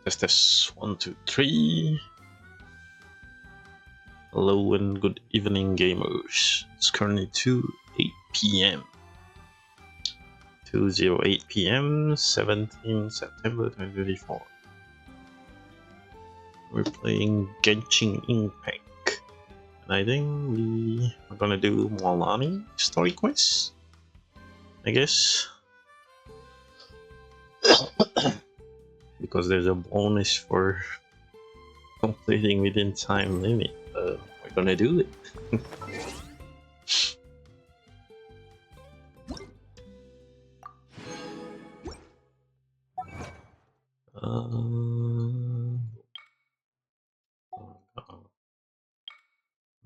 Test 1, 2, 3. Hello and good evening, gamers. It's currently 2:08 p.m. 2:08 p.m. 17 September 2024. We're playing Genshin Impact, and I think we are gonna do Mualani story quest, I guess. Because there's a bonus for completing within time limit. We're gonna do it.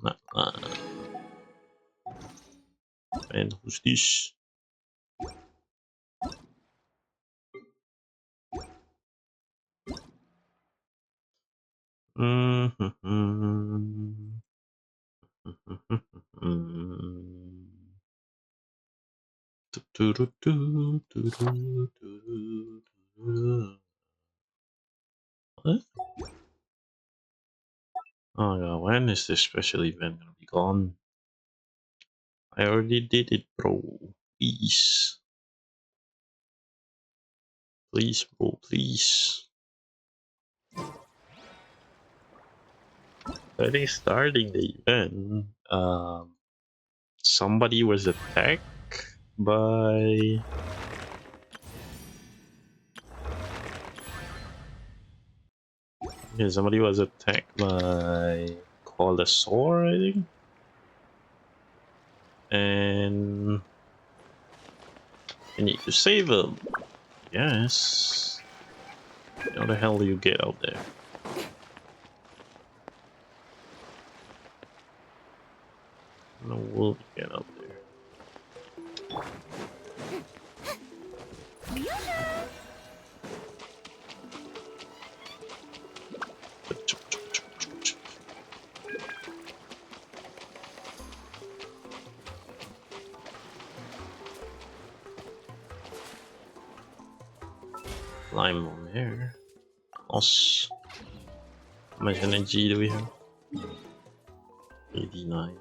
Natlan. And who's this? What? Oh yeah, when is this special event gonna be gone? I already did it, bro. Please. Please, bro, please. I think starting the event, somebody was attacked by... Yeah, somebody was attacked by Colosaur, I think. And I need to save him. Yes. How the hell do you get out there? No, we'll get out there. Climb on there. Us. How much energy do we have? 89.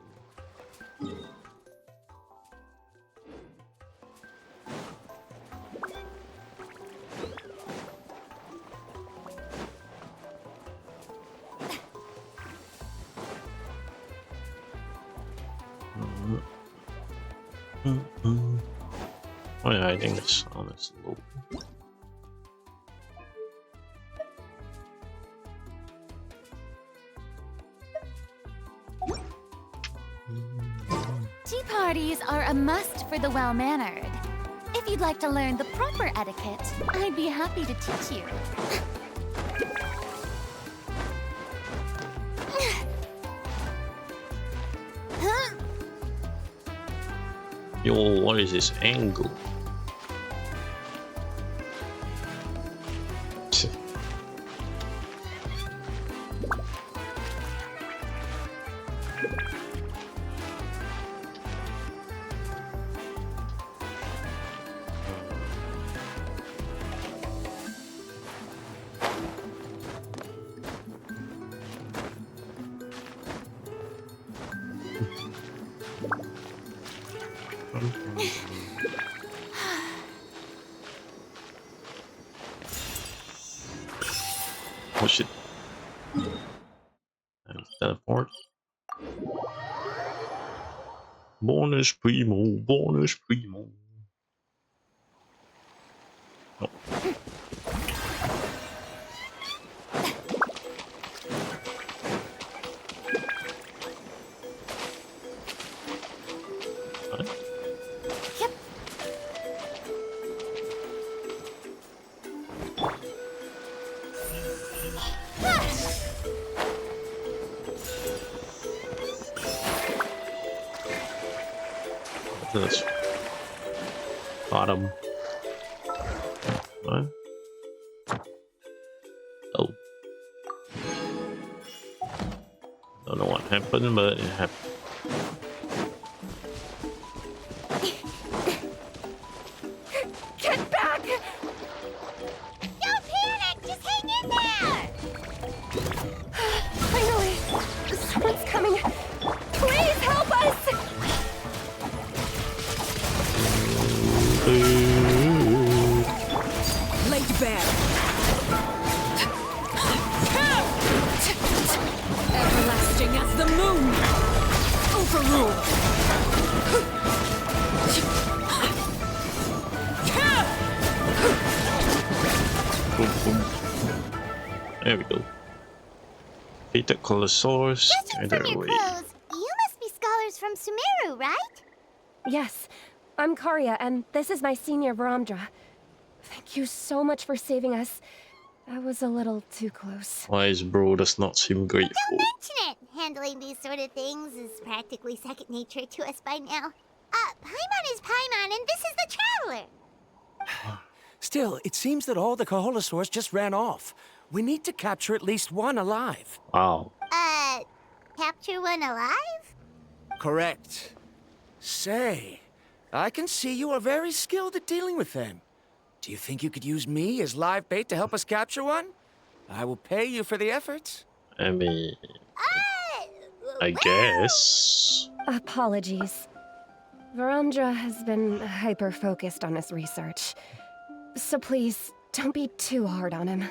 Oh yeah, I think the sound is low. Tea parties are a must for the well-mannered. If you'd like to learn the proper etiquette, I'd be happy to teach you. Yo, what is this angle? Oh shit. And teleport. Bonus primo, bonus primo. Oh. What? Yep. This bottom. What? Oh. Don't know what happened, but it happened. Get back! Don't panic! Just hang in there! There we go. Hated color source. Judging from your clothes, you must be scholars from Sumeru, right? Yes, I'm Karya, and this is my senior Varamdra. Thank you so much for saving us. That was a little too close. Wise bro does not seem grateful. Don't mention it! Handling these sort of things is practically second nature to us by now. Paimon is Paimon, and this is the Traveler! Still, it seems that all the Kaholosaurs just ran off. We need to capture at least one alive. Wow. Capture one alive? Correct. Say, I can see you are very skilled at dealing with them. Do you think you could use me as live bait to help us capture one? I will pay you for the efforts. I mean, I Well, guess. Apologies. Varamdra has been hyper-focused on his research. So please, don't be too hard on him.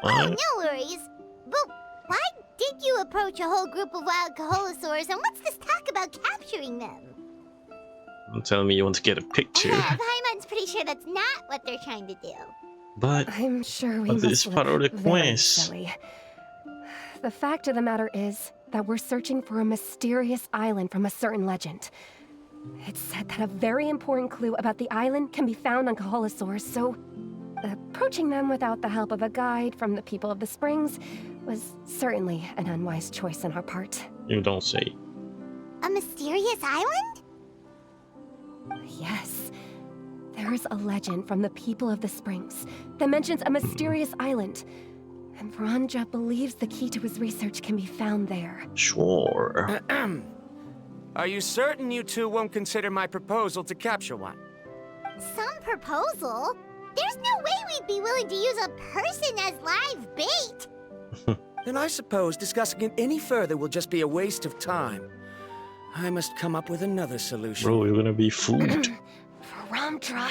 Oh, What? no worries. But why did you approach a whole group of wild Kaholosaurs, and what's this talk about capturing them? Don't tell me you want to get a picture. Paimon's pretty sure that's not what they're trying to do. But I'm sure we But must it's look part of the very quest. silly. The fact of the matter is that we're searching for a mysterious island from a certain legend. It's said that a very important clue about the island can be found on Kaholosaurs, so approaching them without the help of a guide from the people of the springs was certainly an unwise choice on our part. you don't say. A mysterious island? Yes. There is a legend from the people of the springs that mentions a mysterious island. And Varamdra believes the key to his research can be found there. Sure. Are you certain you two won't consider my proposal to capture one? Some proposal? There's no way we'd be willing to use a person as live bait! Then I suppose discussing it any further will just be a waste of time. I must come up with another solution. Bro, you're gonna be fooled. Varamdra!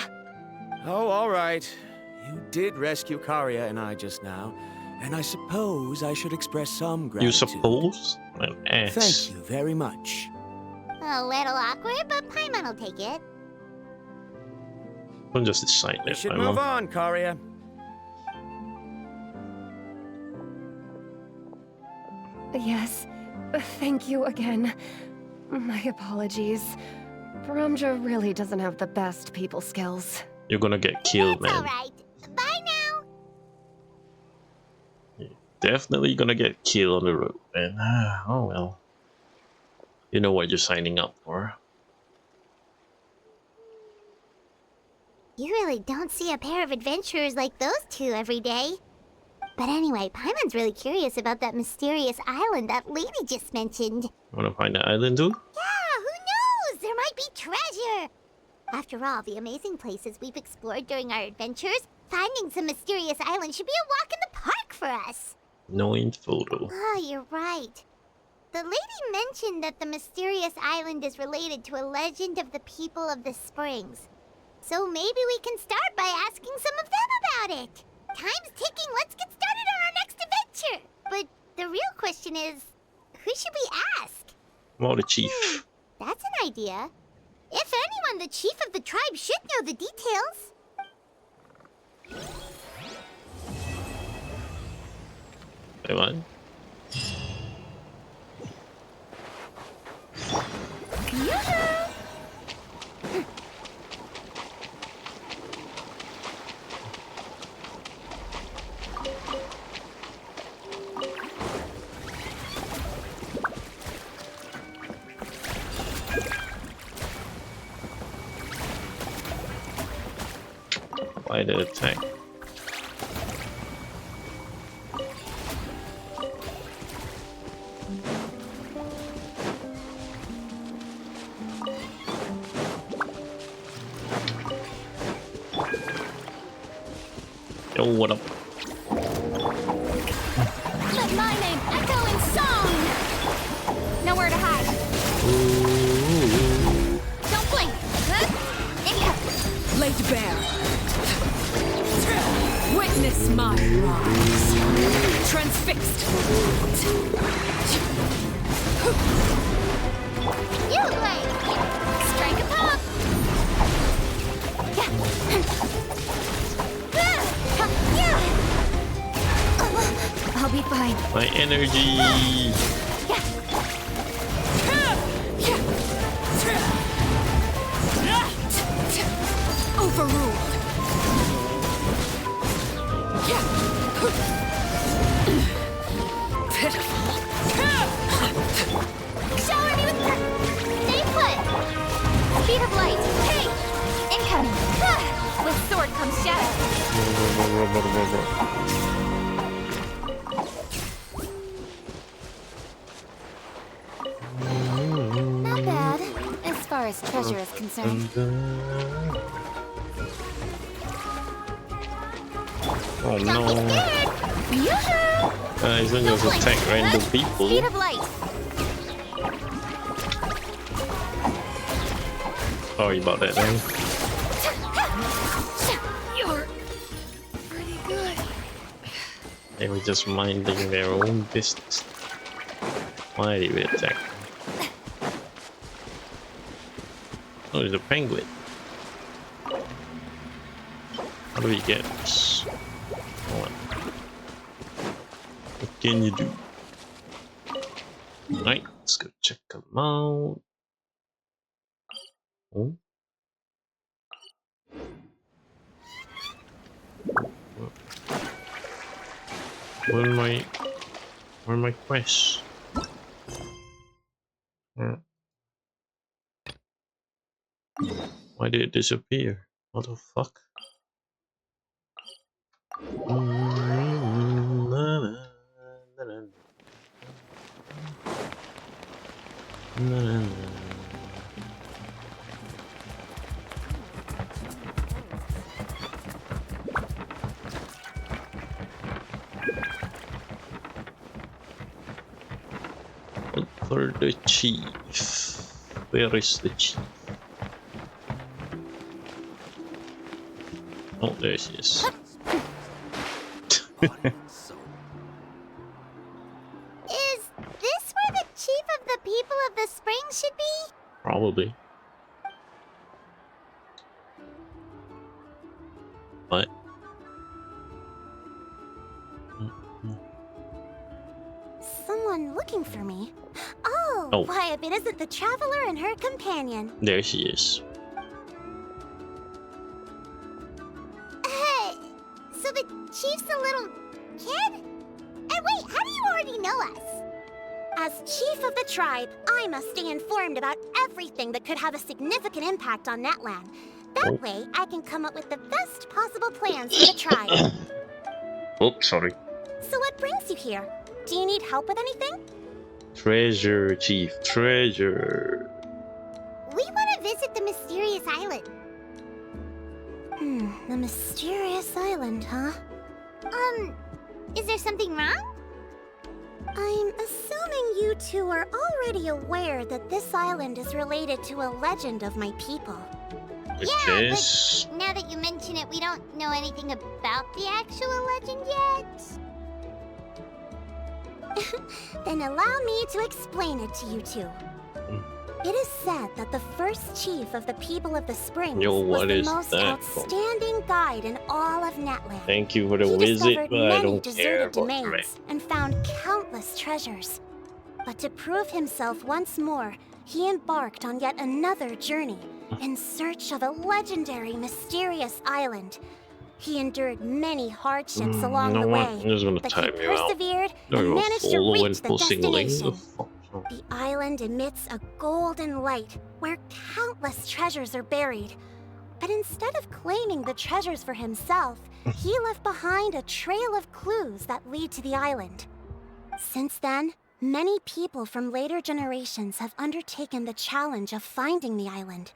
Oh, all right. You did rescue Karya and I just now, and I suppose I should express some You gratitude. suppose? An ass. Thank you very much. A little awkward, but Paimon will take it. Don't just decide We it, should Emma. move on, Karya. Yes, thank you again. My apologies. Varamdra really doesn't have the best people skills. You're gonna get killed, That's man. alright. Bye now! Definitely gonna get killed on the road, man. Oh well. You know what you're signing up for. You really don't see a pair of adventurers like those two every day. But anyway, Paimon's really curious about that mysterious island that lady just mentioned. Wanna find the island too? Yeah, who knows? There might be treasure! After all the amazing places we've explored during our adventures, finding some mysterious island should be a walk in the park for us. No info though. Oh, you're right. The lady mentioned that the mysterious island is related to a legend of the people of the springs. So maybe we can start by asking some of them about it. Time's ticking, let's get started on our next adventure. But the real question is, who should we ask? Well, the chief. That's an idea. If anyone, the chief of the tribe should know the details. Wait, what? Why the attack? Yo, what up? Let my name echo in song! Nowhere to hide. Don't blink! Lay to bear. Witness my rise. Transfixed. You play! Strike a pop! fine. My energy. Overruled. Pitiful. Shower me with... Stay put! Speed of light. Hey! Incoming. With sword comes shadow. Not bad, as far as treasure is concerned. Oh Don't no. be scared! Yoo-hoo! He's gonna just attack random people. Speed of light. Sorry about that, man. You're pretty good. They were just minding their own business. Why did we attack? Oh, there's a penguin. How do we get this? Hold on. What can you do? Alright, let's go check them out. Oh. Where are my quests? Why did it disappear? What the fuck? Look for the chief. Where is the chief? Oh, there she is. Is this where the chief of the people of the springs should be? Probably. What? Someone looking for me. Oh, Oh. why, if it isn't the traveler and her companion. There she is. Hey, so the chief's a little kid? And wait, how do you already know us? As chief of the tribe, I must stay informed about everything that could have a significant impact on Natlan. That Oh. way, I can come up with the best possible plans for the tribe. Oh, sorry. So what brings you here? Do you need help with anything? Treasure, chief. Treasure. We want to visit the mysterious island. The mysterious island, huh? Is there something wrong? I'm assuming you two are already aware that this island is related to a legend of my people. Which Yeah, is... Now that you mention it, we don't know anything about the actual legend yet. Then allow me to explain it to you two. It is said that the first chief of the people of the springs Yo, was what the is most that outstanding guide in all of Natlan. Thank you for the He visit, discovered but I many don't care deserted about the domains and found countless treasures. But to prove himself once more, he embarked on yet another journey in search of a legendary, mysterious island. He endured many hardships along you know the what? way, I'm just gonna but time he you out. persevered Don't and go managed to follow reach and the pussy link. destination. The fuck? The island emits a golden light where countless treasures are buried. But instead of claiming the treasures for himself, he left behind a trail of clues that lead to the island. Since then, many people from later generations have undertaken the challenge of finding the island.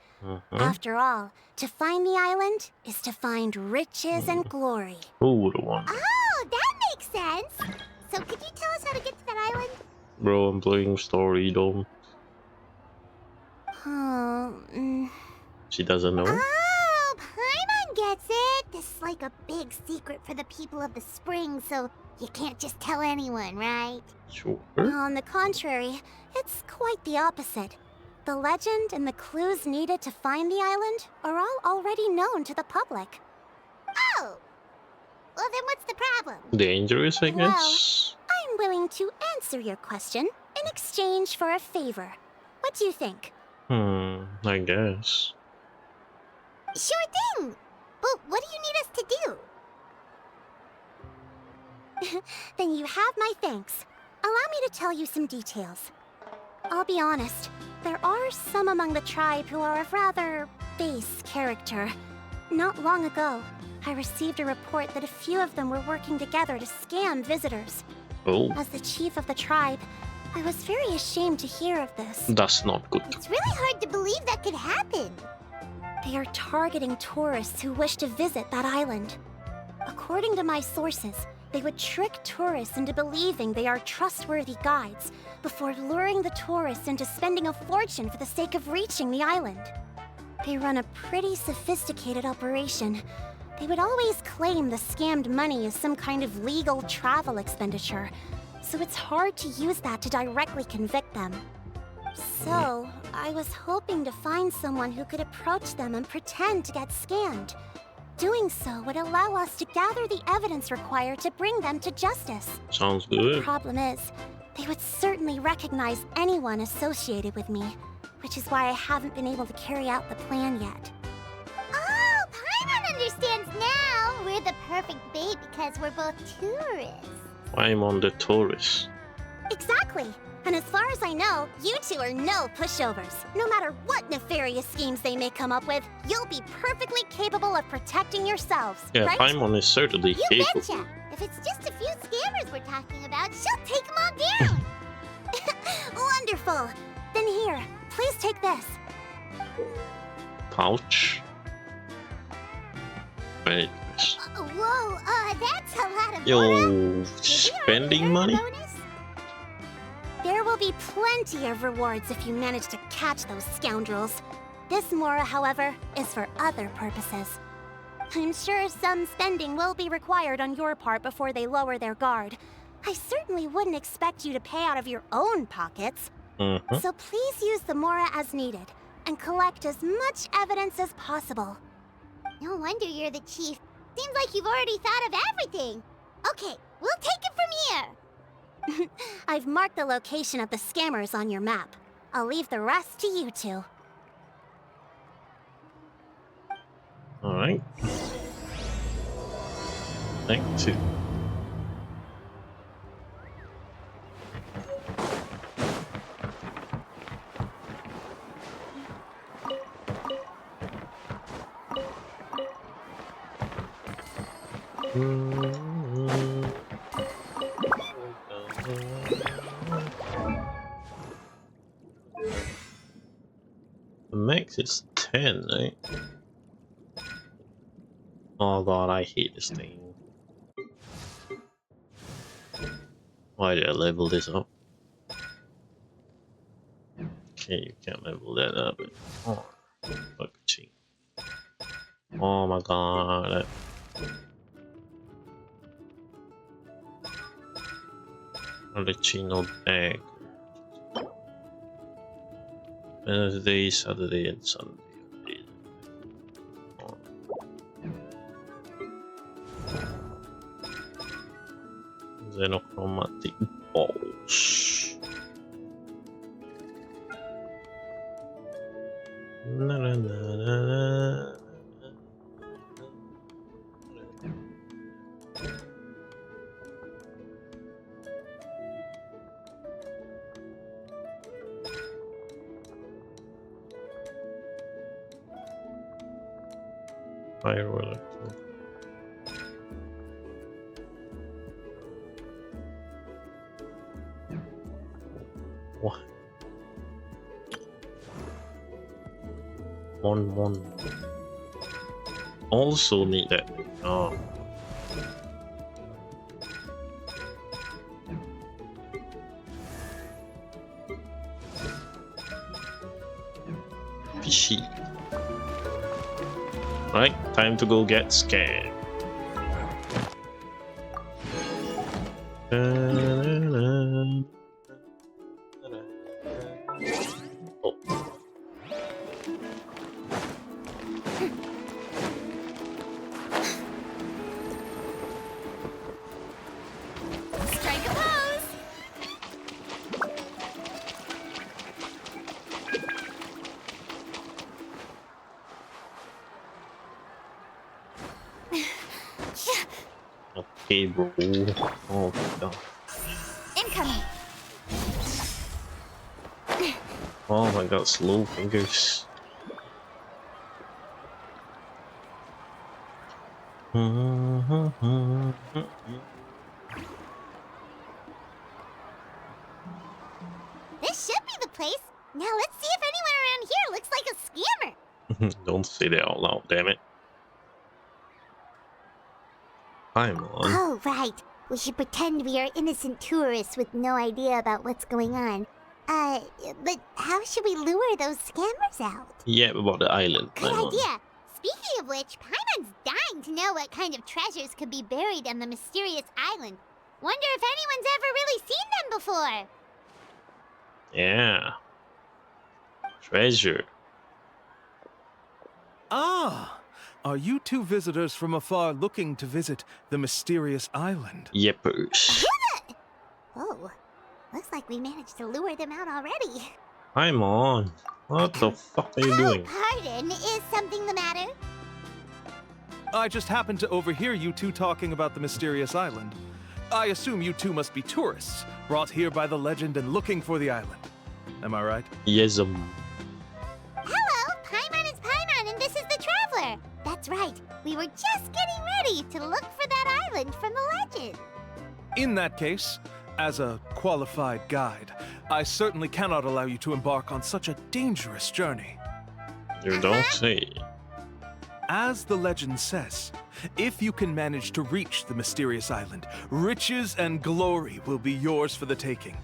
After all, to find the island is to find riches and glory. Who would have won? Oh, that makes sense! So could you tell us how to get to that island? Bro, I'm playing story, don't. She doesn't know? Oh, Paimon gets it! This is like a big secret for the people of the spring, so you can't just tell anyone, right? Sure. On the contrary, it's quite the opposite. The legend and the clues needed to find the island are all already known to the public. Oh! Well, then what's the problem? Dangerous, I Well, guess? I'm willing to answer your question in exchange for a favor. What do you think? I guess. Sure thing! But what do you need us to do? Then you have my thanks. Allow me to tell you some details. I'll be honest, there are some among the tribe who are of rather base character. Not long ago, I received a report that a few of them were working together to scam visitors. Oh, As the chief of the tribe, I was very ashamed to hear of this. that's not good. It's really hard to believe that could happen. They are targeting tourists who wish to visit that island. According to my sources, they would trick tourists into believing they are trustworthy guides before luring the tourists into spending a fortune for the sake of reaching the island. They run a pretty sophisticated operation. They would always claim the scammed money is some kind of legal travel expenditure, so it's hard to use that to directly convict them. So, I was hoping to find someone who could approach them and pretend to get scammed. Doing so would allow us to gather the evidence required to bring them to justice. Sounds The good. problem is, they would certainly recognize anyone associated with me, which is why I haven't been able to carry out the plan yet. Oh, Paimon understands now! We're the perfect bait because we're both tourists. I'm on the tourist. Exactly! And as far as I know, you two are no pushovers. No matter what nefarious schemes they may come up with, you'll be perfectly capable of protecting yourselves, Yeah, right? Paimon is certainly You capable. betcha! If it's just a few scammers we're talking about, she'll take them all down! Wonderful! Then here, please take this. Pouch. Very nice. Whoa, that's a lot of Yo, Did we already spending earn a money? bonus? There will be plenty of rewards if you manage to catch those scoundrels. This Mora, however, is for other purposes. I'm sure some spending will be required on your part before they lower their guard. I certainly wouldn't expect you to pay out of your own pockets. So please use the Mora as needed, and collect as much evidence as possible. No wonder you're the chief. Seems like you've already thought of everything. Okay, we'll take it from here. I've marked the location of the scammers on your map. I'll leave the rest to you two. Alright. Thank you. The max is 10, right? Oh god, I hate this thing. Why did I level this up? Okay, you can't level that up anymore. Fuck cheat. Oh my god. Chino bag. Wednesday, Saturday, and Sunday. Xenochromatic balls. Na, na, na, na, na. Firework. What? One. Also need that. Oh. Fishy. Right, time to go get scared. Oh. Strike a pose! Okay, bro. Oh god. Incoming. Oh my god, slow fingers. This should be the place. Now let's see if anyone around here looks like a scammer. Don't say that out loud, damn it. I'm on. Oh, right. We should pretend we are innocent tourists with no idea about what's going on. But how should we lure those scammers out? Yeah, about the island. Good I'm on. idea. Speaking of which, Paimon's dying to know what kind of treasures could be buried on the mysterious island. Wonder if anyone's ever really seen them before. Yeah. Treasure. Ah! Are you two visitors from afar looking to visit the mysterious island? Yepers. Oh, looks like we managed to lure them out already. I'm on. What the fuck are you doing? Pardon, is something the matter? I just happened to overhear you two talking about the mysterious island. I assume you two must be tourists, brought here by the legend and looking for the island. Am I right? Yes, Hello, Paimon is Paimon, and this is the Traveler. That's right. We were just getting ready to look for that island from the legend. In that case, as a qualified guide, I certainly cannot allow you to embark on such a dangerous journey. you don't say. As the legend says, if you can manage to reach the mysterious island, riches and glory will be yours for the taking.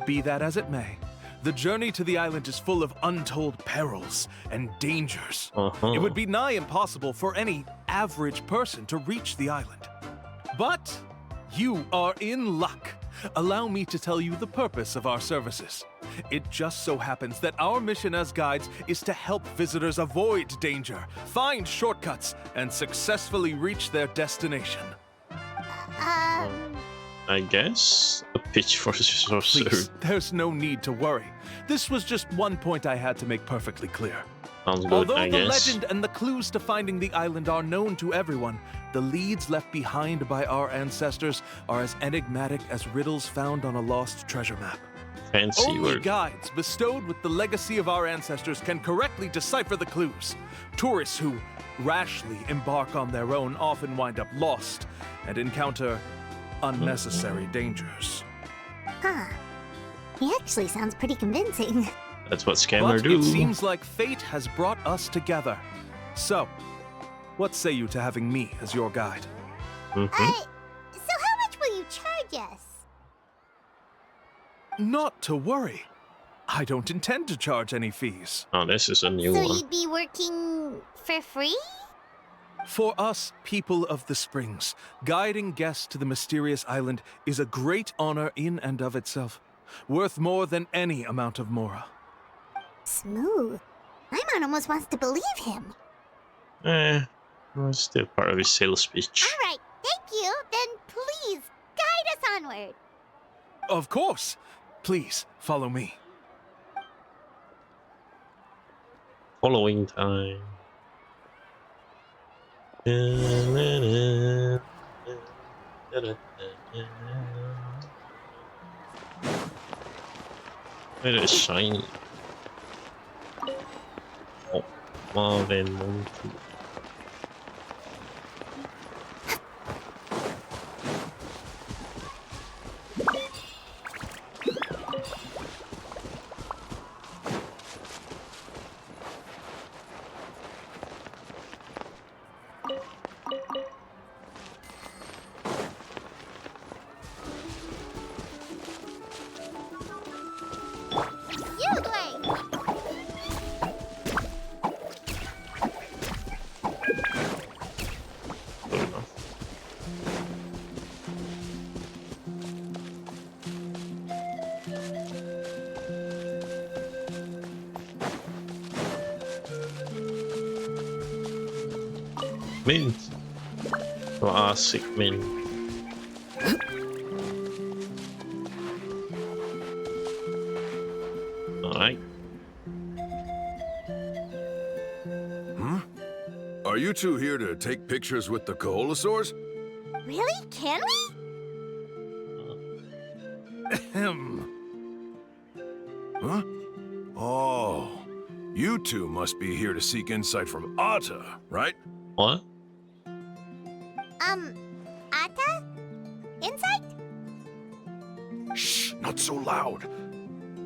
Be that as it may, the journey to the island is full of untold perils and dangers. It would be nigh impossible for any average person to reach the island. But you are in luck. Allow me to tell you the purpose of our services. It just so happens that our mission as guides is to help visitors avoid danger, find shortcuts, and successfully reach their destination. I guess a pitch for sorcerer. Please, there's no need to worry. This was just one point I had to make perfectly clear. Sounds good, Although I the guess. legend and the clues to finding the island are known to everyone, the leads left behind by our ancestors are as enigmatic as riddles found on a lost treasure map. Fancy Only word. guides bestowed with the legacy of our ancestors can correctly decipher the clues. Tourists who rashly embark on their own often wind up lost and encounter unnecessary dangers. Huh. He actually sounds pretty convincing. That's what scammers But do. it seems like fate has brought us together. So, what say you to having me as your guide? Mhm. So how much will you charge us? Not to worry. I don't intend to charge any fees. Oh, this is a new So one. you'd be working for free? For us, people of the Springs, guiding guests to the mysterious island is a great honor in and of itself, worth more than any amount of mora. Smooth. Paimon almost wants to believe him. Well, it's still part of his sales speech. All right, thank you. Then please guide us onward. Of course. Please, follow me. Following time. It is shiny. Oh, Marvin Monkey. You wait. Good enough. Mint. Classic mint. Alright. Are you two here to take pictures with the Coholosaurs? Really? Can we? Ahem. Huh? Oh, you two must be here to seek insight from Atta, right? What? Atta? Insight? Shh, not so loud.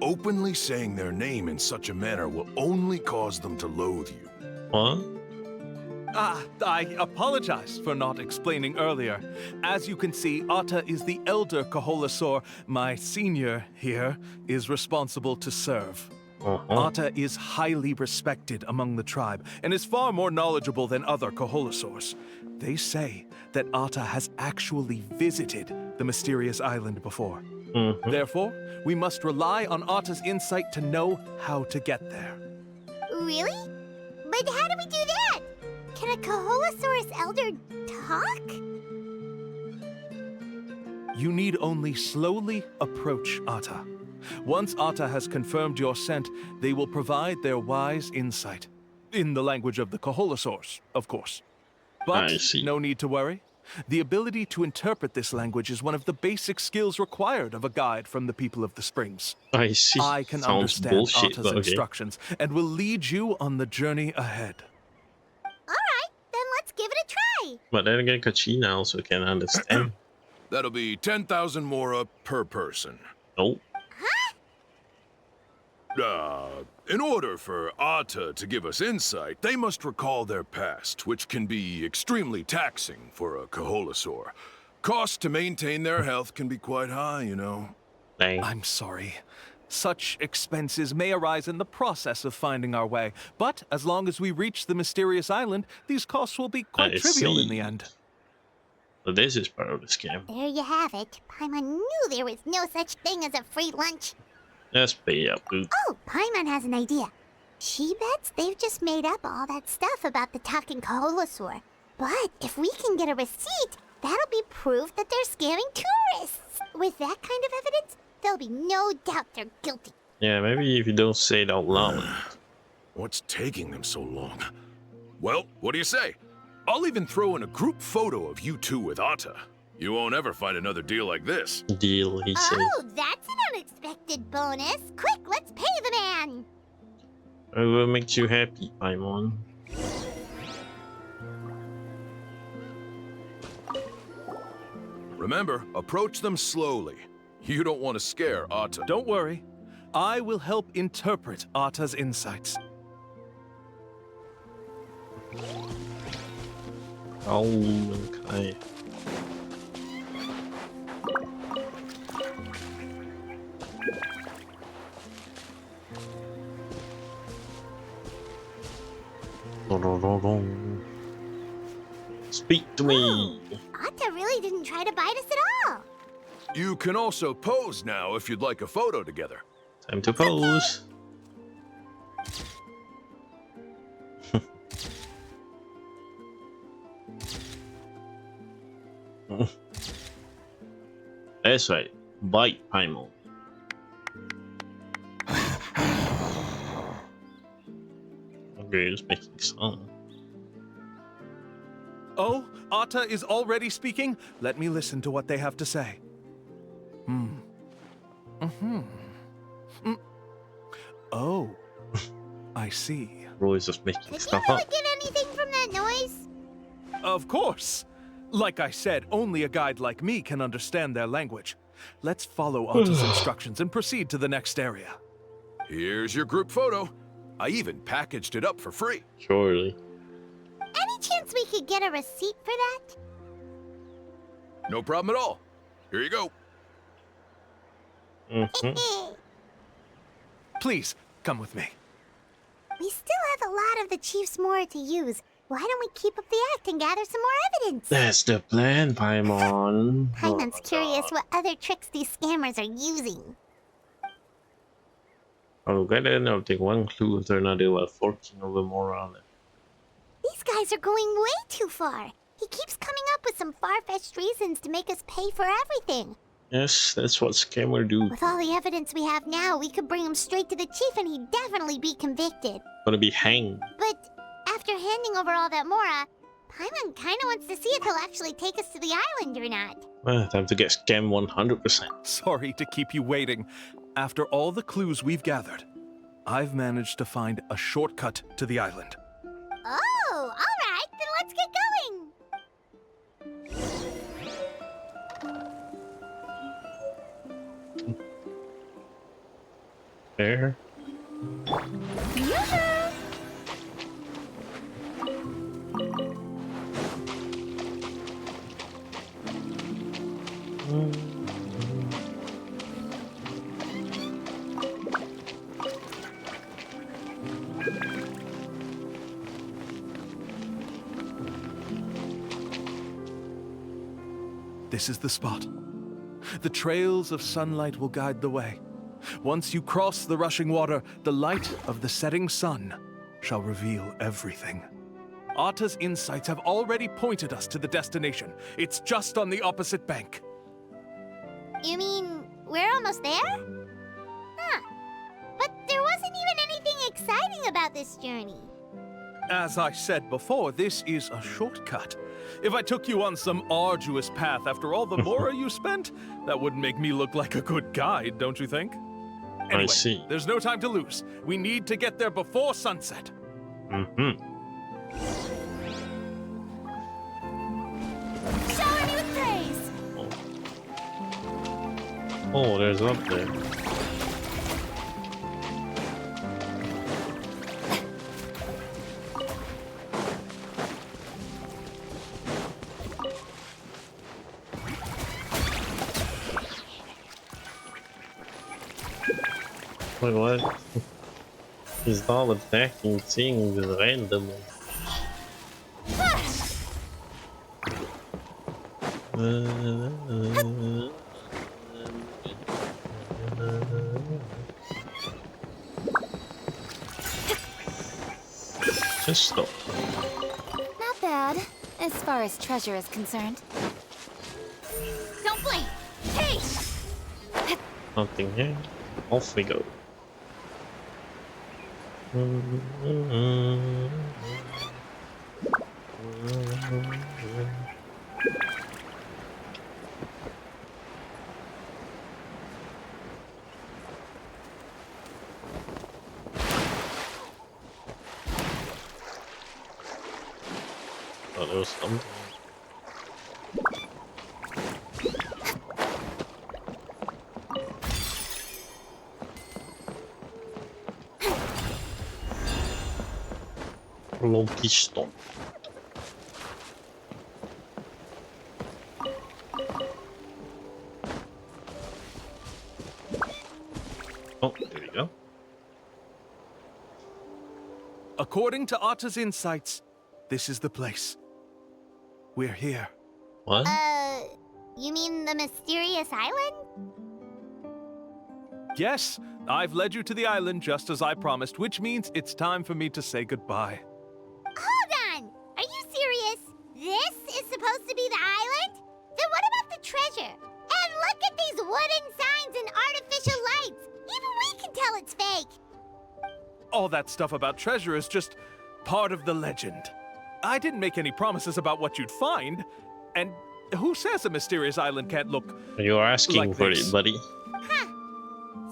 Openly saying their name in such a manner will only cause them to loathe you. What? I apologize for not explaining earlier. As you can see, Atta is the elder Kaholasaur. My senior here is responsible to serve. Atta is highly respected among the tribe and is far more knowledgeable than other Kaholasaurs. They say that Atta has actually visited the mysterious island before. Therefore, we must rely on Atta's insight to know how to get there. Really? But how do we do that? Can a Kaholosaurus elder talk? You need only slowly approach Atta. Once Atta has confirmed your scent, they will provide their wise insight. In the language of the Kaholosaurs, of course. But I see. no need to worry. The ability to interpret this language is one of the basic skills required of a guide from the people of the Springs. I see. I can Sounds understand bullshit, Atta's but okay. instructions and will lead you on the journey ahead. Alright, then let's give it a try. But then again, Kachina also can understand. That'll be 10,000 mora per person. Nope. In order for Atta to give us insight, they must recall their past, which can be extremely taxing for a Kaholasaur. Costs to maintain their health can be quite high, you know. Dang. I'm sorry. Such expenses may arise in the process of finding our way, but as long as we reach the mysterious island, these costs will be quite I trivial in see. the end. So this is part of the scam. There you have it. Paimon knew there was no such thing as a free lunch. Let's pay up, dude. Oh, Paimon has an idea. She bets they've just made up all that stuff about the talking Kaholosaur. But if we can get a receipt, that'll be proof that they're scamming tourists. With that kind of evidence, there'll be no doubt they're guilty. Yeah, maybe if you don't say it out loud. What's taking them so long? Well, what do you say? I'll even throw in a group photo of you two with Atta. You won't ever find another deal like this. Deal, he said. Oh, that's an unexpected bonus. Quick, let's pay the man. I will make you happy, Paimon. Remember, approach them slowly. You don't want to scare Atta. Don't worry. I will help interpret Atta's insights. Oh, okay. Speak to me. Atta really didn't try to bite us at all. You can also pose now if you'd like a photo together. Time to pose. That's right. Bite, Paimon. Okay, it's making sound. Oh, Atta is already speaking? Let me listen to what they have to say. Oh, I see. Roy is just making Did you stuff really up. get anything from that noise? Of course. Like I said, only a guide like me can understand their language. Let's follow Atta's instructions and proceed to the next area. Here's your group photo. I even packaged it up for free. Surely. Any chance we could get a receipt for that? No problem at all. Here you go. Please, come with me. We still have a lot of the Chief's more to use. Why don't we keep up the act and gather some more evidence? That's the plan, Paimon. Paimon's curious what other tricks these scammers are using. I'll get in. I'll take one clue if they're not doing forking over more on it. These guys are going way too far. He keeps coming up with some far-fetched reasons to make us pay for everything. Yes, that's what scammer do. With all the evidence we have now, we could bring him straight to the chief and he'd definitely be convicted. Gonna be hanged. But after handing over all that Mora, Paimon kinda wants to see if he'll actually take us to the island or not. Time to get scammed 100%. Sorry to keep you waiting. After all the clues we've gathered, I've managed to find a shortcut to the island. Oh, alright, then let's get going. There. This is the spot. The trails of sunlight will guide the way. Once you cross the rushing water, the light of the setting sun shall reveal everything. Atta's insights have already pointed us to the destination. It's just on the opposite bank. You mean we're almost there? Huh. But there wasn't even anything exciting about this journey. As I said before, this is a shortcut. If I took you on some arduous path after all the Mora you spent, that wouldn't make me look like a good guide, don't you think? Anyway, I see. There's no time to lose. We need to get there before sunset. Shower me with praise! Oh, there's up there. Wait, what? He's not attacking things randomly. Just stop. Not bad, as far as treasure is concerned. Don't blink! Hey! Nothing here. Off we go. Oh, there was something. Piston. Oh, there we go. According to Atta's insights, this is the place. We're here. What? You mean the mysterious island? Yes, I've led you to the island just as I promised, which means it's time for me to say goodbye. Hold on! Are you serious? This is supposed to be the island? Then what about the treasure? And look at these wooden signs and artificial lights! Even we can tell it's fake! All that stuff about treasure is just part of the legend. I didn't make any promises about what you'd find, and who says a mysterious island can't look You're asking like for this? it, buddy. Huh.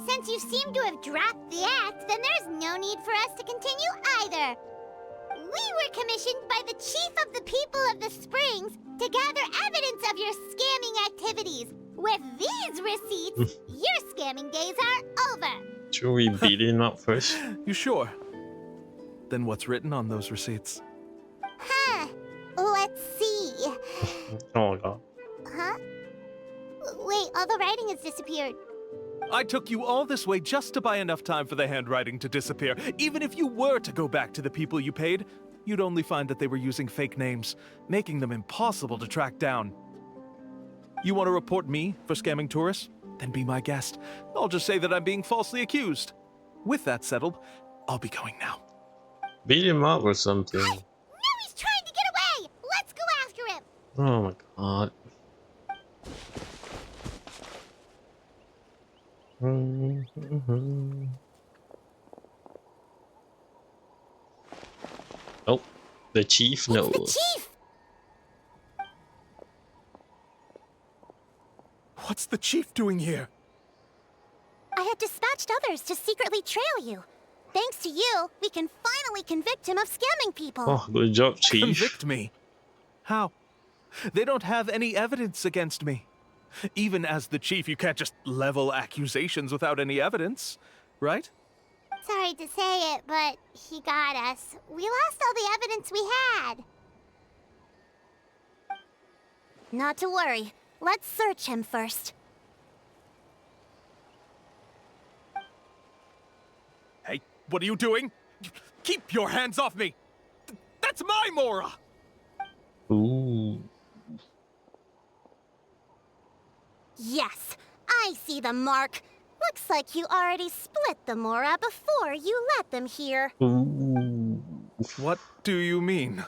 Since you seem to have dropped the act, then there's no need for us to continue either. We were commissioned by the chief of the people of the Springs to gather evidence of your scamming activities. With these receipts, your scamming days are over. Should we beat him up first? You sure? Then what's written on those receipts? Huh. Let's see. Oh my god. Huh? Wait, all the writing has disappeared. I took you all this way just to buy enough time for the handwriting to disappear. Even if you were to go back to the people you paid, you'd only find that they were using fake names, making them impossible to track down. You want to report me for scamming tourists? Then be my guest. I'll just say that I'm being falsely accused. With that settled, I'll be going now. Beat him up or something. Hey! Now he's trying to get away! Let's go after him! Oh my god. Oh, the chief knows. It's the chief! What's the chief doing here? I had dispatched others to secretly trail you. Thanks to you, we can finally convict him of scamming people. Oh, good job, Chief. Convict me? How? They don't have any evidence against me. Even as the chief, you can't just level accusations without any evidence, right? Sorry to say it, but he got us. We lost all the evidence we had. Not to worry. Let's search him first. Hey, what are you doing? Keep your hands off me! That's my Mora! Ooh. Yes, I see the mark. Looks like you already split the Mora before you let them here. Ooh. What do you mean?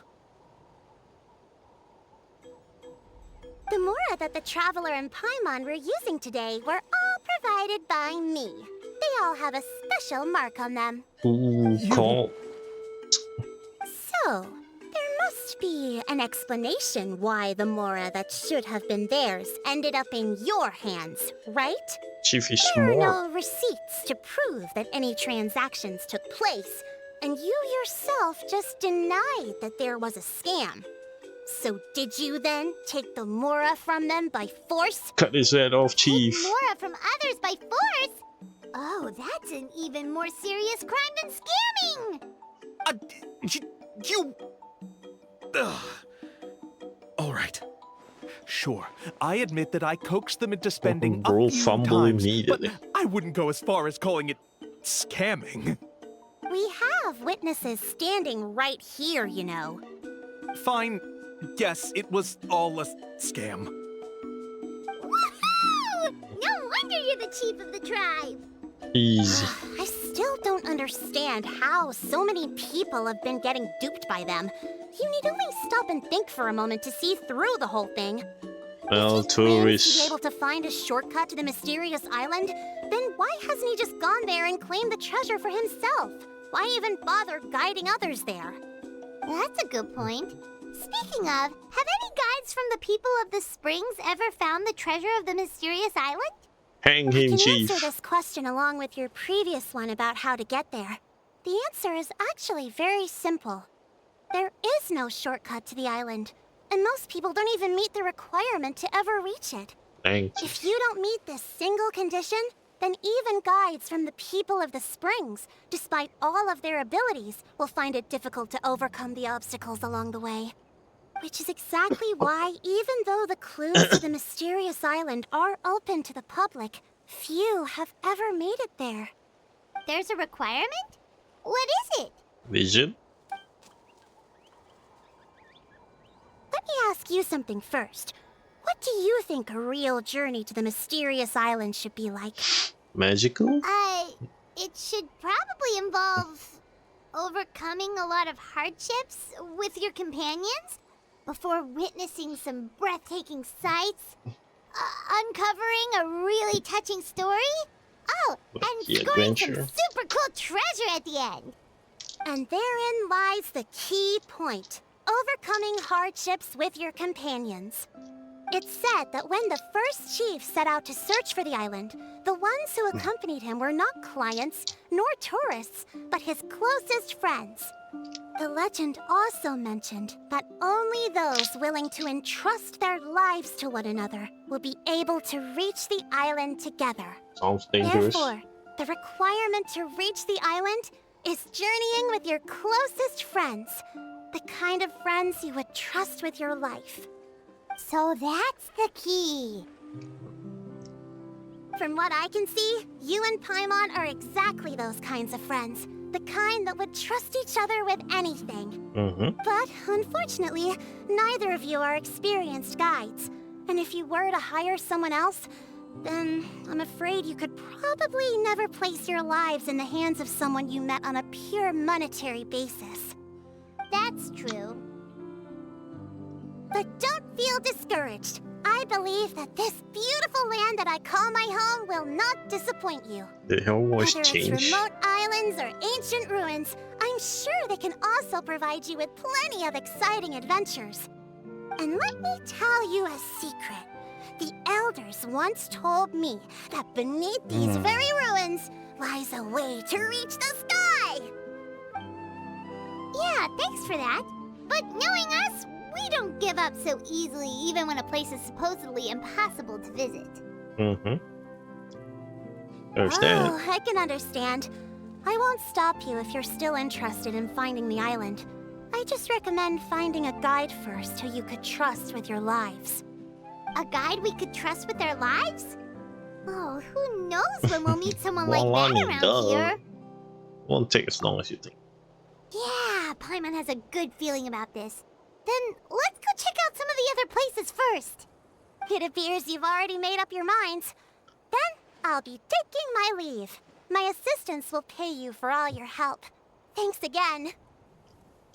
The Mora that the Traveler and Paimon were using today were all provided by me. They all have a special mark on them. Ooh, call. So, there must be an explanation why the Mora that should have been theirs ended up in your hands, right? Chief is There are smart. no receipts to prove that any transactions took place, and you yourself just denied that there was a scam. So did you then take the Mora from them by force? Cut his head off, Chief. Take Mora from others by force? Oh, that's an even more serious crime than scamming! You... Ugh. All right. Sure, I admit that I coaxed them into spending Bro, a few fumble times, immediately. but I wouldn't go as far as calling it scamming. We have witnesses standing right here, you know. Fine. Yes, it was all a scam. Woohoo! No wonder you're the chief of the tribe! Easy. I still don't understand how so many people have been getting duped by them. You need only stop and think for a moment to see through the whole thing. Well, If he claims to be tourists. able to find a shortcut to the mysterious island, then why hasn't he just gone there and claimed the treasure for himself? Why even bother guiding others there? That's a good point. Speaking of, have any guides from the people of the springs ever found the treasure of the mysterious island? Hang I him, can Chief. answer this question along with your previous one about how to get there. The answer is actually very simple. There is no shortcut to the island, and most people don't even meet the requirement to ever reach it. Thank you. If you don't meet this single condition, then even guides from the people of the springs, despite all of their abilities, will find it difficult to overcome the obstacles along the way. Which is exactly why, even though the clues to the mysterious island are open to the public, few have ever made it there. There's a requirement? What is it? Vision? Let me ask you something first. What do you think a real journey to the mysterious island should be like? Magical? It should probably involve overcoming a lot of hardships with your companions before witnessing some breathtaking sights, uncovering a really touching story. Oh, and The scoring some adventure. super cool treasure at the end. And therein lies the key point. Overcoming hardships with your companions. It's said that when the first chief set out to search for the island, the ones who accompanied him were not clients nor tourists, but his closest friends. The legend also mentioned that only those willing to entrust their lives to one another will be able to reach the island together. Sounds dangerous. Therefore, the requirement to reach the island is journeying with your closest friends. The kind of friends you would trust with your life. So that's the key. From what I can see, you and Paimon are exactly those kinds of friends. The kind that would trust each other with anything. But unfortunately, neither of you are experienced guides. And if you were to hire someone else, then I'm afraid you could probably never place your lives in the hands of someone you met on a pure monetary basis. That's true. But don't feel discouraged. I believe that this beautiful land that I call my home will not disappoint you. The hell was Whether it's changed. remote islands or ancient ruins, I'm sure they can also provide you with plenty of exciting adventures. And let me tell you a secret. The elders once told me that beneath these very ruins lies a way to reach the sky. Yeah, thanks for that. But knowing us, we don't give up so easily even when a place is supposedly impossible to visit. Understand? Oh, I can understand. I won't stop you if you're still interested in finding the island. I just recommend finding a guide first who you could trust with your lives. A guide we could trust with our lives? Oh, who knows when we'll meet someone like that Mualani, around duh. here? Won't take as long as you think. Yeah, Paimon has a good feeling about this. Then let's go check out some of the other places first. It appears you've already made up your minds. Then I'll be taking my leave. My assistants will pay you for all your help. Thanks again.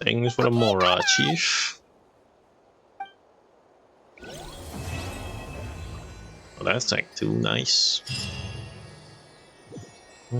Thanks for the Mora, Chief. Oh, that's Act 2, nice. I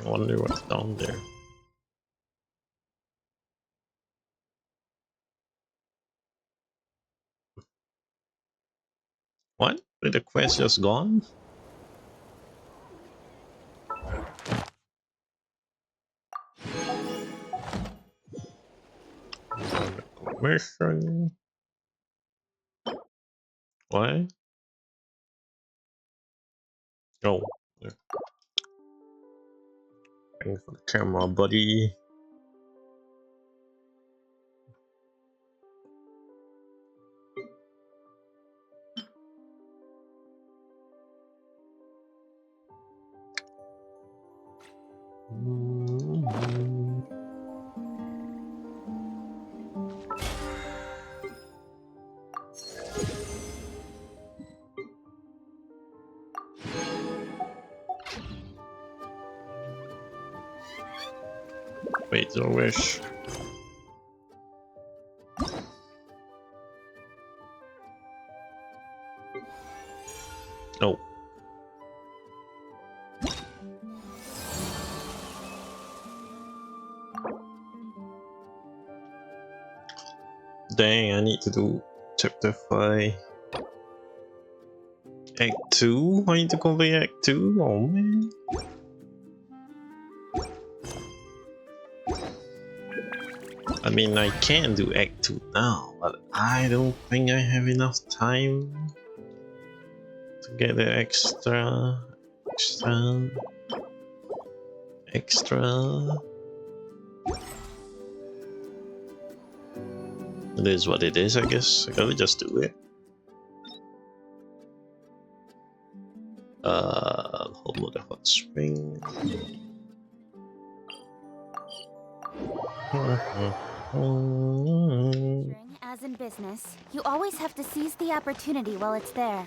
wonder what's down there. What? Did the quest just gone? Mission. What? Oh. There. Thanks for the camera, buddy. Wait, your wish. Oh. Dang, I need to do chapter 5. Act 2? I need to complete Act 2? Oh man. I mean, I can do Act 2 now, but I don't think I have enough time to get the extra. It is what it is, I guess. I gotta just do it. Home of the hot spring. As in business, you always have to seize the opportunity while it's there.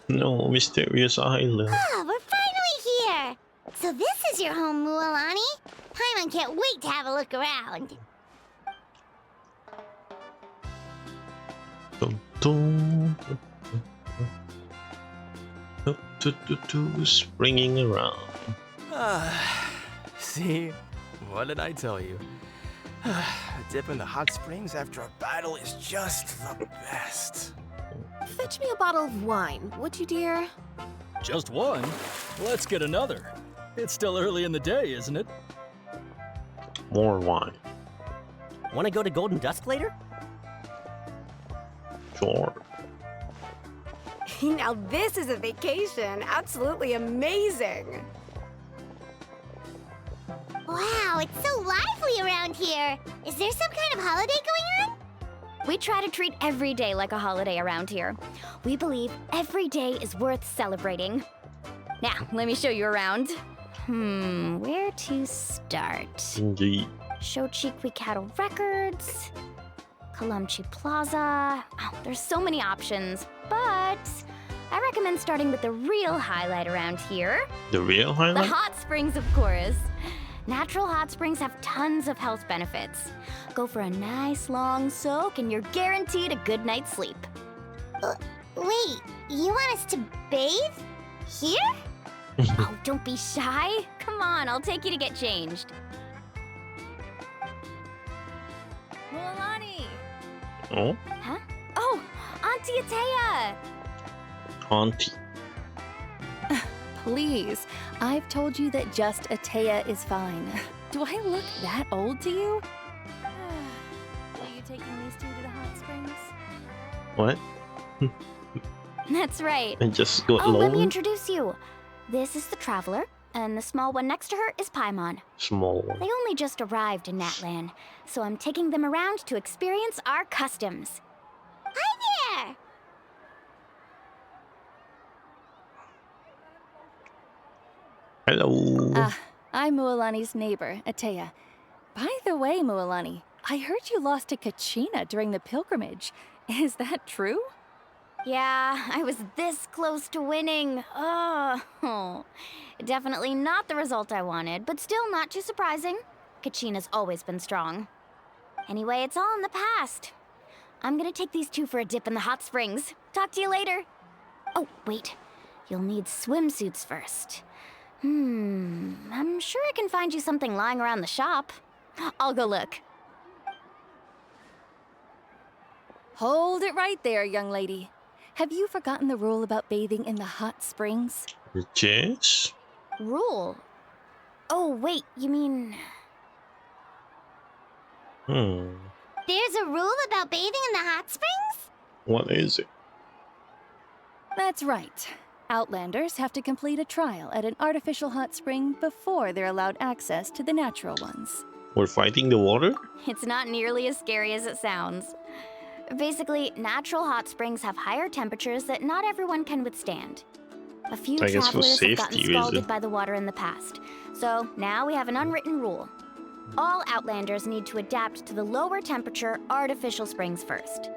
No, mysterious island. Ah, we're finally here! So this is your home, Mualani? Paimon can't wait to have a look around. Dun, dun, springing around. See? What did I tell you? A dip in the hot springs after a battle is just the best. Fetch me a bottle of wine, would you, dear? Just one? Let's get another. It's still early in the day, isn't it? More wine. Want to go to Golden Dusk later? Sure. Now this is a vacation. Absolutely amazing. Wow, it's so lively around here. Is there some kind of holiday going on? We try to treat every day like a holiday around here. We believe every day is worth celebrating. Now, let me show you around. Where to start? Indeed. Shochiqui Cattle Records, Kalamchi Plaza. Oh, there's so many options, but I recommend starting with the real highlight around here. The real The highlight? hot springs, of course. Natural hot springs have tons of health benefits. Go for a nice long soak and you're guaranteed a good night's sleep. Wait, you want us to bathe? Here? Oh, don't be shy. Come on, I'll take you to get changed. Mualani! Oh, Huh? Oh, Auntie Atea! Auntie. Please, I've told you that just Atea is fine. Do I look that old to you? Are you taking these two to the hot springs? What? That's right. I just got Oh, let me low. introduce you. This is the Traveler, and the small one next to her is Paimon. Small one. They only just arrived in Natlan, so I'm taking them around to experience our customs. Hi there! Hello. I'm Mualani's neighbor, Atea. By the way, Mualani, I heard you lost to Kachina during the pilgrimage. Is that true? Yeah, I was this close to winning. Oh, definitely not the result I wanted, but still not too surprising. Kachina's always been strong. Anyway, it's all in the past. I'm gonna take these two for a dip in the hot springs. Talk to you later. Oh, wait. You'll need swimsuits first. I'm sure I can find you something lying around the shop. I'll go look. Hold it right there, young lady. Have you forgotten the rule about bathing in the hot springs? Yes. Rule? Oh, wait, you mean... There's a rule about bathing in the hot springs? What is it? That's right. Outlanders have to complete a trial at an artificial hot spring before they're allowed access to the natural ones. We're fighting the water? It's not nearly as scary as it sounds. Basically, natural hot springs have higher temperatures that not everyone can withstand. A few I guess for travelers have gotten safety scalded reason. by the water in the past. So now we have an unwritten rule. All Outlanders need to adapt to the lower temperature artificial springs first.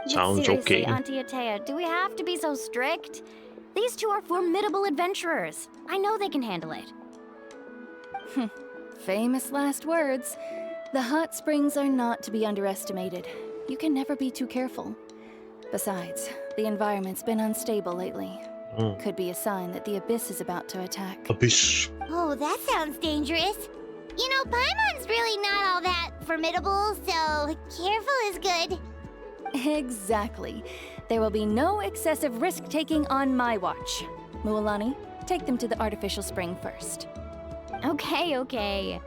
But Sounds seriously, okay. Auntie Atea, do we have to be so strict? These two are formidable adventurers. I know they can handle it. Famous last words. The hot springs are not to be underestimated. You can never be too careful. Besides, the environment's been unstable lately. Could be a sign that the abyss is about to attack. Abyss. Oh, that sounds dangerous. You know, Paimon's really not all that formidable, so careful is good. Exactly. There will be no excessive risk-taking on my watch. Mualani, take them to the artificial spring first. Okay.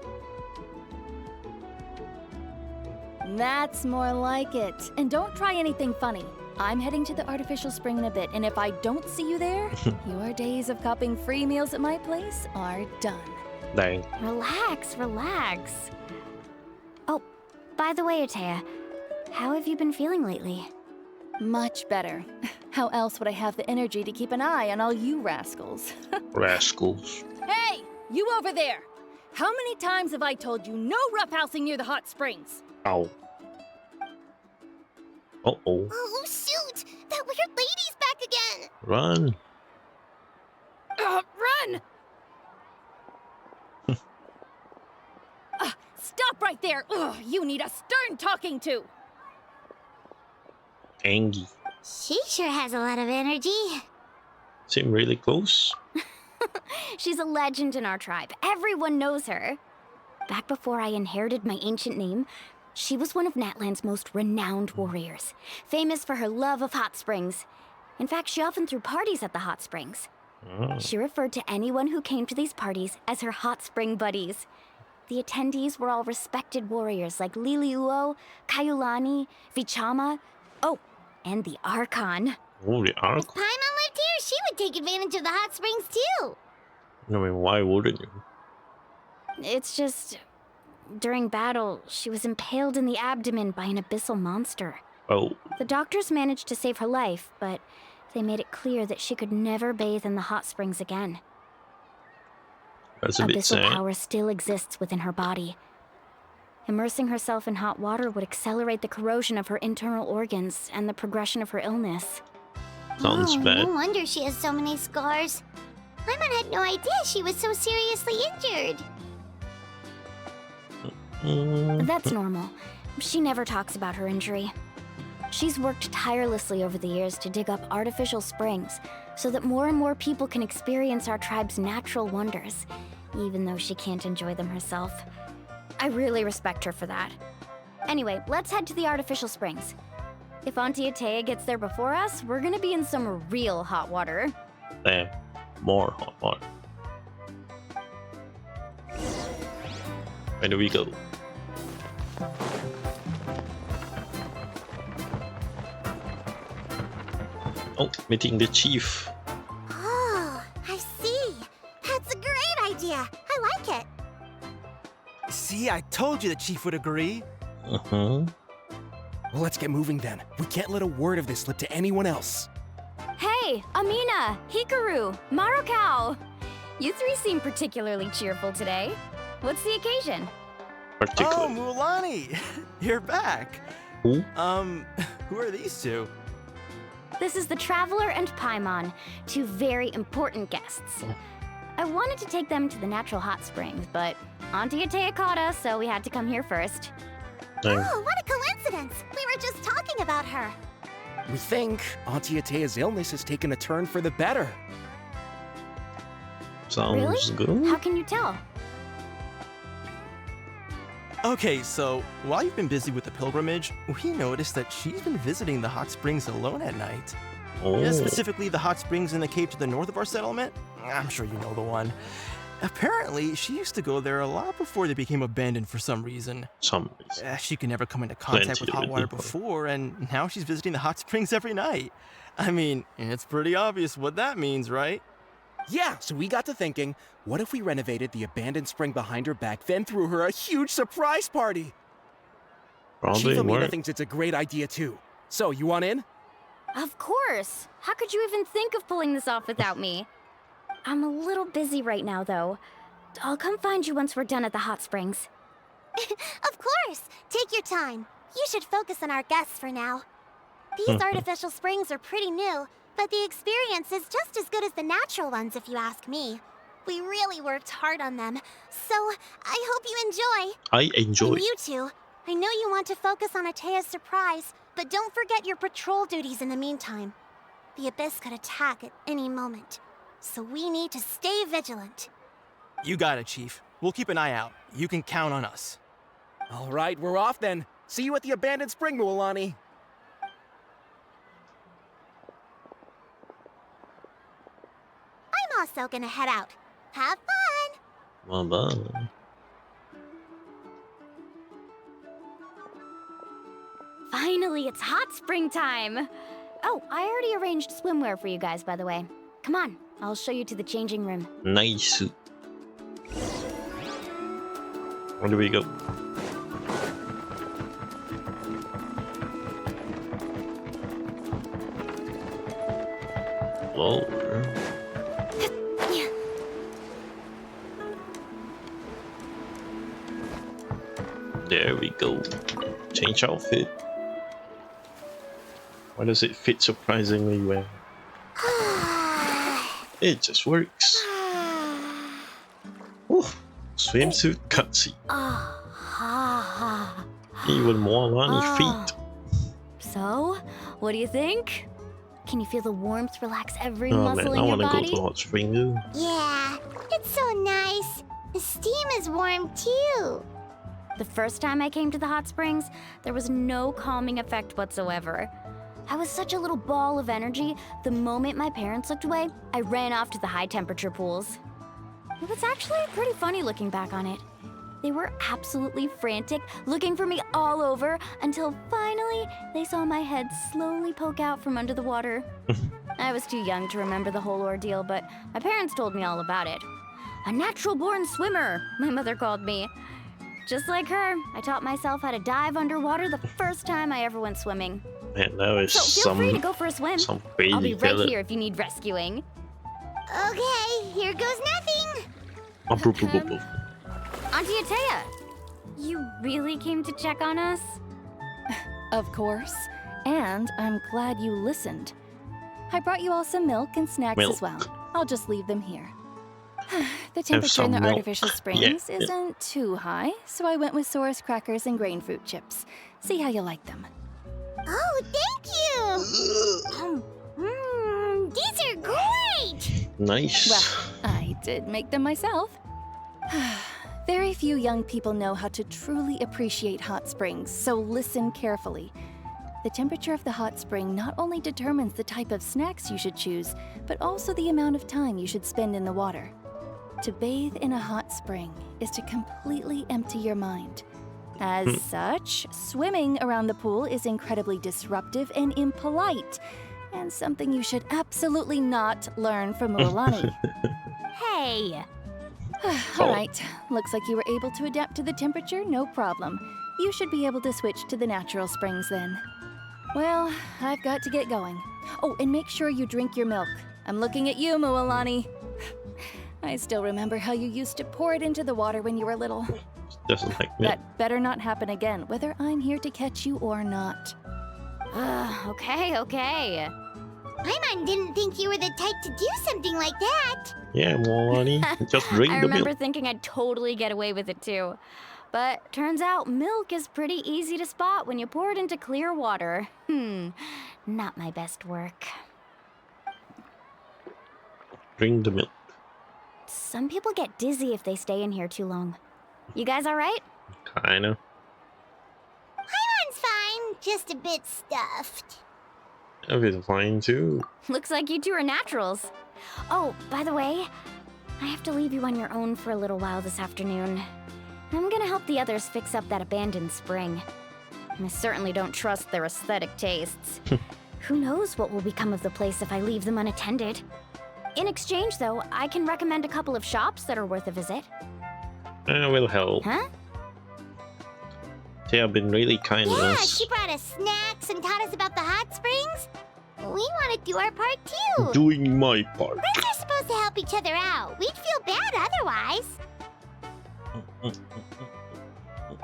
That's more like it. And don't try anything funny. I'm heading to the artificial spring in a bit, and if I don't see you there, your days of copping free meals at my place are done. Dang. Relax. Oh, by the way, Atea, how have you been feeling lately? Much better. How else would I have the energy to keep an eye on all you rascals? Rascals. Hey, you over there! How many times have I told you no roughhousing near the hot springs? Ow. Uh-oh. Oh, shoot! That weird lady's back again! Run. Run! Stop right there! Ugh, you need a stern talking to! Angie. She sure has a lot of energy. Seem really close. She's a legend in our tribe. Everyone knows her. Back before I inherited my ancient name, she was one of Natlan's most renowned warriors, famous for her love of hot springs. In fact, she often threw parties at the hot springs. She referred to anyone who came to these parties as her hot spring buddies. The attendees were all respected warriors like Liliuo, Kaiulani, Vichama, oh, and the Archon. Oh, the arc. If Paimon lived here, she would take advantage of the hot springs too. I mean, why wouldn't you? It's just, during battle, she was impaled in the abdomen by an abyssal monster. Oh, The doctors managed to save her life, but they made it clear that she could never bathe in the hot springs again. that's a bit Abyssal sad. power still exists within her body. Immersing herself in hot water would accelerate the corrosion of her internal organs and the progression of her illness. Sounds bad. No wonder she has so many scars. Paimon had no idea she was so seriously injured. That's normal. She never talks about her injury. She's worked tirelessly over the years to dig up artificial springs so that more and more people can experience our tribe's natural wonders, even though she can't enjoy them herself. I really respect her for that. Anyway, let's head to the artificial springs. If Auntie Atea gets there before us, we're gonna be in some real hot water. Damn, more hot water. Where do we go? Oh, meeting the chief. Oh, I see. That's a great idea. I like it. See, I told you the chief would agree. Uh-huh. Well, let's get moving then. We can't let a word of this slip to anyone else. Hey, Amina, Hikaru, Marukao! You three seem particularly cheerful today. What's the occasion? Oh, Mualani! You're back. Who? Who are these two? This is the Traveler and Paimon, two very important guests. I wanted to take them to the natural hot springs, but Auntie Atea caught us, so we had to come here first. Oh, what a coincidence! We were just talking about her. We think Auntie Atea's illness has taken a turn for the better. Sounds Really? good. How can you tell? Okay, so while you've been busy with the pilgrimage, we noticed that she's been visiting the hot springs alone at night. Oh, Yeah, specifically the hot springs in the cave to the north of our settlement. I'm sure you know the one. Apparently, she used to go there a lot before they became abandoned for some reason. She could never come into contact with hot water before, and now she's visiting the hot springs every night. I mean, it's pretty obvious what that means, right? Yeah, so we got to thinking, what if we renovated the abandoned spring behind her back, then threw her a huge surprise party? Probably Chief Amina work. thinks it's a great idea too. So, you want in? Of course! How could you even think of pulling this off without me? I'm a little busy right now, though. I'll come find you once we're done at the hot springs. Of course! Take your time. You should focus on our guests for now. These artificial springs are pretty new, but the experience is just as good as the natural ones, if you ask me. We really worked hard on them, so I hope you enjoy. I enjoy. And you two, I know you want to focus on Atea's surprise, but don't forget your patrol duties in the meantime. The Abyss could attack at any moment, so we need to stay vigilant. You got it, Chief. We'll keep an eye out. You can count on us. All right, we're off then. See you at the abandoned spring, Mualani. I'm also gonna head out. Have fun! Well done. Finally, it's hot spring time! Oh, I already arranged swimwear for you guys, by the way. Come on, I'll show you to the changing room. Nice. Where do we go? Lower. There we go. Change outfit. Why does it fit surprisingly well? It just works. Ooh, swimsuit cutscene. Even Mualani feet. So, what do you think? Can you feel the warmth relax every Oh muscle man, I in your wanna body? go to hot spring too. Yeah, it's so nice. The steam is warm too. The first time I came to the hot springs, there was no calming effect whatsoever. I was such a little ball of energy, the moment my parents looked away, I ran off to the high temperature pools. It was actually pretty funny looking back on it. They were absolutely frantic, looking for me all over, until finally they saw my head slowly poke out from under the water. I was too young to remember the whole ordeal, but my parents told me all about it. A natural-born swimmer, my mother called me. Just like her, I taught myself how to dive underwater the first time I ever went swimming. Man, that was So feel free to go for a swim. some crazy I'll be right fella. here if you need rescuing. Okay, here goes nothing. Auntie Atea, you really came to check on us? Of course. And I'm glad you listened. I brought you all some milk and snacks as well. I'll just leave them here. The temperature in the artificial springs isn't too high, so I went with Saurus crackers and grain fruit chips. See how you like them. Oh, thank you! These are great! Nice. Well, I did make them myself. Very few young people know how to truly appreciate hot springs, so listen carefully. The temperature of the hot spring not only determines the type of snacks you should choose, but also the amount of time you should spend in the water. To bathe in a hot spring is to completely empty your mind. As such, swimming around the pool is incredibly disruptive and impolite, and something you should absolutely not learn from Mualani. Hey! Alright, looks like you were able to adapt to the temperature, no problem. You should be able to switch to the natural springs then. Well, I've got to get going. Oh, and make sure you drink your milk. I'm looking at you, Mualani. I still remember how you used to pour it into the water when you were little. Doesn't like milk. That better not happen again, whether I'm here to catch you or not. Okay. Paimon didn't think you were the type to do something like that. Yeah, Mualani, just drink I the remember milk. thinking I'd totally get away with it too. But turns out milk is pretty easy to spot when you pour it into clear water. Not my best work. Drink the milk. Some people get dizzy if they stay in here too long. You guys all right? Kinda. Paimon's fine, just a bit stuffed. A bit fine too. Looks like you two are naturals. Oh, by the way, I have to leave you on your own for a little while this afternoon. I'm gonna help the others fix up that abandoned spring. I certainly don't trust their aesthetic tastes. Who knows what will become of the place if I leave them unattended. In exchange, though, I can recommend a couple of shops that are worth a visit. I will help. Huh? They have been really kind to Yeah, us. she brought us snacks and taught us about the hot springs. We want to do our part too. Doing my part. Friends are supposed to help each other out. We'd feel bad otherwise.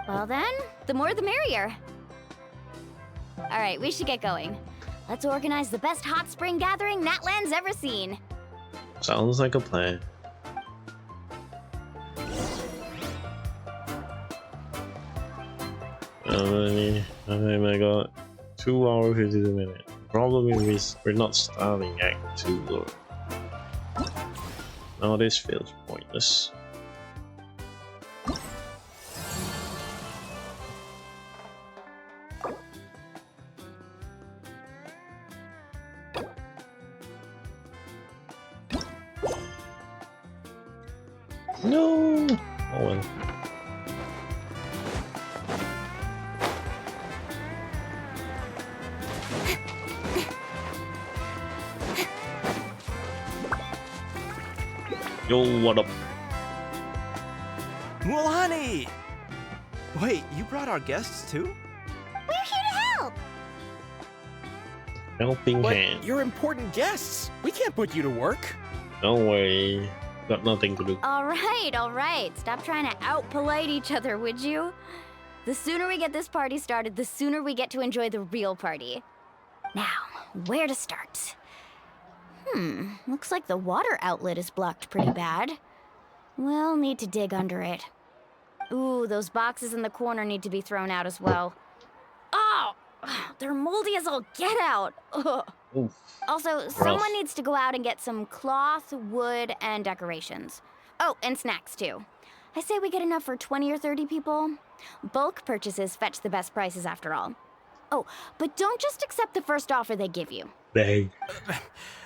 Well then, the more the merrier. All right, we should get going. Let's organize the best hot spring gathering Natlan's ever seen. Sounds like a plan. I got 2 hours 52 minutes. Problem is we're not starting Act 2 though. Now this feels pointless. No! Oh well. Yo, what up? Mualani! Wait, you brought our guests too? We're here to help. Helping But hand. you're important guests. We can't put you to work. Don't worry. Got nothing to do. All right. Stop trying to out-polite each other, would you? The sooner we get this party started, the sooner we get to enjoy the real party. Now, where to start? Looks like the water outlet is blocked pretty bad. We'll need to dig under it. Ooh, those boxes in the corner need to be thrown out as well. Oh! They're moldy as all get out! Ugh. Oof. Also, someone needs to go out and get some cloth, wood, and decorations. Oh, and snacks too. I say we get enough for 20 or 30 people. Bulk purchases fetch the best prices after all. Oh, but don't just accept the first offer they give you. Bang.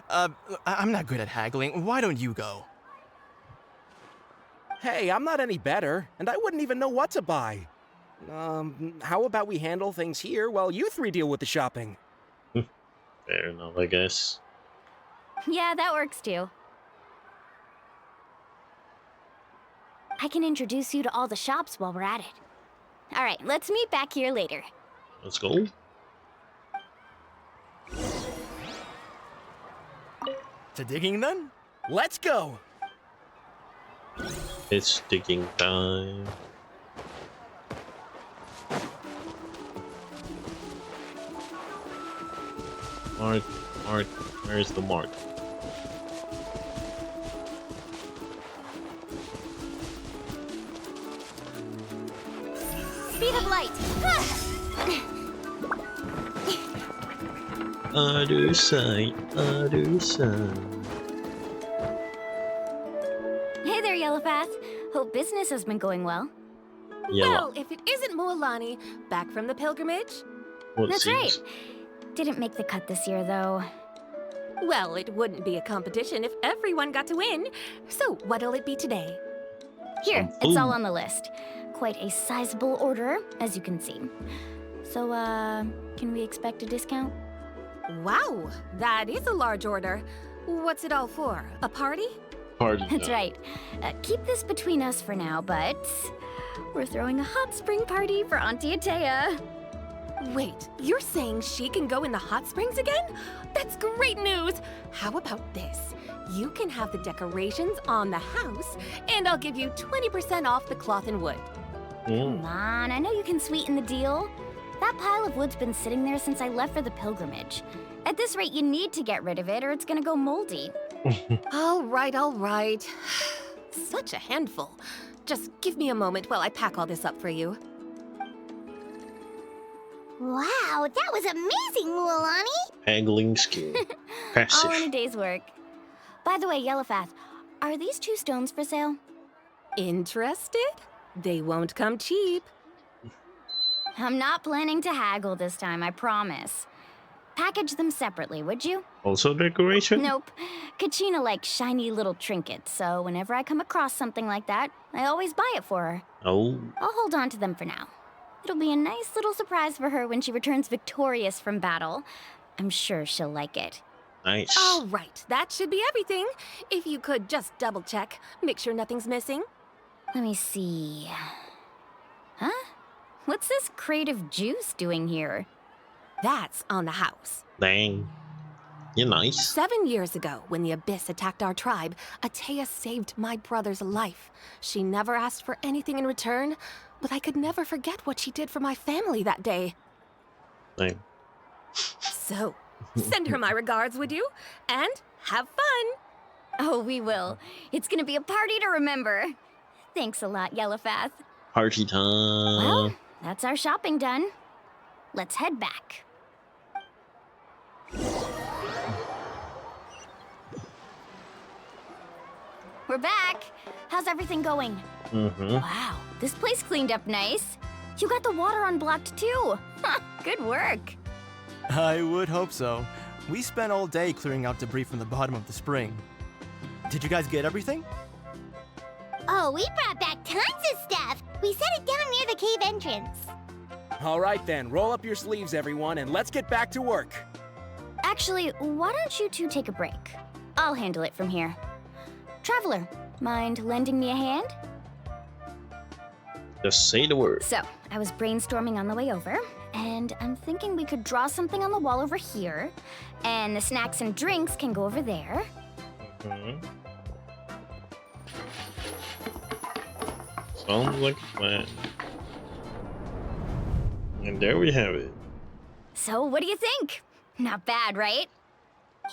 I'm not good at haggling. Why don't you go? Hey, I'm not any better, and I wouldn't even know what to buy. How about we handle things here while you three deal with the shopping? Fair enough, I guess. Yeah, that works too. I can introduce you to all the shops while we're at it. All right, let's meet back here later. Let's go. To digging then? Let's go! It's digging time. Mark. Where's the mark? Speed of light. Other side, other side. Hey there, Yellowpath. Hope business has been going well. Well, if it isn't Mualani, back from the pilgrimage? That's right. Didn't make the cut this year, though. Well, it wouldn't be a competition if everyone got to win. So, what'll it be today? Here, it's all on the list. Quite a sizable order, as you can see. So, can we expect a discount? Wow, that is a large order. What's it all for? A party? Party. That's right. Keep this between us for now, but we're throwing a hot spring party for Auntie Atea. Wait, you're saying she can go in the hot springs again? That's great news! How about this? You can have the decorations on the house, and I'll give you 20% off the cloth and wood. Come on, I know you can sweeten the deal. That pile of wood's been sitting there since I left for the pilgrimage. At this rate, you need to get rid of it or it's gonna go moldy. All right. Such a handful. Just give me a moment while I pack all this up for you. Wow, that was amazing, Mualani! Angling skill. Passive. All in a day's work. By the way, Yellowpath, are these 2 stones for sale? Interested? They won't come cheap. I'm not planning to haggle this time, I promise. Package them separately, would you? Also decoration? Nope. Kachina likes shiny little trinkets, so whenever I come across something like that, I always buy it for her. Oh. I'll hold on to them for now. It'll be a nice little surprise for her when she returns victorious from battle. I'm sure she'll like it. Nice. All right, that should be everything. If you could just double check, make sure nothing's missing. Let me see. Huh? What's this crate of juice doing here? That's on the house. Dang. You're nice. 7 years ago, when the Abyss attacked our tribe, Atea saved my brother's life. She never asked for anything in return, but I could never forget what she did for my family that day. Dang. So, send her my regards, would you? And have fun! Oh, we will. It's gonna be a party to remember. Thanks a lot, Yellowpath. Party time. Well, that's our shopping done. Let's head back. We're back. How's everything going? Wow, this place cleaned up nice. You got the water unblocked too. Good work. I would hope so. We spent all day clearing out debris from the bottom of the spring. Did you guys get everything? Oh, we brought back tons of stuff! We set it down near the cave entrance. All right then, roll up your sleeves, everyone, and let's get back to work. Actually, why don't you 2 take a break? I'll handle it from here. Traveler, mind lending me a hand? Just say the word. So, I was brainstorming on the way over, and I'm thinking we could draw something on the wall over here, and the snacks and drinks can go over there. Sounds like a plan. And there we have it. So, what do you think? Not bad, right?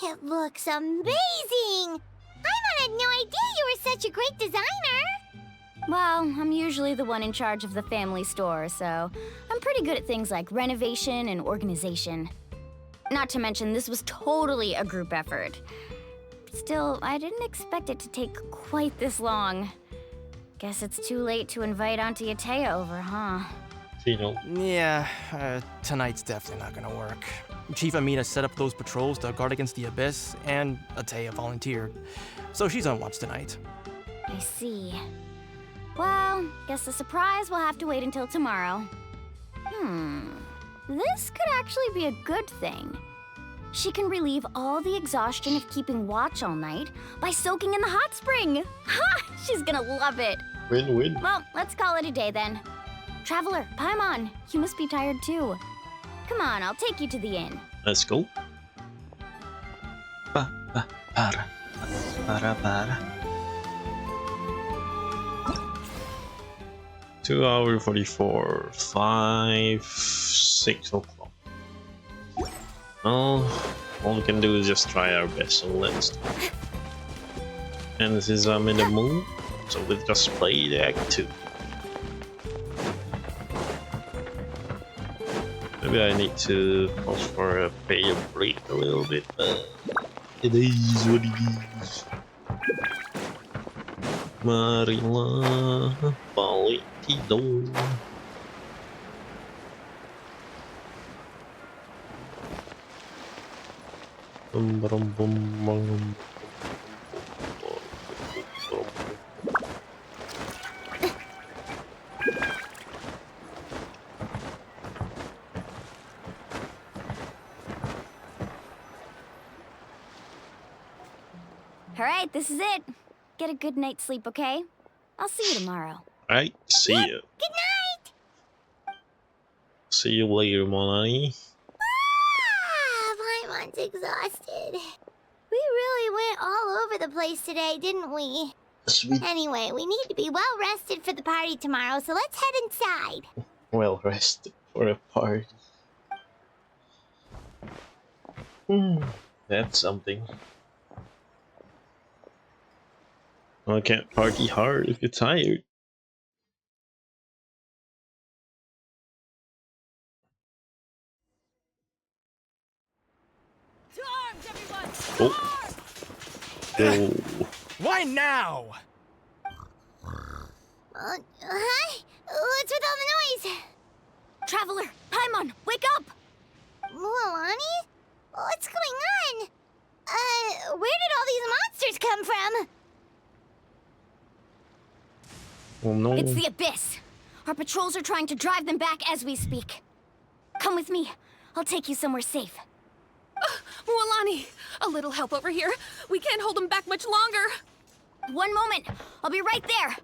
It looks amazing! Paimon had no idea you were such a great designer! Well, I'm usually the one in charge of the family store, so I'm pretty good at things like renovation and organization. Not to mention, this was totally a group effort. Still, I didn't expect it to take quite this long. Guess it's too late to invite Auntie Atea over, huh? Yeah, tonight's definitely not gonna work. Chief Amina set up those patrols to guard against the Abyss, and Atea volunteered. So she's on watch tonight. I see. Well, guess the surprise will have to wait until tomorrow. This could actually be a good thing. She can relieve all the exhaustion of keeping watch all night by soaking in the hot spring. Ha! She's gonna love it. Win-win. Well, let's call it a day then. Traveler, Paimon, you must be tired too. Come on, I'll take you to the inn. Let's go. 2 hours 44, 5, 6 o'clock. All we can do is just try our best, so let's do it. And this is in the mood, so we'll just play the act 2. Maybe I need to pause for a pay a break a little bit, but it is what it is. Marilah balik tidur. Bum, bum, bum, bum. All right, this is it. Get a good night's sleep, okay? I'll see you tomorrow. Alright, see ya. Good night! See you later, Mualani. Paimon's exhausted. We really went all over the place today, didn't we? Sweet. Anyway, we need to be well rested for the party tomorrow, so let's head inside. Well rested for a party. That's something. I can't party hard if you're tired. To arms, everyone! Oh. Oh. Why now? Hi? What's with all the noise? Traveler, Paimon, wake up! Mualani? What's going on? Where did all these monsters come from? Oh no. It's the Abyss. Our patrols are trying to drive them back as we speak. Come with me. I'll take you somewhere safe. Mualani, a little help over here. We can't hold them back much longer. One moment. I'll be right there.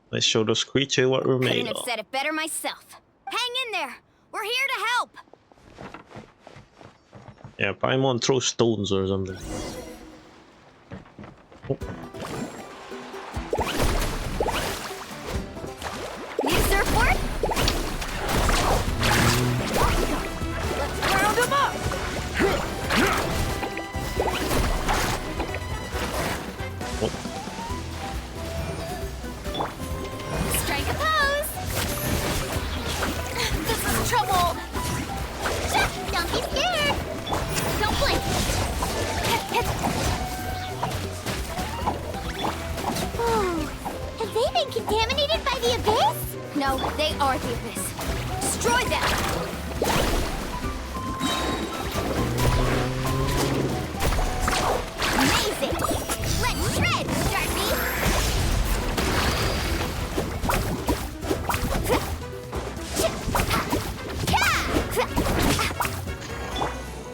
Let's show those creatures what we're made Couldn't have of. said it better myself. Hang in there. We're here to help. Yeah, Paimon throw stones or something. Oh. Need a surfboard? Let's round them up! Strike a pose! This is trouble! Don't be scared! Don't blink! Oh, have they been contaminated by the Abyss? No, they are the Abyss. Destroy them! Amazing! Let's shred, Darcy!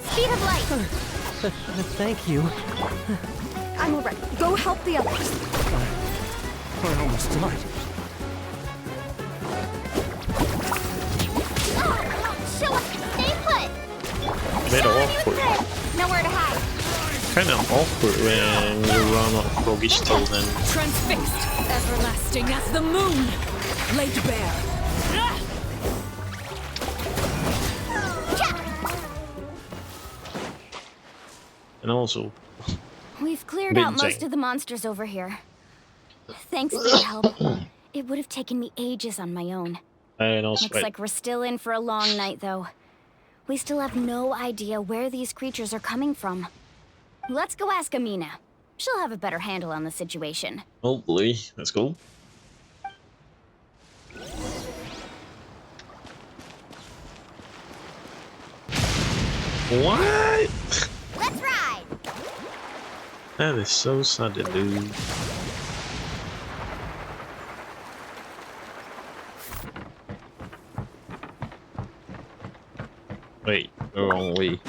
Speed of light! Thank you. I'm all right. Go help the others. I almost died. Show us! Stay put! Bit awkward. Nowhere to hide. Kinda awkward when you run off Froggy Stone and Transfixed, everlasting as the moon, laid bare. also We've cleared out most of the monsters over here. Thanks for your help. It would have taken me ages on my own. Looks like we're still in for a long night, though. We still have no idea where these creatures are coming from. Let's go ask Amina. She'll have a better handle on the situation. Hopefully. Let's go. What? Let's ride. That is so sudden, dude. Wait, the wrong way.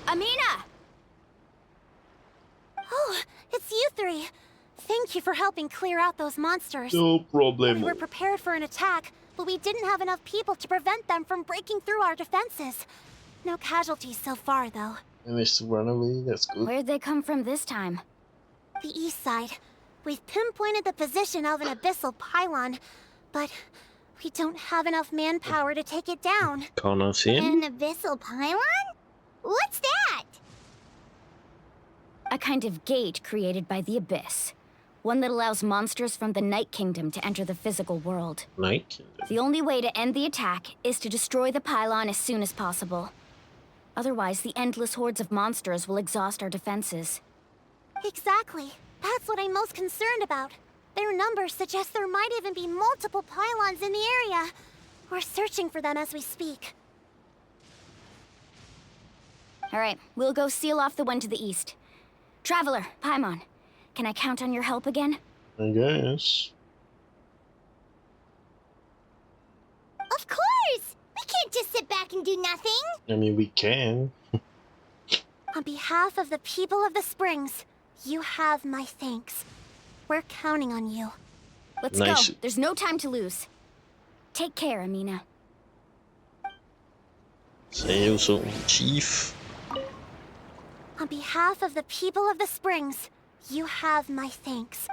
Amina! Oh, it's you three. Thank you for helping clear out those monsters. No problem. We were prepared for an attack, but we didn't have enough people to prevent them from breaking through our defenses. No casualties so far, though. Managed to run away, that's good. Where'd they come from this time? The east side. We've pinpointed the position of an abyssal pylon, but we don't have enough manpower to take it down. Can't see it. An abyssal pylon? What's that? A kind of gate created by the Abyss. One that allows monsters from the Night Kingdom to enter the physical world. Night Kingdom? The only way to end the attack is to destroy the pylon as soon as possible. Otherwise, the endless hordes of monsters will exhaust our defenses. Exactly. That's what I'm most concerned about. Their numbers suggest there might even be multiple pylons in the area. We're searching for them as we speak. All right, we'll go seal off the one to the east. Traveler, Paimon, can I count on your help again? I guess. Of course! We can't just sit back and do nothing! I mean, we can. On behalf of the people of the Springs, you have my thanks. We're counting on you. Let's Nice. go. There's no time to lose. Take care, Amina. See you soon, Chief. On behalf of the people of the Springs, you have my thanks.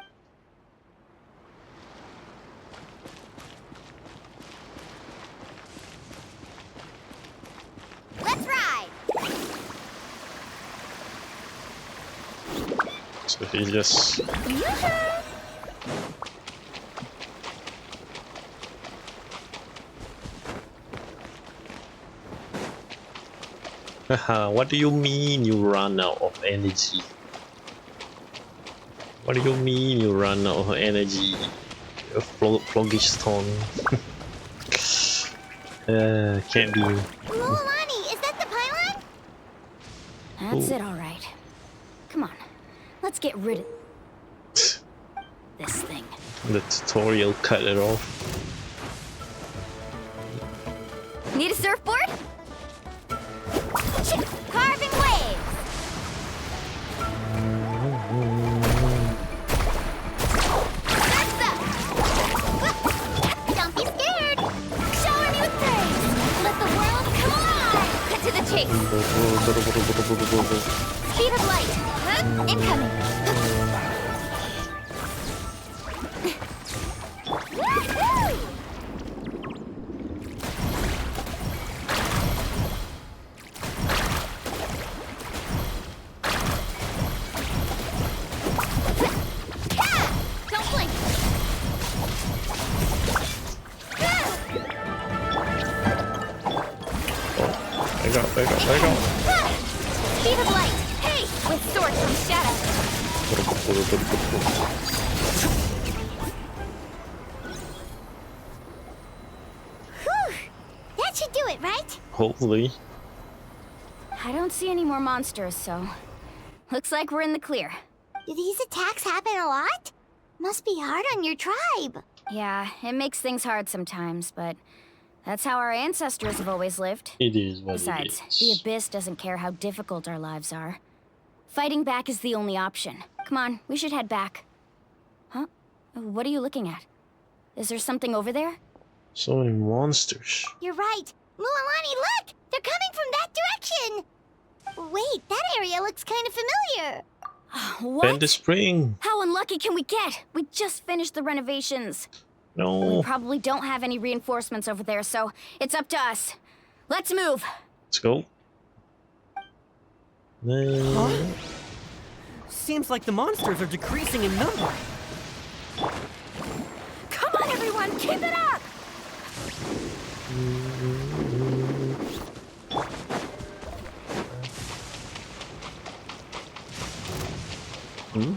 Let's ride! So he just... Haha, what do you mean you run out of energy? What do you mean you run out of energy? Phlogiston. Can't be. Mualani, is that the pylon? That's it, all right. Come on, let's get rid of this thing. The tutorial cut it off. Need a surfboard? Carving waves! Surf's up! Don't be scared! Shower me with praise! Let the world come alive! Cut to the chase! Speed of light! Huh? Incoming! Woohoo! Don't blink! There you go. Speed of light! Hey! With sword from shadow! Whew! That should do it, right? Hopefully. I don't see any more monsters, so... Looks like we're in the clear. Do these attacks happen a lot? Must be hard on your tribe. Yeah, it makes things hard sometimes, but... That's how our ancestors have always lived. It is what Besides, it is. the Abyss doesn't care how difficult our lives are. Fighting back is the only option. Come on, we should head back. Huh? What are you looking at? Is there something over there? So many monsters. You're right. Mualani, look! They're coming from that direction! Wait, that area looks kind of familiar. What? Bend the spring. How unlucky can we get? We just finished the renovations. No. We probably don't have any reinforcements over there, so it's up to us. Let's move. Let's go. Huh? Seems like the monsters are decreasing in number. Come on, everyone, keep it up! Hmm?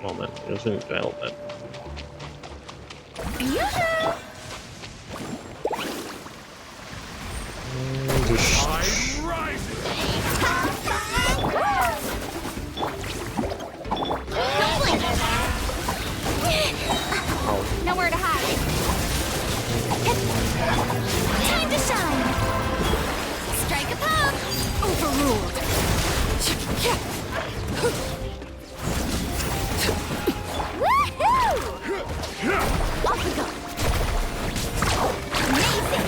Oh man, it doesn't help that. I'm rising! Nowhere to hide. Time to shine. Strike a pose. Overruled. Woohoo! Off we go. Amazing.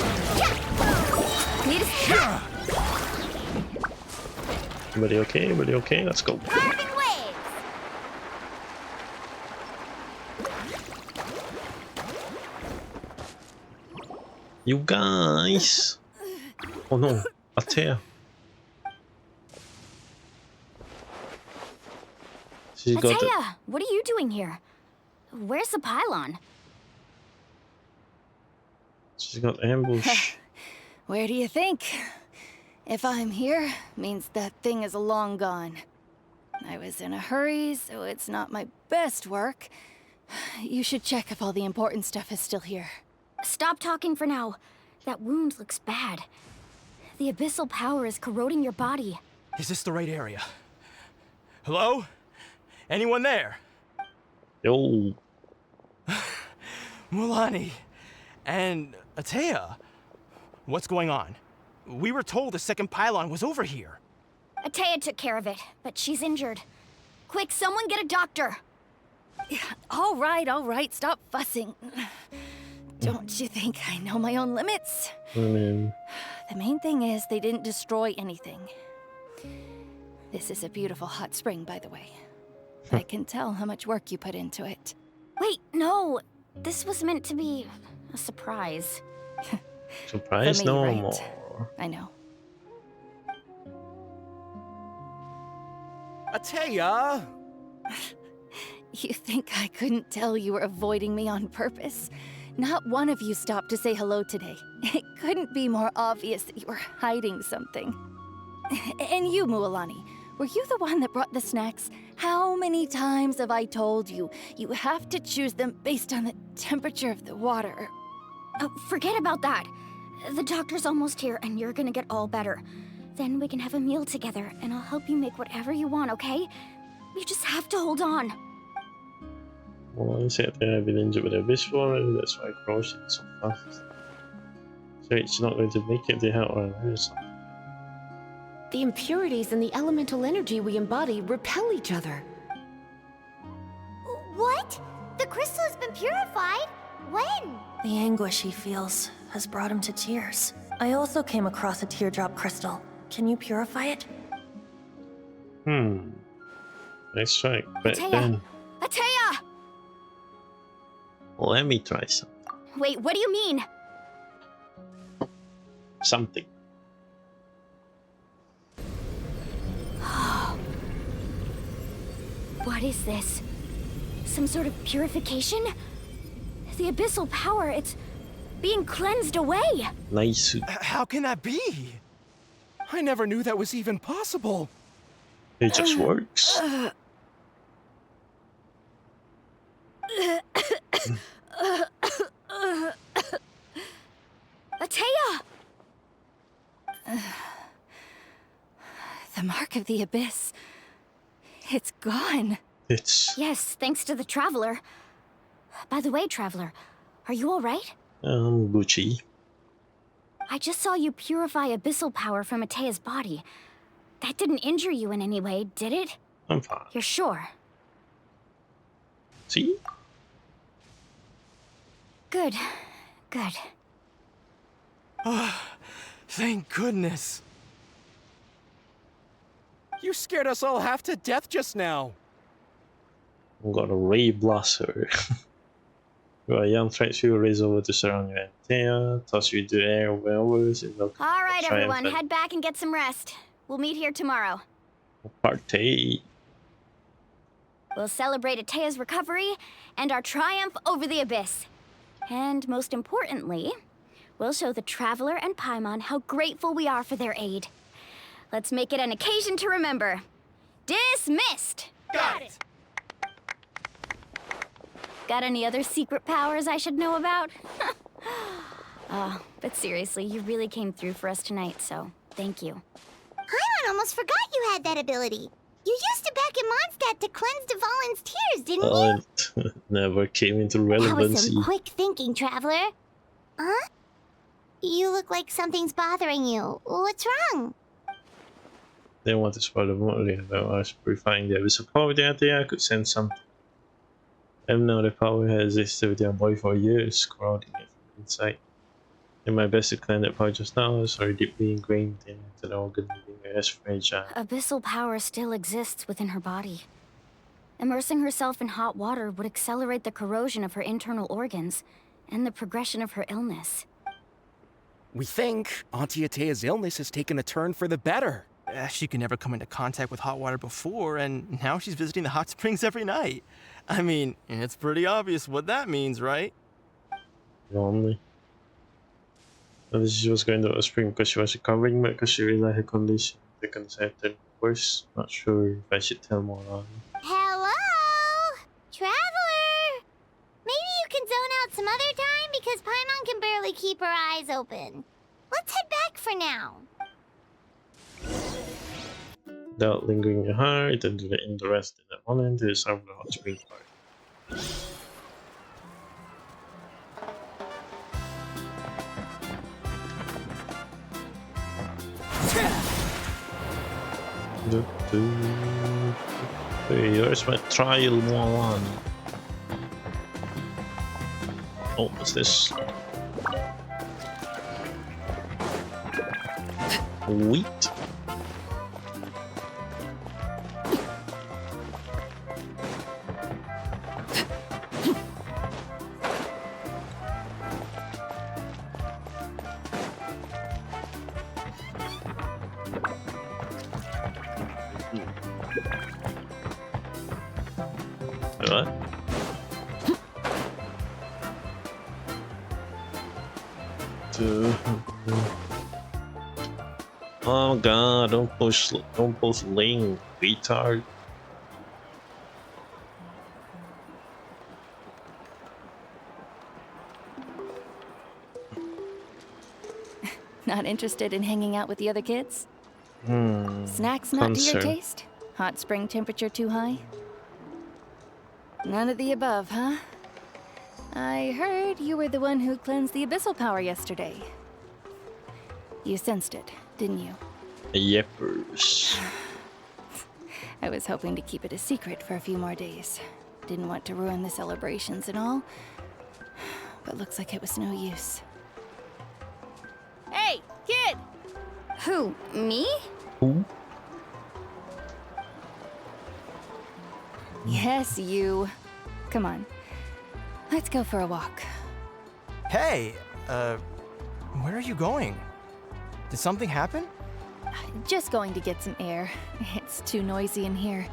Need a stop. Everybody okay? Everybody okay? Let's go. Carving waves! You guys! Oh no, Atea. She's got Atea, what are you doing here? Where's the pylon? She's got ambush. Where do you think? If I'm here, means that thing is long gone. I was in a hurry, so it's not my best work. You should check if all the important stuff is still here. Stop talking for now. That wound looks bad. The abyssal power is corroding your body. Is this the right area? Hello? Anyone there? Yo. Mualani. And Atea. What's going on? We were told the second pylon was over here. Atea took care of it, but she's injured. Quick, someone get a doctor! All right, stop fussing. Don't you think I know my own limits? The main thing is they didn't destroy anything. This is a beautiful hot spring, by the way. I can tell how much work you put into it. Wait, no. This was meant to be a surprise. Surprise For me, no right? more. I know. Atea! You think I couldn't tell you were avoiding me on purpose? Not one of you stopped to say hello today. It couldn't be more obvious that you were hiding something. And you, Mualani, were you the one that brought the snacks? How many times have I told you, you have to choose them based on the temperature of the water? Oh, forget about that. The doctor's almost here, and you're gonna get all better. Then we can have a meal together, and I'll help you make whatever you want, okay? You just have to hold on. Well, I said that I've been injured with a abyss already, that's why I crossed it so fast. So it's not going to make it to hell or something. The impurities and the elemental energy we embody repel each other. What? The crystal has been purified? When? The anguish he feels has brought him to tears. I also came across a teardrop crystal. Can you purify it? Nice try, but Atea! then Atea! let me try something. Wait, what do you mean? Something. What is this? Some sort of purification? The abyssal power, it's being cleansed away. Nice. How can that be? I never knew that was even possible. It just works. Atea! The mark of the abyss. It's gone. It's... Yes, thanks to the Traveler. By the way, Traveler, are you alright? Gucci. I just saw you purify abyssal power from Atea's body. That didn't injure you in any way, did it? I'm fine. You're sure? See? Good. Good. Thank goodness. You scared us all half to death just now. I've got a ray blaster. Got a young threat who raise over to surround your antenna, toss you into the air wherever it will. Alright, everyone, head back and get some rest. We'll meet here tomorrow. Party. We'll celebrate Atea's recovery and our triumph over the abyss. And most importantly, we'll show the Traveler and Paimon how grateful we are for their aid. Let's make it an occasion to remember. Dismissed! Got it! Got any other secret powers I should know about? Oh, but seriously, you really came through for us tonight, so thank you. Paimon almost forgot you had that ability. You used it back in Mondstadt to cleanse Dvalin's tears, didn't you? It never came into That was relevancy. some quick thinking, Traveler. Huh? You look like something's bothering you. What's wrong? They want to spoil the movie about us purifying the abyssal power the idea I could send something. Even though the power has existed with their body for years, corroding it from inside. In my best to cleanse that power just now, is already deeply ingrained into the organ, being as fragile. Abyssal power still exists within her body. Immersing herself in hot water would accelerate the corrosion of her internal organs and the progression of her illness. We think Auntie Atea's illness has taken a turn for the better. She could never come into contact with hot water before, and now she's visiting the hot springs every night. I mean, it's pretty obvious what that means, right? Normally. And she was going to a spring because she was recovering, but because she realized her condition taken certain worse. Not sure if I should tell Mualani. Hello? Traveler! Maybe you can zone out some other time because Paimon can barely keep her eyes open. Let's head back for now. Without lingering in her, it ended the interest in the island to serve the hot spring park. Hey, here's my trial Mualani. Oh, what's this? Wheat? What? Oh god, don't push lane, retard. Not interested in hanging out with the other kids? Snacks not to your taste? Hot spring temperature too high? None of the above, huh? I heard you were the one who cleansed the abyssal power yesterday. You sensed it, didn't you? Yepers. I was hoping to keep it a secret for a few more days. Didn't want to ruin the celebrations and all. But looks like it was no use. Hey, kid! Who? Me? Who? Yes, you. Come on. Let's go for a walk. Hey, where are you going? Did something happen? Just going to get some air. It's too noisy in here.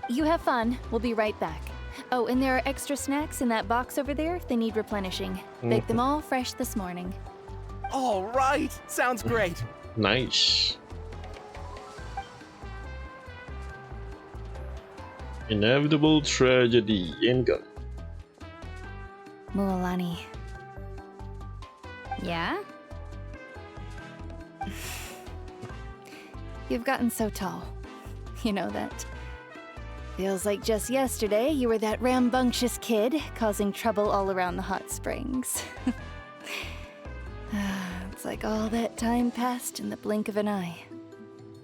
You have fun. We'll be right back. Oh, and there are extra snacks in that box over there if they need replenishing. Baked them all fresh this morning. All right. Sounds great. Nice. Inevitable tragedy incoming. Mualani. Yeah? You've gotten so tall. You know that. Feels like just yesterday you were that rambunctious kid causing trouble all around the hot springs. It's like all that time passed in the blink of an eye.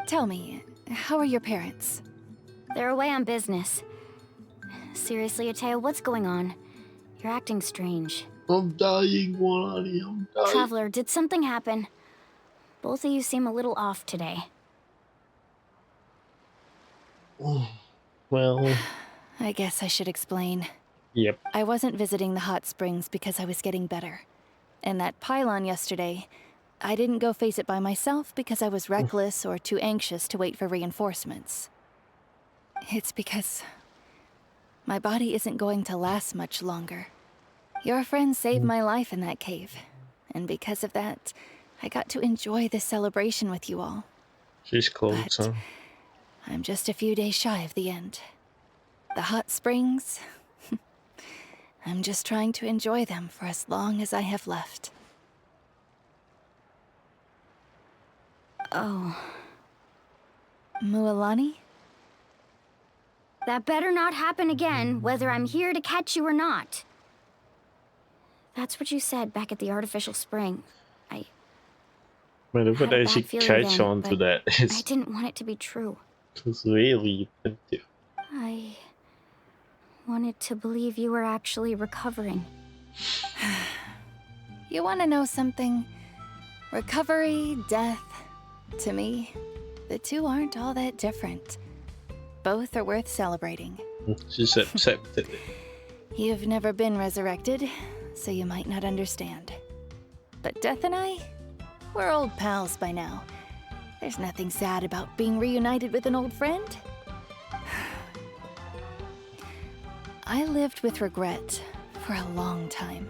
Tell me, how are your parents? They're away on business. Seriously, Atea, what's going on? You're acting strange. I'm dying, Mualani, I'm dying. Traveler, did something happen? Both of you seem a little off today. Well... I guess I should explain. Yep. I wasn't visiting the hot springs because I was getting better. And that pylon yesterday, I didn't go face it by myself because I was reckless or too anxious to wait for reinforcements. It's because my body isn't going to last much longer. Your friend saved my life in that cave, and because of that, I got to enjoy this celebration with you all. She's close, huh? I'm just a few days shy of the end. The hot springs, I'm just trying to enjoy them for as long as I have left. Oh. Mualani? That better not happen again, whether I'm here to catch you or not. That's what you said back at the artificial spring. But if I should catch on to that. I didn't want it to be true. It's really effective. I wanted to believe you were actually recovering. You want to know something? Recovery, death, to me, the two aren't all that different. Both are worth celebrating. She's accepted it. You've never been resurrected, so you might not understand. But Death and I, we're old pals by now. There's nothing sad about being reunited with an old friend. I lived with regret for a long time.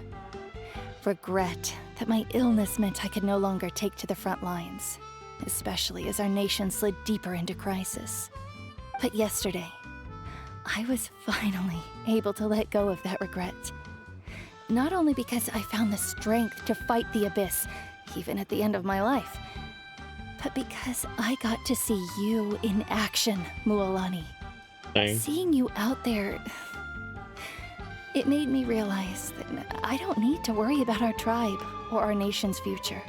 Regret that my illness meant I could no longer take to the front lines, especially as our nation slid deeper into crisis. But yesterday, I was finally able to let go of that regret. Not only because I found the strength to fight the abyss, even at the end of my life, but because I got to see you in action, Mualani. Seeing you out there, it made me realize that I don't need to worry about our tribe or our nation's future.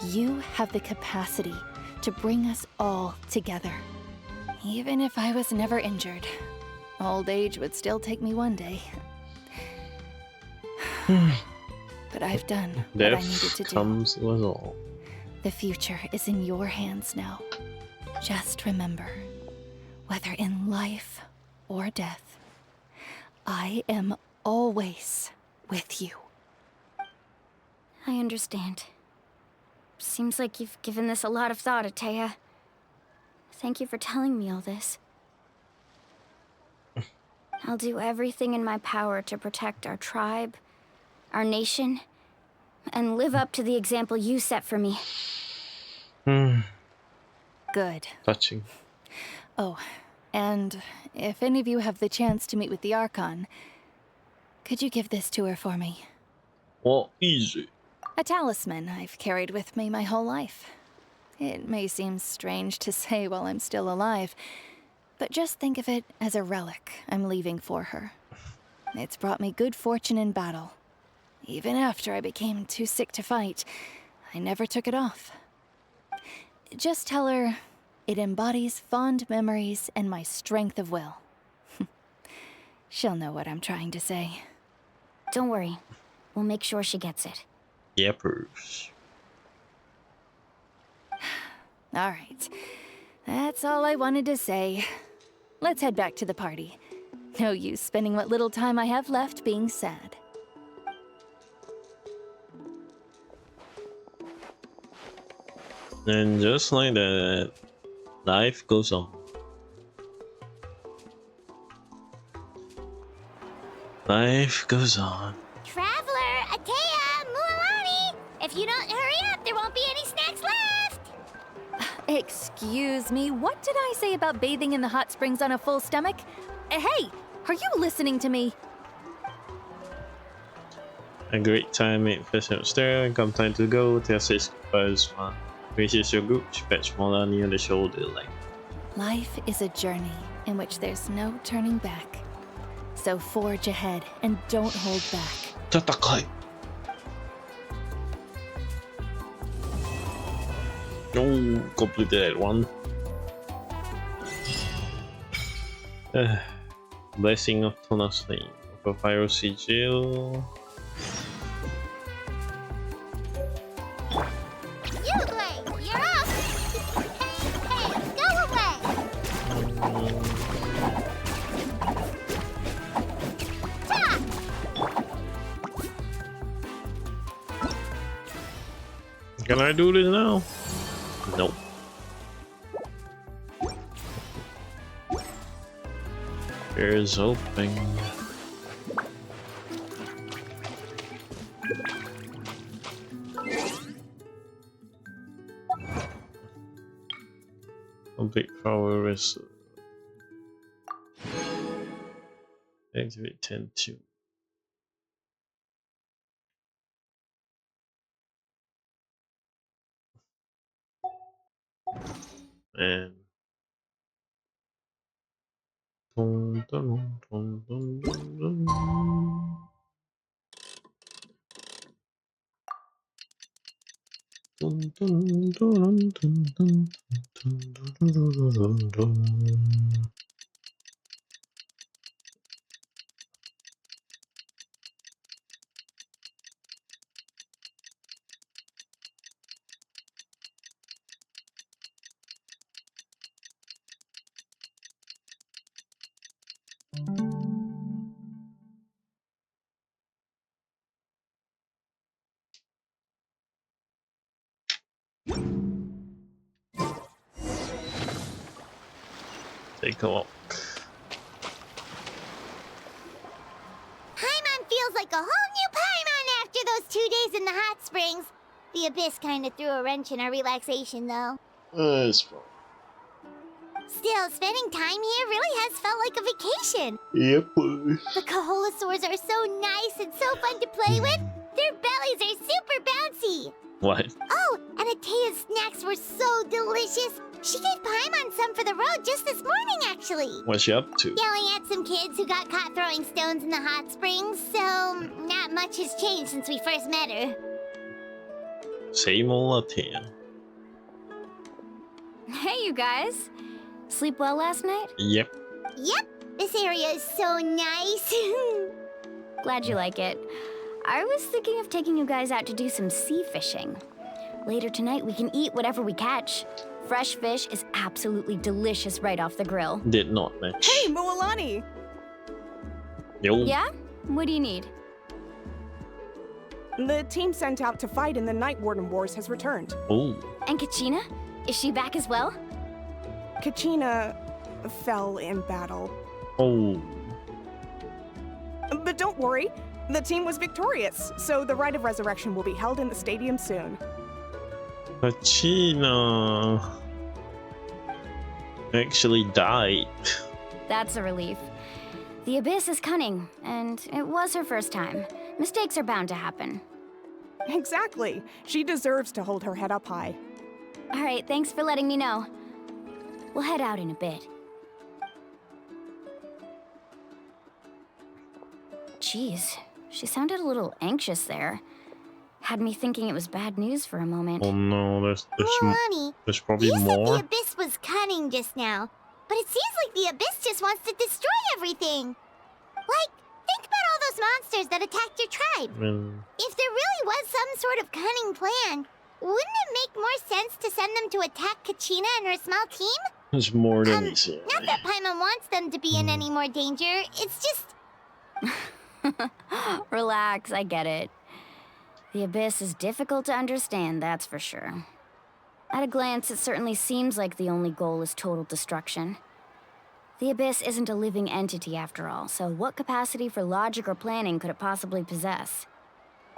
You have the capacity to bring us all together. Even if I was never injured, old age would still take me one day. But I've done what I needed to do. Comes with all. The future is in your hands now. Just remember, whether in life or death, I am always with you. I understand. Seems like you've given this a lot of thought, Atea. Thank you for telling me all this. I'll do everything in my power to protect our tribe, our nation, and live up to the example you set for me. Good. Touching. Oh, and if any of you have the chance to meet with the Archon, could you give this to her for me? What is it? A talisman I've carried with me my whole life. It may seem strange to say while I'm still alive, but just think of it as a relic I'm leaving for her. It's brought me good fortune in battle. Even after I became too sick to fight, I never took it off. Just tell her it embodies fond memories and my strength of will. She'll know what I'm trying to say. Don't worry. We'll make sure she gets it. Yepers. All right. That's all I wanted to say. Let's head back to the party. No use spending what little time I have left being sad. And just like that, life goes on. Life goes on. Traveler, Atea, Mualani! If you don't hurry up, there won't be any snacks left! Excuse me, what did I say about bathing in the hot springs on a full stomach? Hey, are you listening to me? A great time, mate. First upstairs. Come time to go. Tell says goodbyes, man. Faces your group. She pats Mualani on the shoulder like. Life is a journey in which there's no turning back. So forge ahead and don't hold back. Tatakai. No, completed that one. Blessing of Tonasling. Papyrus Sigil. You're off! Hey, go away! Can I do this now? Nope. Here's hoping. Complete power is activate 10-2. And dun, dun, dun, dun, dun, dun. Dun, dun, dun, dun, dun, dun, dun, dun, dun, dun. Take a walk. Paimon feels like a whole new Paimon after those 2 days in the hot springs. The Abyss kind of threw a wrench in our relaxation, though. It's fine. Still, spending time here really has felt like a vacation. Yep, please. The Kaholasaurs are so nice and so fun to play with. Their bellies are super bouncy. What? Oh, and Atea's snacks were so delicious. She gave Paimon some for the road just this morning, actually. What's she up to? Yelling at some kids who got caught throwing stones in the hot springs, so not much has changed since we first met her. Same old Atea. Hey, you guys. Sleep well last night? Yep. Yep, this area is so nice. Glad you like it. I was thinking of taking you guys out to do some sea fishing. Later tonight, we can eat whatever we catch. Fresh fish is absolutely delicious right off the grill. Did not match. Hey, Mualani! Yo. Yeah? What do you need? The team sent out to fight in the Night Warden Wars has returned. Oh. And Kachina? Is she back as well? Kachina fell in battle. Oh. But don't worry, the team was victorious, so the rite of resurrection will be held in the stadium soon. Kachina actually died. That's a relief. The Abyss is cunning, and it was her first time. Mistakes are bound to happen. Exactly. She deserves to hold her head up high. All right, thanks for letting me know. We'll head out in a bit. Jeez, she sounded a little anxious there. Had me thinking it was bad news for a moment. Oh no, there's probably you more. said the Abyss was cunning just now, but it seems like the Abyss just wants to destroy everything. Like, think about all those monsters that attacked your tribe. If there really was some sort of cunning plan, wouldn't it make more sense to send them to attack Kachina and her small team? There's more than you see. Not that Paimon wants them to be in any more danger, it's just... Relax, I get it. The Abyss is difficult to understand, that's for sure. At a glance, it certainly seems like the only goal is total destruction. The Abyss isn't a living entity after all, so what capacity for logic or planning could it possibly possess?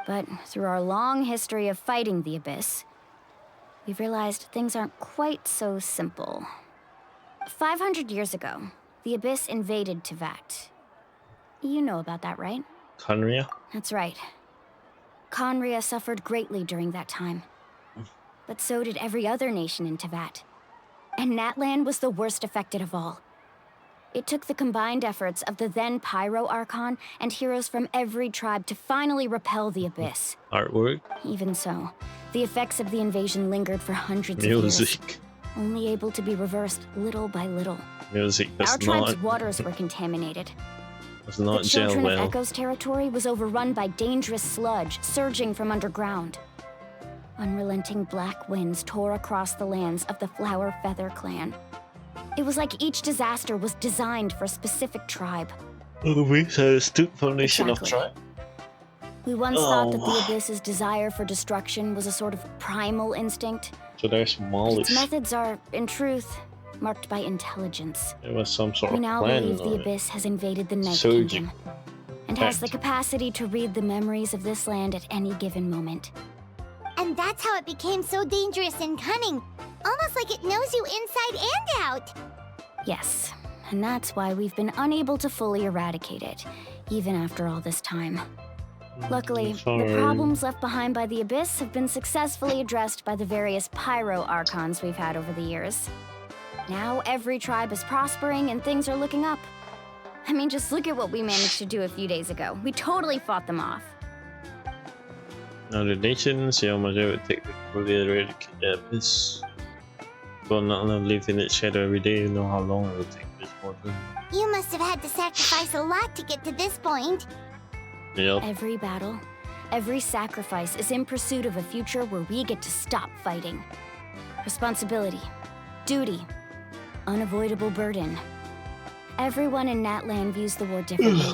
But through our long history of fighting the Abyss, we've realized things aren't quite so simple. 500 years ago, the Abyss invaded Teyvat. You know about that, right? Conria? That's right. Conria suffered greatly during that time. But so did every other nation in Teyvat. And Natlan was the worst affected of all. It took the combined efforts of the then Pyro Archon and heroes from every tribe to finally repel the Abyss. Artwork? Even so, the effects of the invasion lingered for hundreds of Music. years, only able to be reversed little by little. Music does Our tribe's not. waters were contaminated. Does not The gel Children of well. Echo's territory was overrun by dangerous sludge surging from underground. Unrelenting black winds tore across the lands of the Flower Feather clan. It was like each disaster was designed for a specific tribe. The weak had a stoop foundation of Exactly. tribe. We once thought that the Abyss's desire for destruction was a sort of primal instinct. So there's But smallish. its methods are, in truth, marked by intelligence. It was some sort We of now plan. believe the or Abyss has invaded the Night surging. Kingdom and has the capacity to read the memories of this land at any given moment. And that's how it became so dangerous and cunning. Almost like it knows you inside and out. Yes, and that's why we've been unable to fully eradicate it, even after all this time. Luckily, Sorry. the problems left behind by the Abyss have been successfully addressed by the various Pyro Archons we've had over the years. Now every tribe is prospering and things are looking up. I mean, just look at what we managed to do a few days ago. We totally fought them off. Now the nation, see how much it would take to fully eradicate the Abyss. But not live in its shadow every day, you know how long it will take this for them. You must have had to sacrifice a lot to get to this point. Yep. Every battle, every sacrifice is in pursuit of a future where we get to stop fighting. Responsibility, duty, unavoidable burden. Everyone in Natlan views the war differently.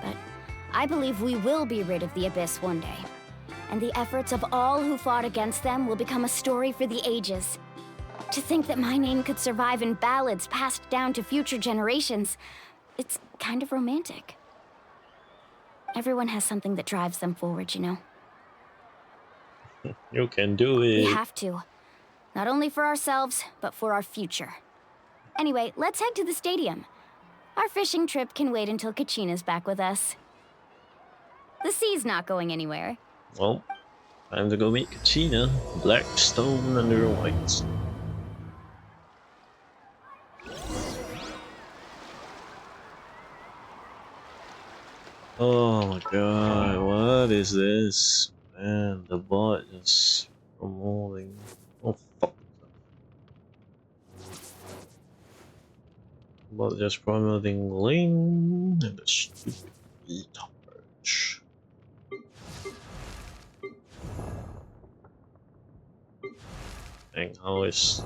But I believe we will be rid of the Abyss one day. and the efforts of all who fought against them will become a story for the ages. To think that my name could survive in ballads passed down to future generations, it's kind of romantic. Everyone has something that drives them forward, you know? You can do it. We have to. Not only for ourselves, but for our future. Anyway, let's head to the stadium. Our fishing trip can wait until Kachina's back with us. The sea's not going anywhere. Well, time to go meet Kachina. Black stone under white stone. Oh my god, what is this? Man, the bot is promoting. Oh fuck. Bot just promoting Ling and the stupid e-torch. Dang, how is...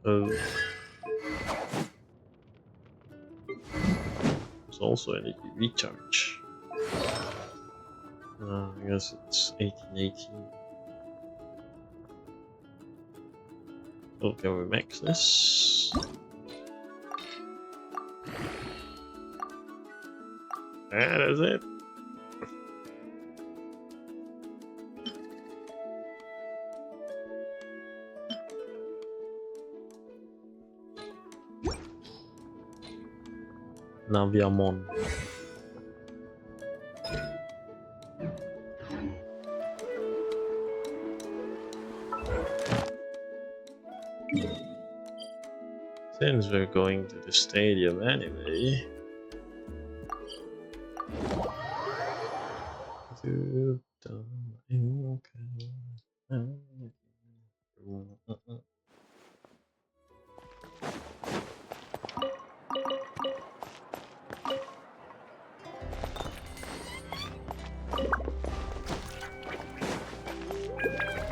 Oh. There's also energy recharge. I guess it's 1818. Oh, can we max this? That is it. Naviamon. Since we're going to the stadium anyway.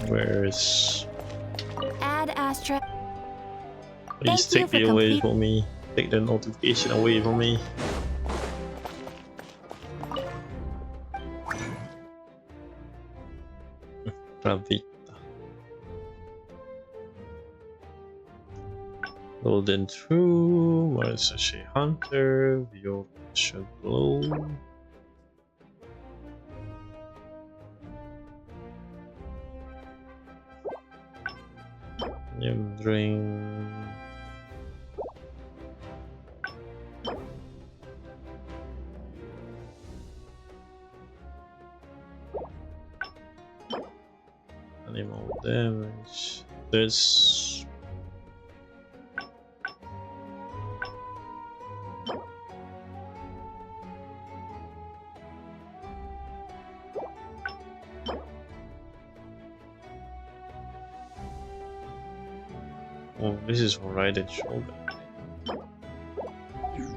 Where's... Add Astra. Please take it away from me. Take the notification away from me. Pravita. Golden True, Marasashi Hunter, Viola Glow. Drink. Animal damage. There's oh, this is for right and shoulder.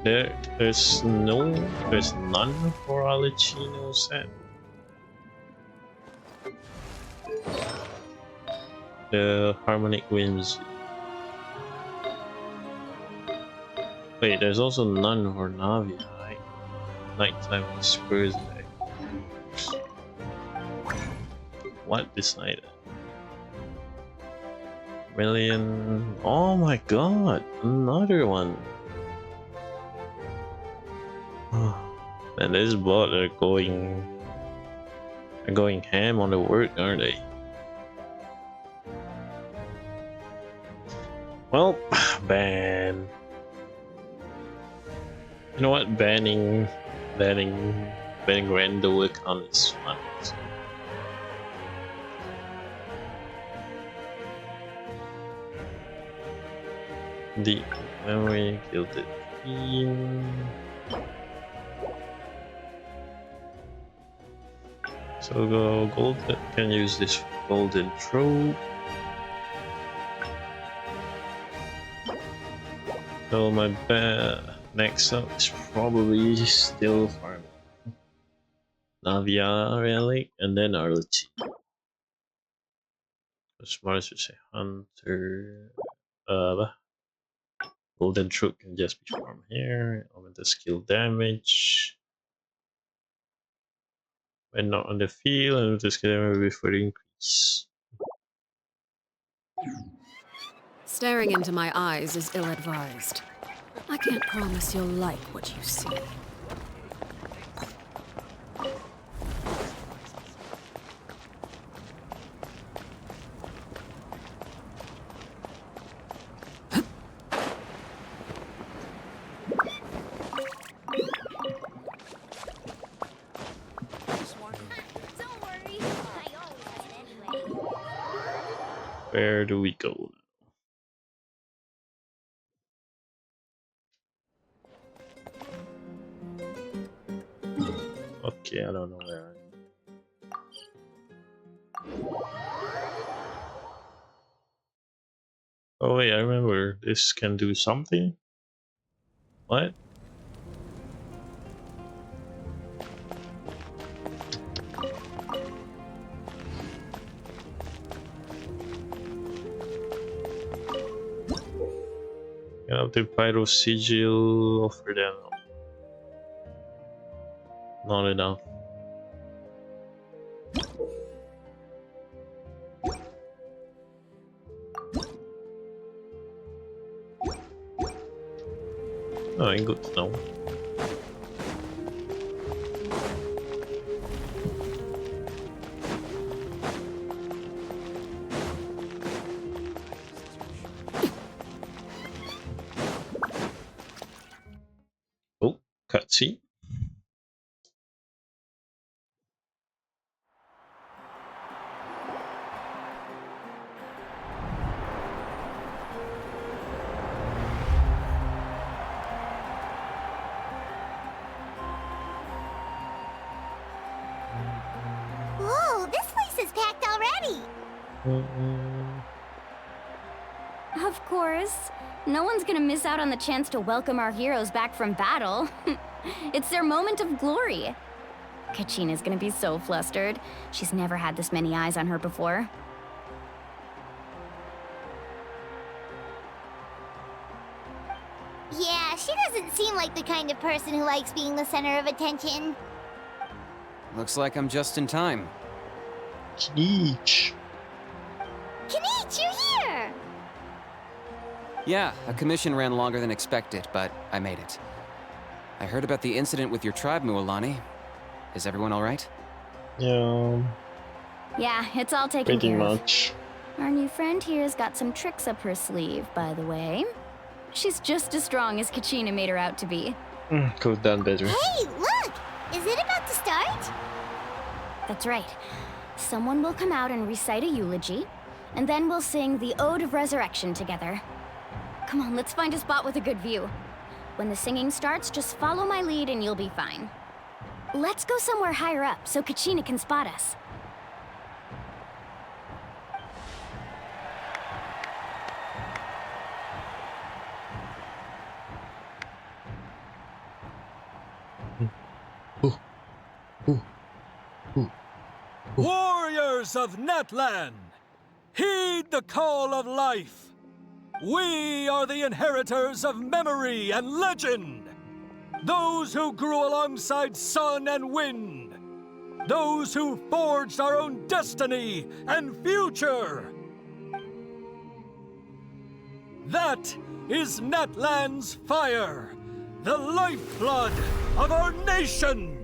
There's none for Alicino set. The harmonic whimsy. Wait, there's also none for Navi, right? Nighttime whispers. What decided? Million. Oh my god, another one. And this bot are going ham on the work, aren't they? Well, ban. You know what? Banning random account is fun. So. The memory gilded team. So go gold. Can use this golden trope. So my next up is probably still farming Navia relic and then Arlichi. Smart would say hunter. Golden truck can just be from here. Augment the skill damage. When not on the field, and the skill damage will be further increase. Staring into my eyes is ill-advised. I can't promise you'll like what you see. Where do we go? Okay, I don't know where Oh wait, I remember this can do something. What? You have the pyro sigil offer them. Not enough. Oh, ain't good to know. Oh, cutscene. Whoa, this place is packed already. Of course. No one's gonna miss out on the chance to welcome our heroes back from battle. It's their moment of glory. Kachina's gonna be so flustered. She's never had this many eyes on her before. Yeah, she doesn't seem like the kind of person who likes being the center of attention. Looks like I'm just in time. Each. Kinich, you're here! Yeah, a commission ran longer than expected, but I made it. I heard about the incident with your tribe, Mualani. Is everyone all right? Yeah. Yeah, it's all taken Pretty care of. much. Our new friend here's got some tricks up her sleeve, by the way. She's just as strong as Kachina made her out to be. Could have done better. Hey, look! Is it about to start? That's right. Someone will come out and recite a eulogy, and then we'll sing the Ode of Resurrection together. Come on, let's find a spot with a good view. When the singing starts, just follow my lead and you'll be fine. Let's go somewhere higher up so Kachina can spot us. Warriors of Natlan, heed the call of life. We are the inheritors of memory and legend. Those who grew alongside sun and wind. Those who forged our own destiny and future. That is Natlan's fire, the lifeblood of our nation.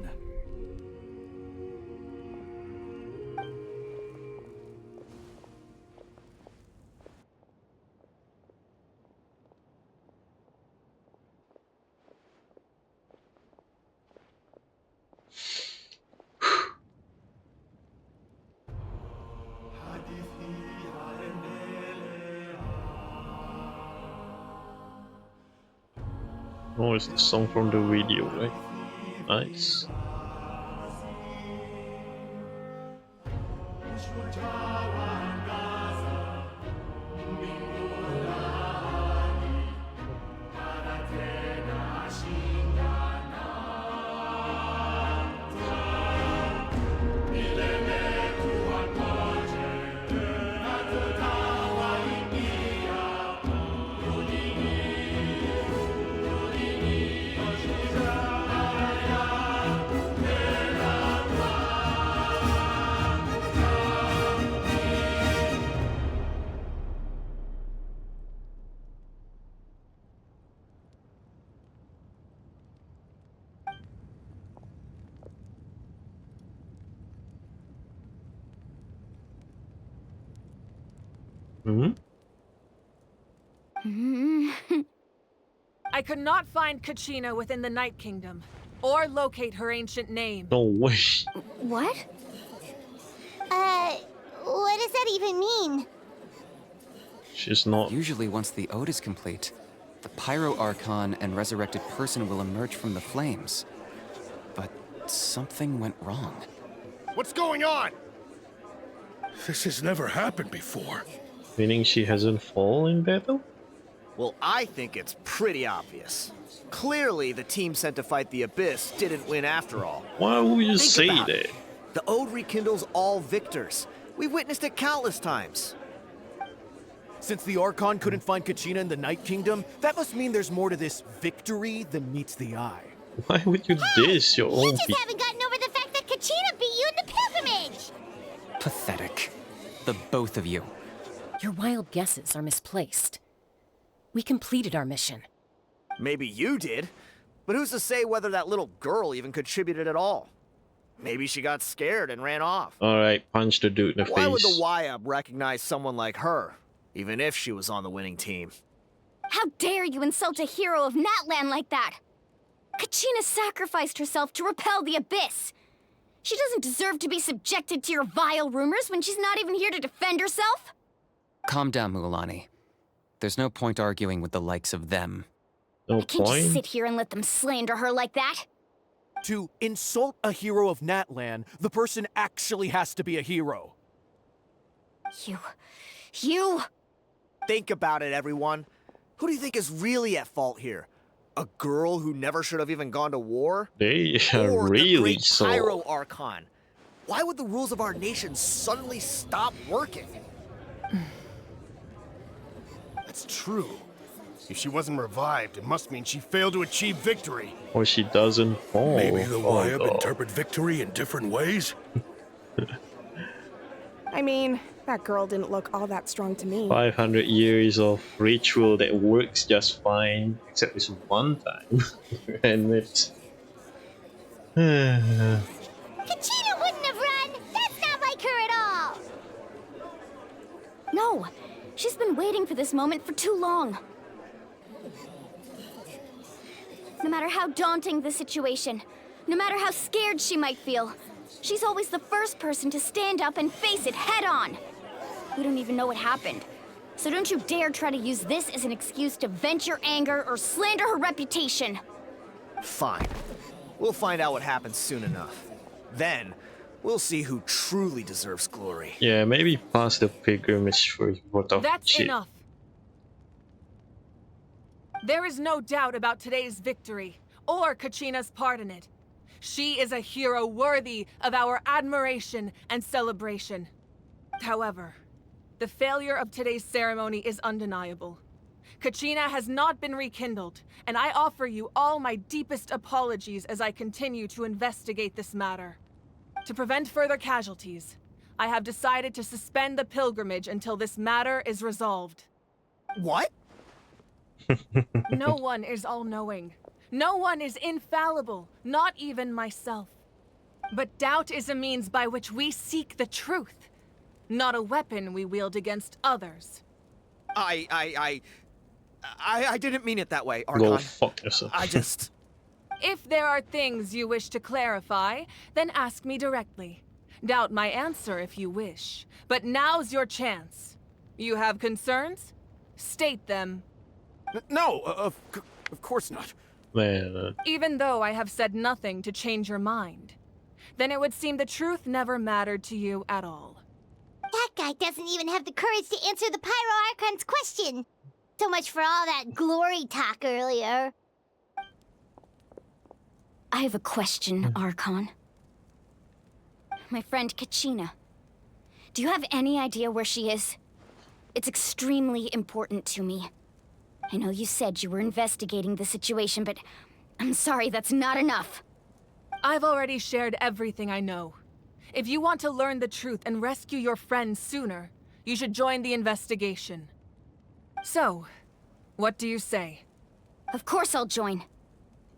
Oh, it's the song from the video, right? Nice. I could not find Kachina within the Night Kingdom, or locate her ancient name. No way. What? What does that even mean? She's not. Usually once the ode is complete, the Pyro Archon and resurrected person will emerge from the flames. But something went wrong. What's going on? This has never happened before. Meaning she hasn't fallen in battle? Well, I think it's pretty obvious. Clearly, the team sent to fight the Abyss didn't win after all. Why would you Think say about that? it. The Ode rekindles all victors. We've witnessed it countless times. Since the Archon couldn't find Kachina in the Night Kingdom, that must mean there's more to this victory than meets the eye. Why would you diss your You own just people? haven't gotten over the fact that Kachina beat you in the pilgrimage! Pathetic. The both of you. Your wild guesses are misplaced. We completed our mission. Maybe you did, but who's to say whether that little girl even contributed at all? Maybe she got scared and ran off. Alright, punch the dude in the Why would face. the YAB recognize someone like her, even if she was on the winning team? How dare you insult a hero of Natlan like that? Kachina sacrificed herself to repel the Abyss. She doesn't deserve to be subjected to your vile rumors when she's not even here to defend herself. Calm down, Mualani. There's no point arguing with the likes of them. No I can't just sit here and let them slander her like that. To insult a hero of Natlan, the person actually has to be a hero. You... Think about it, everyone. Who do you think is really at fault here? A girl who never should have even gone to war? They are Or the really great so. Pyro Archon? Why would the rules of our nation suddenly stop working? That's true. If she wasn't revived, it must mean she failed to achieve victory. Or she doesn't fall. Maybe the Oh, YAB God. interpret victory in different ways? I mean, that girl didn't look all that strong to me. 500 years of ritual that works just fine, except this one time. And it's... Kachina wouldn't have run! That's not like her at all! No, she's been waiting for this moment for too long. No matter how daunting the situation, no matter how scared she might feel, she's always the first person to stand up and face it head on. We don't even know what happened, so don't you dare try to use this as an excuse to vent your anger or slander her reputation. Fine. We'll find out what happens soon enough. Then, we'll see who truly deserves glory. Yeah, maybe pass the pilgrimage first. What the That's shit? enough. There is no doubt about today's victory, or Kachina's part in it. She is a hero worthy of our admiration and celebration. However, the failure of today's ceremony is undeniable. Kachina has not been rekindled, and I offer you all my deepest apologies as I continue to investigate this matter. To prevent further casualties, I have decided to suspend the pilgrimage until this matter is resolved. What? No one is all-knowing. No one is infallible, not even myself. But doubt is a means by which we seek the truth, not a weapon we wield against others. I didn't mean it that way, Archon. Go fuck yourself. I just... If there are things you wish to clarify, then ask me directly. Doubt my answer if you wish. But now's your chance. You have concerns? State them. No, of course not. Man, Even though I have said nothing to change your mind, then it would seem the truth never mattered to you at all. That guy doesn't even have the courage to answer the Pyro Archon's question. So much for all that glory talk earlier. I have a question, Archon. My friend Kachina. Do you have any idea where she is? It's extremely important to me. I know you said you were investigating the situation, but I'm sorry, that's not enough. I've already shared everything I know. If you want to learn the truth and rescue your friend sooner, you should join the investigation. So, what do you say? Of course I'll join.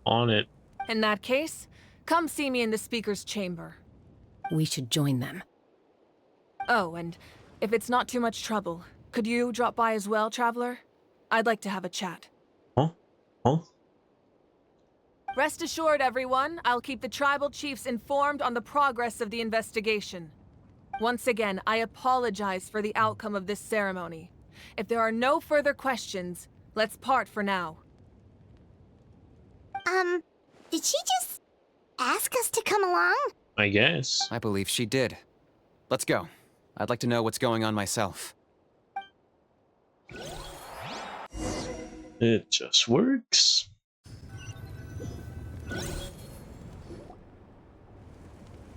on it. In that case, come see me in the speaker's chamber. We should join them. Oh, and if it's not too much trouble, Could you drop by as well, Traveler? I'd like to have a chat. Huh? Huh? Rest assured, everyone, I'll keep the tribal chiefs informed on the progress of the investigation. Once again, I apologize for the outcome of this ceremony. If there are no further questions, let's part for now. Did she just ask us to come along? I guess. I believe she did. Let's go. I'd like to know what's going on myself. It just works.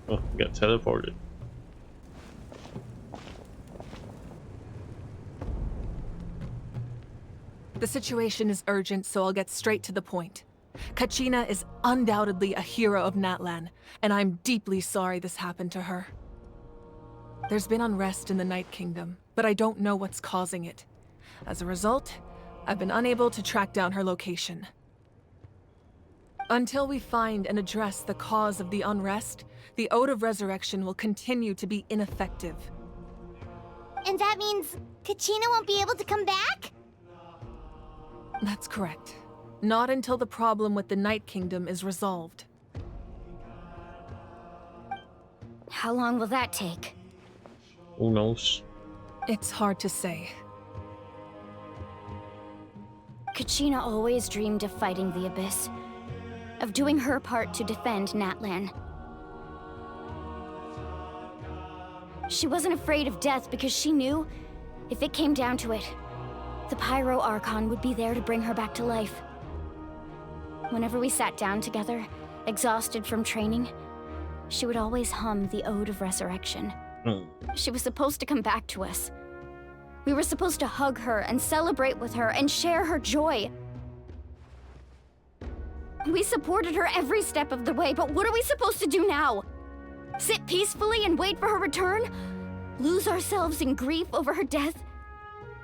Oh, we got teleported. The situation is urgent, so I'll get straight to the point. Kachina is undoubtedly a hero of Natlan, and I'm deeply sorry this happened to her. There's been unrest in the Night Kingdom, but I don't know what's causing it. As a result, I've been unable to track down her location. Until we find and address the cause of the unrest, the Ode of Resurrection will continue to be ineffective. And that means Kachina won't be able to come back? That's correct. Not until the problem with the Night Kingdom is resolved. How long will that take? Who knows? It's hard to say. Kachina always dreamed of fighting the Abyss, of doing her part to defend Natlan. She wasn't afraid of death because she knew, if it came down to it, the Pyro Archon would be there to bring her back to life. Whenever we sat down together, exhausted from training, she would always hum the Ode of Resurrection. She was supposed to come back to us. We were supposed to hug her and celebrate with her and share her joy. We supported her every step of the way, but what are we supposed to do now? Sit peacefully and wait for her return? Lose ourselves in grief over her death?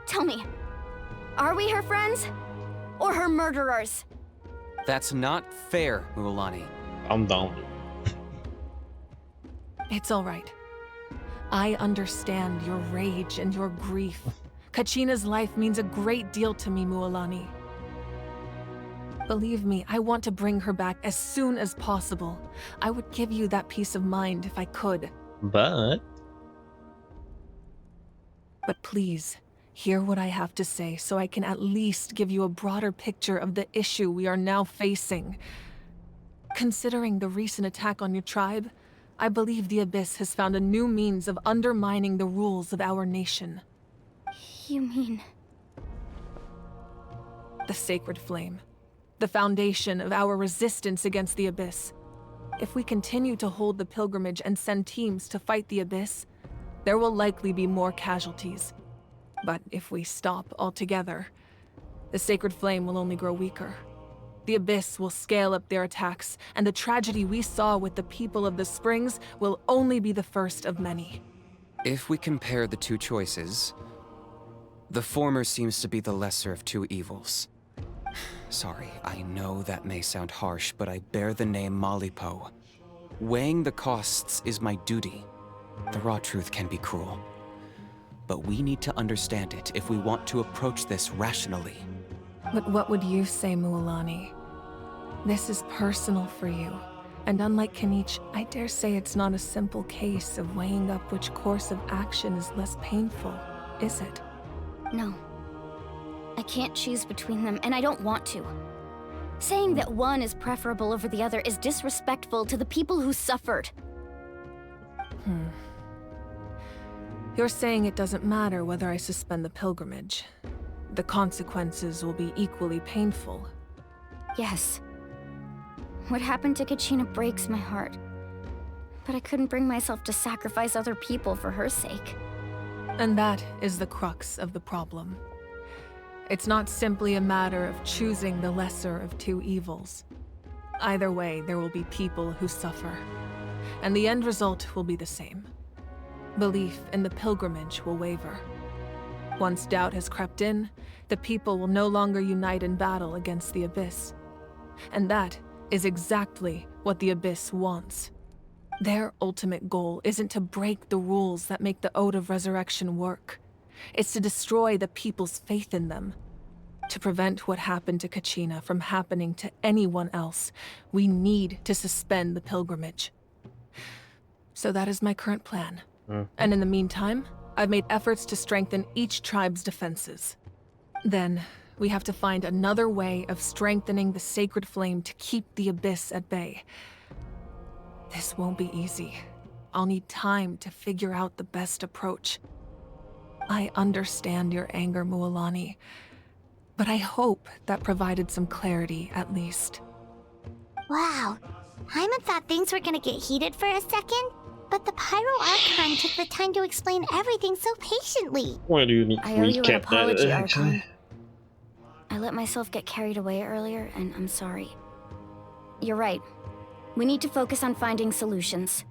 Tell me, are we her friends? Or her murderers? That's not fair, Mualani. I'm down. It's all right. I understand your rage and your grief. Kachina's life means a great deal to me, Mualani. Believe me, I want to bring her back as soon as possible. I would give you that peace of mind if I could. But please, hear what I have to say so I can at least give you a broader picture of the issue we are now facing. Considering the recent attack on your tribe, I believe the Abyss has found a new means of undermining the rules of our nation. You mean? The Sacred Flame. The foundation of our resistance against the Abyss. If we continue to hold the pilgrimage and send teams to fight the Abyss, there will likely be more casualties. But if we stop altogether, the Sacred Flame will only grow weaker. The Abyss will scale up their attacks, and the tragedy we saw with the people of the Springs will only be the first of many. If we compare the two choices, the former seems to be the lesser of two evils. Sorry, I know that may sound harsh, but I bear the name Malipo. Weighing the costs is my duty. The raw truth can be cruel. But we need to understand it if we want to approach this rationally. But what would you say, Mualani? This is personal for you. And unlike Kanich, I dare say it's not a simple case of weighing up which course of action is less painful, is it? No. I can't choose between them, and I don't want to. Saying that one is preferable over the other is disrespectful to the people who suffered. You're saying it doesn't matter whether I suspend the pilgrimage. The consequences will be equally painful. Yes. What happened to Kachina breaks my heart. But I couldn't bring myself to sacrifice other people for her sake. And that is the crux of the problem. It's not simply a matter of choosing the lesser of two evils. Either way, there will be people who suffer. And the end result will be the same. Belief in the pilgrimage will waver. Once doubt has crept in, the people will no longer unite in battle against the Abyss. And that is exactly what the Abyss wants. Their ultimate goal isn't to break the rules that make the Ode of Resurrection work. It's to destroy the people's faith in them. To prevent what happened to Kachina from happening to anyone else, we need to suspend the pilgrimage. So that is my current plan. And in the meantime, I've made efforts to strengthen each tribe's defenses. Then, we have to find another way of strengthening the sacred flame to keep the Abyss at bay. This won't be easy. I'll need time to figure out the best approach. I understand your anger, Mualani, but I hope that provided some clarity, at least. Wow. Hyman thought things were gonna get heated for a second, but the Pyro Archon took the time to explain everything so patiently. Why do you need to I owe you an recap apology, that? Archon. I let myself get carried away earlier, and I'm sorry. You're right. We need to focus on finding solutions.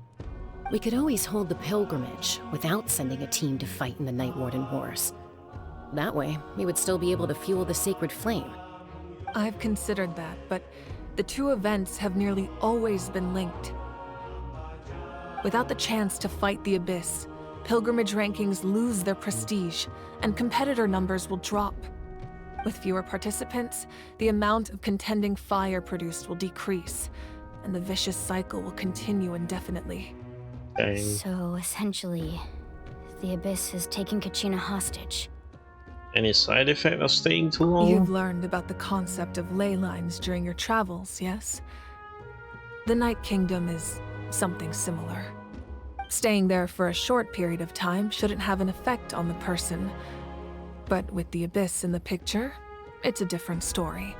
We could always hold the pilgrimage without sending a team to fight in the Night Warden Wars. That way, we would still be able to fuel the sacred flame. I've considered that, but the two events have nearly always been linked. Without the chance to fight the Abyss, pilgrimage rankings lose their prestige, and competitor numbers will drop. With fewer participants, the amount of contending fire produced will decrease, and the vicious cycle will continue indefinitely. Dang. So, essentially, the Abyss has taken Kachina hostage. Any side effect of staying too long? You've learned about the concept of ley lines during your travels, yes? The Night Kingdom is something similar. Staying there for a short period of time shouldn't have an effect on the person. But with the Abyss in the picture, it's a different story.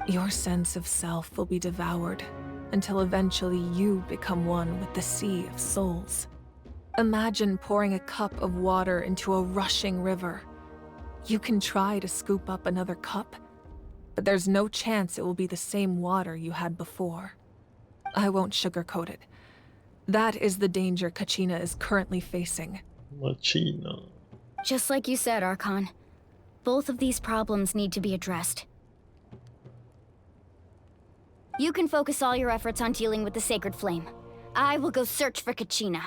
Your sense of self will be devoured until eventually you become one with the sea of souls. Imagine pouring a cup of water into a rushing river. You can try to scoop up another cup, but there's no chance it will be the same water you had before. I won't sugarcoat it. That is the danger Kachina is currently facing. Kachina. Just like you said, Archon. Both of these problems need to be addressed. You can focus all your efforts on dealing with the sacred flame. I will go search for Kachina.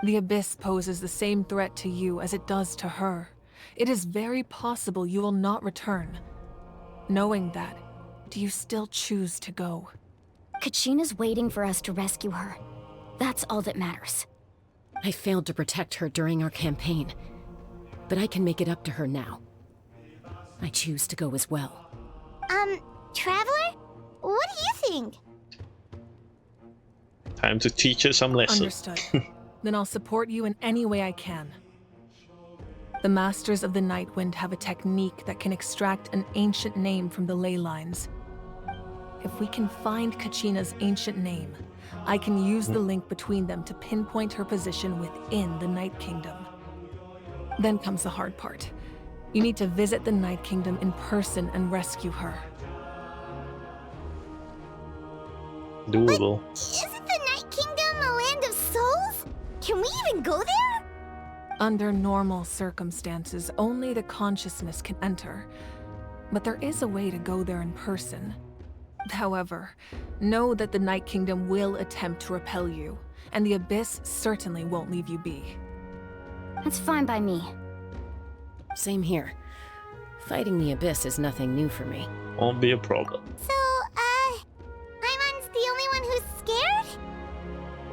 The Abyss poses the same threat to you as it does to her. It is very possible you will not return. Knowing that, do you still choose to go? Kachina's waiting for us to rescue her. That's all that matters. I failed to protect her during our campaign, but I can make it up to her now. I choose to go as well. Traveler? What do you think? Time to teach her some lessons. Understood. Then I'll support you in any way I can. The Masters of the Nightwind have a technique that can extract an ancient name from the ley lines. If we can find Kachina's ancient name, I can use the link between them to pinpoint her position within the Night Kingdom. Then comes the hard part. You need to visit the Night Kingdom in person and rescue her. Doable. But isn't the Night Kingdom a land of souls? Can we even go there? Under normal circumstances, only the consciousness can enter. But there is a way to go there in person. However, know that the Night Kingdom will attempt to repel you, and the Abyss certainly won't leave you be. That's fine by me. Same here. Fighting the Abyss is nothing new for me. Won't be a problem. So, Hyman's the only one who's scared?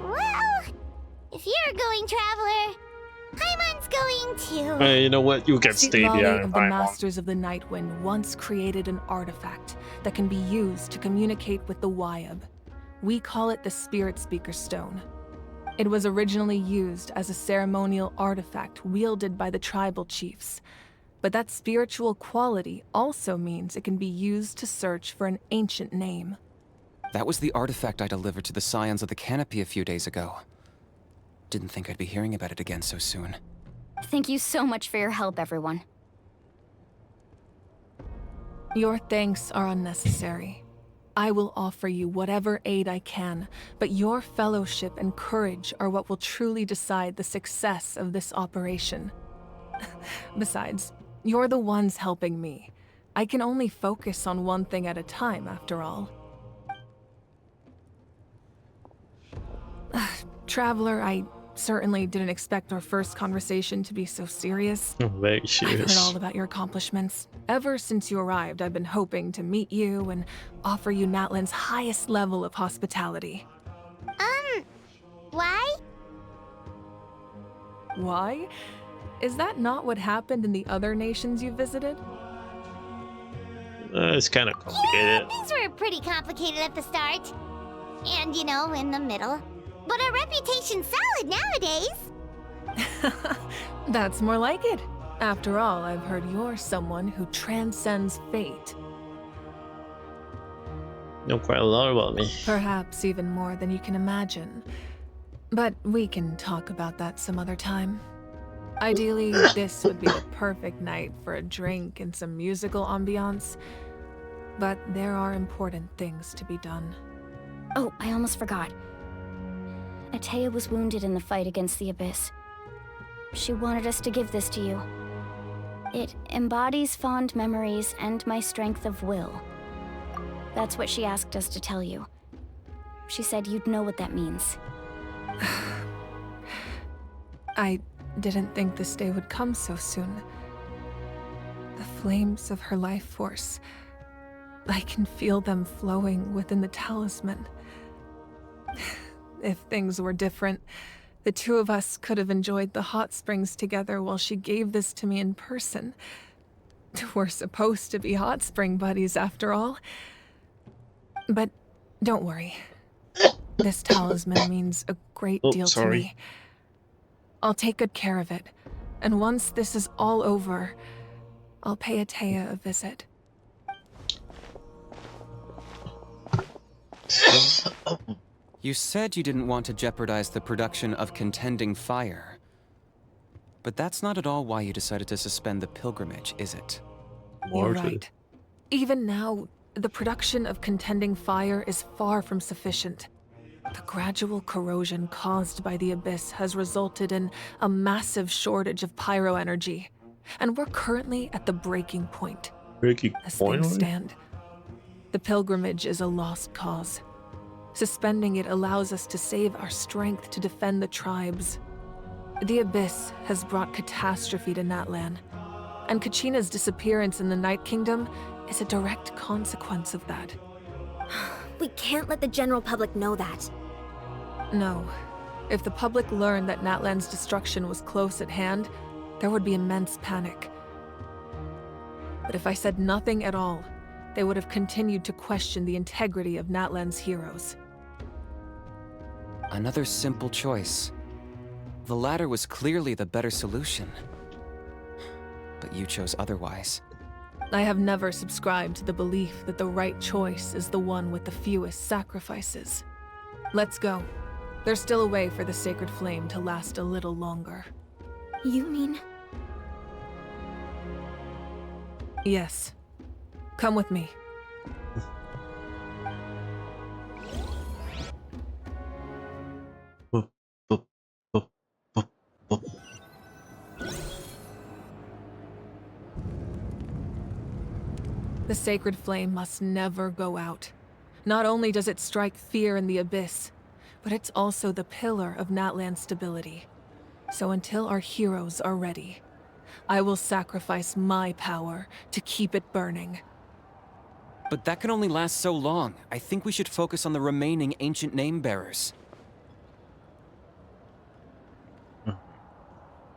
Well, if you're going, Traveler, Hyman's going too. Hey, you know what? You can stay Sitlali there. of the Masters of the Nightwind once created an artifact that can be used to communicate with the Wyab. We call it the Spirit Speaker Stone. It was originally used as a ceremonial artifact wielded by the tribal chiefs. But that spiritual quality also means it can be used to search for an ancient name. That was the artifact I delivered to the Scions of the Canopy a few days ago. Didn't think I'd be hearing about it again so soon. Thank you so much for your help, everyone. Your thanks are unnecessary. I will offer you whatever aid I can, but your fellowship and courage are what will truly decide the success of this operation. Besides, you're the ones helping me. I can only focus on one thing at a time, after all. Traveler, I certainly didn't expect our first conversation to be so serious. Very I've serious. heard all about your accomplishments. Ever since you arrived, I've been hoping to meet you and offer you Natlan's highest level of hospitality. Why? Why? Is that not what happened in the other nations you visited? It's kind of complicated. Things were pretty complicated at the start. And, you know, in the middle. But our reputation's solid nowadays. That's more like it. After all, I've heard you're someone who transcends fate. Know quite a lot about me. Perhaps even more than you can imagine. But we can talk about that some other time. Ideally, this would be the perfect night for a drink and some musical ambiance. But there are important things to be done. Oh, I almost forgot. Atea was wounded in the fight against the Abyss. She wanted us to give this to you. It embodies fond memories and my strength of will. That's what she asked us to tell you. She said you'd know what that means. I didn't think this day would come so soon. The flames of her life force. I can feel them flowing within the talisman. If things were different, the two of us could have enjoyed the hot springs together while she gave this to me in person. We're supposed to be hot spring buddies after all. But don't worry. This talisman means a great deal to me. I'll take good care of it. And once this is all over, I'll pay Atea a visit. You said you didn't want to jeopardize the production of contending fire. But that's not at all why you decided to suspend the pilgrimage, is it? You're right. Even now, the production of contending fire is far from sufficient. The gradual corrosion caused by the Abyss has resulted in a massive shortage of pyro energy, and we're currently at the breaking point. As things stand, the pilgrimage is a lost cause. Suspending it allows us to save our strength to defend the tribes. The Abyss has brought catastrophe to Natlan, and Kachina's disappearance in the Night Kingdom is a direct consequence of that. We can't let the general public know that. No. If the public learned that Natlan's destruction was close at hand, there would be immense panic. But if I said nothing at all, they would have continued to question the integrity of Natlan's heroes. Another simple choice. The latter was clearly the better solution. But you chose otherwise. I have never subscribed to the belief that the right choice is the one with the fewest sacrifices. Let's go. There's still a way for the sacred flame to last a little longer. You mean? Yes. Come with me. The sacred flame must never go out. Not only does it strike fear in the Abyss, but it's also the pillar of Natlan's stability. So until our heroes are ready, I will sacrifice my power to keep it burning. But that can only last so long. I think we should focus on the remaining ancient name-bearers.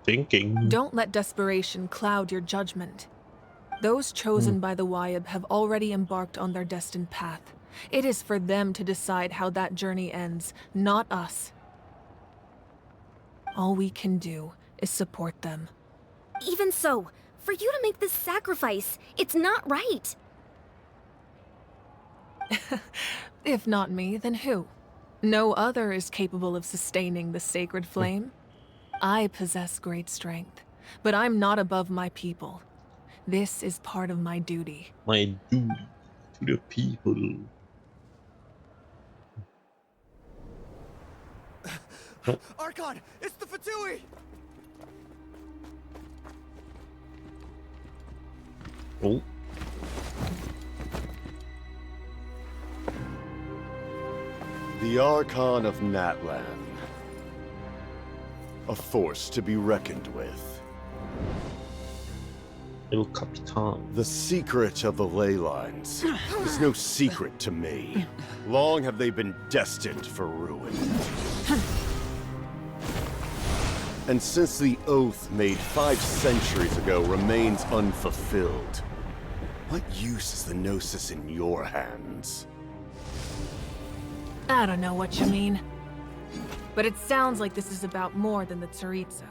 Thinking. Don't let desperation cloud your judgment. Those chosen by the Wayab have already embarked on their destined path. It is for them to decide how that journey ends, not us. All we can do is support them. Even so, for you to make this sacrifice, it's not right. If not me, then who? No other is capable of sustaining the sacred flame. I possess great strength, but I'm not above my people. This is part of my duty. My duty to the people. Archon, it's the Fatui! Oh. The Archon of Natlan. A force to be reckoned with. El Capitan. The secret of the ley lines is no secret to me. Long have they been destined for ruin. And since the oath made 5 centuries ago remains unfulfilled, what use is the Gnosis in your hands? I don't know what you mean. But it sounds like this is about more than the Tsaritsa.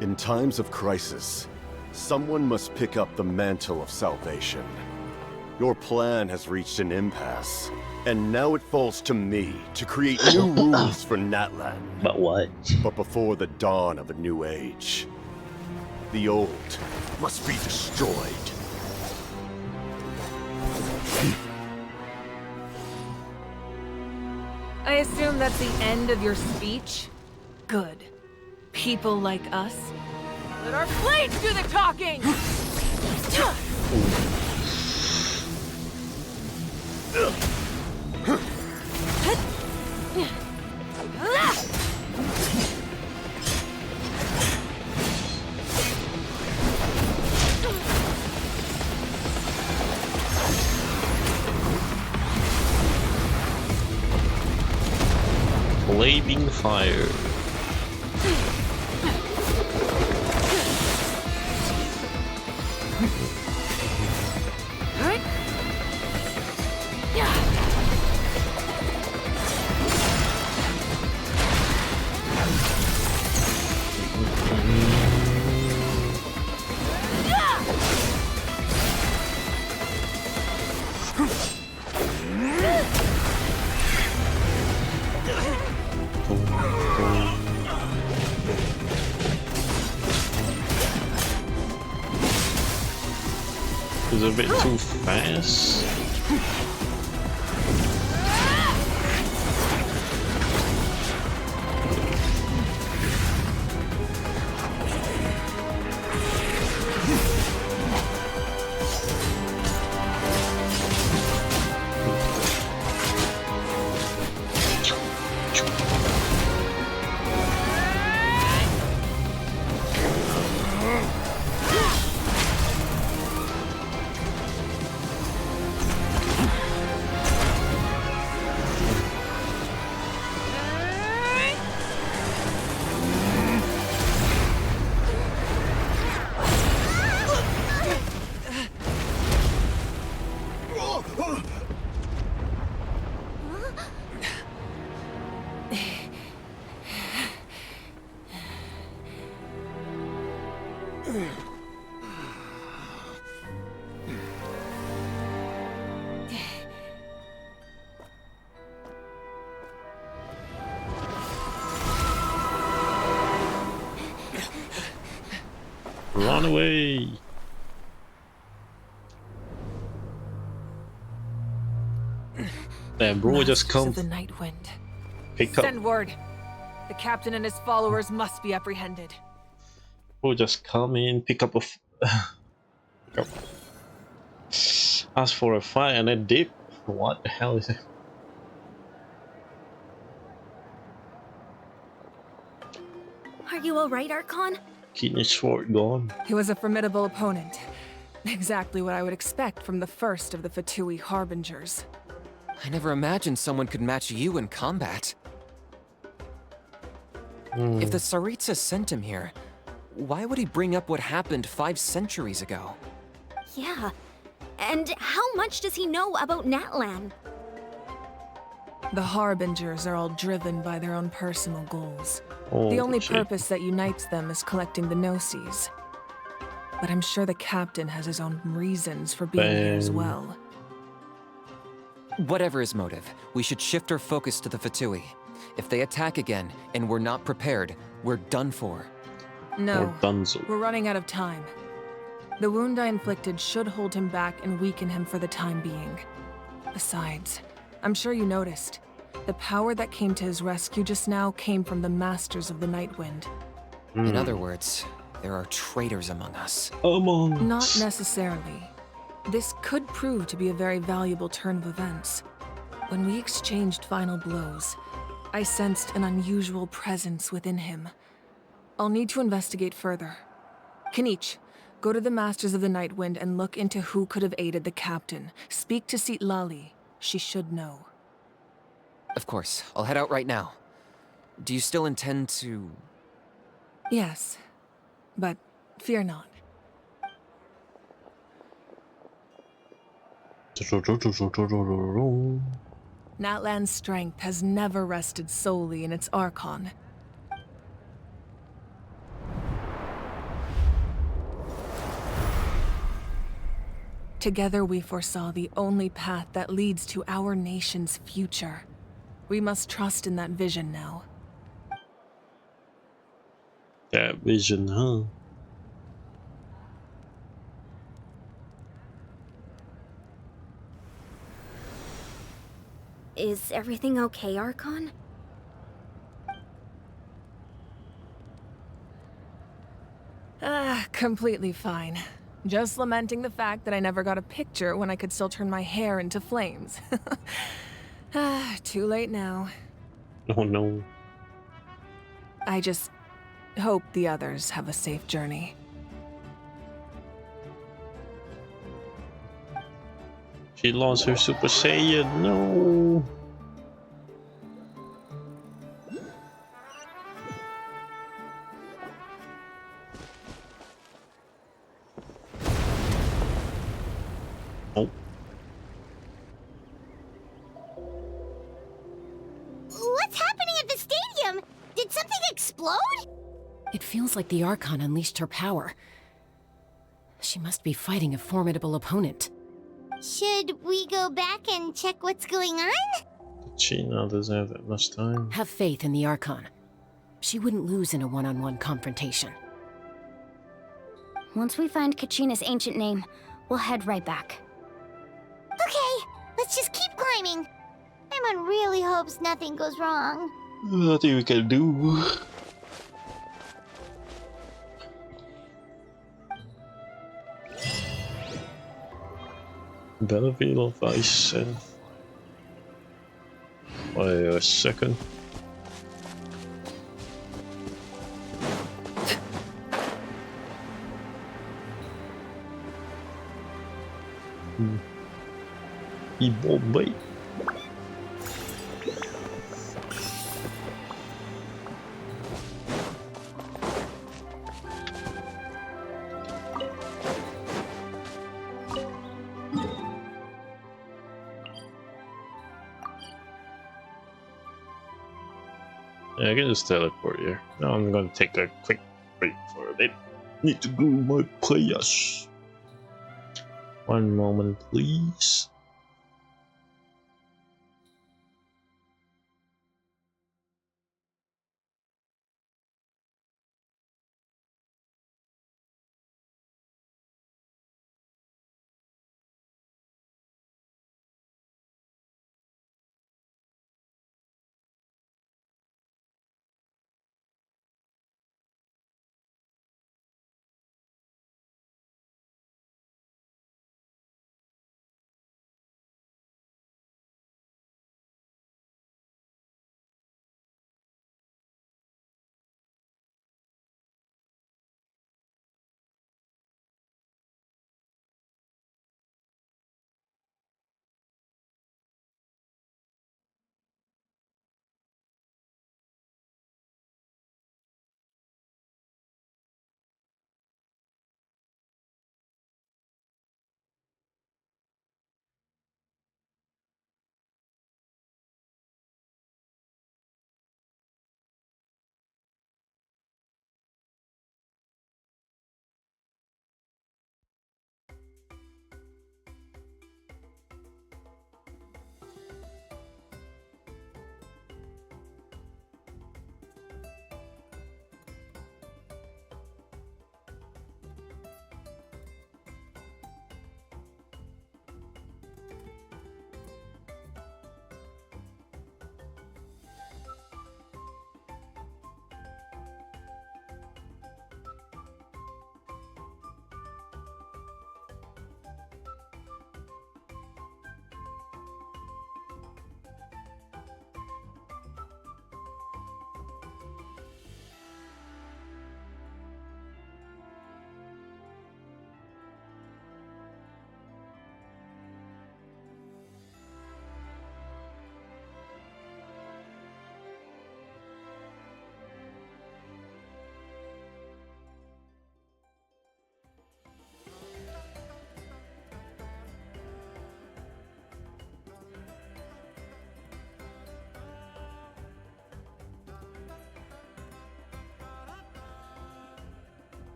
In times of crisis, someone must pick up the mantle of salvation. Your plan has reached an impasse, and now it falls to me to create new rules for Natlan. But what? But before the dawn of a new age, the old must be destroyed. I assume that's the end of your speech? Good. People like us. Let our blades do the talking! Flaming fire. Is it a bit too fast? Run away! Damn, bro, just come. The Night Wind. Pick up. Send word. The captain and his followers must be apprehended. Bro, just come in, pick up a. Ask for a fight and then dip. What the hell is it? Are you alright, Archon? Keeping his sword gone. He was a formidable opponent. Exactly what I would expect from the first of the Fatui Harbingers. I never imagined someone could match you in combat. If the Tsaritsa sent him here, why would he bring up what happened 5 centuries ago? Yeah. And how much does he know about Natlan? The Harbingers are all driven by their own personal goals. Oh, the only shit. purpose that unites them is collecting the Gnosis. But I'm sure the captain has his own reasons for being here as well. Whatever his motive, we should shift our focus to the Fatui. If they attack again and we're not prepared, we're done for. No, we're running out of time. The wound I inflicted should hold him back and weaken him for the time being. Besides, I'm sure you noticed, the power that came to his rescue just now came from the Masters of the Night Wind. In other words, there are traitors among us. Not necessarily. This could prove to be a very valuable turn of events. When we exchanged final blows, I sensed an unusual presence within him. I'll need to investigate further. Kanich, go to the Masters of the Night Wind and look into who could have aided the captain. Speak to Lali. She should know. Of course. I'll head out right now. Do you still intend to... Yes, but fear not. Natlan's strength has never rested solely in its archon. Together we foresaw the only path that leads to our nation's future. We must trust in that vision now. That vision, huh? Is everything okay, Archon? Completely fine. Just lamenting the fact that I never got a picture when I could still turn my hair into flames. Too late now. Oh no. I just hope the others have a safe journey. She lost her Super Saiyan, no! Oh. What's happening at the stadium? Did something explode? It feels like the Archon unleashed her power. She must be fighting a formidable opponent. Should we go back and check what's going on? Kachina doesn't have that much time. Have faith in the Archon. She wouldn't lose in a one-on-one confrontation. Once we find Kachina's ancient name, we'll head right back. Okay, let's just keep climbing. Paimon really hopes nothing goes wrong. Nothing we can do. Battlefield of Ice and... Wait a second. Bombay. Yeah, I can just teleport here. Now I'm gonna take a quick break for a bit. Need to glue my players. One moment, please.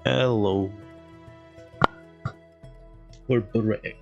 Hello. We're correct.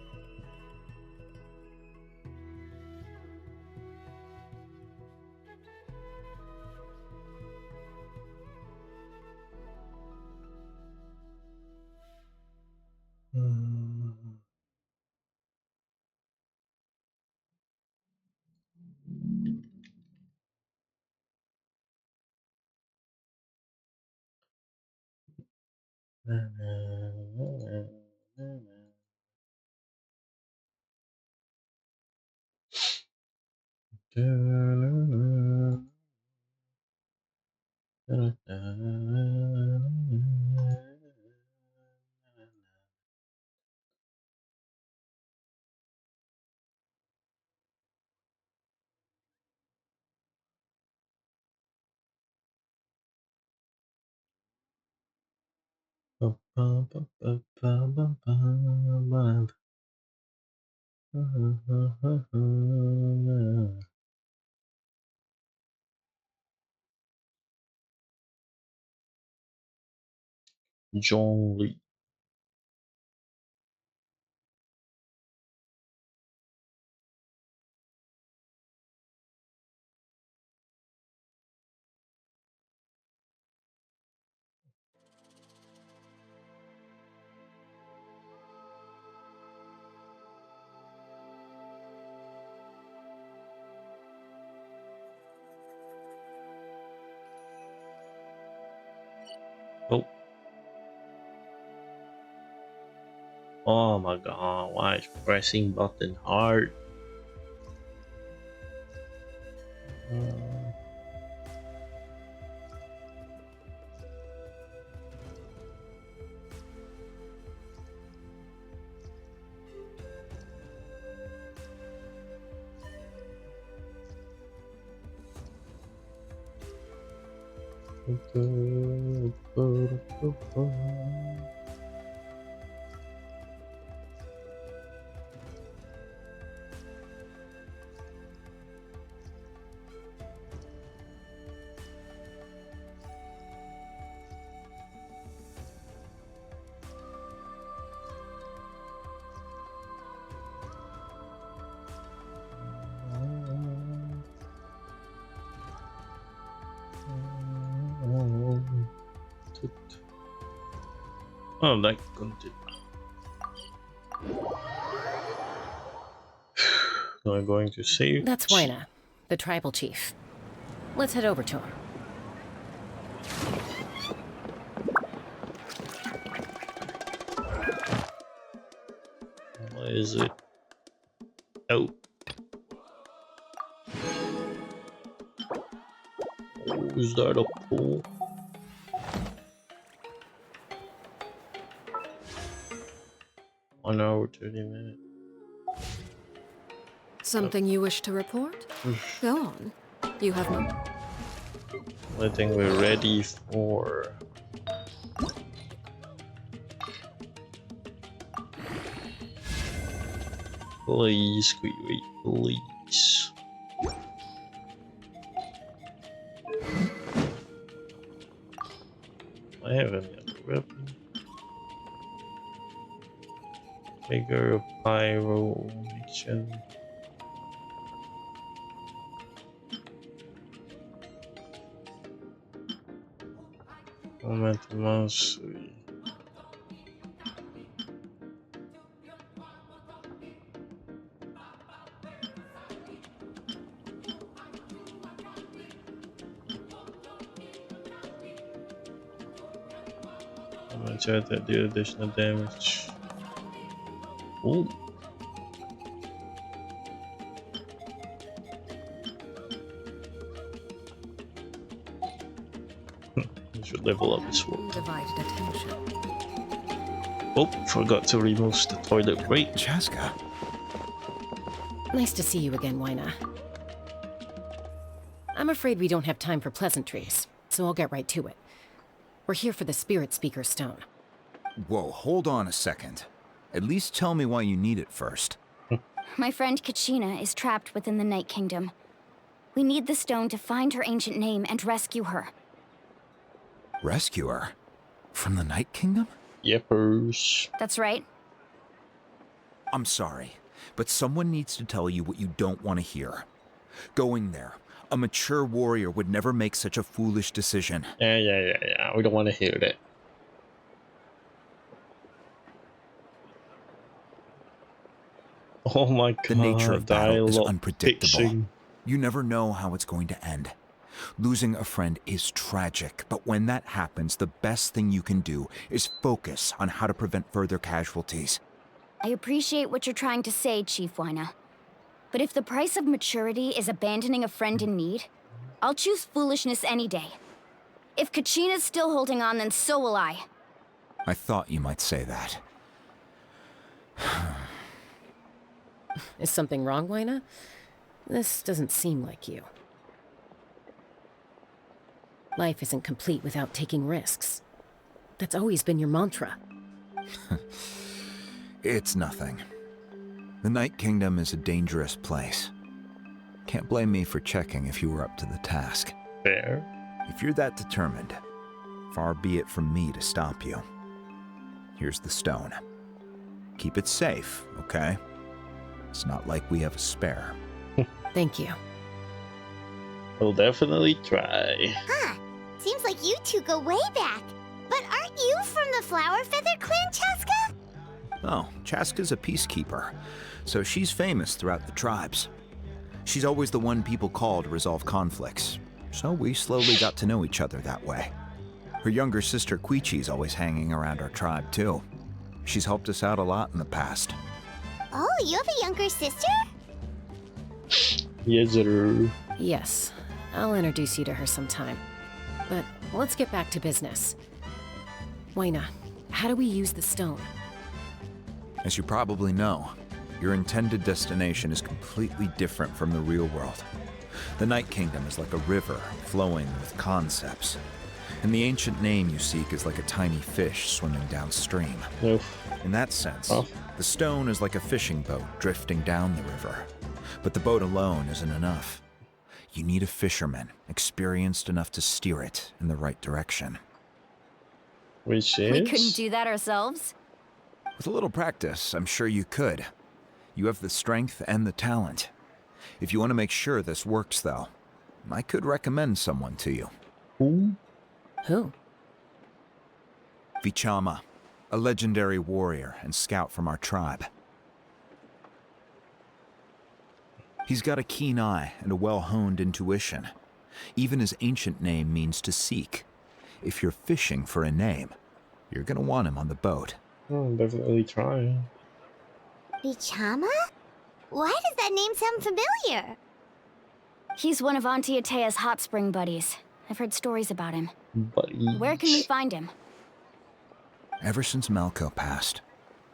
Zhongli. Oh. Oh my god, why is pressing button hard? Oh, like continue. I'm going to save. That's Waina, the tribal chief. Let's head over to him. What is it? Oh. Oh, is that a pool? One hour, 30 minutes. Something you wish to report? Go on. You have no... I think we're ready for... Please, wait, please. I have any other weapon. Bigger pyro action. Moment mouse. I'm gonna try to do additional damage. Ooh. I should level up this one. Divided attention. Oh, forgot to remove the toilet break. Chaska. Nice to see you again, Waina. I'm afraid we don't have time for pleasantries, so I'll get right to it. We're here for the Spirit Speaker Stone. Whoa, hold on a second. At least tell me why you need it first. My friend Kachina is trapped within the Night Kingdom. We need the stone to find her ancient name and rescue her. Rescue her? From the Night Kingdom? Yepers. That's right. I'm sorry, but someone needs to tell you what you don't want to hear. Going there, a mature warrior would never make such a foolish decision. Yeah. We don't want to hear that. Oh my god. The nature of battle is dialogue unpredictable. fixing. You never know how it's going to end. Losing a friend is tragic, but when that happens, the best thing you can do is focus on how to prevent further casualties. I appreciate what you're trying to say, Chief Wyna. But if the price of maturity is abandoning a friend in need, I'll choose foolishness any day. If Kachina's still holding on, then so will I. I thought you might say that. Is something wrong, Wyna? This doesn't seem like you. Life isn't complete without taking risks. That's always been your mantra. It's nothing. The Night Kingdom is a dangerous place. Can't blame me for checking if you were up to the task. Fair. If you're that determined, far be it from me to stop you. Here's the stone. Keep it safe, okay? It's not like we have a spare. Thank you. We'll definitely try. Huh. Seems like you two go way back. But aren't you from the Flower Feather Clan, Chaska? Oh, Chaska's a peacekeeper, so she's famous throughout the tribes. She's always the one people call to resolve conflicts, so we slowly got to know each other that way. Her younger sister Quichi's always hanging around our tribe, too. She's helped us out a lot in the past. Oh, you have a younger sister? Yes, sir. Yes, I'll introduce you to her sometime. But let's get back to business. Wyna, how do we use the stone? As you probably know, your intended destination is completely different from the real world. The Night Kingdom is like a river flowing with concepts, and the ancient name you seek is like a tiny fish swimming downstream. In that sense, the stone is like a fishing boat drifting down the river. But the boat alone isn't enough. You need a fisherman experienced enough to steer it in the right direction. Which is? We couldn't do that ourselves? With a little practice, I'm sure you could. You have the strength and the talent. If you want to make sure this works, though, I could recommend someone to you. Who? Vichama, a legendary warrior and scout from our tribe. He's got a keen eye and a well-honed intuition. Even his ancient name means to seek. If you're fishing for a name, you're gonna want him on the boat. Oh, definitely try. Vichama? Why does that name sound familiar? He's one of Auntie Atea's hot spring buddies. I've heard stories about him. Buddies. Where can we find him? Ever since Malco passed,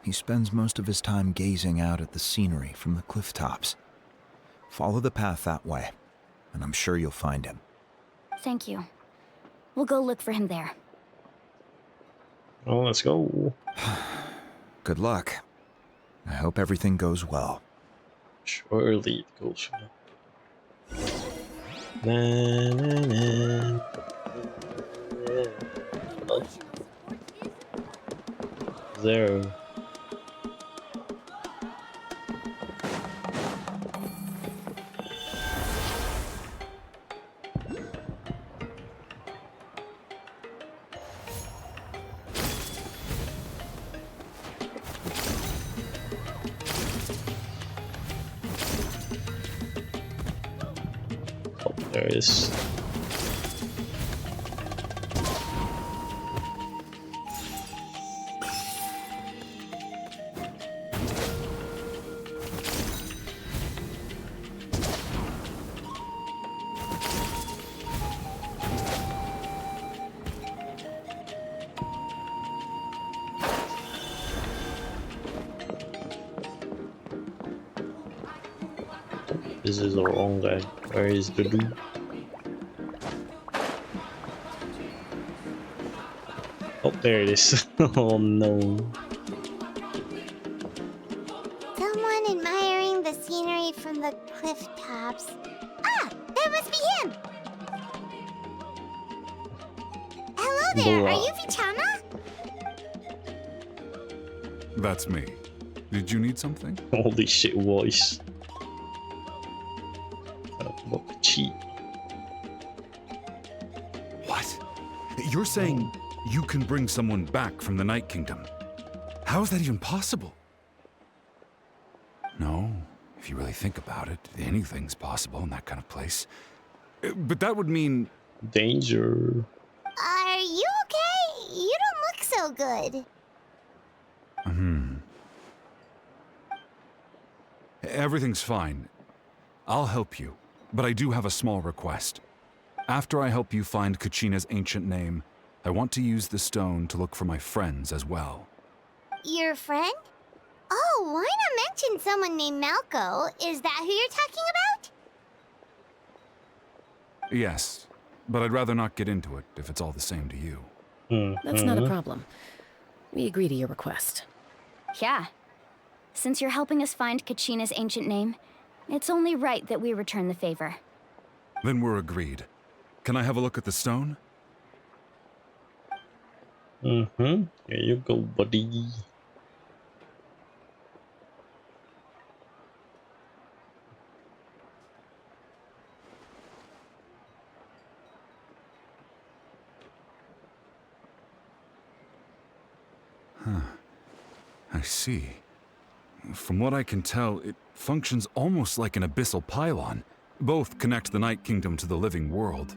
he spends most of his time gazing out at the scenery from the cliff tops. Follow the path that way, and I'm sure you'll find him. Thank you. We'll go look for him there. Oh, let's go. Good luck. I hope everything goes well. Surely it goes well. Na, na, na. Zero. There it is. This is the wrong guy. Where is the dude? Oh, there it is. Oh no. Someone admiring the scenery from the cliff tops. Ah, that must be him! Hello there, are you Vichama? That's me. Did you need something? Holy shit, voice. Cheat. What? You're saying you can bring someone back from the Night Kingdom? How is that even possible? No, if you really think about it, anything's possible in that kind of place. But that would mean... danger. Are you okay? You don't look so good. Everything's fine. I'll help you, but I do have a small request. After I help you find Kachina's ancient name, I want to use the stone to look for my friends as well. Your friend? Oh, why not mention someone named Malco? Is that who you're talking about? Yes, but I'd rather not get into it if it's all the same to you. That's not a problem. We agree to your request. Yeah. Since you're helping us find Kachina's ancient name, it's only right that we return the favor. Then we're agreed. Can I have a look at the stone? Here you go, buddy. Huh. I see. From what I can tell, it functions almost like an abyssal pylon. Both connect the Night Kingdom to the living world.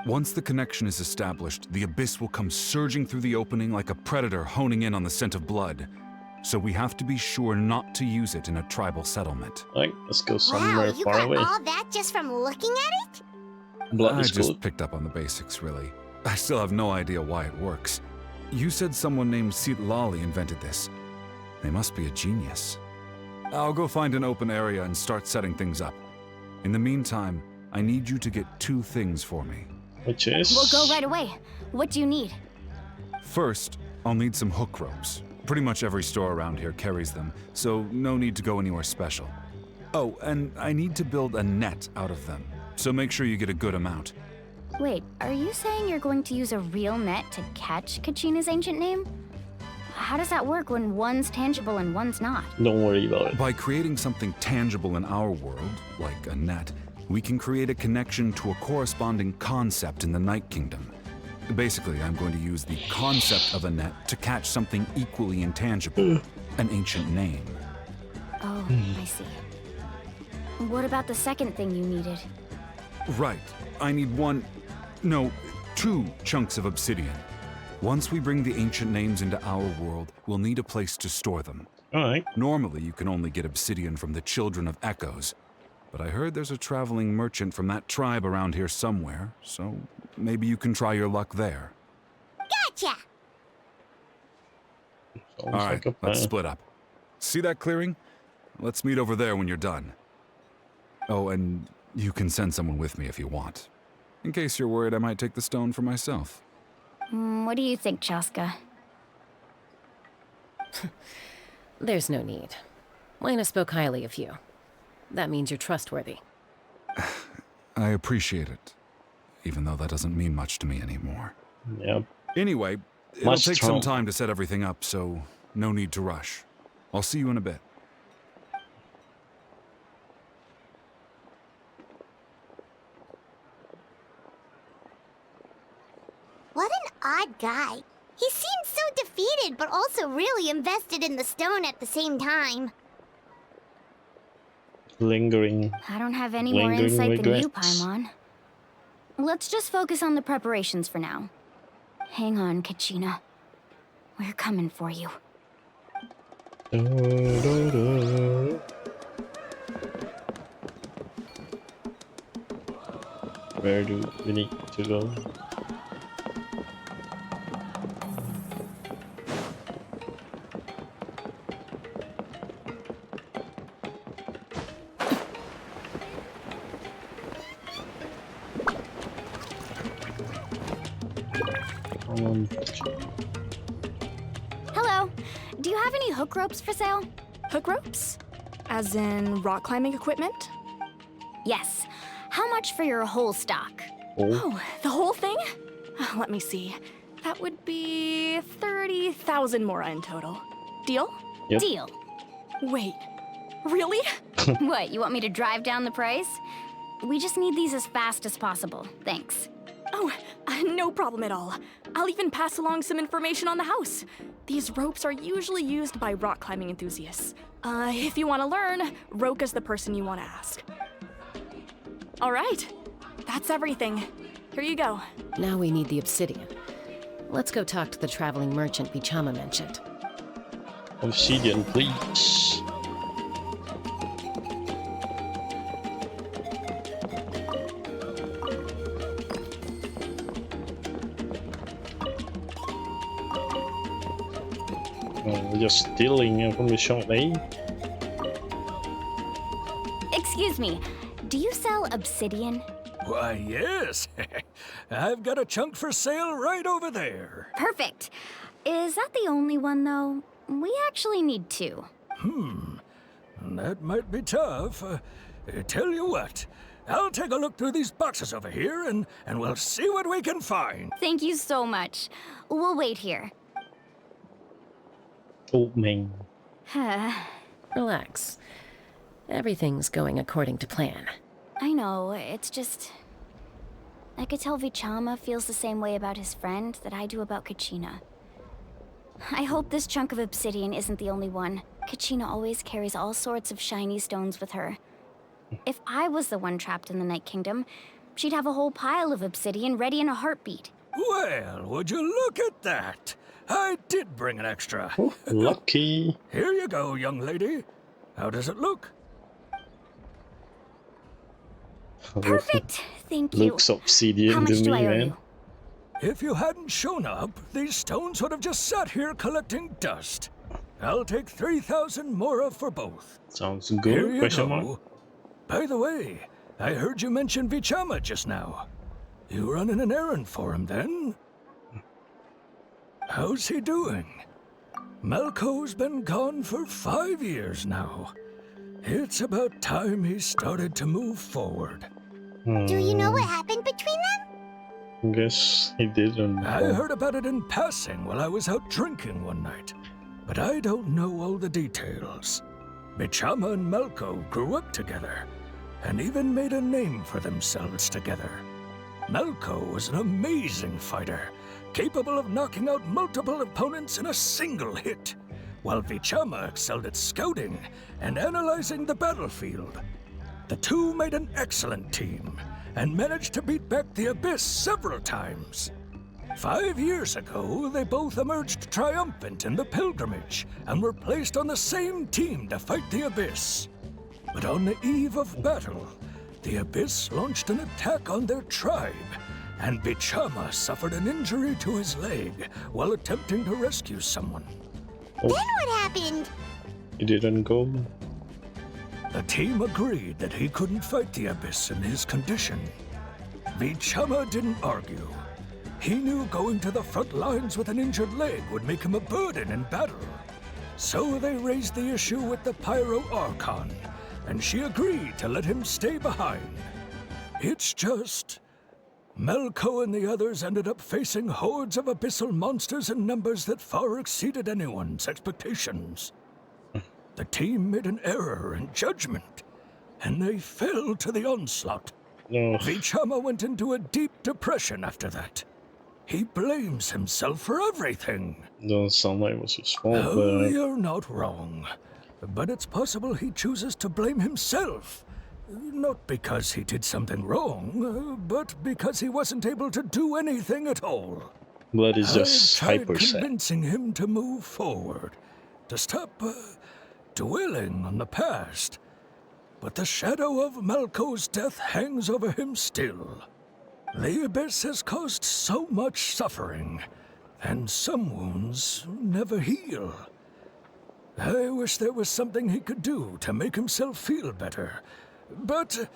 Once the connection is established, the abyss will come surging through the opening like a predator honing in on the scent of blood. So we have to be sure not to use it in a tribal settlement. Alright, let's go somewhere Wow, you far got away. all that just from looking at it? Blood I is just good. picked up on the basics, really. I still have no idea why it works. You said someone named Lali invented this. They must be a genius. I'll go find an open area and start setting things up. In the meantime, I need you to get 2 things for me. Which is? We'll go right away. What do you need? First, I'll need some hook ropes. Pretty much every store around here carries them, so no need to go anywhere special. Oh, and I need to build a net out of them, so make sure you get a good amount. Wait, are you saying you're going to use a real net to catch Kachina's ancient name? How does that work when one's tangible and one's not? Don't worry about it. By creating something tangible in our world, like a net, we can create a connection to a corresponding concept in the Night Kingdom. Basically, I'm going to use the concept of a net to catch something equally intangible, an ancient name. Oh, I see. What about the second thing you needed? Right. I need 2 chunks of obsidian. Once we bring the ancient names into our world, we'll need a place to store them. Alright. Normally, you can only get obsidian from the Children of Echoes, but I heard there's a traveling merchant from that tribe around here somewhere, so maybe you can try your luck there. Gotcha! All right, let's split up. See that clearing? Let's meet over there when you're done. Oh, and you can send someone with me if you want. In case you're worried I might take the stone for myself. What do you think, Chaska? There's no need. Lena spoke highly of you. That means you're trustworthy. I appreciate it, even though that doesn't mean much to me anymore. Yep. Anyway, it'll take some time to set everything up, so no need to rush. I'll see you in a bit. What an odd guy. He seems so defeated, but also really invested in the stone at the same time. Lingering. I don't have any more insight than you, Paimon. Let's just focus on the preparations for now. Hang on, Kachina. We're coming for you. Where do we need to go? Hello. Do you have any hook ropes for sale? Hook ropes? As in rock climbing equipment? Yes. How much for your whole stock? Oh, the whole thing? Let me see. That would be 30,000 mora in total. Deal? Yep. Deal. Wait, really? What, you want me to drive down the price? We just need these as fast as possible. Thanks. Oh, no problem at all. I'll even pass along some information on the house. These ropes are usually used by rock climbing enthusiasts. If you want to learn, Roka's the person you want to ask. All right, that's everything. Here you go. Now we need the obsidian. Let's go talk to the traveling merchant Bichama mentioned. Obsidian, please. We're just stealing from the shop, eh? Excuse me, do you sell obsidian? Why, yes. I've got a chunk for sale right over there. Perfect. Is that the only one, though? We actually need two. That might be tough. Tell you what, I'll take a look through these boxes over here and we'll see what we can find. Thank you so much. We'll wait here. Oh, man. Relax. Everything's going according to plan. I know, it's just... I could tell Bichama feels the same way about his friend that I do about Kachina. I hope this chunk of obsidian isn't the only one. Kachina always carries all sorts of shiny stones with her. If I was the one trapped in the Night Kingdom, she'd have a whole pile of obsidian ready in a heartbeat. Well, would you look at that? I did bring an extra. Oh, lucky. Here you go, young lady. How does it look? Perfect! Thank you. Looks obsidian How much to do me, I owe man. you? If you hadn't shown up, these stones would have just sat here collecting dust. I'll take 3,000 mora for both. Sounds Here good. you Question go. mark? By the way, I heard you mention Bichama just now. You running an errand for him, then? How's he doing? Malco's been gone for 5 years now. It's about time he started to move forward. Do you know what happened between them? Guess he didn't. I heard about it in passing while I was out drinking one night, but I don't know all the details. Bichama and Malco grew up together, and even made a name for themselves together. Malco was an amazing fighter, capable of knocking out multiple opponents in a single hit, while Bichama excelled at scouting and analyzing the battlefield. The two made an excellent team, and managed to beat back the Abyss several times. 5 years ago, they both emerged triumphant in the pilgrimage, and were placed on the same team to fight the Abyss. But on the eve of battle, the Abyss launched an attack on their tribe, and Bichama suffered an injury to his leg while attempting to rescue someone. Then what happened? He didn't go. The team agreed that he couldn't fight the Abyss in his condition. Bichama didn't argue. He knew going to the front lines with an injured leg would make him a burden in battle. So they raised the issue with the Pyro Archon, and she agreed to let him stay behind. It's just... Malco and the others ended up facing hordes of abyssal monsters in numbers that far exceeded anyone's expectations. The team made an error in judgment, and they fell to the onslaught. No. Bichama went into a deep depression after that. He blames himself for everything. Doesn't sound like it was his fault, Oh, but... you're not wrong. But it's possible he chooses to blame himself. Not because he did something wrong, but because he wasn't able to do anything at all. Blood is just I've tried hyper sad. convincing him to move forward, to stop dwelling on the past. But the shadow of Malco's death hangs over him still. The Abyss has caused so much suffering, and some wounds never heal. I wish there was something he could do to make himself feel better. But...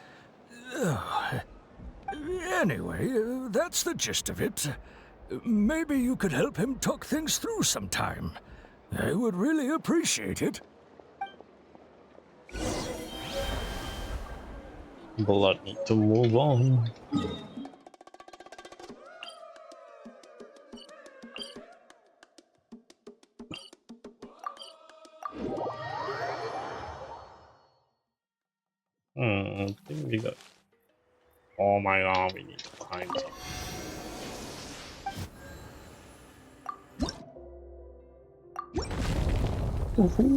anyway, that's the gist of it. Maybe you could help him talk things through sometime. I would really appreciate it. Blood need to move on. I think we got. Oh my god, we need to find something.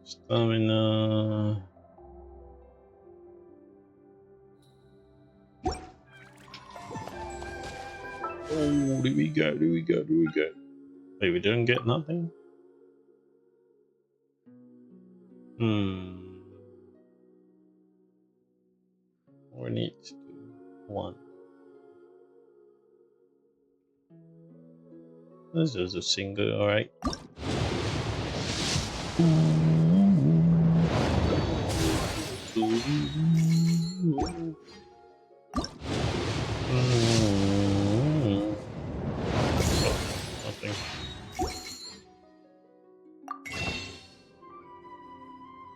Stamina. Oh, do we go? Wait, we didn't get nothing? We need to do one. This is a single, alright. Nothing.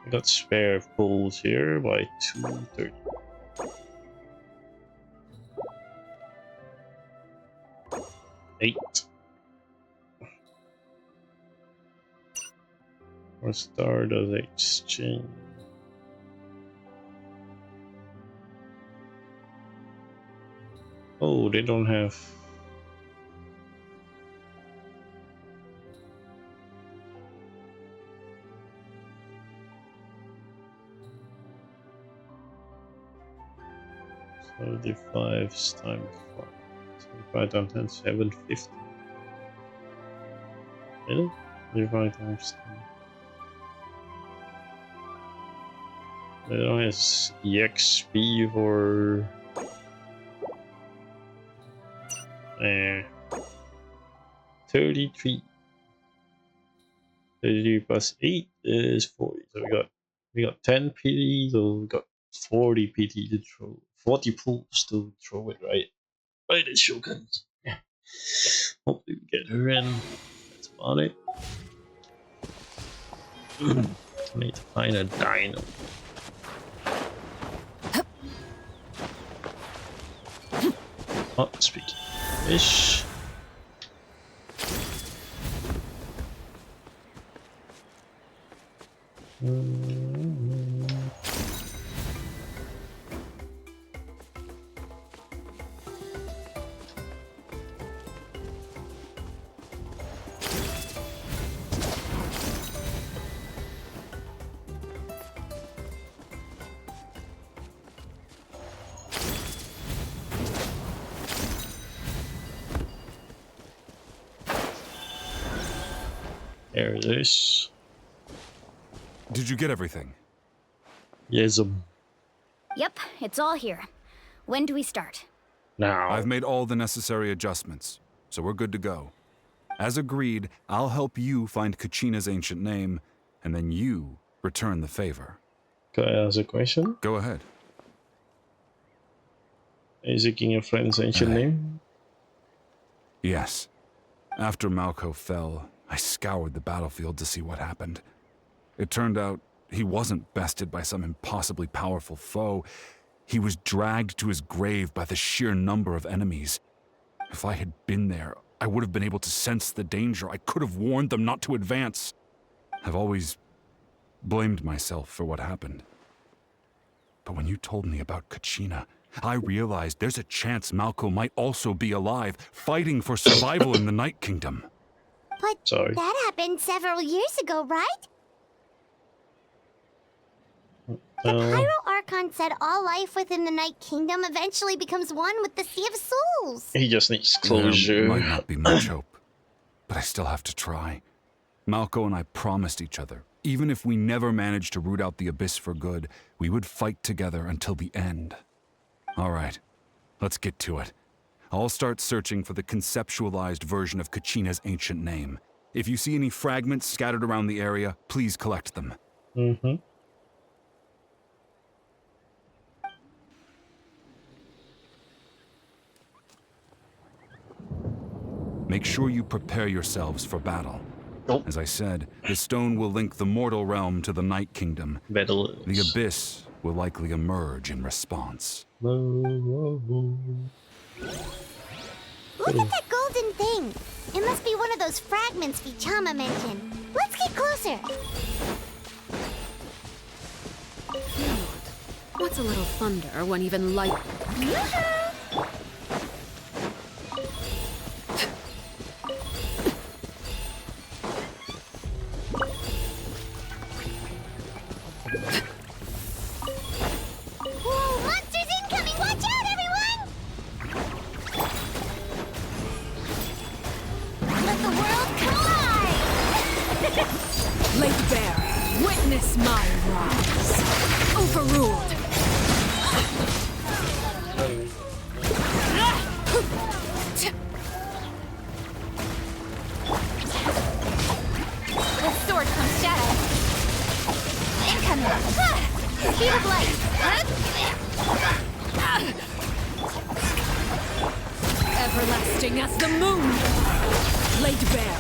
I got spare pulls here by 230. Eight. Or start of exchange. Oh, they don't have. So 75 times 5. 75 times 10, 750. Really? 35 times 10. They don't have EXP for. 33. 33 plus 8 is 40. So we got 10 PT, so we got 40 PT to throw, 40 pools to throw it, right? Right, it's Shogun. Yeah. Hopefully we get her in. That's about it. I need to find a dino. Oh, speaking of fish. There it is. Did you get everything? Yes. Yep, it's all here. When do we start? Now. I've made all the necessary adjustments, so we're good to go. As agreed, I'll help you find Kachina's ancient name, and then you return the favor. Can I ask a question? Go ahead. Is it King of Friends' ancient name? Yes. After Malco fell, I scoured the battlefield to see what happened. It turned out he wasn't bested by some impossibly powerful foe. He was dragged to his grave by the sheer number of enemies. If I had been there, I would have been able to sense the danger. I could have warned them not to advance. I've always blamed myself for what happened. But when you told me about Kachina, I realized there's a chance Malco might also be alive, fighting for survival in the Night Kingdom. But that happened several years ago, right? The Pyro Archon said all life within the Night Kingdom eventually becomes one with the Sea of Souls. He just needs closure. There might not be much hope, but I still have to try. Malco and I promised each other, even if we never managed to root out the Abyss for good, we would fight together until the end. All right, let's get to it. I'll start searching for the conceptualized version of Kachina's ancient name. If you see any fragments scattered around the area, please collect them. Mm-hmm. Make sure you prepare yourselves for battle. As I said, the stone will link the mortal realm to the Night Kingdom. The Abyss will likely emerge in response. Look at that golden thing. It must be one of those fragments Vichama mentioned. Let's get closer. What's a little thunder when even light... Whoa, monsters incoming! Watch out, everyone! Let the world come alive! Lake Bear, witness my rise. Overruled. The sword comes shadow. Incoming. Speed of light. Everlasting as the moon. Lake Bear.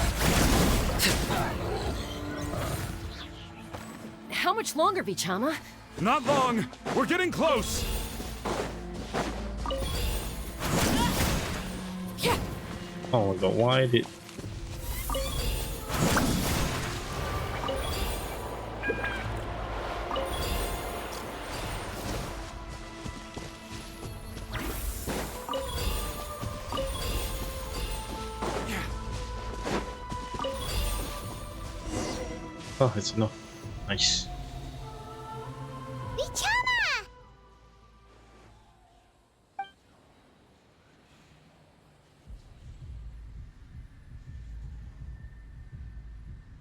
How much longer, Vichama? Not long! We're getting close! Oh my god, why did... Oh, it's enough. Nice. Vichama!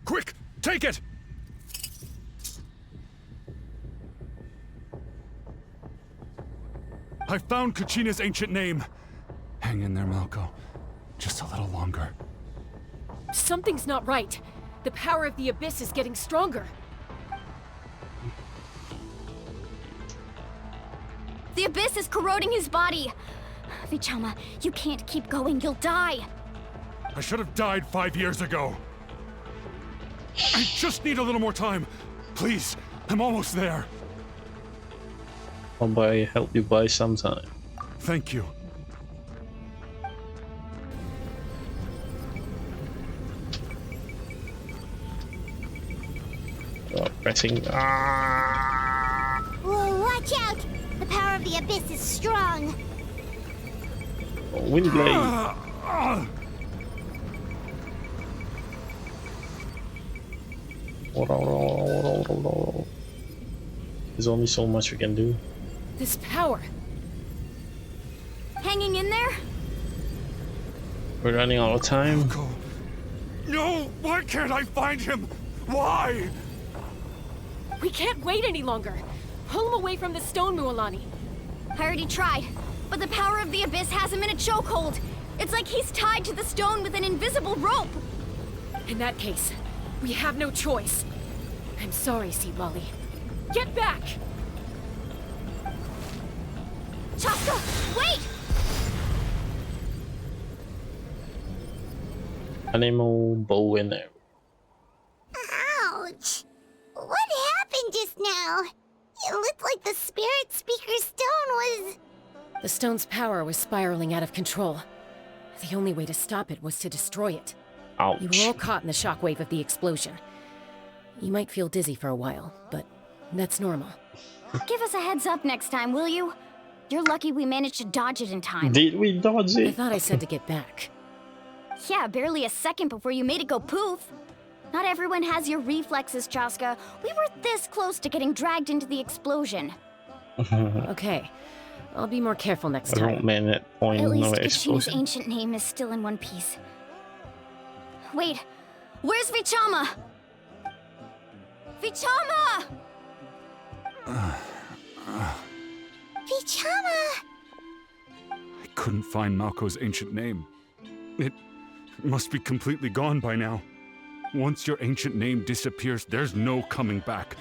Quick! Take it! I found Kachina's ancient name. Hang in there, Malco. Just a little longer. Something's not right. The power of the Abyss is getting stronger. The Abyss is corroding his body. Vichama, you can't keep going. You'll die. I should have died 5 years ago. I just need a little more time. Please, I'm almost there. I'll help you buy some time. Thank you. Oh, pressing. Whoa, watch out! The power of the Abyss is strong. Oh, wind blade. There's only so much we can do. This power. Hanging in there? We're running out of time. No! Why can't I find him? Why? We can't wait any longer. Pull him away from the stone, Mualani. I already tried, but the power of the Abyss has him in a chokehold. It's like he's tied to the stone with an invisible rope. In that case, we have no choice. I'm sorry, Seed Lolly. Get back! Chaska, wait! Animal bow in there. Ouch! What happened just now? It looked like the Spirit Speaker's stone was... The stone's power was spiraling out of control. The only way to stop it was to destroy it. Ouch. You were all caught in the shockwave of the explosion. You might feel dizzy for a while, but that's normal. Give us a heads up next time, will you? You're lucky we managed to dodge it in time. Did we dodge it? I thought I said to get back. Yeah, barely a second before you made it go poof. Not everyone has your reflexes, Chaska. We were this close to getting dragged into the explosion. Okay, I'll be more careful next time. I don't mean that point. At least No Kachina's explosion. ancient name is still in one piece. Wait, where's Vichama? Vichama! Vichama! I couldn't find Malco's ancient name. It must be completely gone by now. Once your ancient name disappears, there's no coming back.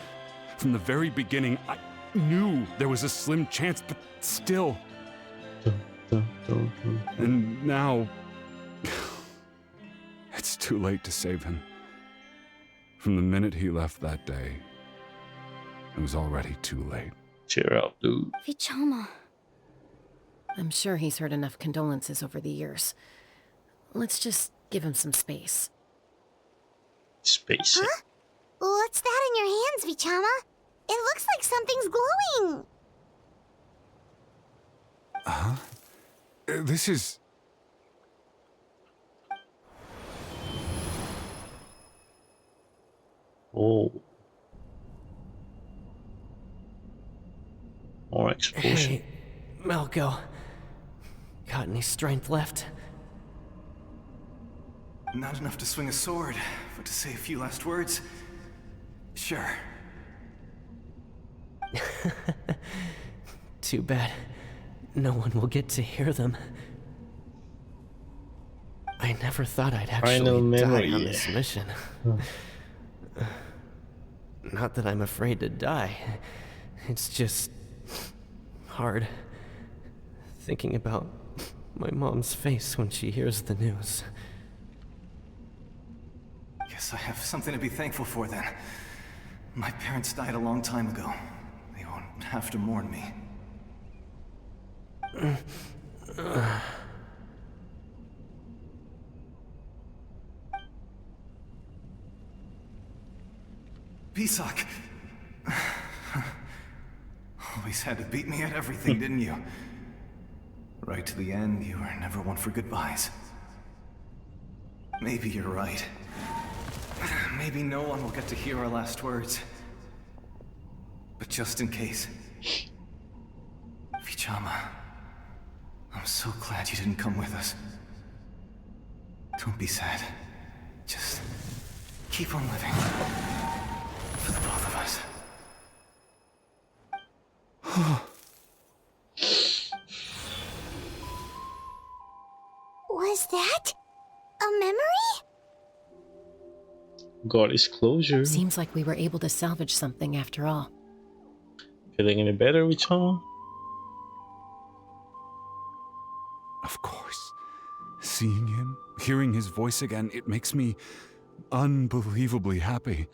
From the very beginning, I knew there was a slim chance, but still. And now... it's too late to save him. From the minute he left that day, it was already too late. Cheer up, dude. Vichama. I'm sure he's heard enough condolences over the years. Let's just give him some space. Space. Huh? What's that in your hands, Vichama? It looks like something's glowing. Huh? This is... Oh. More explosion. Hey, Malco. Got any strength left? Not enough to swing a sword, but to say a few last words? Sure. Too bad. No one will get to hear them. I never thought I'd actually die on this mission. Not that I'm afraid to die. It's just hard thinking about my mom's face when she hears the news. Guess I have something to be thankful for then. My parents died a long time ago. They won't have to mourn me. Pisak! Always had to beat me at everything, didn't you? Right to the end, you were never one for goodbyes. Maybe you're right. Maybe no one will get to hear our last words. But just in case... Vichama, I'm so glad you didn't come with us. Don't be sad. Just keep on living. For the both of us. Was that a memory? Got his closure. Seems like we were able to salvage something after all. Feeling any better, Vichama? Of course. Seeing him, hearing his voice again, it makes me unbelievably happy.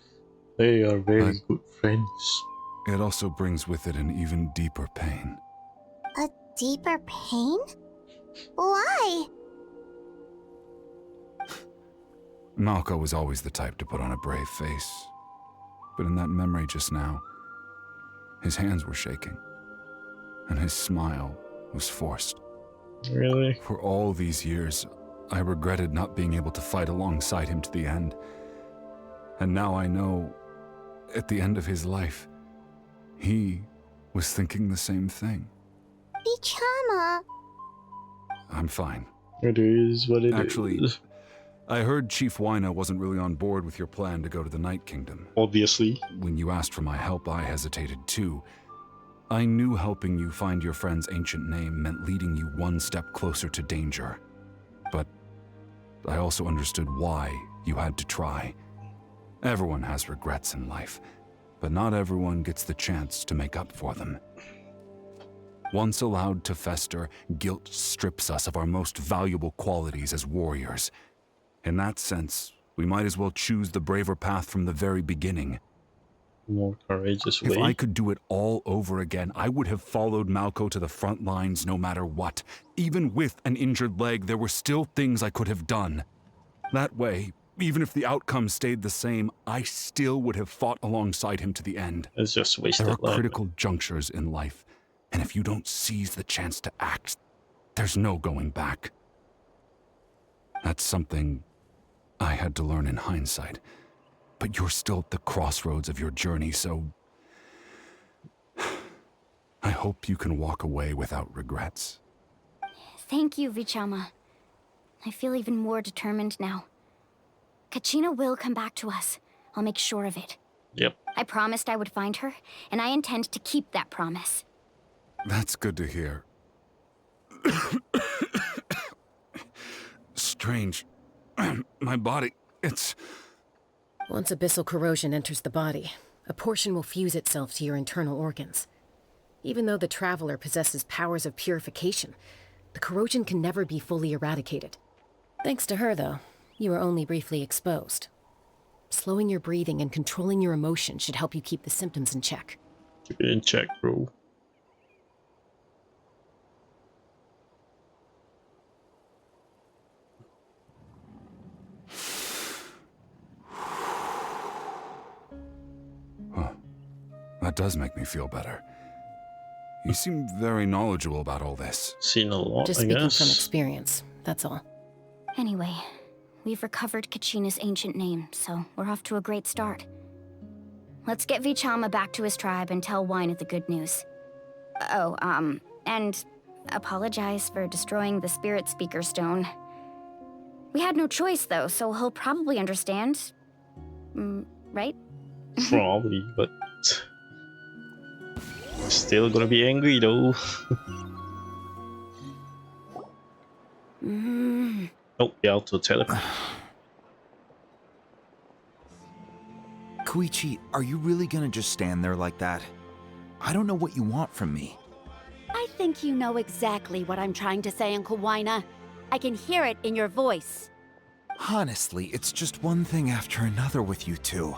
They are very good friends. It also brings with it an even deeper pain. A deeper pain? Why? Malco was always the type to put on a brave face. But in that memory just now, his hands were shaking, and his smile was forced. Really? For all these years, I regretted not being able to fight alongside him to the end. And now I know, at the end of his life, he was thinking the same thing. Vichama. I'm fine. It is what it Actually, is. I heard Chief Wyna wasn't really on board with your plan to go to the Night Kingdom. Obviously. When you asked for my help, I hesitated too. I knew helping you find your friend's ancient name meant leading you one step closer to danger. But I also understood why you had to try. Everyone has regrets in life, but not everyone gets the chance to make up for them. Once allowed to fester, guilt strips us of our most valuable qualities as warriors. In that sense, we might as well choose the braver path from the very beginning. More courageous way. If I could do it all over again, I would have followed Malco to the front lines no matter what. Even with an injured leg, there were still things I could have done. That way, even if the outcome stayed the same, I still would have fought alongside him to the end. It's just wasted There are life. critical junctures in life, and if you don't seize the chance to act, there's no going back. That's something I had to learn in hindsight. But you're still at the crossroads of your journey, so I hope you can walk away without regrets. Thank you, Vichama. I feel even more determined now. Kachina will come back to us. I'll make sure of it. Yep. I promised I would find her, and I intend to keep that promise. That's good to hear. Strange. My body, it's... Once abyssal corrosion enters the body, a portion will fuse itself to your internal organs. Even though the Traveler possesses powers of purification, the corrosion can never be fully eradicated. Thanks to her, though, you were only briefly exposed. Slowing your breathing and controlling your emotions should help you keep the symptoms in check. Keep it in check, bro. That does make me feel better. You seem very knowledgeable about all this. Seen a lot, Just I speaking guess. from experience, that's all. Anyway, we've recovered Kachina's ancient name, so we're off to a great start. Let's get Vichama back to his tribe and tell Wina the good news. Oh, and apologize for destroying the Spirit Speaker Stone. We had no choice, though, so he'll probably understand. Right? Probably, but... Still gonna be angry, though. Oh, the auto teleport. Koichi, are you really gonna just stand there like that? I don't know what you want from me. I think you know exactly what I'm trying to say, Uncle Wina. I can hear it in your voice. Honestly, it's just one thing after another with you two.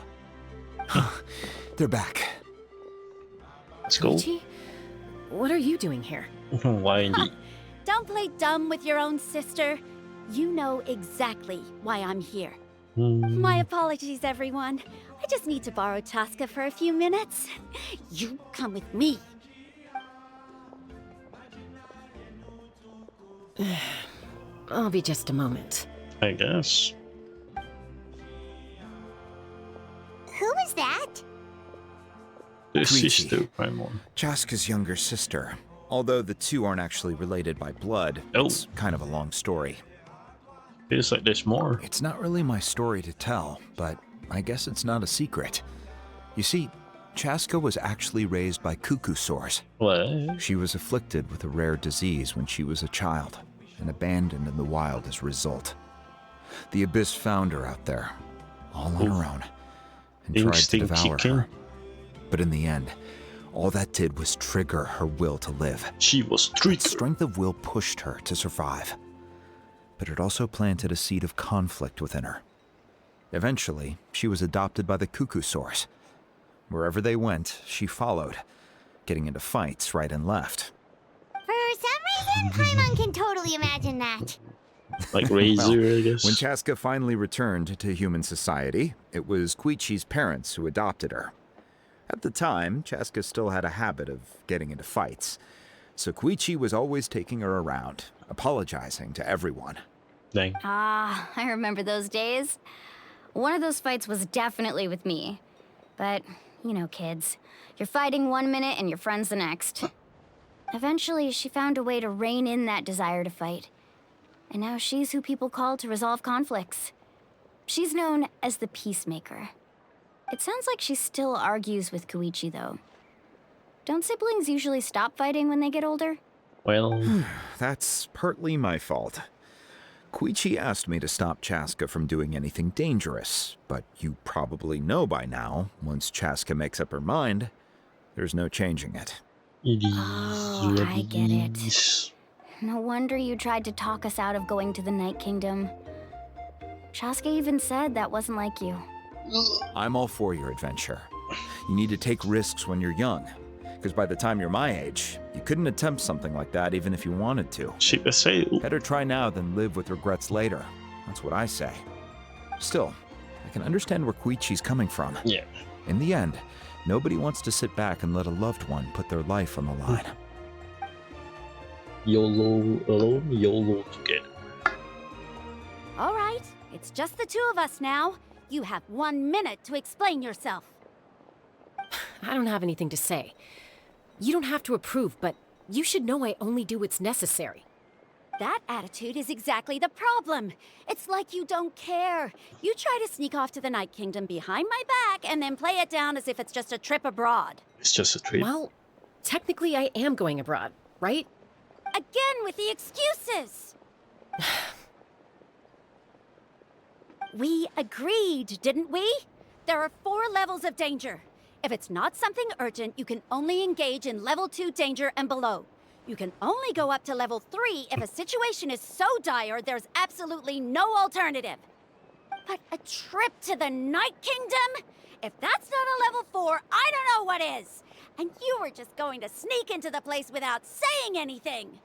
They're back. Let's go. Koichi? What are you doing here? Why? Don't play dumb with your own sister. You know exactly why I'm here. My apologies, everyone. I just need to borrow Chaska for a few minutes. You come with me. I'll be just a moment. I guess. Who was that? The Koichi, sister, Paimon. Chaska's younger sister. Although the two aren't actually related by blood, it's kind of a long story. Feels like there's more. It's not really my story to tell, but I guess it's not a secret. You see, Chaska was actually raised by cuckoo sores. What? She was afflicted with a rare disease when she was a child, and abandoned in the wild as a result. The Abyss found her out there, all on her own, and tried to devour her. But in the end, all that did was trigger her will to live. She was triggered. That strength of will pushed her to survive. But it also planted a seed of conflict within her. Eventually, she was adopted by the cuckoo sores. Wherever they went, she followed, getting into fights right and left. For some reason, Paimon can totally imagine that. Like Razor, Well, I guess. When Chaska finally returned to human society, it was Koichi's parents who adopted her. At the time, Chaska still had a habit of getting into fights, so Koichi was always taking her around, apologizing to everyone. Dang. Ah, I remember those days. One of those fights was definitely with me. But, you know, kids. You're fighting one minute and your friend's the next. Eventually, she found a way to rein in that desire to fight. And now she's who people call to resolve conflicts. She's known as the Peacemaker. It sounds like she still argues with Koichi, though. Don't siblings usually stop fighting when they get older? Well... That's partly my fault. Koichi asked me to stop Chaska from doing anything dangerous, but you probably know by now, once Chaska makes up her mind, there's no changing it. Oh, I get it. No wonder you tried to talk us out of going to the Night Kingdom. Chaska even said that wasn't like you. I'm all for your adventure. You need to take risks when you're young, because by the time you're my age, you couldn't attempt something like that even if you wanted to. Better try now than live with regrets later. That's what I say. Still, I can understand where Koichi's coming from. Yeah. In the end, nobody wants to sit back and let a loved one put their life on the line. YOLO alone, YOLO together. All right, it's just the two of us now. You have 1 minute to explain yourself. I don't have anything to say. You don't have to approve, but you should know I only do what's necessary. That attitude is exactly the problem. It's like you don't care. You try to sneak off to the Night Kingdom behind my back and then play it down as if it's just a trip abroad. It's just a trip. Well, technically I am going abroad, right? Again with the excuses! We agreed, didn't we? There are 4 levels of danger. If it's not something urgent, you can only engage in level 2 danger and below. You can only go up to level 3 if a situation is so dire there's absolutely no alternative. But a trip to the Night Kingdom? If that's not a level 4, I don't know what is. And you were just going to sneak into the place without saying anything.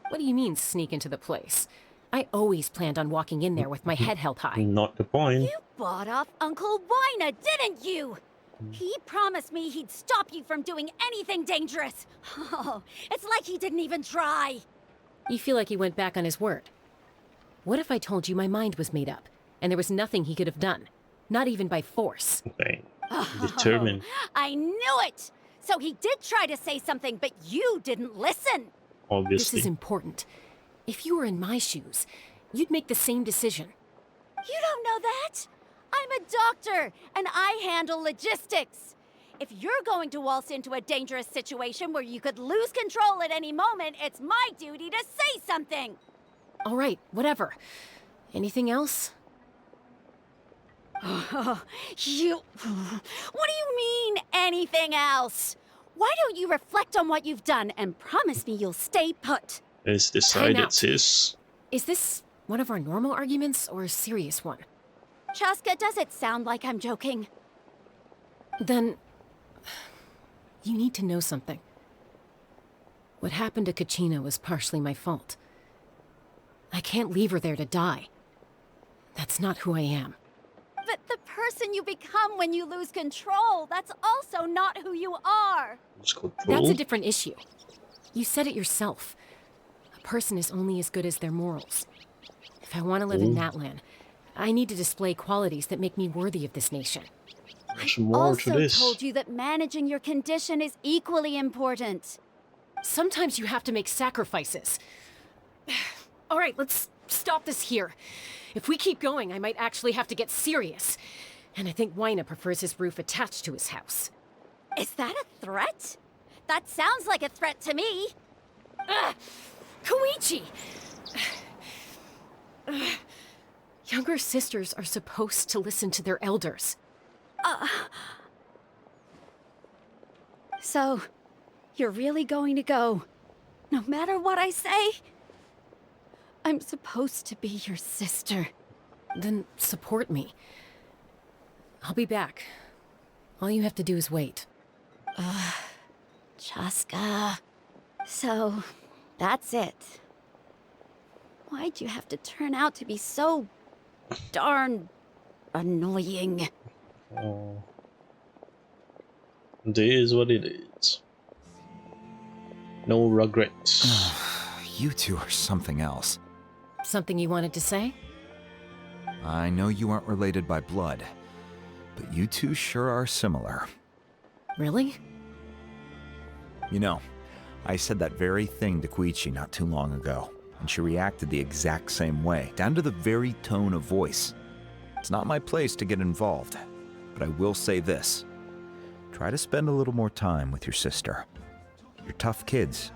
What do you mean, sneak into the place? I always planned on walking in there with my head held high. Not the point. You bought off Uncle Wina, didn't you? He promised me he'd stop you from doing anything dangerous. Oh, it's like he didn't even try. You feel like he went back on his word. What if I told you my mind was made up, and there was nothing he could have done? Not even by force. Okay. Determined. I knew it! So he did try to say something, but you didn't listen. Obviously. This is important. If you were in my shoes, you'd make the same decision. You don't know that? I'm a doctor, and I handle logistics. If you're going to waltz into a dangerous situation where you could lose control at any moment, it's my duty to say something. All right, whatever. Anything else? What do you mean, anything else? Why don't you reflect on what you've done and promise me you'll stay put? It's decided, sis. Is this one of our normal arguments or a serious one? Chaska, does it sound like I'm joking? Then, you need to know something. What happened to Kachina was partially my fault. I can't leave her there to die. That's not who I am. But the person you become when you lose control, that's also not who you are. That's a different issue. You said it yourself. A person is only as good as their morals. If I want to live in Natlan, I need to display qualities that make me worthy of this nation. There's more to this. I also told you that managing your condition is equally important. Sometimes you have to make sacrifices. All right, let's stop this here. If we keep going, I might actually have to get serious. And I think Wyna prefers his roof attached to his house. Is that a threat? That sounds like a threat to me. Koichi! Younger sisters are supposed to listen to their elders. So, you're really going to go, no matter what I say? I'm supposed to be your sister. Then support me. I'll be back. All you have to do is wait. Chaska. So, that's it. Why'd you have to turn out to be so darn annoying? Oh. It is what it is. No regrets. You two are something else. Something you wanted to say? I know you aren't related by blood, but you two sure are similar. Really? You know, I said that very thing to Koichi not too long ago, and she reacted the exact same way, down to the very tone of voice. It's not my place to get involved, but I will say this. Try to spend a little more time with your sister. You're tough kids.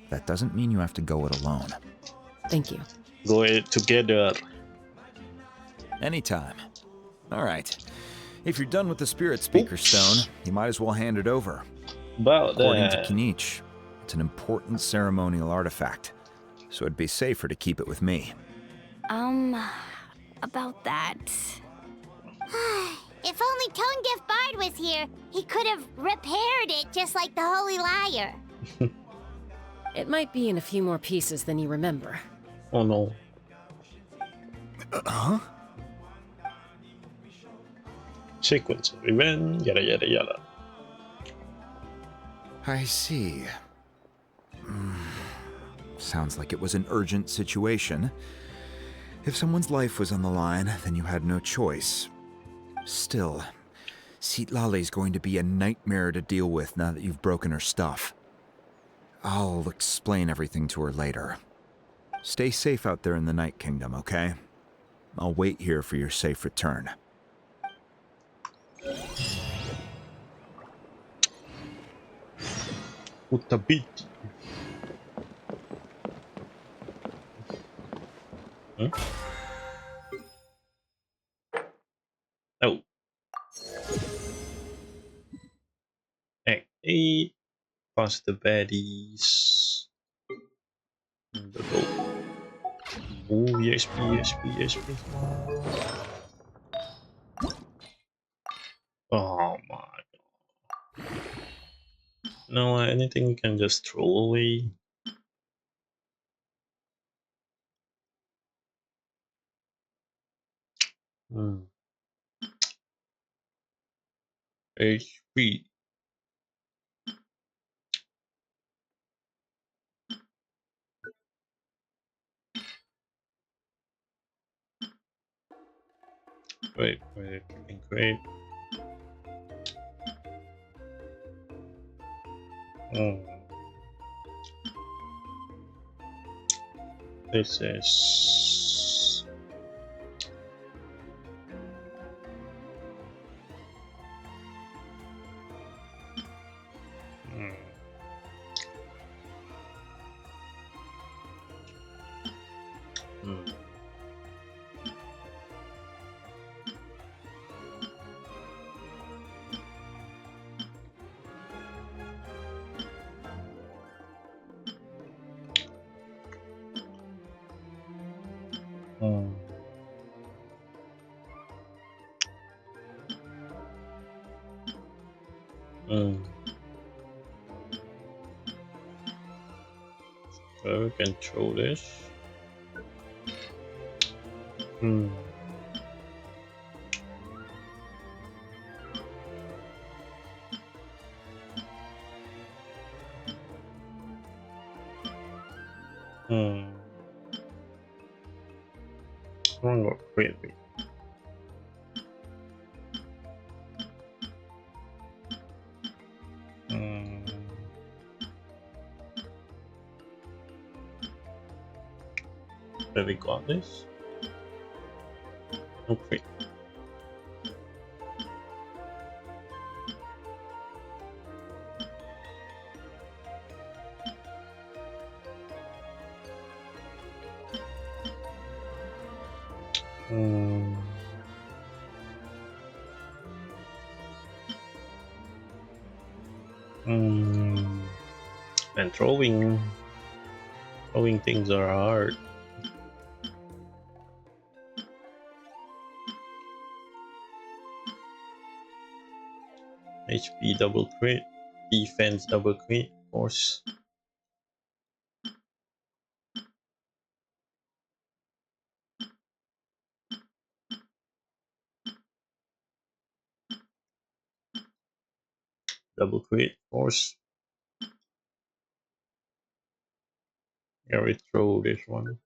That doesn't mean you have to go it alone. Thank you. Go it together. Anytime. All right. If you're done with the Spirit Speaker Stone, you might as well hand it over. According to Kinich, it's an important ceremonial artifact, so it'd be safer to keep it with me. About that. If only Tonegif Bard was here, he could have repaired it just like the Holy Liar. It might be in a few more pieces than you remember. Oh no. Huh? Sequence of events, yada yada yada. I see. Sounds like it was an urgent situation. If someone's life was on the line, then you had no choice. Still, Citlali's going to be a nightmare to deal with now that you've broken her stuff. I'll explain everything to her later. Stay safe out there in the Night Kingdom, okay? I'll wait here for your safe return. Utabiti. Huh? Oh. Act 8. Past the baddies. Oh, yes, yes, yes, yes. Oh my god. No, anything you can just throw away. HP. Wait, great. This is so we can throw this. One more quickly. Have we got this? Okay. And throwing things are hard. HP double crit, defense double crit, of course. Double crit, of course. Yeah, we throw this one.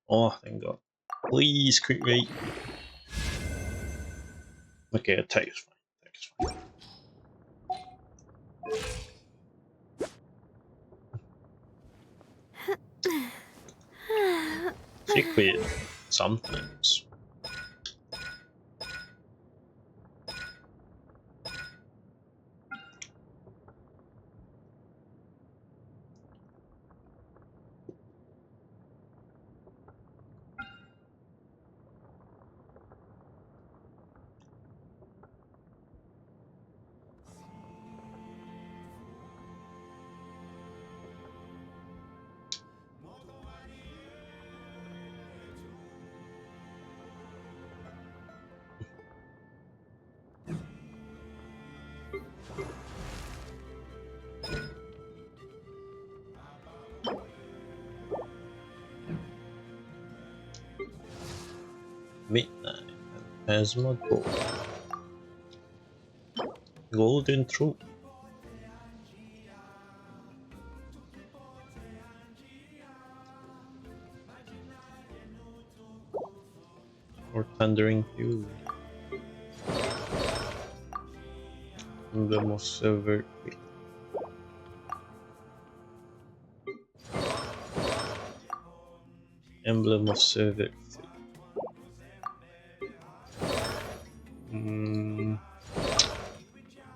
Oh, thank God. Please crit rate. Okay, attack is fine. Attack is fine. Secret sometimes. Midnight Plasma Gold. Golden Truth. Or Thundering Fury. Emblem of Silver. Emblem of Silver.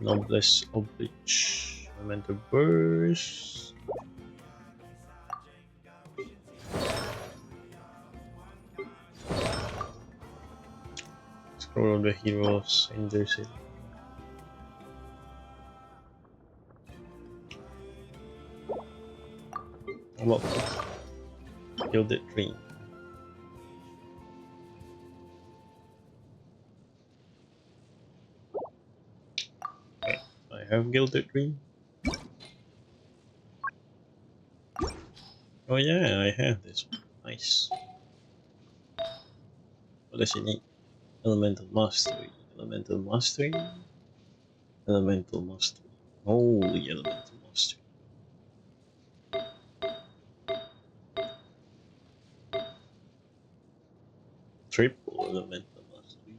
Noblesse Oblige. Elemental Burst. Scroll of the Heroes in their city. What? Gilded Dream. Okay, I have Gilded Dream. Oh yeah, I have this one. Nice. What does it need? Elemental mastery. Elemental mastery. Elemental mastery. Holy elemental mastery. Triple elemental mastery.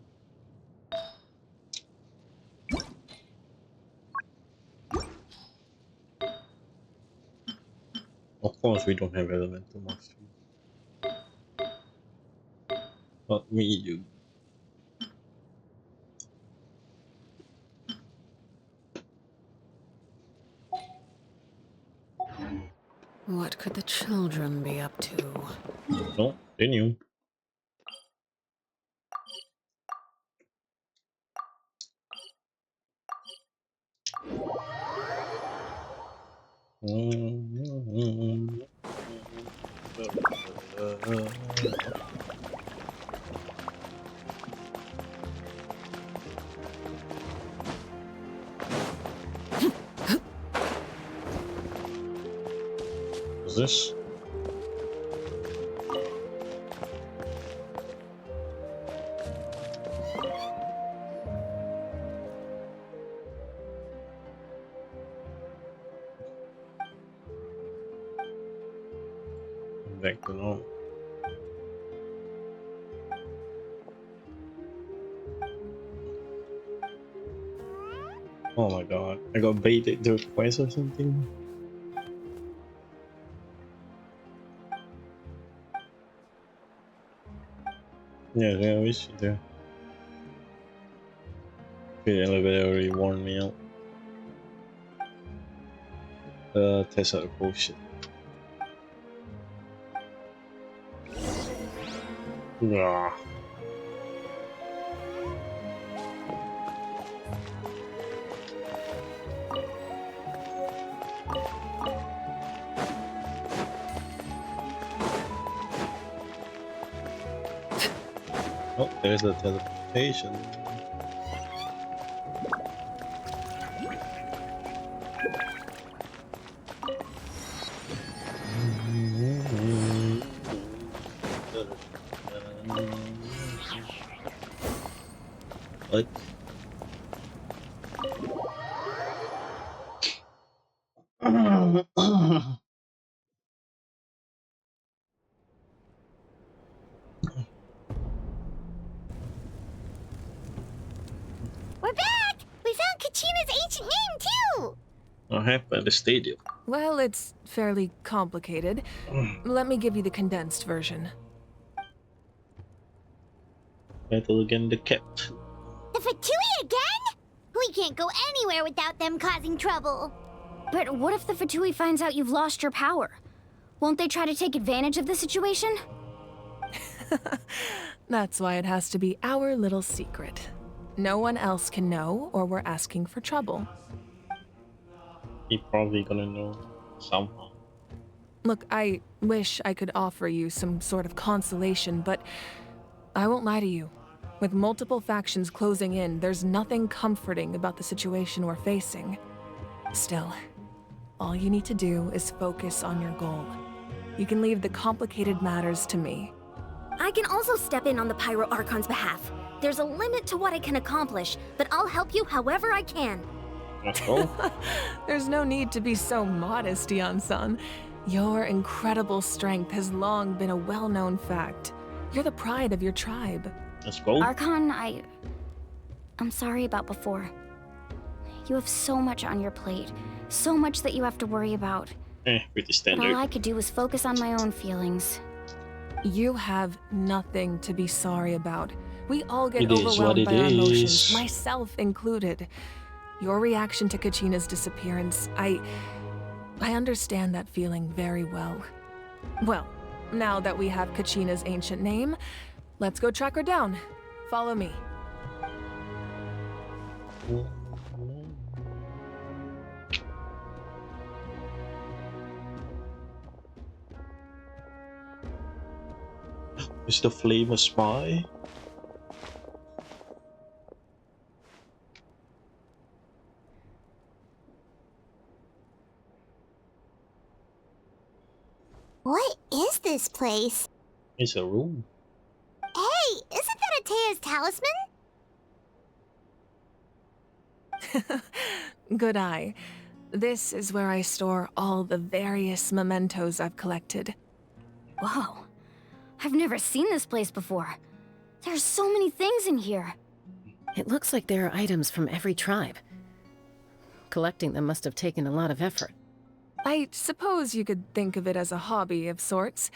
Of course we don't have elemental mastery. Not me, dude. What could the children be up to? No, they knew. What's this? Back to normal. Oh my god, I got baited to a quest or something. Yeah, I wish you do. The elevator already warned me out. Test out the potion. Ah. Oh, there's the teleportation. What? We're back! We found Kachina's ancient name, too! What happened at the stadium? Well, it's fairly complicated. Let me give you the condensed version. Battle against the cat. The Fatui again? We can't go anywhere without them causing trouble. But what if the Fatui finds out you've lost your power? Won't they try to take advantage of the situation? That's why it has to be our little secret. No one else can know, or we're asking for trouble. He probably gonna know somehow. Look, I wish I could offer you some sort of consolation, but I won't lie to you. With multiple factions closing in, there's nothing comforting about the situation we're facing. Still, all you need to do is focus on your goal. You can leave the complicated matters to me. I can also step in on the Pyro Archon's behalf. There's a limit to what I can accomplish, but I'll help you however I can. There's no need to be so modest, Yan-san. Your incredible strength has long been a well-known fact. You're the pride of your tribe. Let's go. Archon, I'm sorry about before. You have so much on your plate. So much that you have to worry about. Pretty standard. But all I could do was focus on my own feelings. You have nothing to be sorry about. We all get It is what overwhelmed it by our emotions, is. myself included. Your reaction to Kachina's disappearance, I understand that feeling very well. Well, now that we have Kachina's ancient name, let's go track her down. Follow me. Is the flame a spy? What this place. It's a room. Hey, isn't that Atea's talisman? Good eye. This is where I store all the various mementos I've collected. Whoa. I've never seen this place before. There's so many things in here. It looks like there are items from every tribe. Collecting them must have taken a lot of effort. I suppose you could think of it as a hobby of sorts.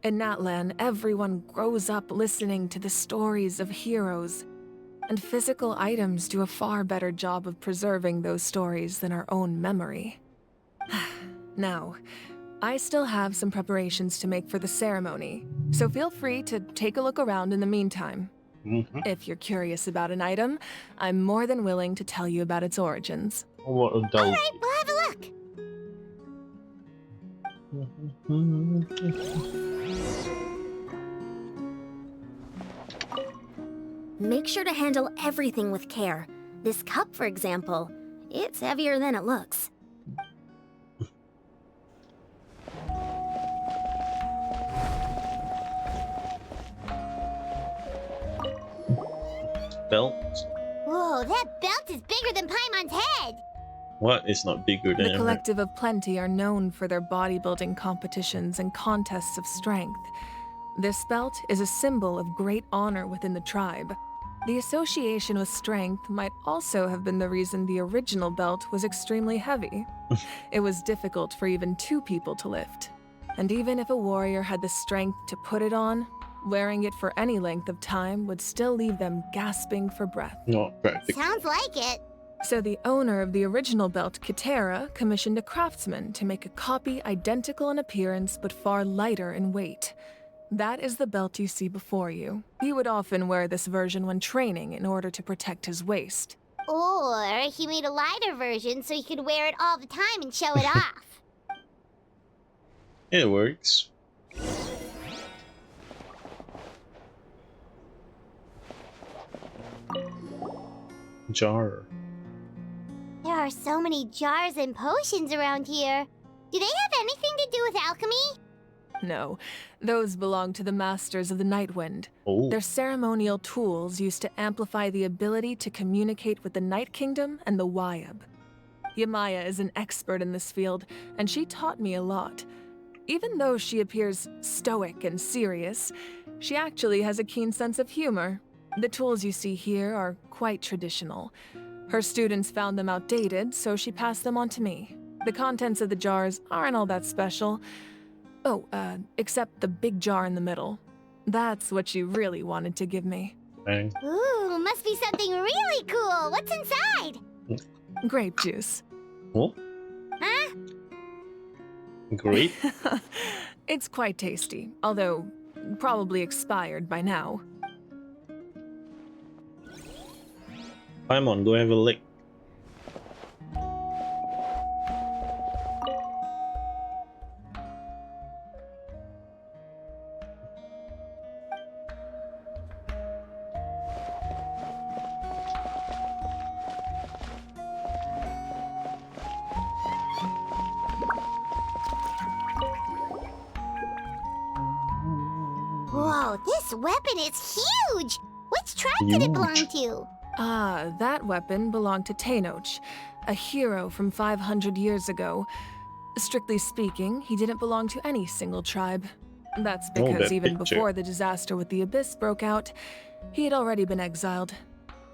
In Natlan, everyone grows up listening to the stories of heroes, and physical items do a far better job of preserving those stories than our own memory. Now, I still have some preparations to make for the ceremony, so feel free to take a look around in the meantime. If you're curious about an item, I'm more than willing to tell you about its origins. What a dope. Alright, we'll have a look. Make sure to handle everything with care. This cup, for example, it's heavier than it looks. Belt? Whoa, that belt is bigger than Paimon's head. What? It's not bigger than The Collective of Plenty are known for their bodybuilding competitions and contests of strength. This belt is a symbol of great honor within the tribe. The association with strength might also have been the reason the original belt was extremely heavy. It was difficult for even 2 people to lift. And even if a warrior had the strength to put it on, wearing it for any length of time would still leave them gasping for breath. Not practical. Sounds like it. So the owner of the original belt, Kitera, commissioned a craftsman to make a copy identical in appearance but far lighter in weight. That is the belt you see before you. He would often wear this version when training in order to protect his waist. Or he made a lighter version so he could wear it all the time and show it off. It works. Jar. There are so many jars and potions around here. Do they have anything to do with alchemy? No, those belong to the Masters of the Nightwind. Oh. They're ceremonial tools used to amplify the ability to communicate with the Night Kingdom and the Wyab. Yamaya is an expert in this field, and she taught me a lot. Even though she appears stoic and serious, she actually has a keen sense of humor. The tools you see here are quite traditional. Her students found them outdated, so she passed them on to me. The contents of the jars aren't all that special. Oh, except the big jar in the middle. That's what she really wanted to give me. Bang. Ooh, must be something really cool. What's inside? Grape juice. What? Huh? Grape? It's quite tasty, although probably expired by now. Paimon, go have a lick. Whoa, this weapon is huge! Which tribe did it belong to? Ah, that weapon belonged to Tenoch, a hero from 500 years ago. Strictly speaking, he didn't belong to any single tribe. That's because even before the disaster with the Abyss broke out, he had already been exiled.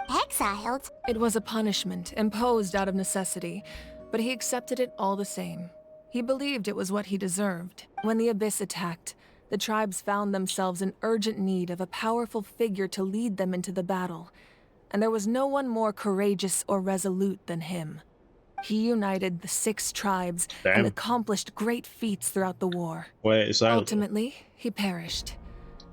Exiled? It was a punishment imposed out of necessity, but he accepted it all the same. He believed it was what he deserved. When the Abyss attacked, the tribes found themselves in urgent need of a powerful figure to lead them into the battle. And there was no one more courageous or resolute than him. He united the 6 tribes and accomplished great feats throughout the war. Ultimately, he perished.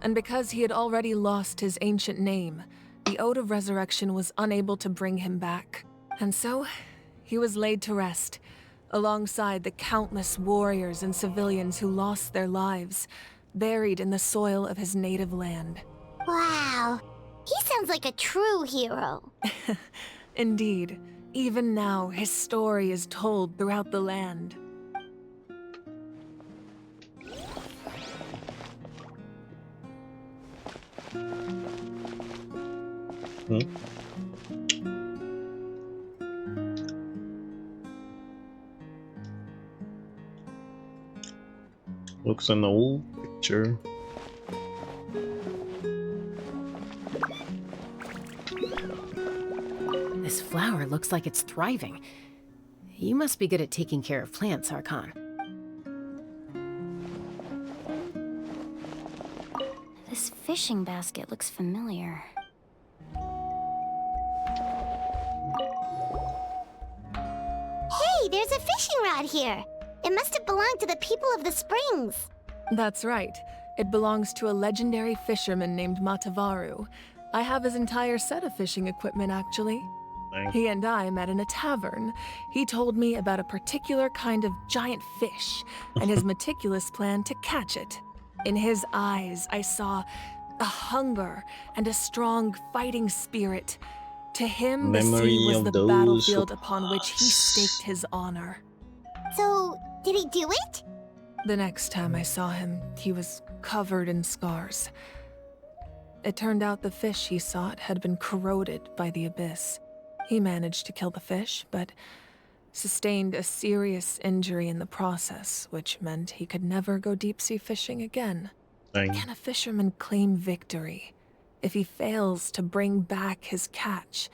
And because he had already lost his ancient name, the Ode of Resurrection was unable to bring him back. And so, he was laid to rest, alongside the countless warriors and civilians who lost their lives, buried in the soil of his native land. Wow. He sounds like a true hero. Indeed. Even now, his story is told throughout the land. Hmm. Looks an old picture. This flower looks like it's thriving. You must be good at taking care of plants, Archon. This fishing basket looks familiar. Hey, there's a fishing rod here. It must have belonged to the people of the springs. That's right. It belongs to a legendary fisherman named Matavaru. I have his entire set of fishing equipment, actually. Nice. He and I met in a tavern. He told me about a particular kind of giant fish and his meticulous plan to catch it. In his eyes, I saw a hunger and a strong fighting spirit. To him, the sea was the battlefield upon which he staked his honor. So, did he do it? The next time I saw him, he was covered in scars. It turned out the fish he sought had been corroded by the abyss. He managed to kill the fish, but sustained a serious injury in the process, which meant he could never go deep-sea fishing again. Dang. Can a fisherman claim victory if he fails to bring back his catch?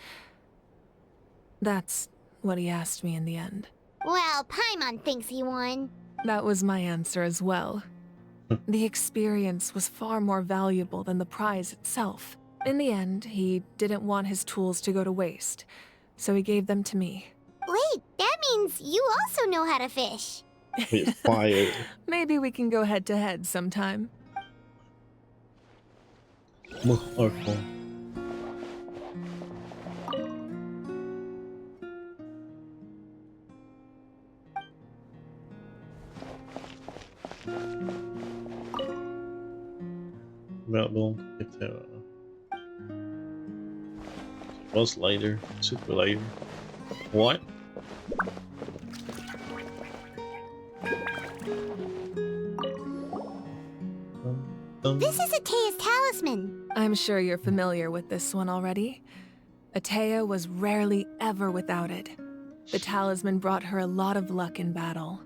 That's what he asked me in the end. Well, Paimon thinks he won. That was my answer as well. The experience was far more valuable than the prize itself. In the end, he didn't want his tools to go to waste, so he gave them to me. Wait, that means you also know how to fish. Fire. Maybe we can go head-to-head sometime. Archon. About long it was later, super later. What? This is Atea's talisman. I'm sure you're familiar with this one already. Atea was rarely ever without it. The talisman brought her a lot of luck in battle.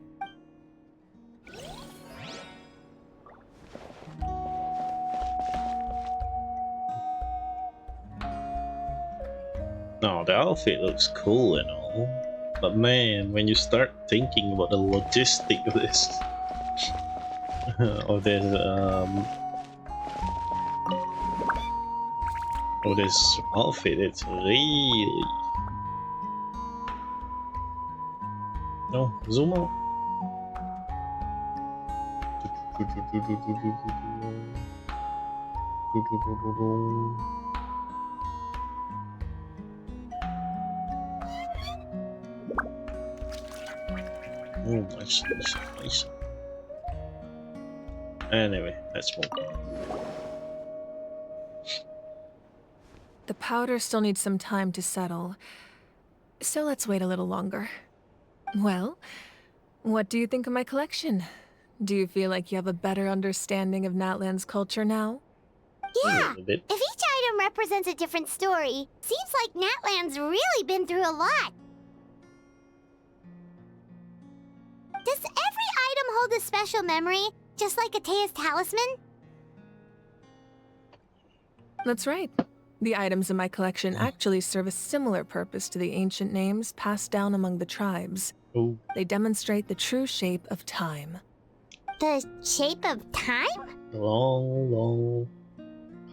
No, the outfit looks cool and all, but man, when you start thinking about the logistic of this, of this outfit, it's really no zoom out. Oh, nice. Anyway, let's move. The powder still needs some time to settle, so let's wait a little longer. Well, what do you think of my collection? Do you feel like you have a better understanding of Natlan's culture now? Yeah, if each item represents a different story, seems like Natlan's really been through a lot. Does every item hold a special memory, just like Atea's talisman? That's right. The items in my collection actually serve a similar purpose to the ancient names passed down among the tribes. Ooh. They demonstrate the true shape of time. The shape of time? Long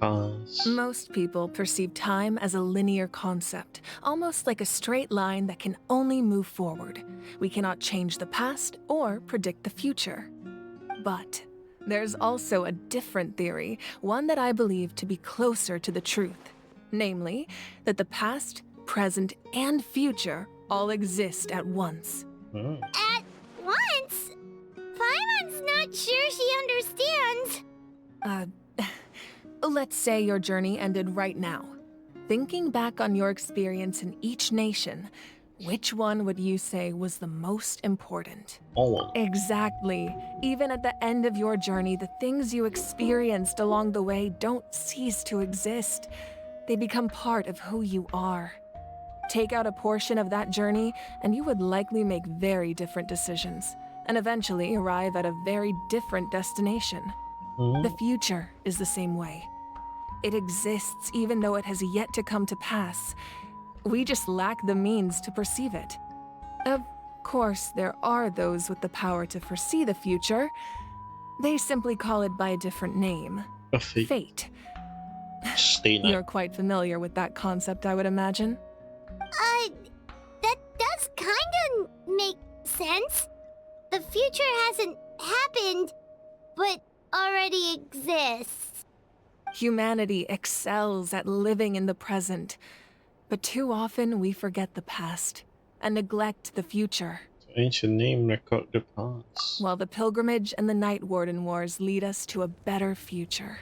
pause. Most people perceive time as a linear concept, almost like a straight line that can only move forward. We cannot change the past or predict the future. But there's also a different theory, one that I believe to be closer to the truth. Namely, that the past, present, and future all exist at once. At once? Paimon's not sure she understands. Let's say your journey ended right now. Thinking back on your experience in each nation, Which one would you say was the most important? All. Exactly. Even at the end of your journey, the things you experienced along the way don't cease to exist. They become part of who you are. Take out a portion of that journey, and you would likely make very different decisions, and eventually arrive at a very different destination. The future is the same way. It exists even though it has yet to come to pass. We just lack the means to perceive it. Of course, there are those with the power to foresee the future. They simply call it by a different name. Fate. You're quite familiar with that concept, I would imagine. That does kinda make sense. The future hasn't happened, but already exists. Humanity excels at living in the present, but too often we forget the past and neglect the future. Ancient name record the past. While the pilgrimage and the Night Warden Wars lead us to a better future.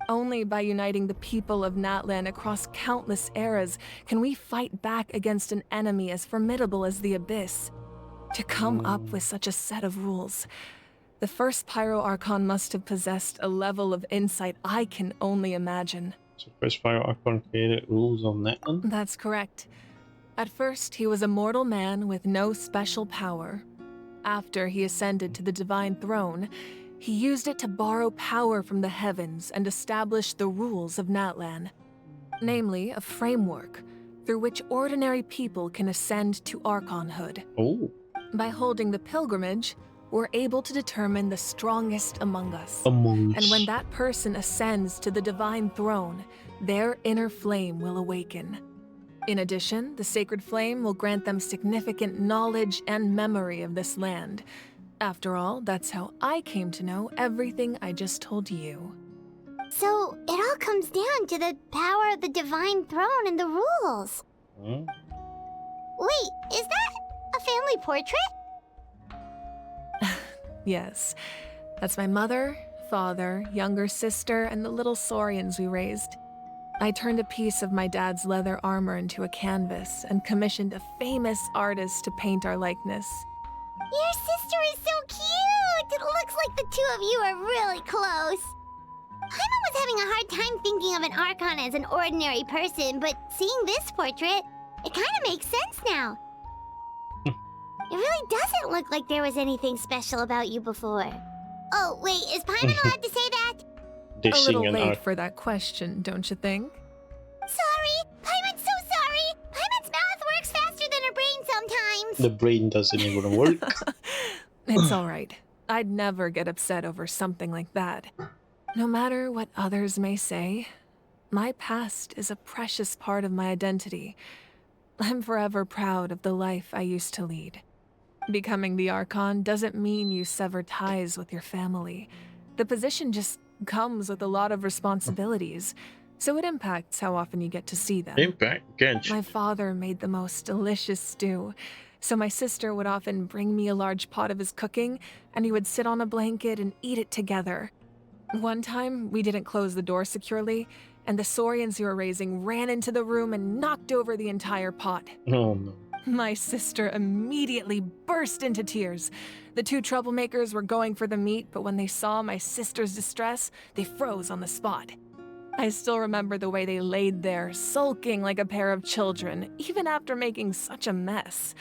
Only by uniting the people of Natlan across countless eras can we fight back against an enemy as formidable as the Abyss. To come up with such a set of rules, the first Pyro Archon must have possessed a level of insight I can only imagine. So first Pyro Archon created rules on Natlan? That's correct. At first, he was a mortal man with no special power. After he ascended to the Divine Throne, he used it to borrow power from the heavens and establish the rules of Natlan. Namely, a framework through which ordinary people can ascend to Archonhood. Oh. By holding the pilgrimage, we're able to determine the strongest among us. Among us. And when that person ascends to the Divine Throne, their inner flame will awaken. In addition, the sacred flame will grant them significant knowledge and memory of this land. After all, that's how I came to know everything I just told you. So, it all comes down to the power of the Divine Throne and the rules. Wait, is that a family portrait? Yes, that's my mother, father, younger sister, and the little saurians we raised. I turned a piece of my dad's leather armor into a canvas and commissioned a famous artist to paint our likeness. Your sister is so cute! It looks like the two of you are really close. Paimon was having a hard time thinking of an Archon as an ordinary person, but seeing this portrait, it kind of makes sense now. It really doesn't look like there was anything special about you before. Oh, wait, is Paimon allowed to say that? A little late for that question, don't you think? Sorry! Paimon's so sorry! Paimon's mouth works faster than her brain sometimes! The brain doesn't even work. It's alright. I'd never get upset over something like that. No matter what others may say, my past is a precious part of my identity. I'm forever proud of the life I used to lead. Becoming the Archon doesn't mean you sever ties with your family. The position just comes with a lot of responsibilities, so it impacts how often you get to see them. Genshin. My father made the most delicious stew, so my sister would often bring me a large pot of his cooking, and he would sit on a blanket and eat it together. One time, we didn't close the door securely, and the saurians we were raising ran into the room and knocked over the entire pot. Oh no. My sister immediately burst into tears. The two troublemakers were going for the meat, but when they saw my sister's distress, they froze on the spot. I still remember the way they laid there, sulking like a pair of children, even after making such a mess.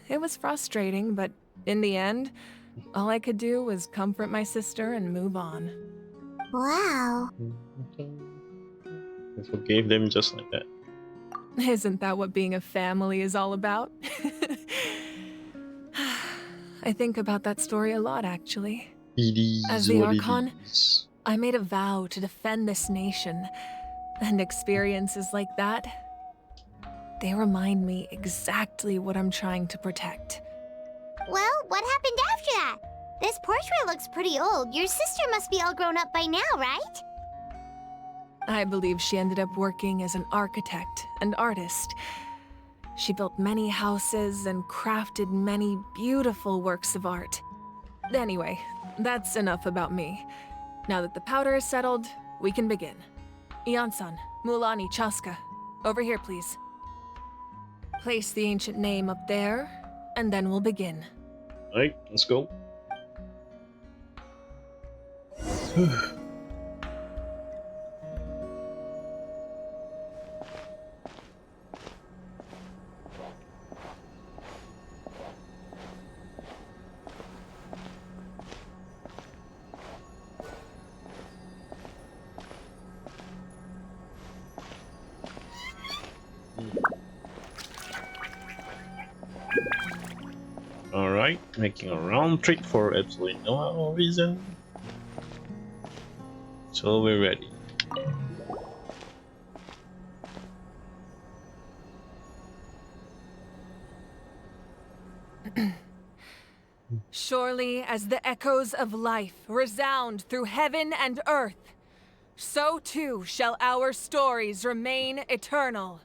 It was frustrating, but in the end, all I could do was comfort my sister and move on. Wow. I forgave them just like that. Isn't that what being a family is all about? I think about that story a lot, actually. As the Archon, I made a vow to defend this nation, and experiences like that, they remind me exactly what I'm trying to protect. Well, what happened after that? This portrait looks pretty old. Your sister must be all grown up by now, right? I believe she ended up working as an architect and artist. She built many houses and crafted many beautiful works of art. Anyway, that's enough about me. Now that the powder is settled, we can begin. Ian-san, Mualani, Chaska, over here please. Place the ancient name up there, and then we'll begin. Alright, let's go. Alright, making a round trip for absolutely no reason. So we're ready. Surely as the echoes of life resound through heaven and earth, so too shall our stories remain eternal.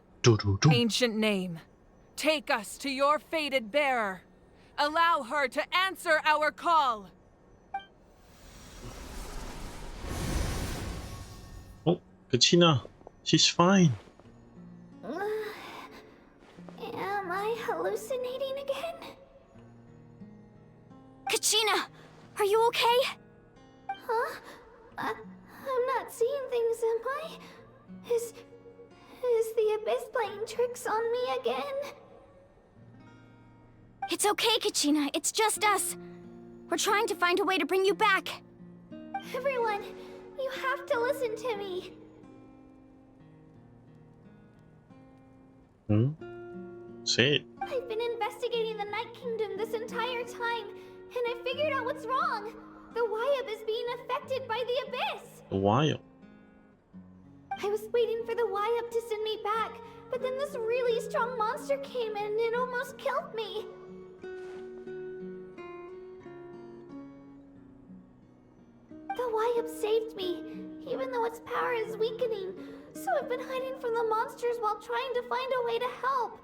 Ancient name, take us to your fated bearer. Allow her to answer our call. Oh, Kachina, she's fine. Am I hallucinating again? Kachina, are you okay? Huh? I'm not seeing things, am I? Is the Abyss playing tricks on me again? It's okay, Kachina. It's just us. We're trying to find a way to bring you back. Everyone, you have to listen to me. Say it. I've been investigating the Night Kingdom this entire time, and I figured out what's wrong. The Wyab is being affected by the Abyss. The wild. I was waiting for the Wyab to send me back, but then this really strong monster came in and it almost killed me. The Wyab saved me, even though its power is weakening, so I've been hiding from the monsters while trying to find a way to help.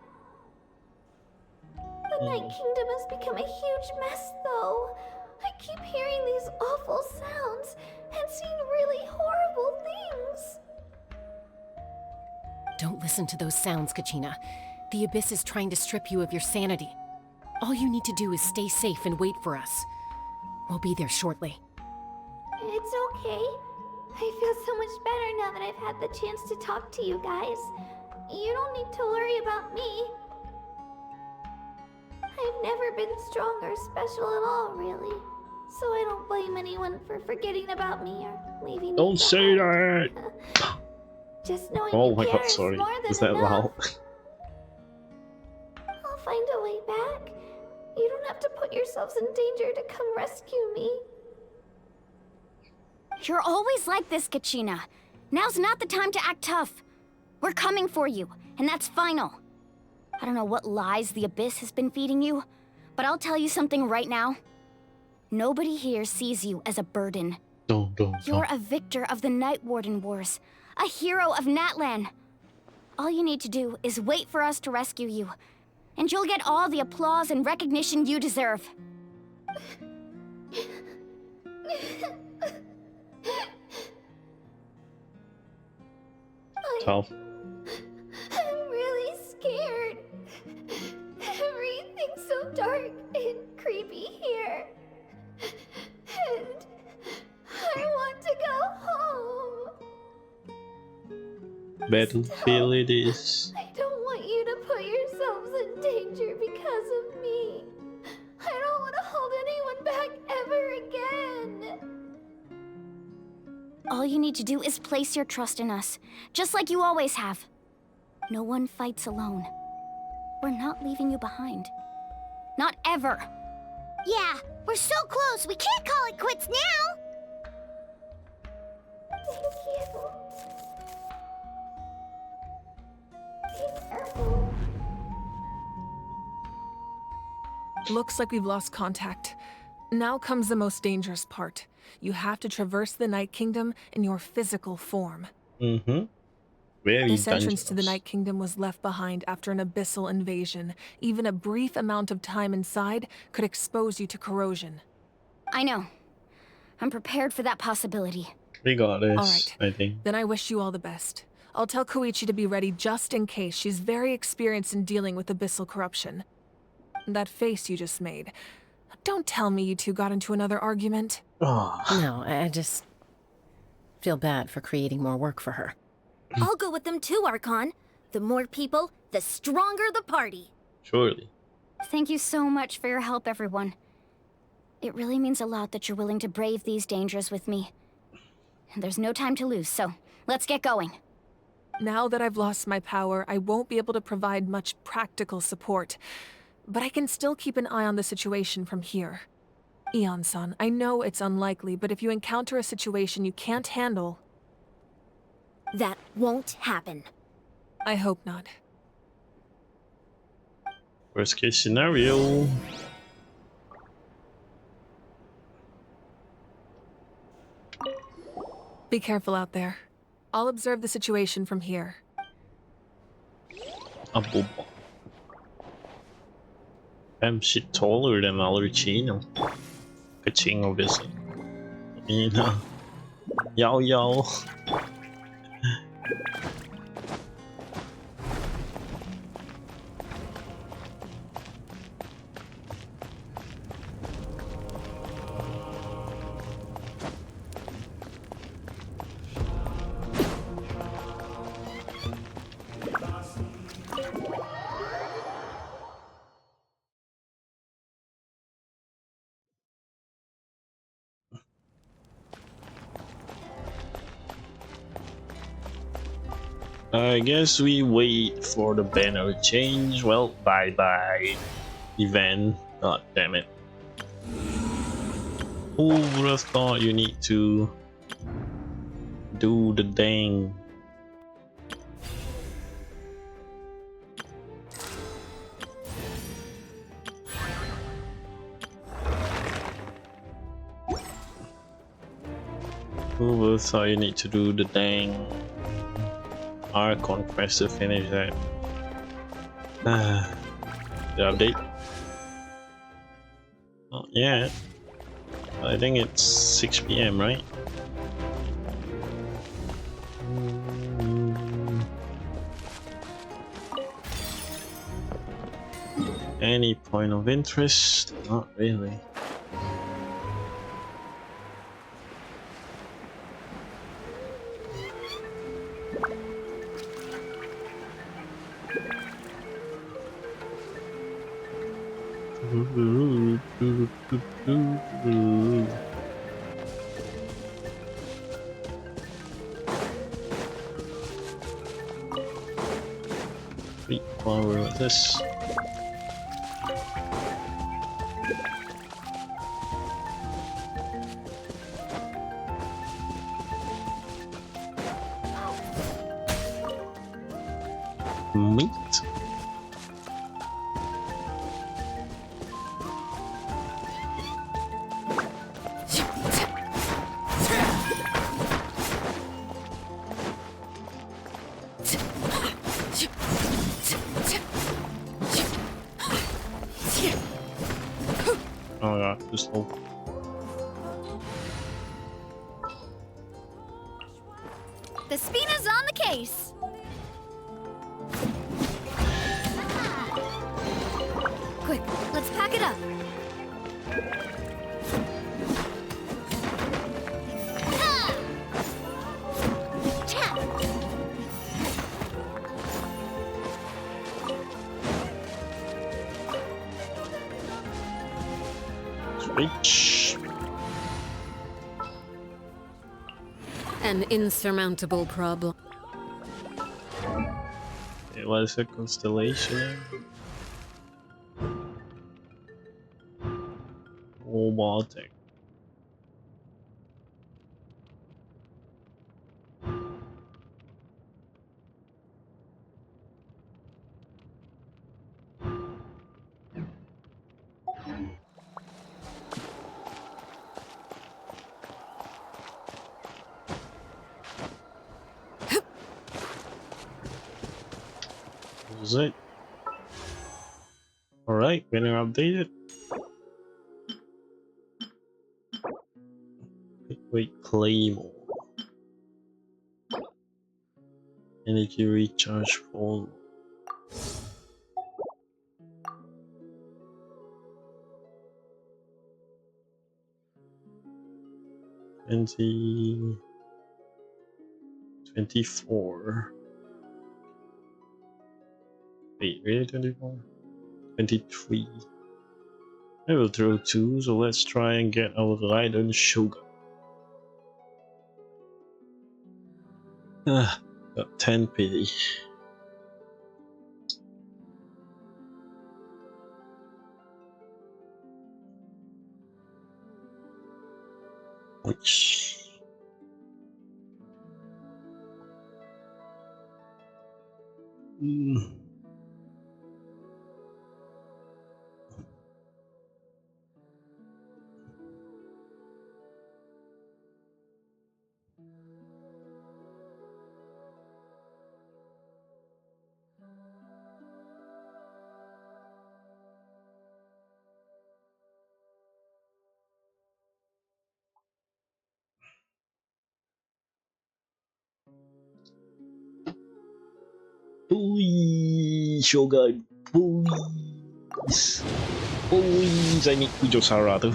The Night Kingdom has become a huge mess, though. I keep hearing these awful sounds and seeing really horrible things. Don't listen to those sounds, Kachina. The Abyss is trying to strip you of your sanity. All you need to do is stay safe and wait for us. We'll be there shortly. It's okay. I feel so much better now that I've had the chance to talk to you guys. You don't need to worry about me. I've never been strong or special at all, really. So I don't blame anyone for forgetting about me or leaving me Don't say that! Just knowing Oh you my care god, is sorry. more than Is that enough. loud? I'll find a way back. You don't have to put yourselves in danger to come rescue me. You're always like this, Kachina. Now's not the time to act tough. We're coming for you, and that's final. I don't know what lies the Abyss has been feeding you, but I'll tell you something right now. Nobody here sees you as a burden. You're a victor of the Night Warden Wars, a hero of Natlan. All you need to do is wait for us to rescue you, and you'll get all the applause and recognition you deserve. Tough. I'm really scared. Everything's so dark and creepy here. And I want to go home. Battlefield it is. I don't want you to put yourselves in danger because of me. I don't want to hold anyone back ever again. All you need to do is place your trust in us, just like you always have. No one fights alone. We're not leaving you behind. Not ever. Yeah, we're so close. We can't call it quits now. Thank you. Be careful. Looks like we've lost contact. Now comes the most dangerous part. You have to traverse the Night Kingdom in your physical form. Mm-hmm. Very This entrance to the dangerous. Night Kingdom was left behind after an abyssal invasion. Even a brief amount of time inside could expose you to corrosion. I know. I'm prepared for that possibility. We got this, All right. I think. Then I wish you all the best. I'll tell Koichi to be ready just in case. She's very experienced in dealing with abyssal corruption. That face you just made. Don't tell me you two got into another argument. No, I just feel bad for creating more work for her. I'll go with them too, Archon. The more people, the stronger the party. Surely. Thank you so much for your help, everyone. It really means a lot that you're willing to brave these dangers with me. And there's no time to lose, so let's get going. Now that I've lost my power, I won't be able to provide much practical support. But I can still keep an eye on the situation from here. Eon-san, I know it's unlikely, but if you encounter a situation you can't handle... That won't happen. I hope not. Worst case scenario. Be careful out there. I'll observe the situation from here. I'm shit taller than Alrucino. Kaching, obviously. You know. Yo. I guess we wait for the banner change. Well, bye event. God damn it. Who would have thought you need to do the dang? Who would have thought you need to do the dang archon quest to finish that? The update? Not yet. I think it's 6 PM, right? Any point of interest? Not really. Sweet flower like this. Meat. Oh yeah, too slow. The Spina's on the case. Quick, let's pack it up. Switch. An insurmountable problem. It was a constellation. Robotic. Is it? Alright, banner updated. Wait, Claymore. Energy recharge full. And 24. Wait, really 24? 23. I will throw 2, so let's try and get our Raiden Shogun. Got 10 pity. Which... Please, Shogun, please. Please, I need Kujosara too.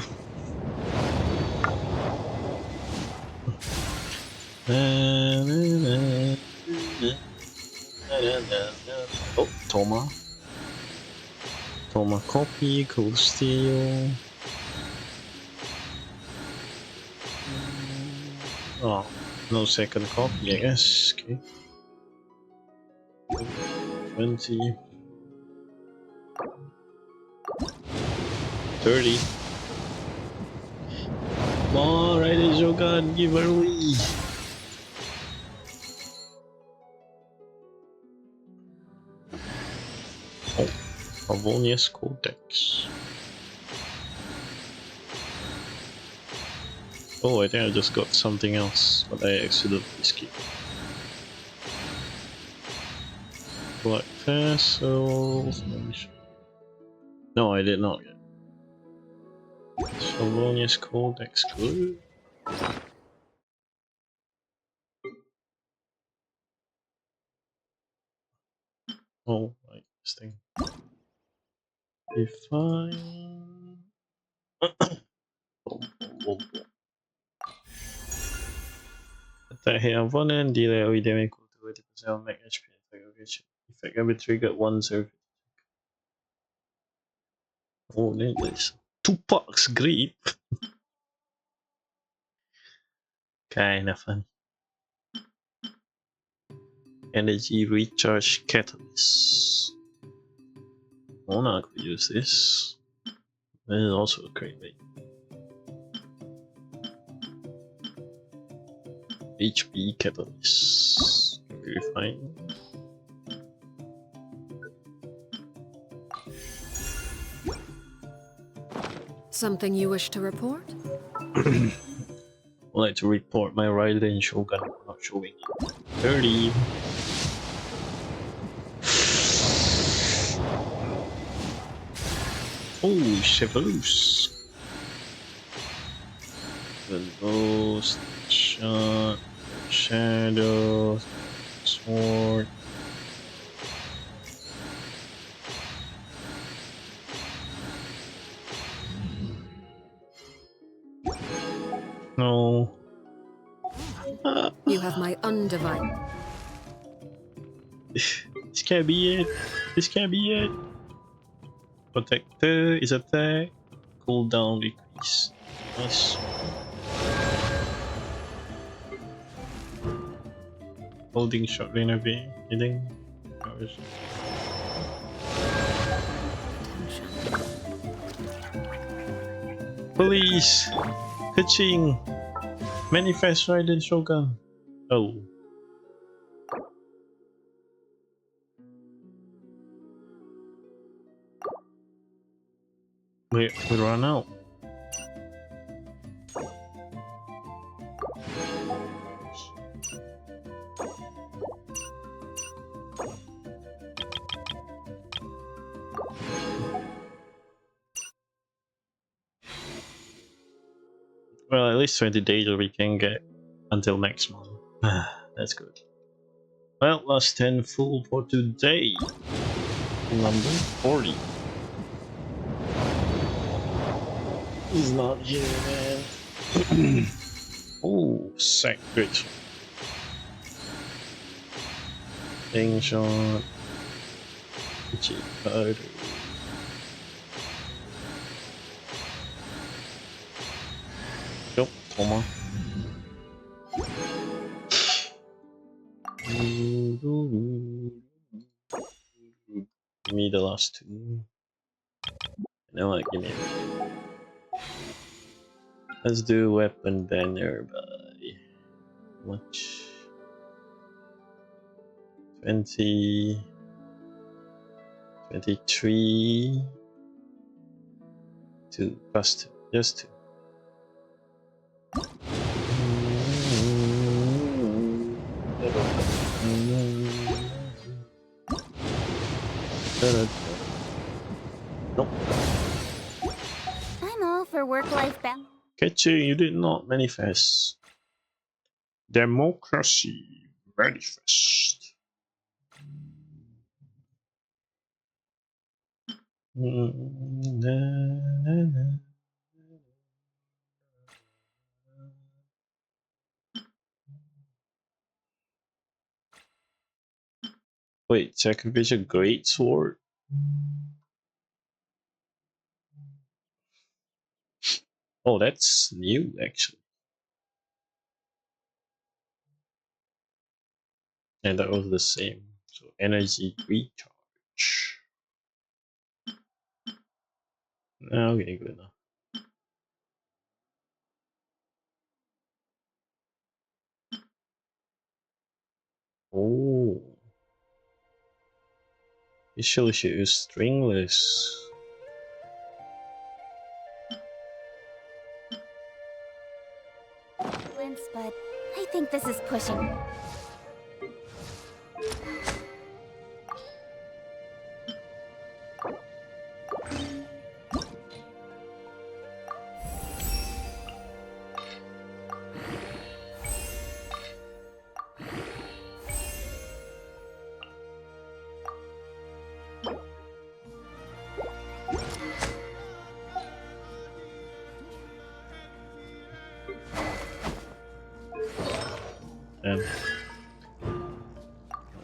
Oh, Toma. Toma copy, cool steal. Oh, no second copy, I guess. Okay. 20. 30. Come on, Raiden Shogun, give early. Oh, Harmonious Codex. Oh, I think I just got something else, but I accidentally skipped. Black Tassels. No, I did not get. Harmonious Codex good. Oh, right, this thing. Define. Attack hit on one end, deal AoE damage equal to 80% of max HP. Effect can be triggered once every. Oh, there's 2 bucks, great. Kinda funny. Energy recharge catalyst. Monarch could use this. This is also a great way. HP catalyst. Very fine. Something you wish to report? I'd like to report my Raiden Shogun not showing it. 30. Oh, Chevaloose. The ghost, shot, shadow, sword. No. You have my undivided. This can't be it. This can't be it. Protector is attack. Cooldown decrease. Nice. Holding shot rainer V. Hitting. Police! Kaching! Manifest Raiden Shogun. Oh. We run out. Well, at least 20 days we can get until next month. That's good. Well, last 10 full for today. Number 40. He's not here, man. Oh, sacred. Thing shot. Cheap powder. Yup, one more. Give me the last two. No, what? Give me it. Let's do weapon banner by much. 20, 23, 2 plus 2, just 2. Nope. I'm all for work-life balance. Ketchy, you did not manifest. Democracy manifest. Wait, sacrificial great sword? Oh, that's new actually. And that was the same. So energy recharge. Okay, good enough. Oh. Visual shoes stringless. But I think this is pushing.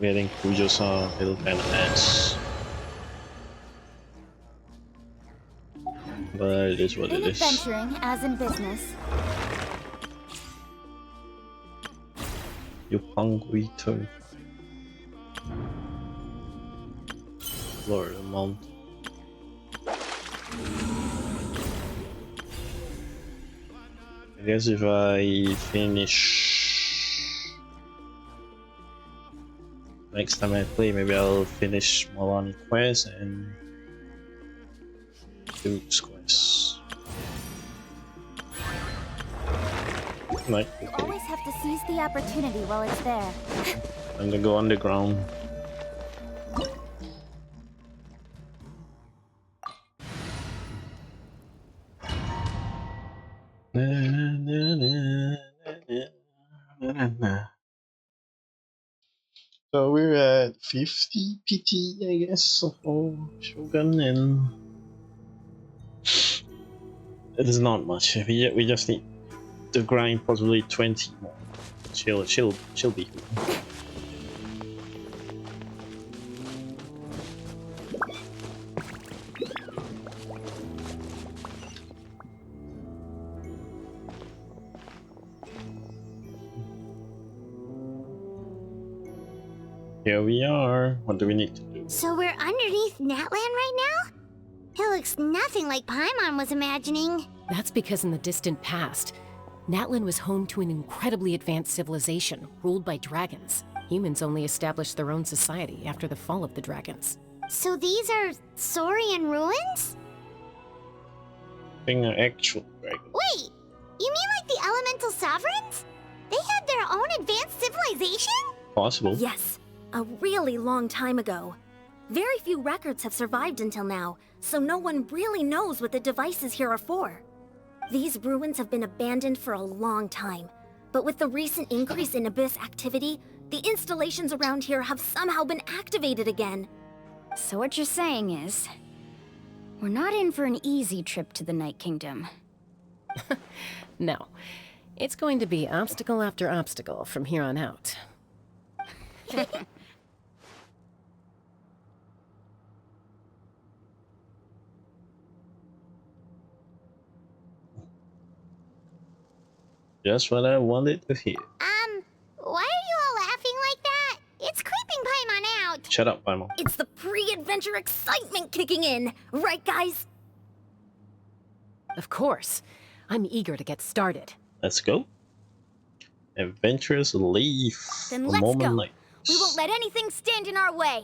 Getting Kujo's a little kind of ass. But it is what it is. Adventuring, as in business. You hungry too. Lord, Mount. I guess if I finish next time I play, maybe I'll finish Mualani quest and Duke's quest. Like, You always have to seize the opportunity while it's there. I'm gonna go underground. So we're at 50 PT, I guess, for Shogun, and it is not much. We just need to grind possibly 20 more. She'll be here. Here we are. What do we need to do? So we're underneath Natlan right now? It looks nothing like Paimon was imagining. That's because in the distant past, Natlan was home to an incredibly advanced civilization ruled by dragons. Humans only established their own society after the fall of the dragons. So these are Saurian ruins? Being an actual dragon. Wait! You mean like the elemental sovereigns? They had their own advanced civilization? Possible. Yes, a really long time ago. Very few records have survived until now, so no one really knows what the devices here are for. These ruins have been abandoned for a long time, but with the recent increase in Abyss activity, The installations around here have somehow been activated again. So what you're saying is, we're not in for an easy trip to the Night Kingdom. No. It's going to be obstacle after obstacle from here on out. Just what I wanted to hear. Why are you all laughing like that? It's creeping Paimon out. Shut up, Paimon. It's the pre-adventure excitement kicking in, right guys? Of course. I'm eager to get started. Let's go. Adventurous leave. Then a let's moment go. later. We won't let anything stand in our way.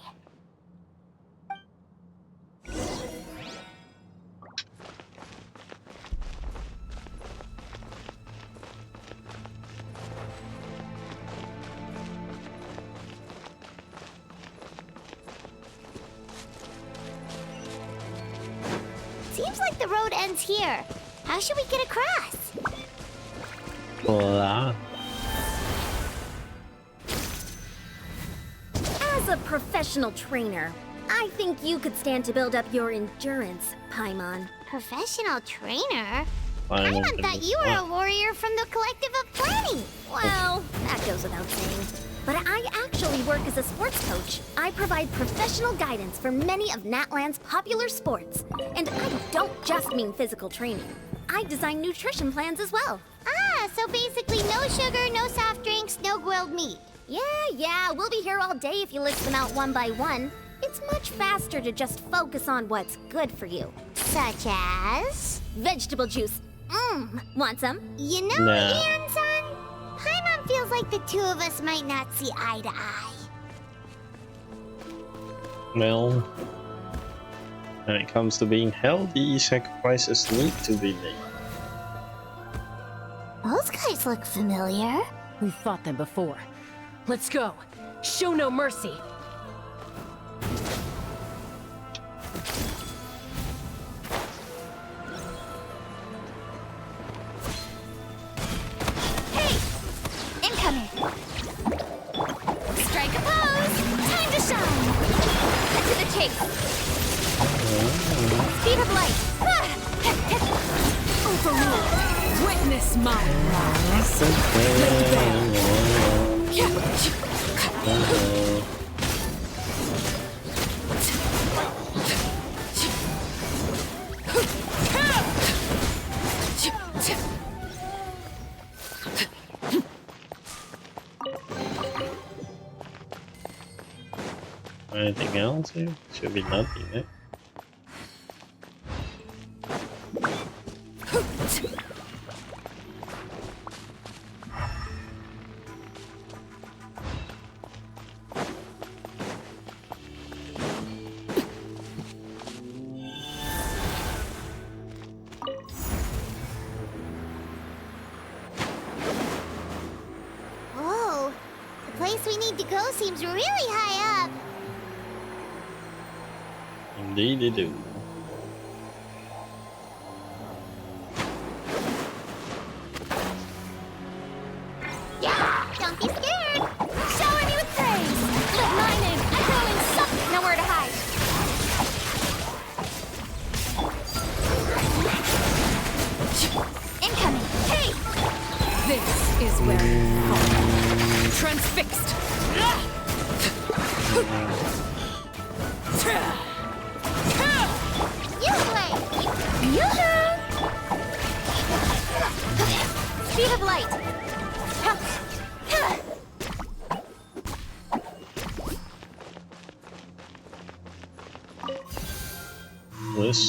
Seems like the road ends here. How should we get across? Hola. As a professional trainer, I think you could stand to build up your endurance, Paimon. Professional trainer? Paimon Paimon thought you were a warrior from the Collective of Plenty. Well, that goes without saying. But I actually work as a sports coach. I provide professional guidance for many of Natlan's popular sports. And I don't just mean physical training. I design nutrition plans as well. Ah, so basically no sugar, no soft drinks, no grilled meat. Yeah, we'll be here all day if you list them out one by one. It's much faster to just focus on what's good for you. Such as? Vegetable juice. Want some? You know, Ian-san, Paimon feels like the two of us might not see eye to eye. Well, when it comes to being healthy, sacrifices need to be made. Those guys look familiar. We've fought them before. Let's go. Show no mercy. Incoming! Strike a pose! Time to shine! Cut to the chase! Speed of light! Overruled! Witness my rise! Anything else here? Should be nothing, eh? Whoa, the place we need to go seems really high up. Indeed they do. Yeah, don't be scared. Shower me with praise! Let my name echo in some... Nowhere to hide. Incoming! Hey! This is where you fall. Transfixed! You play. Speed of light! This.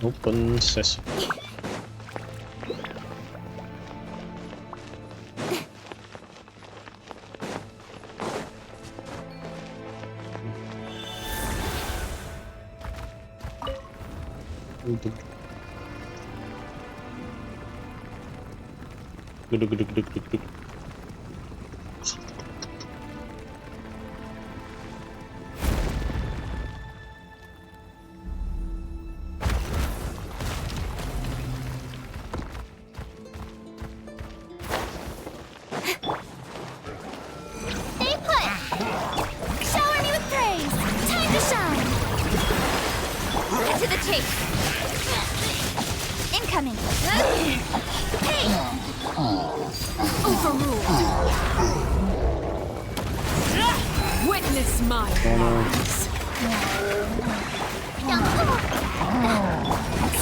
Open sesame. overruled. Witness my eyes.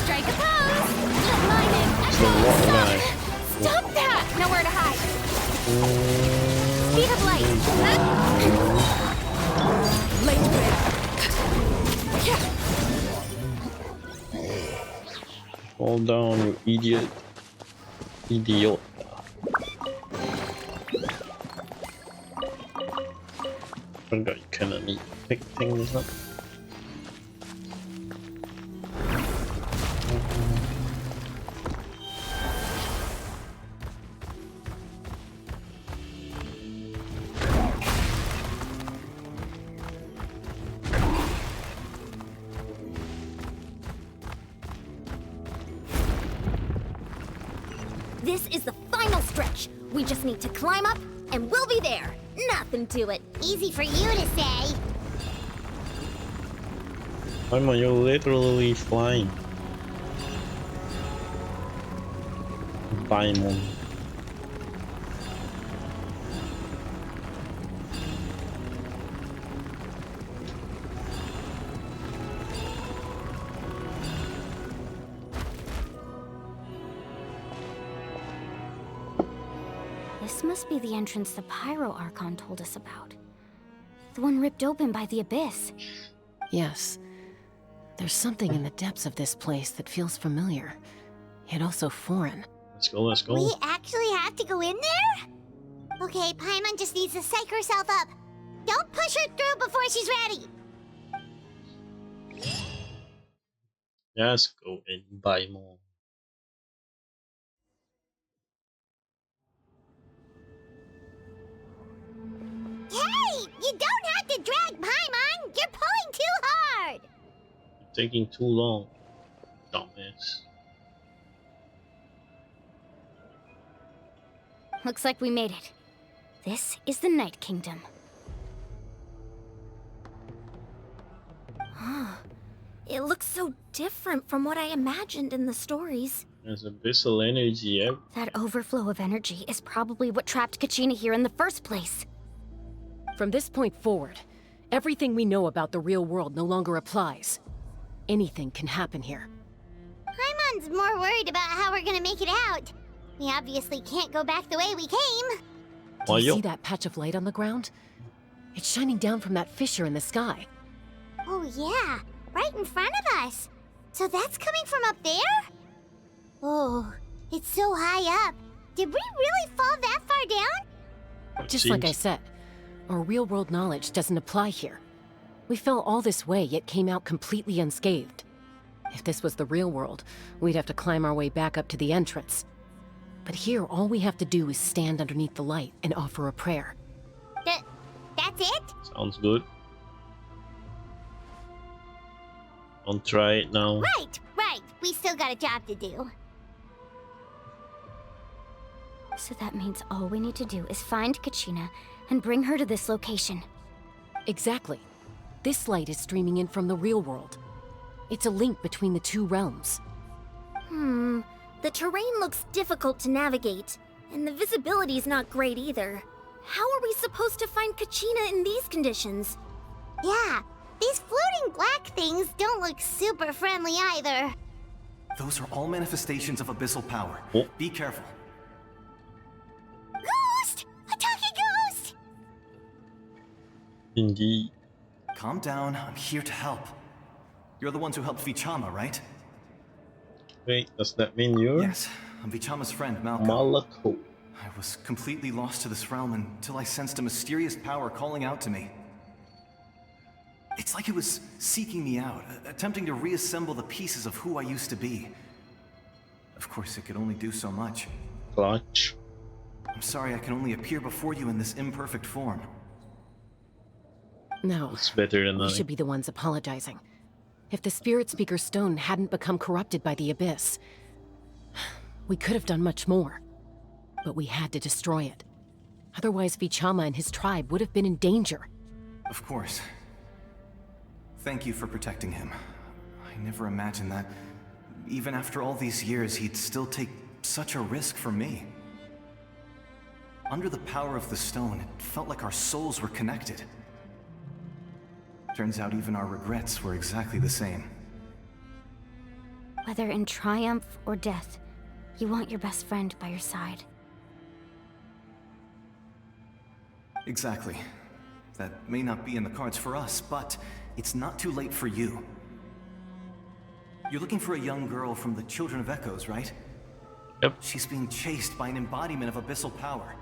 Strike a pose! Don't mind it! Stop that! Nowhere to hide! Speed of light! Late Fall down, you idiot. Idiot. Forgot you cannot pick things up. This is the final stretch. We just need to climb up, and we'll be there. Nothing to it. Easy for you to say. Paimon, you're literally flying. Paimon. This must be the entrance the Pyro Archon told us about. The one ripped open by the Abyss. Yes. There's something in the depths of this place that feels familiar, yet also foreign. Let's go, let's go. We actually have to go in there? Okay, Paimon just needs to psych herself up. Don't push her through before she's ready. Let's go and buy more. Hey! You don't have to drag Paimon! You're pulling too hard! You're taking too long, dumbass. Looks like we made it. This is the Night Kingdom. It looks so different from what I imagined in the stories. There's abyssal energy everywhere. That overflow of energy is probably what trapped Kachina here in the first place. From this point forward, everything we know about the real world no longer applies. Anything can happen here. Paimon's more worried about how we're gonna make it out. We obviously can't go back the way we came. Do you see that patch of light on the ground? It's shining down from that fissure in the sky. Oh yeah, right in front of us. So that's coming from up there? Oh, it's so high up. Did we really fall that far down? Just like I said, our real-world knowledge doesn't apply here. We fell all this way, yet came out completely unscathed. If this was the real world, we'd have to climb our way back up to the entrance. But here, all we have to do is stand underneath the light and offer a prayer. That's it? Sounds good. I'll try it now. Right. We still got a job to do. So that means all we need to do is find Kachina and bring her to this location. Exactly. This light is streaming in from the real world. It's a link between the two realms. The terrain looks difficult to navigate, and the visibility's not great either. How are we supposed to find Kachina in these conditions? Yeah, these floating black things don't look super friendly either. Those are all manifestations of abyssal power. Be careful. Ghost! A talking ghost! Indeed. Calm down, I'm here to help. You're the ones who helped Vichama, right? Wait, does that mean you're? Yes, I'm Vichama's friend, Malco. Malco. I was completely lost to this realm until I sensed a mysterious power calling out to me. It's like it was seeking me out, attempting to reassemble the pieces of who I used to be. Of course, it could only do so much. Clutch. I'm sorry I can only appear before you in this imperfect form. No, it's better than we should be the ones apologizing. If the Spirit Speaker Stone hadn't become corrupted by the Abyss, we could have done much more. But we had to destroy it. Otherwise, Vichama and his tribe would have been in danger. Of course. Thank you for protecting him. I never imagined that, even after all these years, he'd still take such a risk for me. Under the power of the stone, it felt like our souls were connected. Turns out even our regrets were exactly the same. Whether in triumph or death, you want your best friend by your side. Exactly. That may not be in the cards for us, but it's not too late for you. You're looking for a young girl from the Children of Echoes, right? Yep. She's being chased by an embodiment of abyssal power.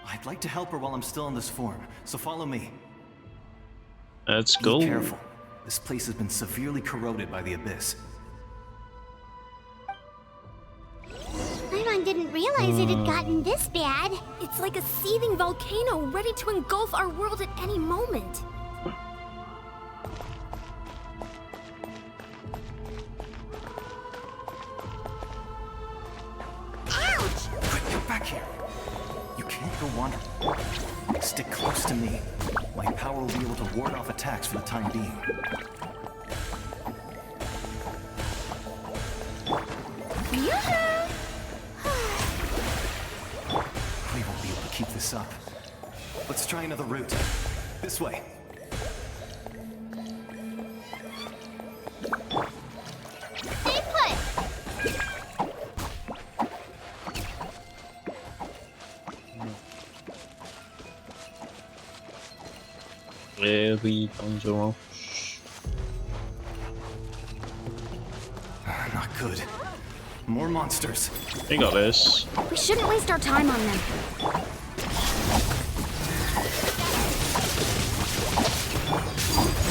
I'd like to help her while I'm still in this form, so follow me. Let's go. Be careful. This place has been severely corroded by the abyss. Paimon didn't realize it had gotten this bad. It's like a seething volcano ready to engulf our world at any moment. Ouch! Quick, get back here. You can't go wandering. Stick close to me. My power will be able to ward off attacks for the time being. We won't be able to keep this up. Let's try another route. This way. Stay put. Very dangerous. Not good. More monsters. We got this. We shouldn't waste our time on them.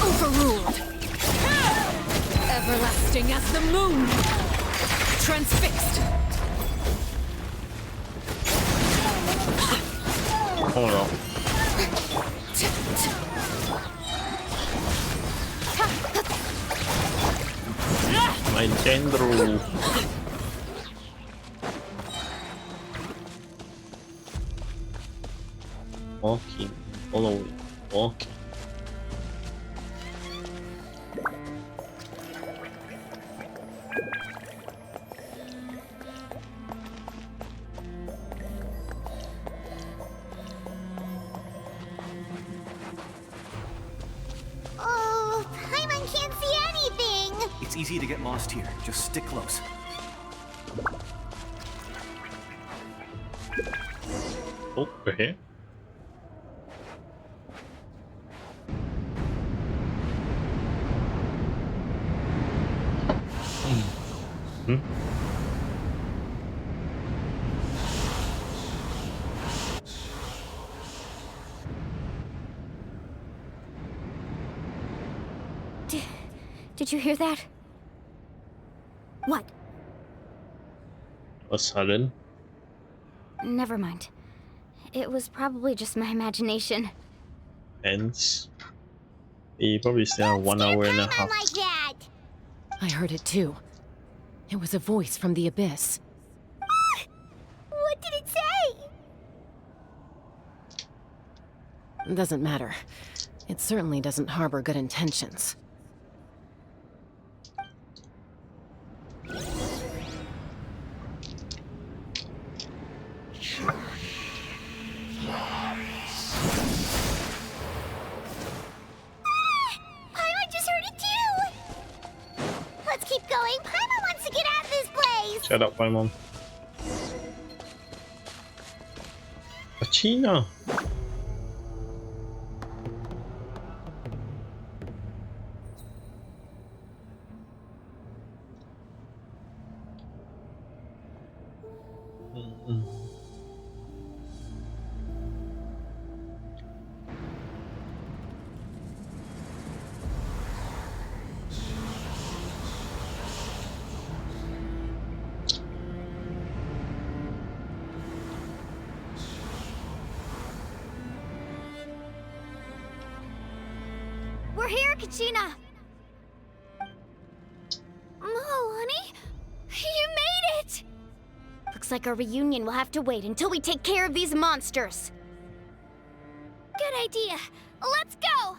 Overruled. Everlasting as the moon. Transfixed. Hold on. My tendril. Walking, following, walking. Oh, Paimon can't see anything. It's easy to get lost here. Just stick close. Oh, we're here. Did you hear that? What? A sudden. Never mind. It was probably just my imagination. Hence. You probably still have 1 hour and a half. Like that. I heard it too. It was a voice from the abyss. What did it say? Doesn't matter. It certainly doesn't harbor good intentions. Paimon just heard it too. Let's keep going. Paimon wants to get out of this place. Shut up, Paimon. China. We're here, Kachina! Mualani? You made it! Looks like our reunion will have to wait until we take care of these monsters. Good idea. Let's go.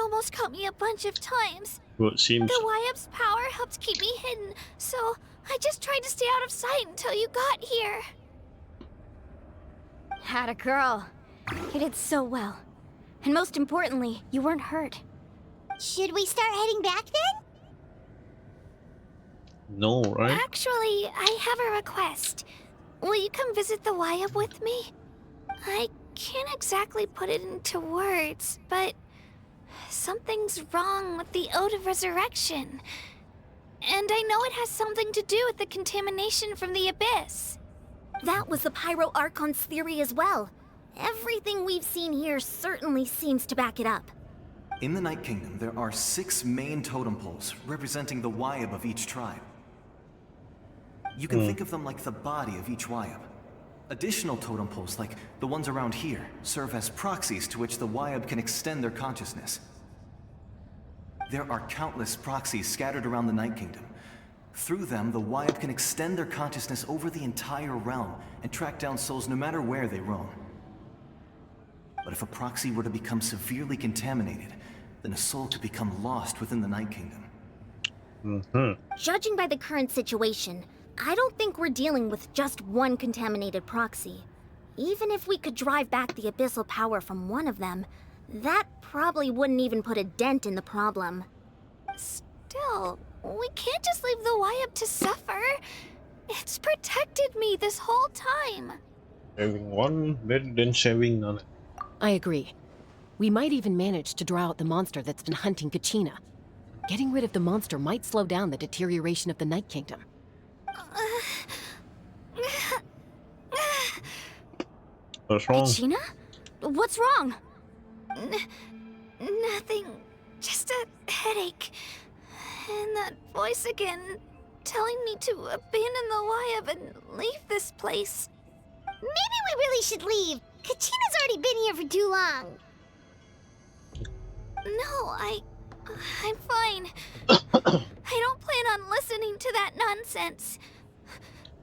almost caught me a bunch of times. Well, it seems. The Wyap's power helped keep me hidden, so I just tried to stay out of sight until you got here. Had a girl. You did so well. And most importantly, you weren't hurt. Should we start heading back then? No, right? Actually, I have a request. Will you come visit the Wyap with me? I can't exactly put it into words, but something's wrong with the Ode of Resurrection. And I know it has something to do with the contamination from the Abyss. That was the Pyro Archon's theory as well. Everything we've seen here certainly seems to back it up. In the Night Kingdom, there are 6 main totem poles representing the Wyap of each tribe. You can think of them like the body of each Wyap. Additional totem poles, like the ones around here, serve as proxies to which the Wyap can extend their consciousness. There are countless proxies scattered around the Night Kingdom. Through them, the Wyap can extend their consciousness over the entire realm and track down souls no matter where they roam. But if a proxy were to become severely contaminated, then a soul could become lost within the Night Kingdom. Judging by the current situation, I don't think we're dealing with just one contaminated proxy. Even if we could drive back the abyssal power from one of them, that probably wouldn't even put a dent in the problem. Still, we can't just leave the Wyap to suffer. It's protected me this whole time. Saving one better than saving none. I agree. We might even manage to draw out the monster that's been hunting Kachina. Getting rid of the monster might slow down the deterioration of the Night Kingdom. What's wrong? Kachina? What's wrong? Nothing. Just a headache. And that voice again, telling me to abandon the Wyap and leave this place. Maybe we really should leave. Kachina's already been here for too long. No, I'm fine. I don't plan on listening to that nonsense.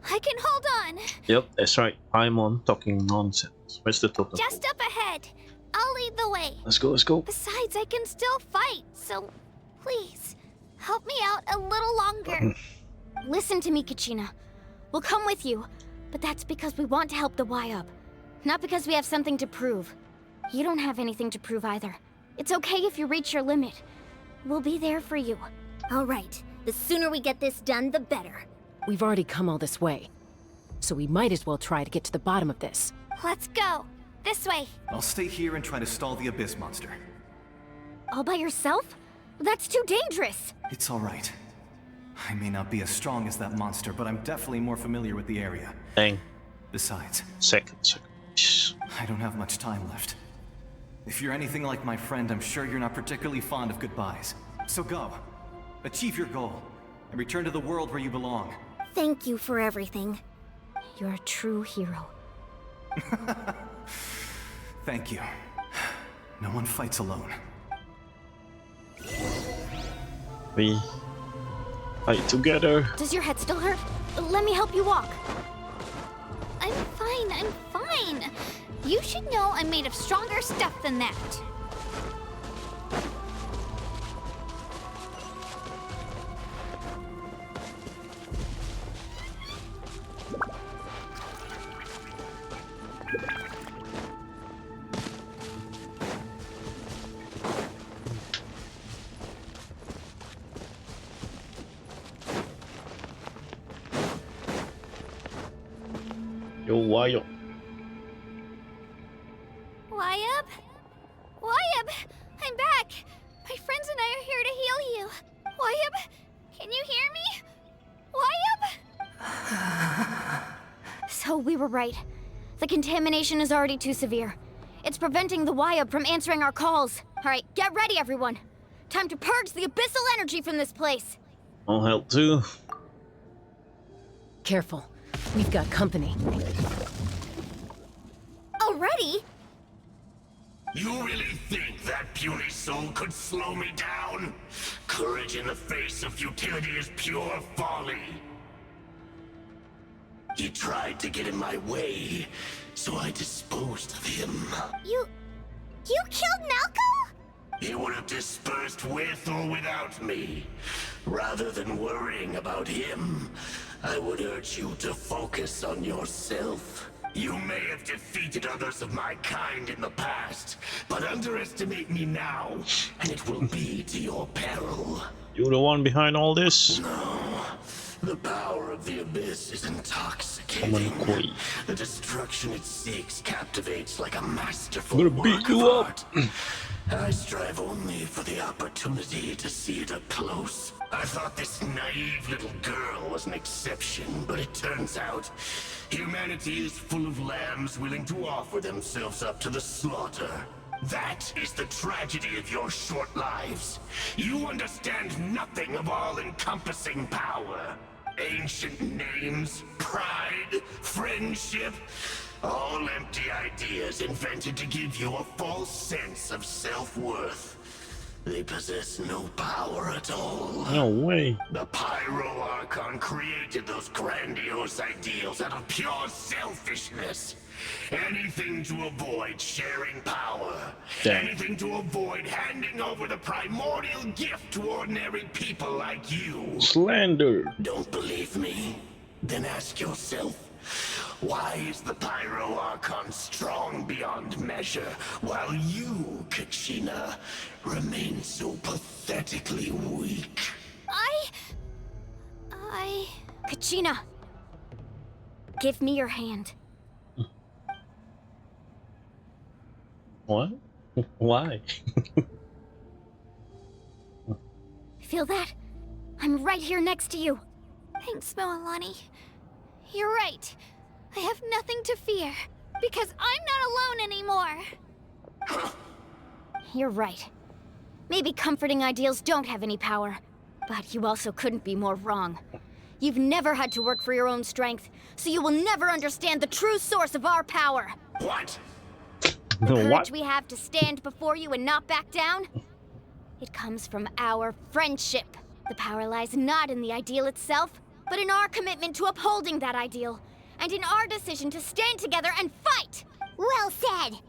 I can hold on. Yep, that's right. I'm on talking nonsense. Where's the totem? Just up ahead. I'll lead the way. Let's go, let's go. Besides, I can still fight, so please, help me out a little longer. Listen to me, Kachina. We'll come with you, but that's because we want to help the Wyap, not because we have something to prove. You don't have anything to prove either. It's okay if you reach your limit. We'll be there for you. All right. The sooner we get this done, the better. We've already come all this way, so we might as well try to get to the bottom of this. Let's go. This way. I'll stay here and try to stall the Abyss monster. All by yourself? That's too dangerous. It's all right. I may not be as strong as that monster, but I'm definitely more familiar with the area. Dang. Besides, Second. I don't have much time left. If you're anything like my friend, I'm sure you're not particularly fond of goodbyes. So go. Achieve your goal, and return to the world where you belong. Thank you for everything. You're a true hero. Thank you. No one fights alone. We fight together. Does your head still hurt? Let me help you walk. I'm fine. You should know I'm made of stronger stuff than that. Yo, Wyap. Wyap! I'm back! My friends and I are here to heal you. Wyap, can you hear me? Wyap? So we were right. The contamination is already too severe. It's preventing the Wyap from answering our calls. All right, get ready, everyone. Time to purge the abyssal energy from this place. I'll help too. Careful. We've got company. Already? You really think that puny soul could slow me down? Courage in the face of futility is pure folly. He tried to get in my way, so I disposed of him. You killed Malcolm? He would have dispersed with or without me. Rather than worrying about him, I would urge you to focus on yourself. You may have defeated others of my kind in the past, but underestimate me now, and it will be to your peril. You're the one behind all this? No. The power of the Abyss is intoxicating. The destruction it seeks captivates like a masterful I'm gonna beat you up. I strive only for the opportunity to see it up close. I thought this naive little girl was an exception, but it turns out humanity is full of lambs willing to offer themselves up to the slaughter. That is the tragedy of your short lives. You understand nothing of all-encompassing power. Ancient names, pride, friendship, all empty ideas invented to give you a false sense of self-worth. They possess no power at all. No way. The Pyro Archon created those grandiose ideals out of pure selfishness. Anything to avoid sharing power. Dang. Anything to avoid handing over the primordial gift to ordinary people like you. Slander. Don't believe me? Then ask yourself, why is the Pyro Archon strong beyond measure, while you, Kachina, remain so pathetically weak? Kachina, give me your hand. What? Why? Feel that? I'm right here next to you. Thanks, Mualani. You're right. I have nothing to fear, because I'm not alone anymore. You're right. Maybe comforting ideals don't have any power, but you also couldn't be more wrong. You've never had to work for your own strength, so you will never understand the true source of our power. What? The courage we have to stand before you and not back down? It comes from our friendship. The power lies not in the ideal itself, but in our commitment to upholding that ideal, and in our decision to stand together and fight! Well said!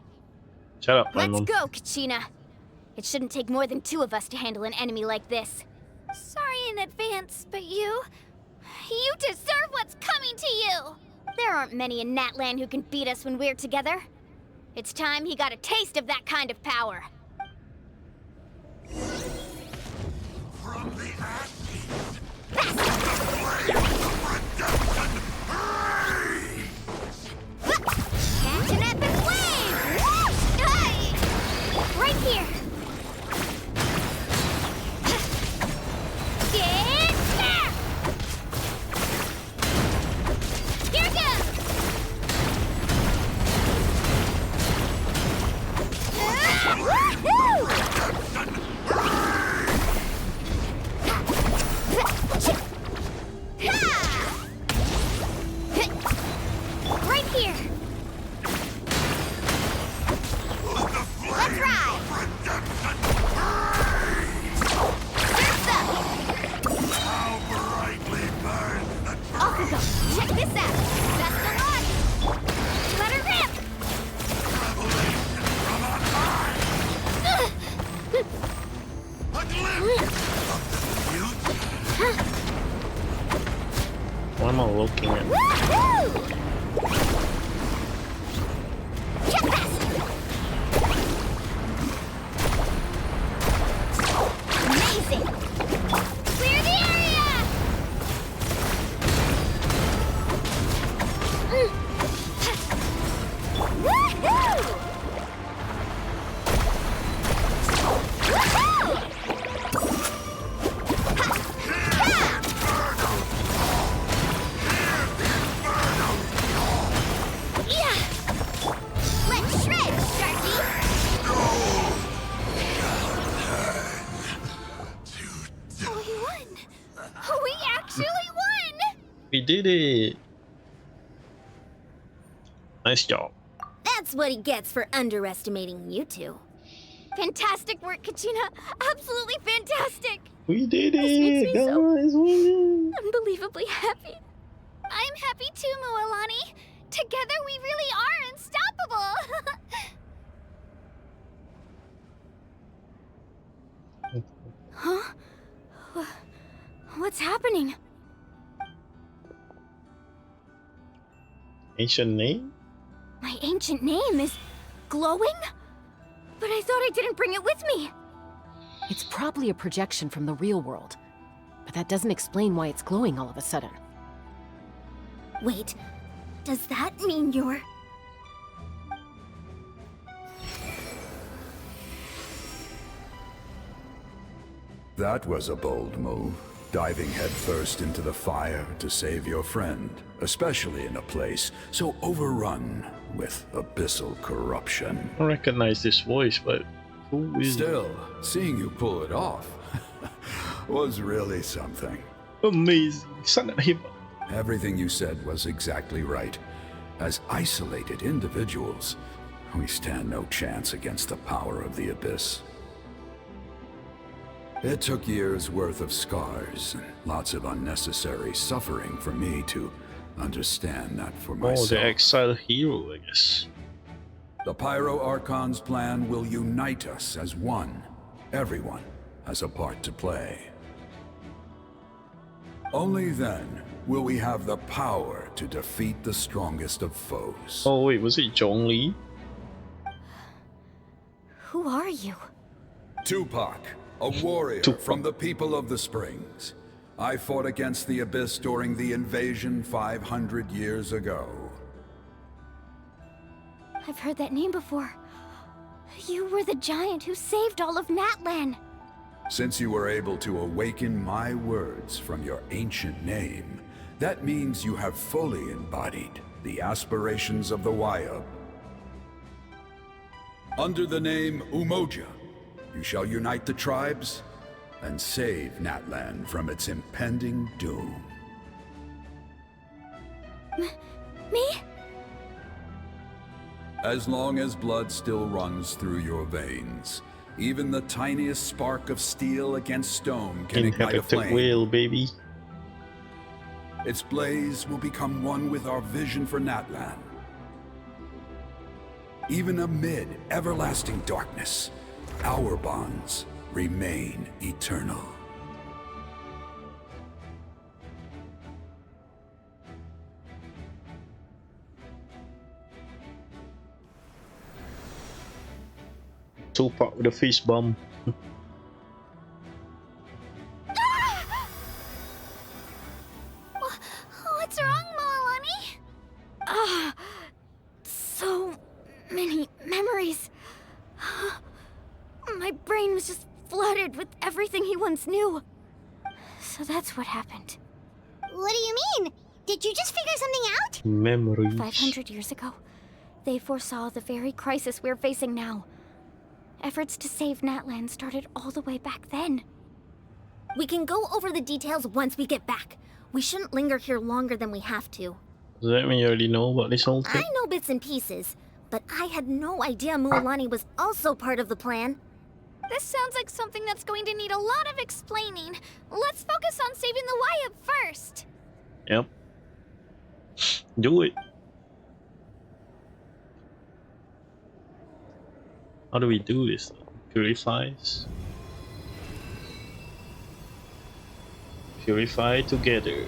Shut up, Let's Lemon. go, Kachina. It shouldn't take more than 2 of us to handle an enemy like this. Sorry in advance, but you deserve what's coming to you! There aren't many in Natlan who can beat us when we're together. It's time he got a taste of that kind of power. From the ashes, Catch an epic wave! Right here! Get there! Here goes! Right here! Let's ride! Surf's up! how brightly burns the Okuko, check this out! Best of luck! Let her rip! revelation from on high! A glimpse of the future! What am I looking at? Woohoo! Check this! Amazing! Clear the area! Woohoo! Woohoo! Yeah! Let's shred, Sharky! We won! We actually won! We did it! Nice job. That's what he gets for underestimating you two. Fantastic work, Kachina! Absolutely fantastic! We did This it! makes me Guys, we did it! Unbelievably happy. I'm happy too, Mualani. Together we really are unstoppable. happening? Ancient name? My ancient name is glowing? But I thought I didn't bring it with me. It's probably a projection from the real world. But that doesn't explain why it's glowing all of a sudden. Wait, does that mean you're... That was a bold move, diving headfirst into the fire to save your friend, especially in a place so overrun with abyssal corruption. I recognize this voice, but who is Still, seeing you pull it off was really something. Amazing. Son of him. Everything you said was exactly right. As isolated individuals, we stand no chance against the power of the Abyss. It took years' worth of scars and lots of unnecessary suffering for me to understand that for myself. Oh, the exiled hero, I guess. The Pyro Archon's plan will unite us as one. Everyone has a part to play. Only then will we have the power to defeat the strongest of foes. Oh wait, was it Zhongli? Who are you? Tupac, a warrior from the people of the Springs. I fought against the Abyss during the invasion 500 years ago. I've heard that name before. You were the giant who saved all of Natlan. Since you were able to awaken my words from your ancient name, that means you have fully embodied the aspirations of the Wayab. Under the name Umoja, you shall unite the tribes and save Natlan from its impending doom. Me? As long as blood still runs through your veins, even the tiniest spark of steel against stone can ignite a flame. Whale, baby. Its blaze will become one with our vision for Natlan. Even amid everlasting darkness, our bonds remain eternal. Tupac with a face bomb. What's wrong, Mualani? So many memories. My brain was just flooded with everything he once knew. So that's what happened. What do you mean? Did you just figure something out? Memories. 500 years ago, they foresaw the very crisis we're facing now. Efforts to save Natlan started all the way back then. We can go over the details once we get back. We shouldn't linger here longer than we have to. Does that mean you already know about this whole thing? I know bits and pieces, but I had no idea Mualani was also part of the plan. This sounds like something that's going to need a lot of explaining. Let's focus on saving the Wayab first. Yep. Do it. How do we do this? Purifies. Purify together.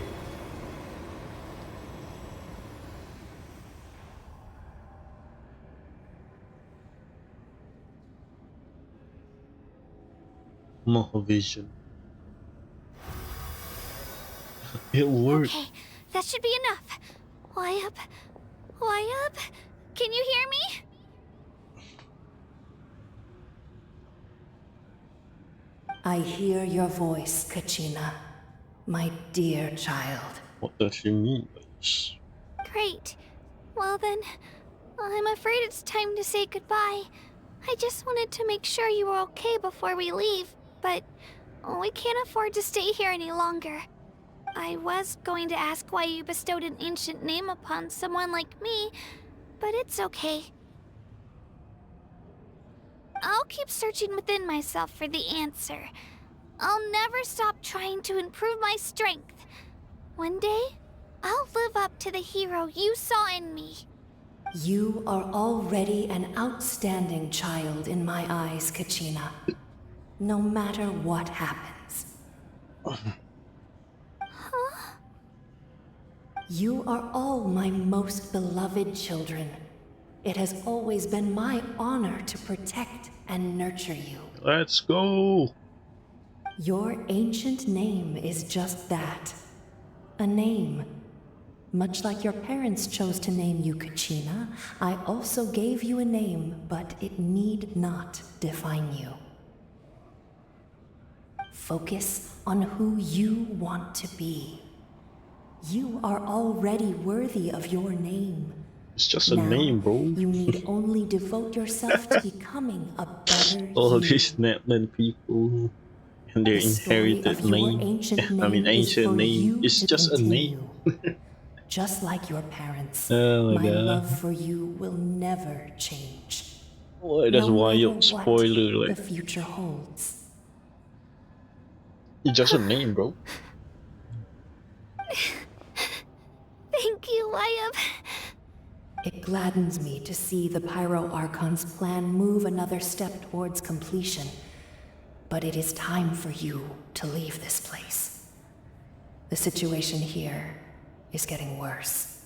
Mohovision. It worked. Okay, that should be enough. Wayab? Wayab? Can you hear me? I hear your voice, Kachina, my dear child. What does she mean by this? Great. Well then, I'm afraid it's time to say goodbye. I just wanted to make sure you were okay before we leave, but we can't afford to stay here any longer. I was going to ask why you bestowed an ancient name upon someone like me, but it's okay. I'll keep searching within myself for the answer. I'll never stop trying to improve my strength. One day, I'll live up to the hero you saw in me. You are already an outstanding child in my eyes, Kachina. No matter what happens. You are all my most beloved children. It has always been my honor to protect and nurture you. Let's go! Your ancient name is just that. A name. Much like your parents chose to name you Kachina, I also gave you a name, but it need not define you. Focus on who you want to be. You are already worthy of your name. It's just a Now, name, bro. You need only devote yourself to becoming a better All you. these Natlan people and their The story inherited of your name. ancient I mean, name is ancient for name. you It's to just a continue. name. Just like your parents, Oh my my god. love for you will never change. Oh, that's No why matter you what spoiler the like. future holds. It's just a name, bro. Thank you, Wyatt. It gladdens me to see the Pyro Archon's plan move another step towards completion. But it is time for you to leave this place. The situation here is getting worse.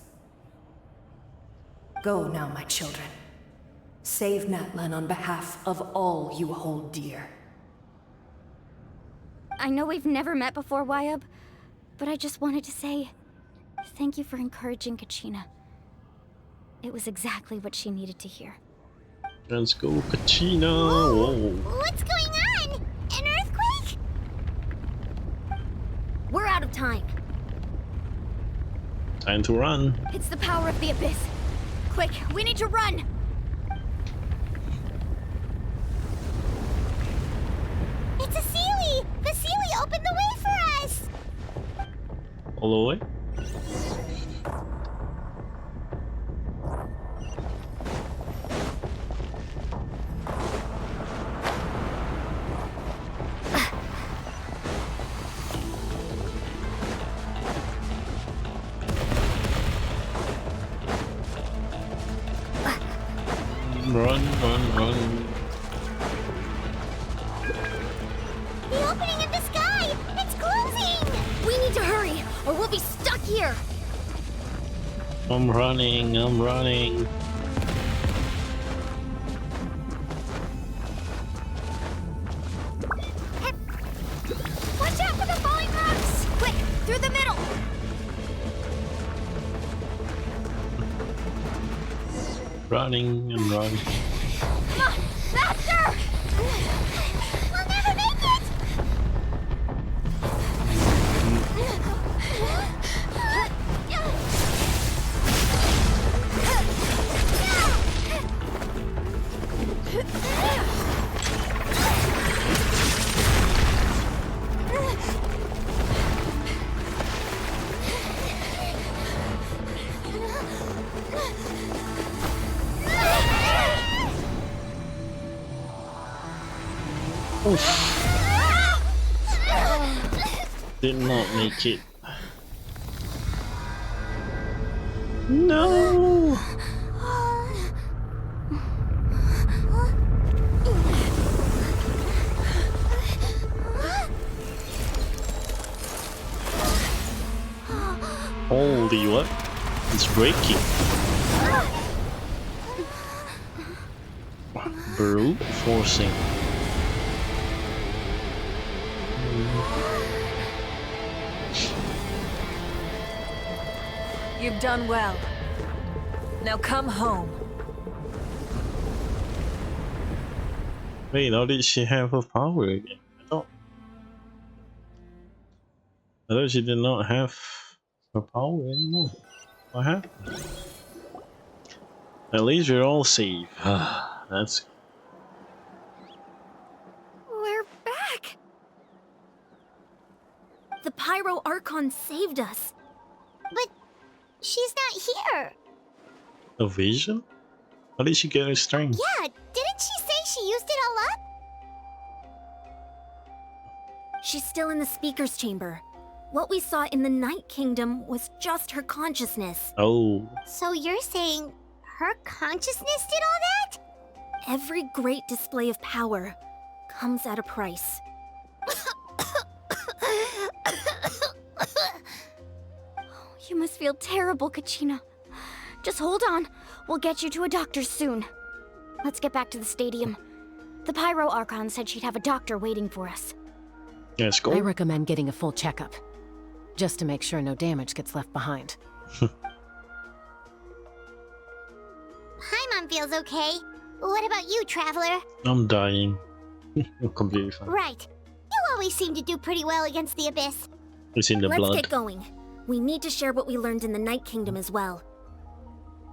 Go now, my children. Save Natlan on behalf of all you hold dear. I know we've never met before, Wyatt, but I just wanted to say thank you for encouraging Kachina. It was exactly what she needed to hear. Let's go, Kachina! Whoa. What's going on? An earthquake? We're out of time. Time to run. It's the power of the abyss. Quick, we need to run! It's a Sealy! The Sealy opened the way for us! All the way? Run, run, run. The opening in the sky! It's closing! We need to hurry, or we'll be stuck here! I'm running, I'm running. Watch out for the falling rocks! Quick, through the middle! Running and running. Come on, faster! We'll never make it! Did not make it. No! Holy what? It's breaking. Brute forcing. You've done well. Now come home. Wait, how did she have her power again? I thought she did not have her power anymore. What happened? At least we're all safe. That's We're back! The Pyro Archon saved us. But she's not here. a vision? How did she get her strength? Yeah, didn't she say she used it all up? She's still in the speaker's chamber. What we saw in the Night Kingdom was just her consciousness. Oh. So you're saying her consciousness did all that? Every great display of power comes at a price. You must feel terrible, Kachina. Just hold on. We'll get you to a doctor soon. Let's get back to the stadium. The Pyro Archon said she'd have a doctor waiting for us. Let's go. I recommend getting a full checkup, just to make sure no damage gets left behind. Paimon feels okay. What about you, Traveler? I'm dying. I'm completely fine. Right. You always seem to do pretty well against the Abyss. It's in the Let's blood. get going. We need to share what we learned in the Night Kingdom as well.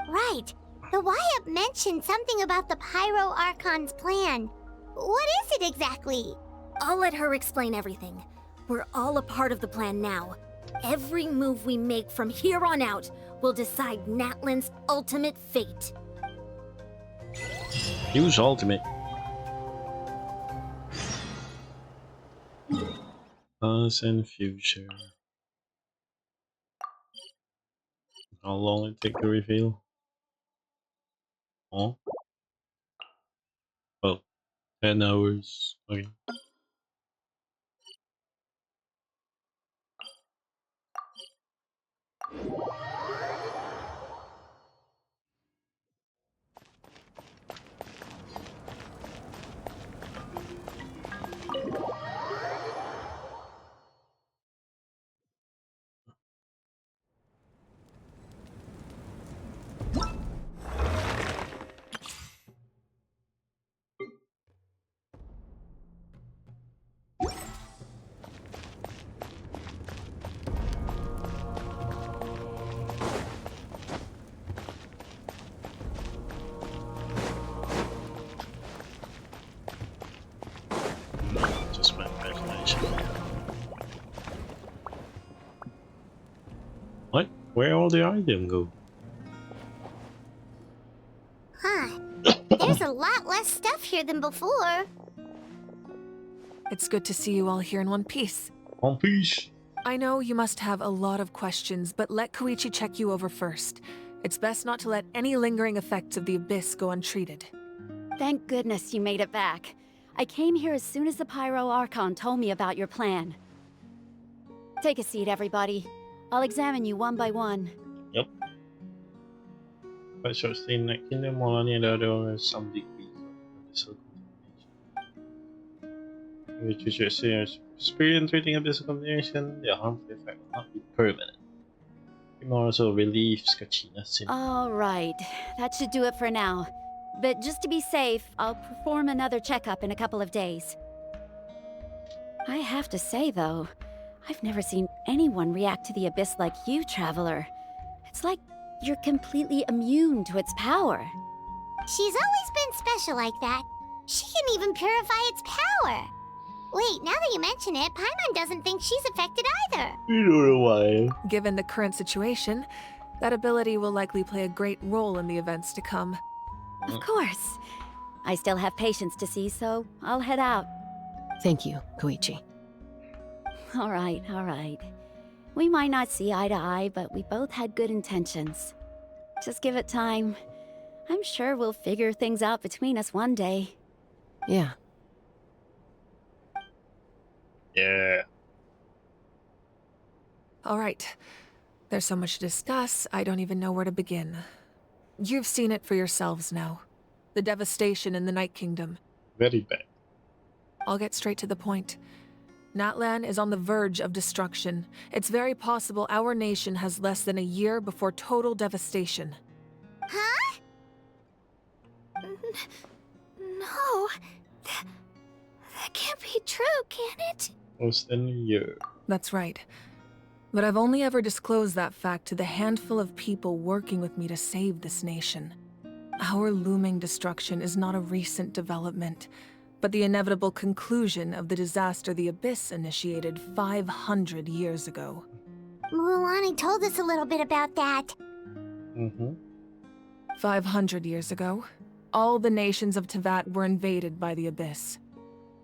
Right. The Wyatt mentioned something about the Pyro Archon's plan. What is it exactly? I'll let her explain everything. We're all a part of the plan now. Every move we make from here on out will decide Natlan's ultimate fate. Use ultimate. Past and future. How long it take to reveal? Oh. Well, 10 hours. Okay. Just my imagination. What? Where all the items go? Huh. There's a lot less stuff here than before. It's good to see you all here in one piece. One piece. I know you must have a lot of questions, but let Koichi check you over first. It's best not to let any lingering effects of the Abyss go untreated. Thank goodness you made it back. I came here as soon as the Pyro Archon told me about your plan. Take a seat, everybody. I'll examine you one by one. Yep. But so stay in the Kingdom Mualani and there are some degrees of abyssal contamination. Which is your serious experience treating abyssal contamination, the harmful effect will not be permanent. It also relieves Kachina's sin. All right, that should do it for now. But just to be safe, I'll perform another checkup in a couple of days. I have to say, though, I've never seen anyone react to the Abyss like you, Traveler. It's like you're completely immune to its power. She's always been special like that. She can even purify its power. Wait, now that you mention it, Paimon doesn't think she's affected either. You don't know why. Given the current situation, that ability will likely play a great role in the events to come. Of course. I still have patients to see, so I'll head out. Thank you, Koichi. All right. We might not see eye to eye, but we both had good intentions. Just give it time. I'm sure we'll figure things out between us one day. Yeah. Yeah. All right. There's so much to discuss, I don't even know where to begin. You've seen it for yourselves now. The devastation in the Night Kingdom. Very bad. I'll get straight to the point. Natlan is on the verge of destruction. It's very possible our nation has less than a year before total devastation. Huh? No. That can't be true, can it? Less than a year. That's right. But I've only ever disclosed that fact to the handful of people working with me to save this nation. Our looming destruction is not a recent development, but the inevitable conclusion of the disaster the Abyss initiated 500 years ago. Mualani told us a little bit about that. 500 years ago, all the nations of Teyvat were invaded by the Abyss.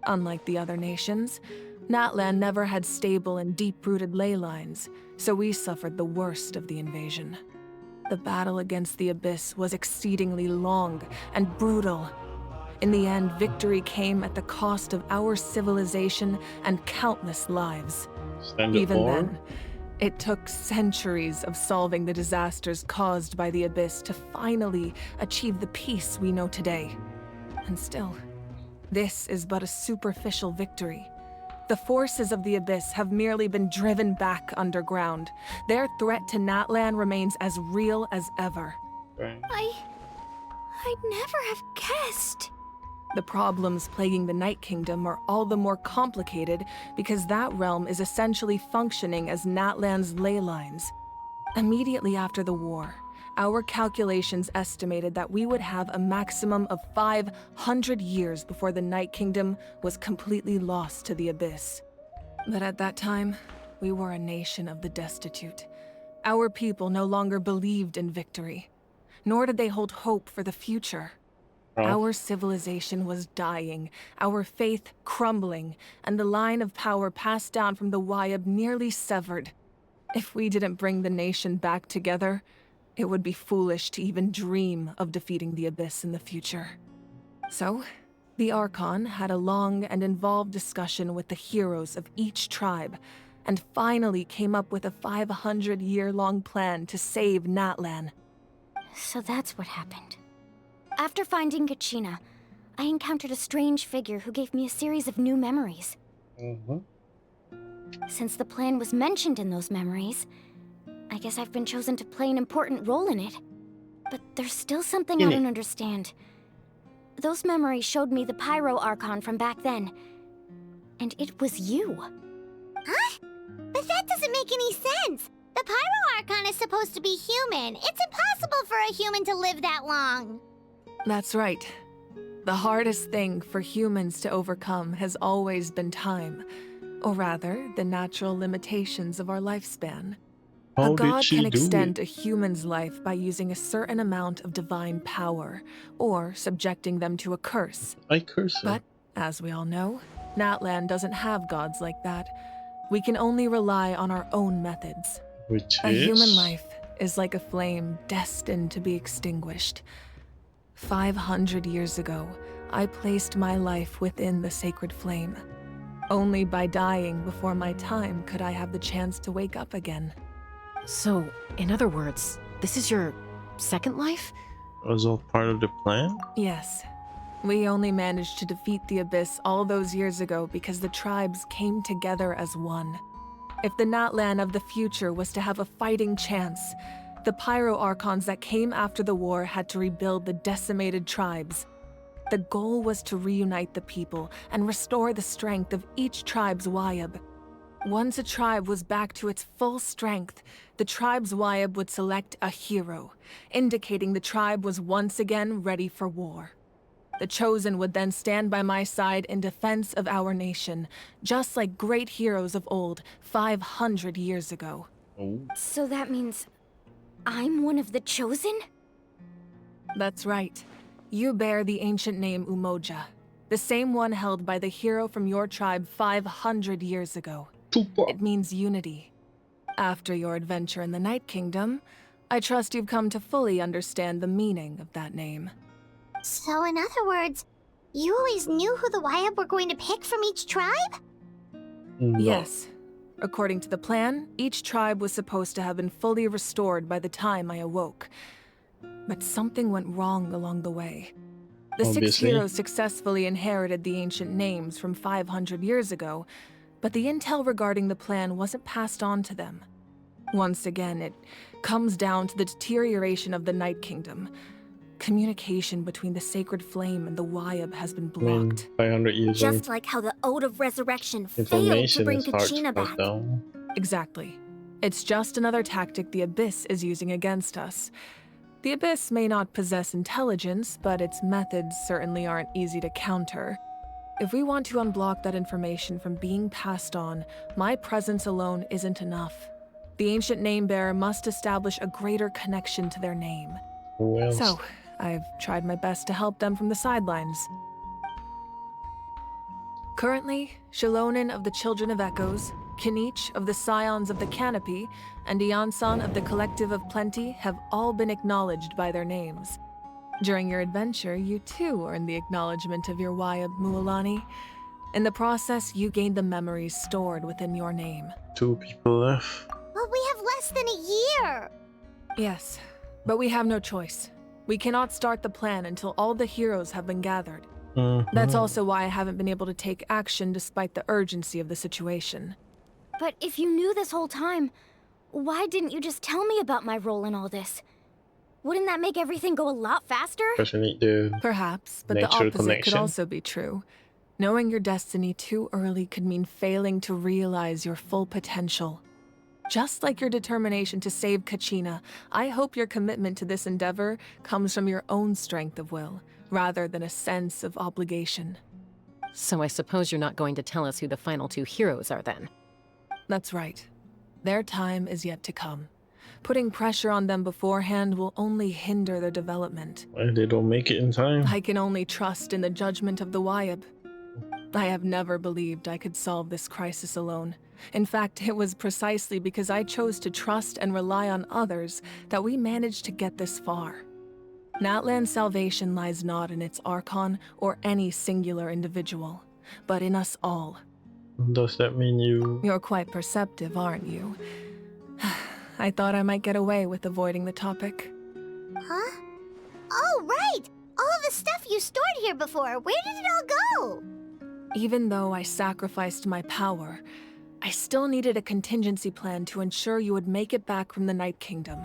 Unlike the other nations, Natlan never had stable and deep-rooted ley lines, so we suffered the worst of the invasion. The battle against the Abyss was exceedingly long and brutal. In the end, victory came at the cost of our civilization and countless lives. Even then, It took centuries of solving the disasters caused by the Abyss to finally achieve the peace we know today. And still, this is but a superficial victory. The forces of the Abyss have merely been driven back underground. Their threat to Natlan remains as real as ever. I'd never have guessed. The problems plaguing the Night Kingdom are all the more complicated because that realm is essentially functioning as Natlan's ley lines. Immediately after the war, our calculations estimated that we would have a maximum of 500 years before the Night Kingdom was completely lost to the Abyss. But at that time, we were a nation of the destitute. Our people no longer believed in victory, nor did they hold hope for the future. Our civilization was dying, our faith crumbling, and the line of power passed down from the Wayab nearly severed. If we didn't bring the nation back together, it would be foolish to even dream of defeating the Abyss in the future. So, the Archon had a long and involved discussion with the heroes of each tribe, and finally came up with a 500-year-long plan to save Natlan. So that's what happened. After finding Kachina, I encountered a strange figure who gave me a series of new memories. Since the plan was mentioned in those memories, I guess I've been chosen to play an important role in it. But there's still something I don't understand. Those memories showed me the Pyro Archon from back then. And it was you. Huh? But that doesn't make any sense. The Pyro Archon is supposed to be human. It's impossible for a human to live that long. That's right. The hardest thing for humans to overcome has always been time. Or rather, the natural limitations of our lifespan. A god can extend a human's life by using a certain amount of divine power, or subjecting them to a curse. But, as we all know, Natlan doesn't have gods like that. We can only rely on our own methods. A human life is like a flame destined to be extinguished. 500 years ago, I placed my life within the sacred flame. Only by dying before my time could I have the chance to wake up again. So, in other words, this is your second life? It was all part of the plan? Yes. We only managed to defeat the Abyss all those years ago because the tribes came together as one. If the Natlan of the future was to have a fighting chance, the Pyro Archons that came after the war had to rebuild the decimated tribes. The goal was to reunite the people and restore the strength of each tribe's Wayab. Once a tribe was back to its full strength, the tribe's Wayab would select a hero, indicating the tribe was once again ready for war. The Chosen would then stand by my side in defense of our nation, just like great heroes of old 500 years ago. So that means I'm one of the Chosen? That's right. You bear the ancient name Umoja, the same one held by the hero from your tribe 500 years ago. It means unity. After your adventure in the Night Kingdom, I trust you've come to fully understand the meaning of that name. So in other words, you always knew who the Wayab were going to pick from each tribe? No. Yes. According to the plan, each tribe was supposed to have been fully restored by the time I awoke. But something went wrong along the way. The Obviously. 6 heroes successfully inherited the ancient names from 500 years ago, but the intel regarding the plan wasn't passed on to them. Once again, it comes down to the deterioration of the Night Kingdom. Communication between the Sacred Flame and the Wayab has been blocked. 500 years old. Just like how the Ode of Resurrection failed to Information bring is hard to Kachina pass back. down. Exactly. It's just another tactic the Abyss is using against us. The Abyss may not possess intelligence, but its methods certainly aren't easy to counter. If we want to unblock that information from being passed on, my presence alone isn't enough. The ancient name-bearer must establish a greater connection to their name. Who else? So, I've tried my best to help them from the sidelines. Currently, Shalonin of the Children of Echoes, Kinich of the Scions of the Canopy, and Iansan of the Collective of Plenty have all been acknowledged by their names. During your adventure, you too earned the acknowledgement of your Wayab Mualani. In the process, you gained the memories stored within your name. 2 people left. Well, less than a year! Yes, but we have no choice. We cannot start the plan until all the heroes have been gathered. That's also why I haven't been able to take action despite the urgency of the situation. But if you knew this whole time, why didn't you just tell me about my role in all this? Wouldn't that make everything go a lot faster? Perhaps, but the opposite could also be true. Knowing your destiny too early could mean failing to realize your full potential. Just like your determination to save Kachina, I hope your commitment to this endeavor comes from your own strength of will, rather than a sense of obligation. So I suppose you're not going to tell us who the final two heroes are then? That's right. Their time is yet to come. Putting pressure on them beforehand will only hinder their development. Well, they don't make it in time. I can only trust in the judgment of the Wayab. I have never believed I could solve this crisis alone. In fact, it was precisely because I chose to trust and rely on others that we managed to get this far. Natlan's salvation lies not in its archon or any singular individual, but in us all. Does that mean you... You're quite perceptive, aren't you? I thought I might get away with avoiding the topic. Huh? Oh, right! All of the stuff you stored here before, where did it all go? Even though I sacrificed my power, I still needed a contingency plan to ensure you would make it back from the Night Kingdom.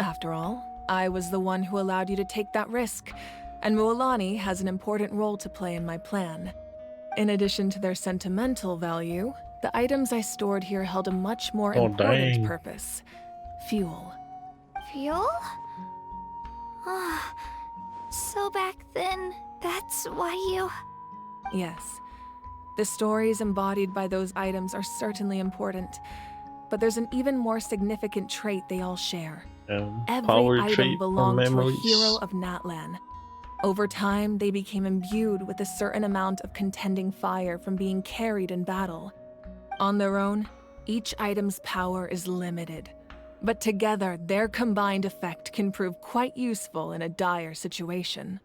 After all, I was the one who allowed you to take that risk, and Mualani has an important role to play in my plan. In addition to their sentimental value, the items I stored here held a much more important purpose. Fuel. Fuel? Ah, so back then, that's why you... Yes. The stories embodied by those items are certainly important, but there's an even more significant trait they all share. Every item belonged to a hero of Natlan. Over time, they became imbued with a certain amount of contending fire from being carried in battle. On their own, each item's power is limited, but together, their combined effect can prove quite useful in a dire situation.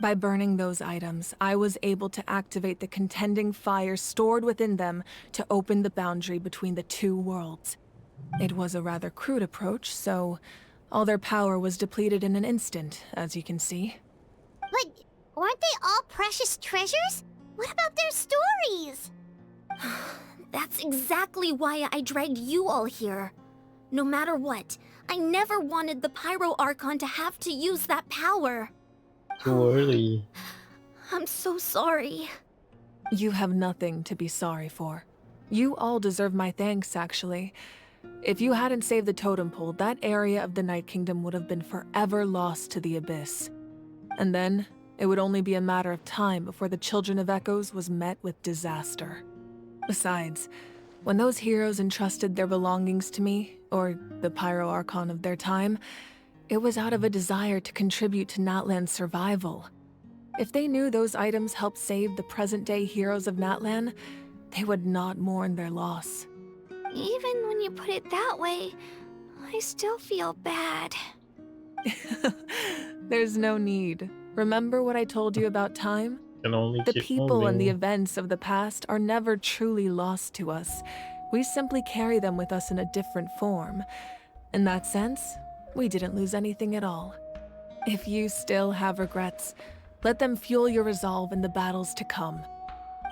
By burning those items, I was able to activate the contending fire stored within them to open the boundary between the two worlds. It was a rather crude approach, so all their power was depleted in an instant, as you can see. But weren't they all precious treasures? What about their stories? That's exactly why I dragged you all here. No matter what, I never wanted the Pyro Archon to have to use that power. Too early. I'm so sorry. You have nothing to be sorry for. You all deserve my thanks, actually. If you hadn't saved the totem pole, that area of the Night Kingdom would have been forever lost to the Abyss. And then, it would only be a matter of time before the Children of Echoes was met with disaster. Besides, when those heroes entrusted their belongings to me, or the Pyro Archon of their time, it was out of a desire to contribute to Natlan's survival. If they knew those items helped save the present-day heroes of Natlan, they would not mourn their loss. Even when you put it that way, I still feel bad. There's no need. Remember what I told you about time? The people and the events of the past are never truly lost to us. We simply carry them with us in a different form. In that sense, we didn't lose anything at all. If you still have regrets, let them fuel your resolve in the battles to come.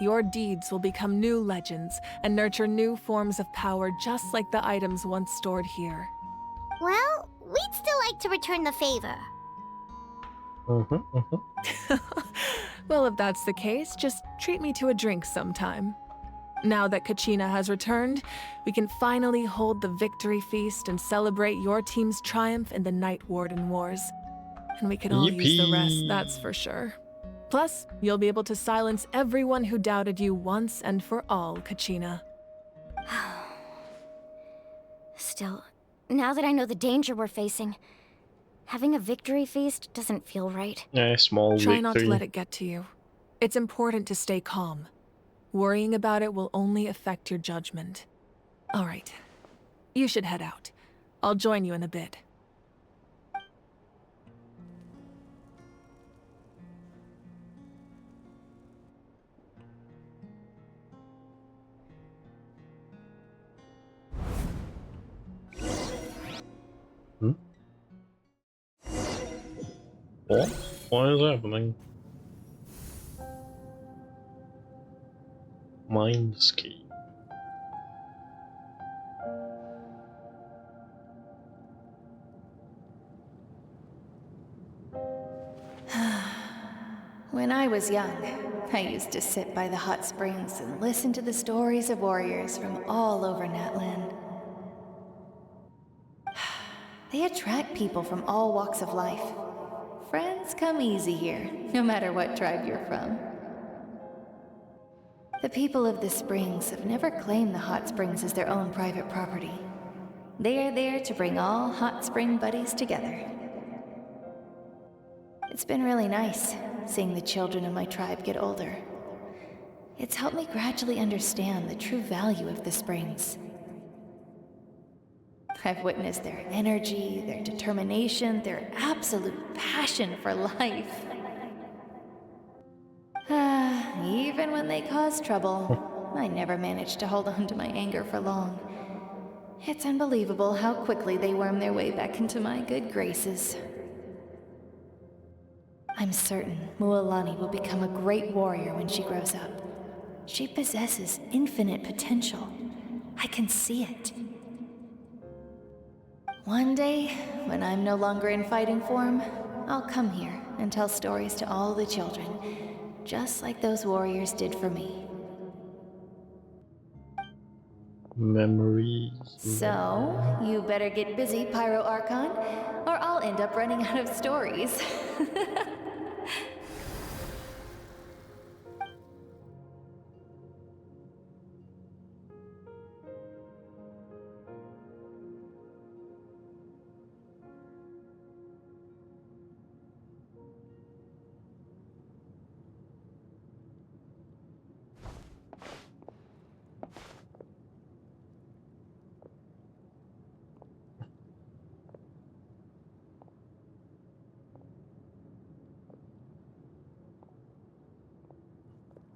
Your deeds will become new legends and nurture new forms of power just like the items once stored here. Well, we'd still like to return the favor. Well, if that's the case, just treat me to a drink sometime. Now that Kachina has returned, we can finally hold the victory feast and celebrate your team's triumph in the Night Warden Wars. And we can all use the rest, that's for sure. Plus, you'll be able to silence everyone who doubted you once and for all, Kachina. Still, now that I know the danger we're facing, having a victory feast doesn't feel right. Small victory. Try not to let it get to you. It's important to stay calm. Worrying about it will only affect your judgment. All right. You should head out. I'll join you in a bit. What? What is happening? Mindscape. When I was young, I used to sit by the hot springs and listen to the stories of warriors from all over Natlan. They attract people from all walks of life. Friends come easy here, no matter what tribe you're from. The people of the springs have never claimed the hot springs as their own private property. They are there to bring all hot spring buddies together. It's been really nice, seeing the children of my tribe get older. It's helped me gradually understand the true value of the springs. I've witnessed their energy, their determination, their absolute passion for life. Even when they cause trouble, I never managed to hold on to my anger for long. It's unbelievable how quickly they worm their way back into my good graces. I'm certain Mualani will become a great warrior when she grows up. She possesses infinite potential. I can see it. One day, when I'm no longer in fighting form, I'll come here and tell stories to all the children, just like those warriors did for me. Memories. So, you better get busy, Pyro Archon, or I'll end up running out of stories.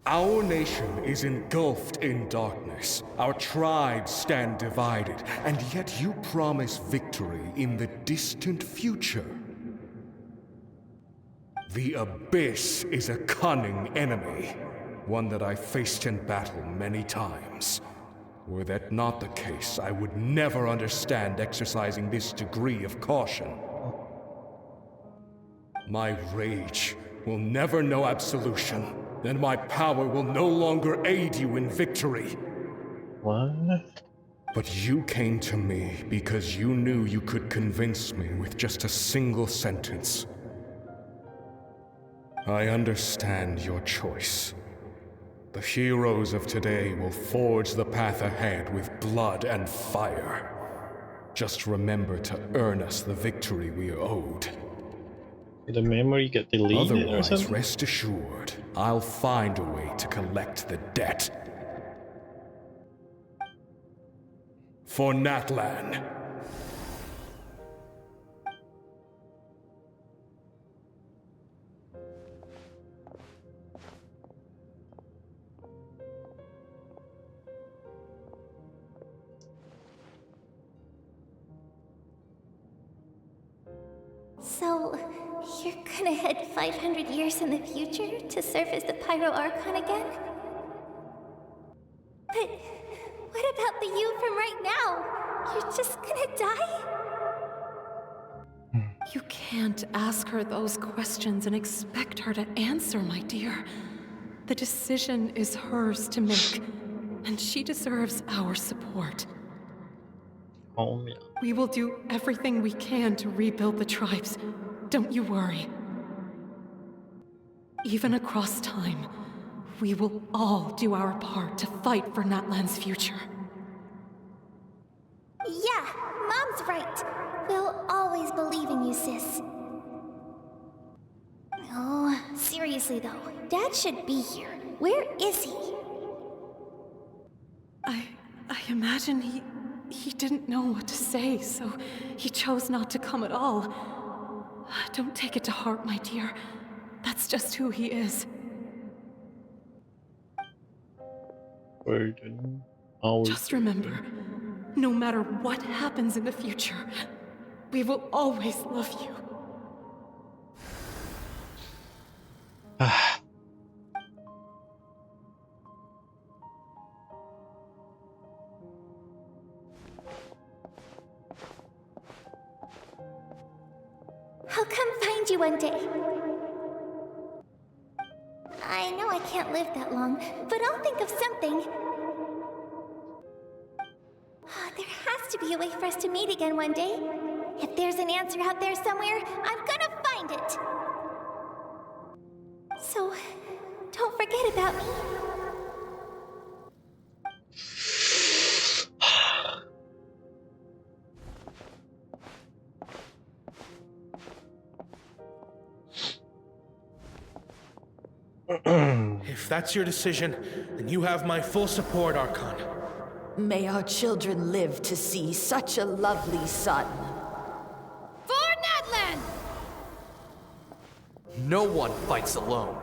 Our nation is engulfed in darkness. Our tribes stand divided, and yet you promise victory in the distant future. The Abyss is a cunning enemy, one that I faced in battle many times. Were that not the case, I would never understand exercising this degree of caution. My rage will never know absolution. Then my power will no longer aid you in victory. What? But you came to me because you knew you could convince me with just a single sentence. I understand your choice. The heroes of today will forge the path ahead with blood and fire. Just remember to earn us the victory we are owed. Did the memory get deleted or something? Otherwise, rest assured, I'll find a way to collect the debt. For Natlan. So, you're gonna head 500 years in the future to serve as the Pyro Archon again? But what about the you from right now? You're just gonna die? You can't ask her those questions and expect her to answer, my dear. The decision is hers to make, and she deserves our support. Oh, yeah. We will do everything we can to rebuild the tribes. Don't you worry. Even across time, we will all do our part to fight for Natlan's future. Yeah, Mom's right. We'll always believe in you, sis. Oh, seriously though, Dad should be here. Where is he? I imagine he didn't know what to say, so he chose not to come at all. Don't take it to heart, my dear. That's just who he is. Just remember, no matter what happens in the future, we will always love you. one day. I know I can't live that long, but I'll think of something. There has to be a way for us to meet again one day. If there's an answer out there somewhere, I'm gonna find it. So, don't forget about me. If that's your decision, then you have my full support, Archon. May our children live to see such a lovely son. For Natlan! No one fights alone.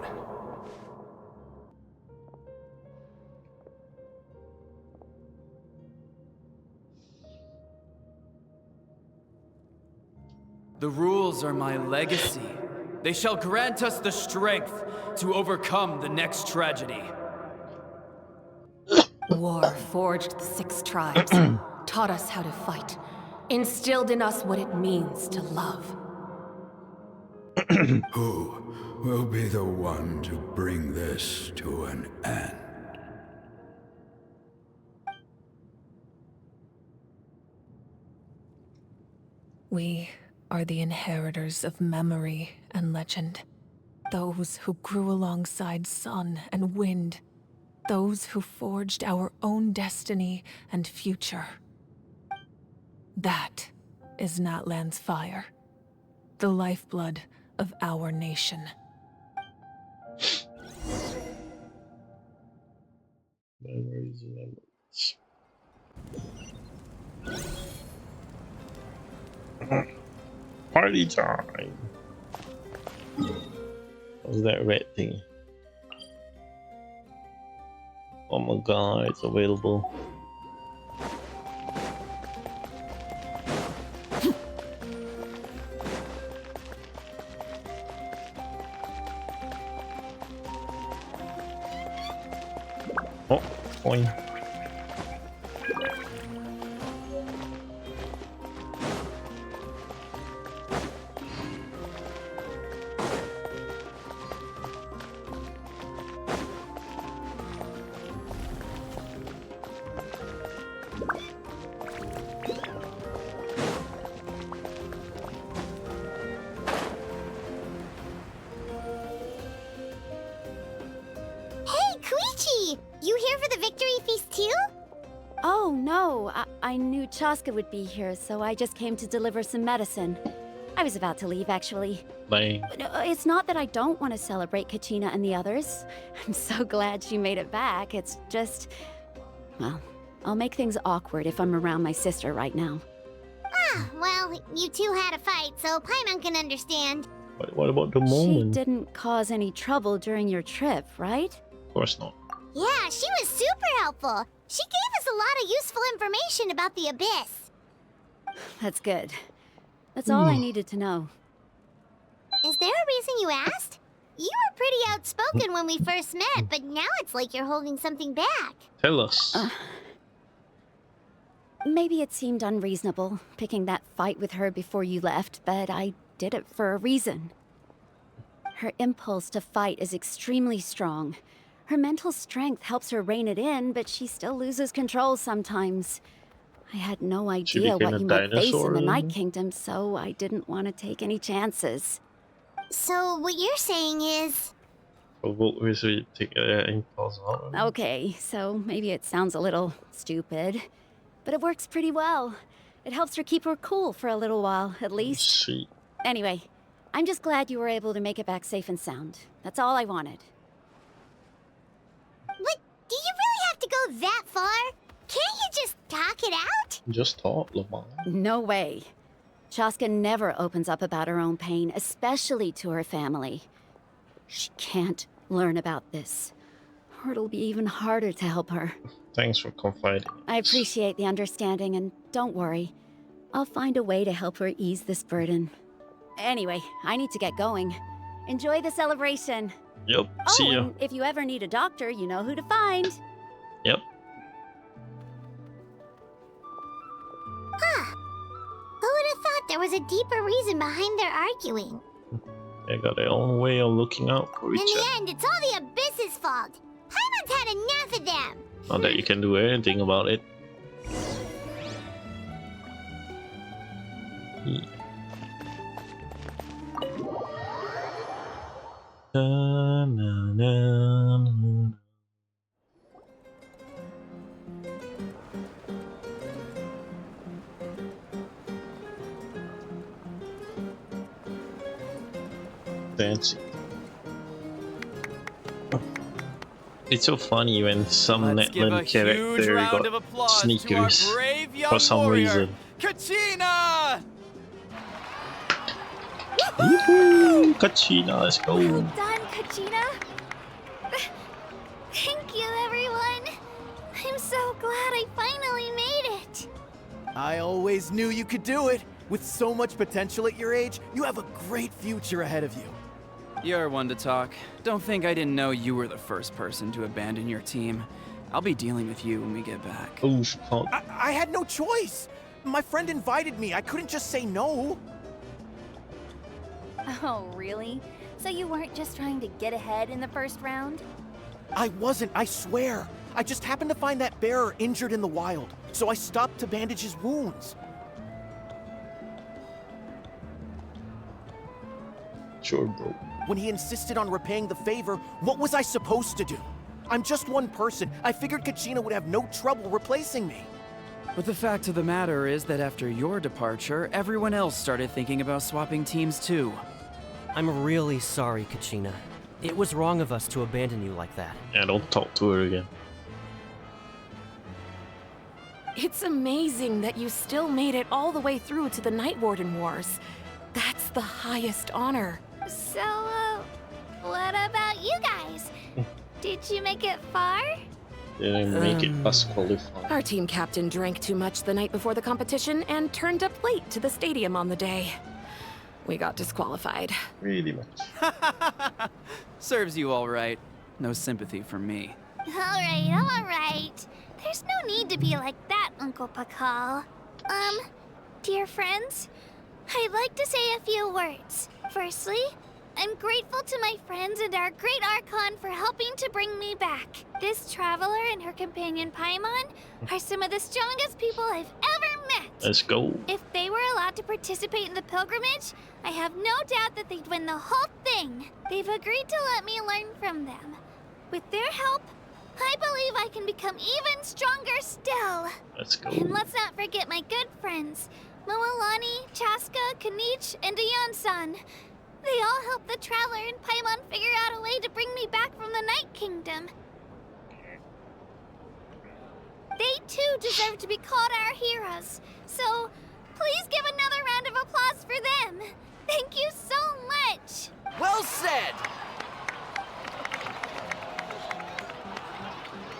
The rules are my legacy. They shall grant us the strength to overcome the next tragedy. War forged the 6 tribes, taught us how to fight, instilled in us what it means to love. Who will be the one to bring this to an end? We are the inheritors of memory and legend. Those who grew alongside sun and wind. Those who forged our own destiny and future. That is Natlan's fire. The lifeblood of our nation. Memories. Party time! What was that red thing? Oh my god, it's available. Oh, coin. I knew Chaska would be here, so I just came to deliver some medicine. I was about to leave, actually. Bye. It's not that I don't want to celebrate Kachina and the others. I'm so glad she made it back. It's just... well, I'll make things awkward if I'm around my sister right now. Ah, well, you two had a fight, so Paimon can understand. But what about the moment? She didn't cause any trouble during your trip, right? Of course not. Yeah, she was super helpful. She gave us a lot of useful information about the Abyss. That's good. That's all I needed to know. Is there a reason you asked? You were pretty outspoken when we first met, but now it's like you're holding something back. Tell us. Maybe it seemed unreasonable, picking that fight with her before you left, but I did it for a reason. Her impulse to fight is extremely strong. Her mental strength helps her rein it in, but she still loses control sometimes. I had no idea what you might face in the Night Kingdom, so I didn't want to take any chances. So what you're saying is... Okay, so maybe it sounds a little stupid, but it works pretty well. It helps her keep her cool for a little while, at least. Anyway, I'm just glad you were able to make it back safe and sound. That's all I wanted. But do you really have to go that far? Can't you just talk it out? Just talk, Lamont. No way. Chaska never opens up about her own pain, especially to her family. She can't learn about this, or it'll be even harder to help her. Thanks for confiding. I appreciate the understanding, and don't worry. I'll find a way to help her ease this burden. Anyway, I need to get going. Enjoy the celebration. Yep, see ya. And if you ever need a doctor, you know who to find. Yep. Huh. Who would have thought there was a deeper reason behind their arguing? They got their own way of looking out for In each the other. end, it's all the Abyss's fault. Paimon's had enough of them. Not that you can do anything about it. Na, na, na, na. Dancing. It's so funny when some Let's give a Natlan huge character round of got applause sneakers to our brave young for some warrior, reason. Kachina! Woohoo! Kachina, let's go! Well done, Kachina. Thank you, everyone. I'm so glad I finally made it. I always knew you could do it. With so much potential at your age, you have a great future ahead of you. You're one to talk. Don't think I didn't know you were the first person to abandon your team. I'll be dealing with you when we get back. Oof, I had no choice. My friend invited me. I couldn't just say no. Oh, really? So you weren't just trying to get ahead in the first round? I wasn't, I swear. I just happened to find that bearer injured in the wild, so I stopped to bandage his wounds. Sure, bro. When he insisted on repaying the favor, what was I supposed to do? I'm just one person. I figured Kachina would have no trouble replacing me. But the fact of the matter is that after your departure, everyone else started thinking about swapping teams too. I'm really sorry, Kachina. It was wrong of us to abandon you like that. Yeah, don't talk to her again. It's amazing that you still made it all the way through to the Night Warden Wars. That's the highest honor. So, what about you guys? Did you make it far? Didn't make it past qualifying. Our team captain drank too much the night before the competition and turned up late to the stadium on the day. We got disqualified. Really much. Serves you all right. No sympathy from me. Alright. There's no need to be like that, Uncle Pakal. Dear friends, I'd like to say a few words. Firstly, I'm grateful to my friends and our great Archon for helping to bring me back. This traveler and her companion Paimon are some of the strongest people I've ever met. Let's go. If they were allowed to participate in the pilgrimage, I have no doubt that they'd win the whole thing. They've agreed to let me learn from them. With their help, I believe I can become even stronger still. Let's go. And let's not forget my good friends, Mualani, Chaska, Kanich, and Ayan-san. They all helped the Traveler and Paimon figure out a way to bring me back from the Night Kingdom. They too deserve to be called our heroes. So, please give another round of applause for them. Thank you so much. Well said!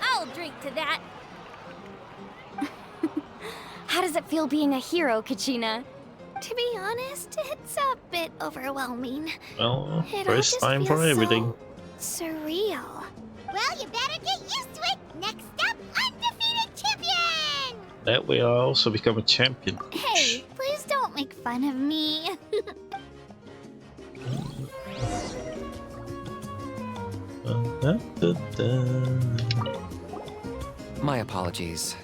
I'll drink to that. How does it feel being a hero, Kachina? To be honest, it's a bit overwhelming. Well, It all first just time for feels everything. so surreal. Well, you better get used to it. Next up, undefeated champion! That way I'll also become a champion. Hey, please don't make fun of me. My apologies.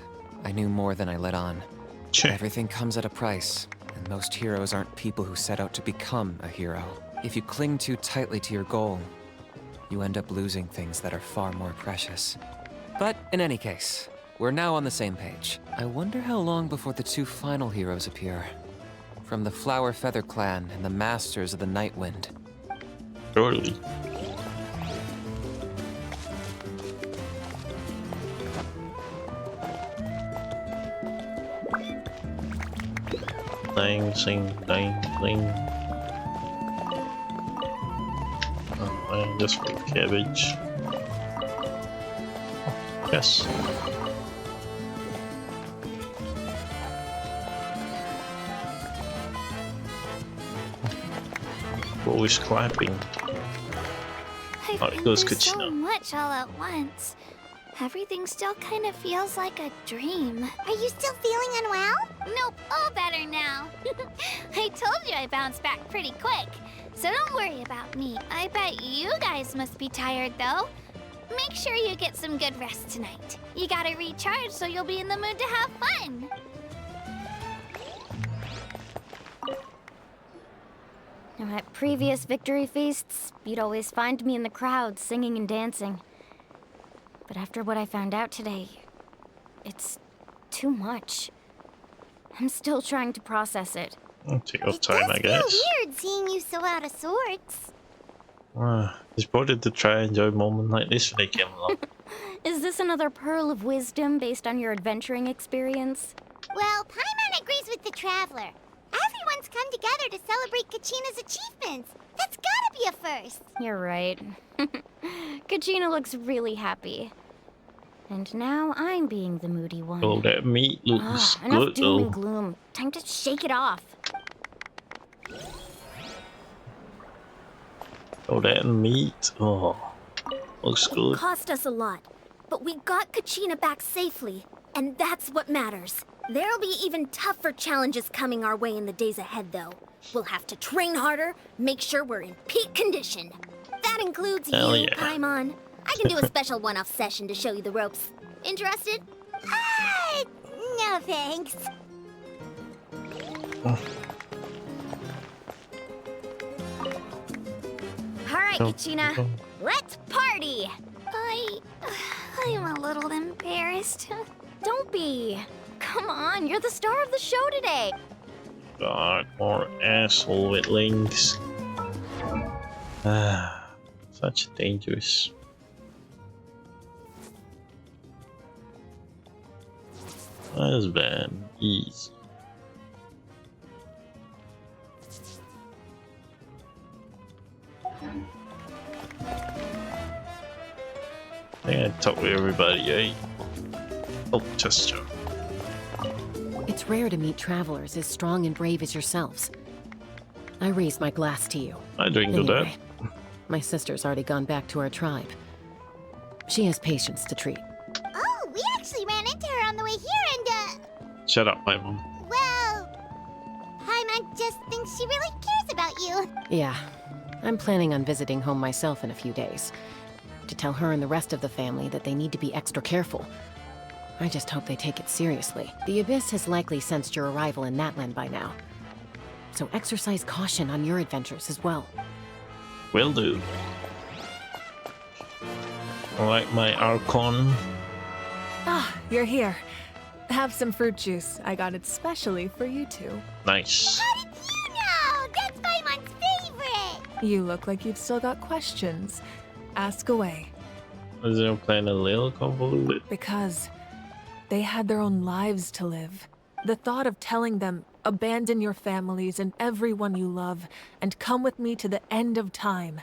I knew more than I let on. Everything comes at a price, and most heroes aren't people who set out to become a hero. If you cling too tightly to your goal, you end up losing things that are far more precious. But in any case, we're now on the same page. I wonder how long before the two final heroes appear. From the Flower Feather Clan and the Masters of the Night Wind. Surely. Dang, sing, dang, ding. Oh, man, just for cabbage. Yes. Always clapping. I've Oh, it been goes through so Kachina. much all at once. Everything still kind of feels like a dream. Are you still feeling unwell? Nope, all better now. I told you I bounced back pretty quick. So don't worry about me. I bet you guys must be tired, though. Make sure you get some good rest tonight. You gotta recharge so you'll be in the mood to have fun. Now, at previous victory feasts, you'd always find me in the crowd singing and dancing. But after what I found out today, it's too much. I'm still trying to process it. I'll take your time, I guess. It's weird seeing you so out of sorts. It's important to try and enjoy a moment like this when they came along. Is this another pearl of wisdom based on your adventuring experience? Well, Paimon agrees with the Traveler. Everyone's come together to celebrate Kachina's achievements. That's gotta be a first. You're right. Kachina looks really happy. And now I'm being the moody one. Oh, that meat looks Enough good doom though. and gloom. Time to shake it off. Oh, that meat. Oh, looks It good. cost us a lot, but we got Kachina back safely, and that's what matters. There'll be even tougher challenges coming our way in the days ahead, though. We'll have to train harder, make sure we're in peak condition. That includes Hell you, yeah. Paimon. I can do a special one-off session to show you the ropes. Interested? No thanks. All right, Oh, Kachina, oh. let's party! I'm a little embarrassed. Don't be. Come on, you're the star of the show today. God, more asshole with links. Such dangerous. Husband, easy. I think I talk with everybody, eh? Oh, just joke. It's rare to meet travelers as strong and brave as yourselves. I raise my glass to you. I drink to that. Anyway, my sister's already gone back to our tribe. She has patients to treat. Oh, we actually ran into her on the way here and, Shut up, my mom. well, Paimon just thinks she really cares about you. Yeah, I'm planning on visiting home myself in a few days. To tell her and the rest of the family that they need to be extra careful. I just hope they take it seriously. The Abyss has likely sensed your arrival in Natlan by now. So exercise caution on your adventures as well. Will do. I like my archon. Ah, you're here. Have some fruit juice. I got it specially for you two. Nice. How did you know? That's Paimon's favorite. You look like you've still got questions. Ask away. Is their plan a little convoluted? Because they had their own lives to live. The thought of telling them, abandon your families and everyone you love, and come with me to the end of time,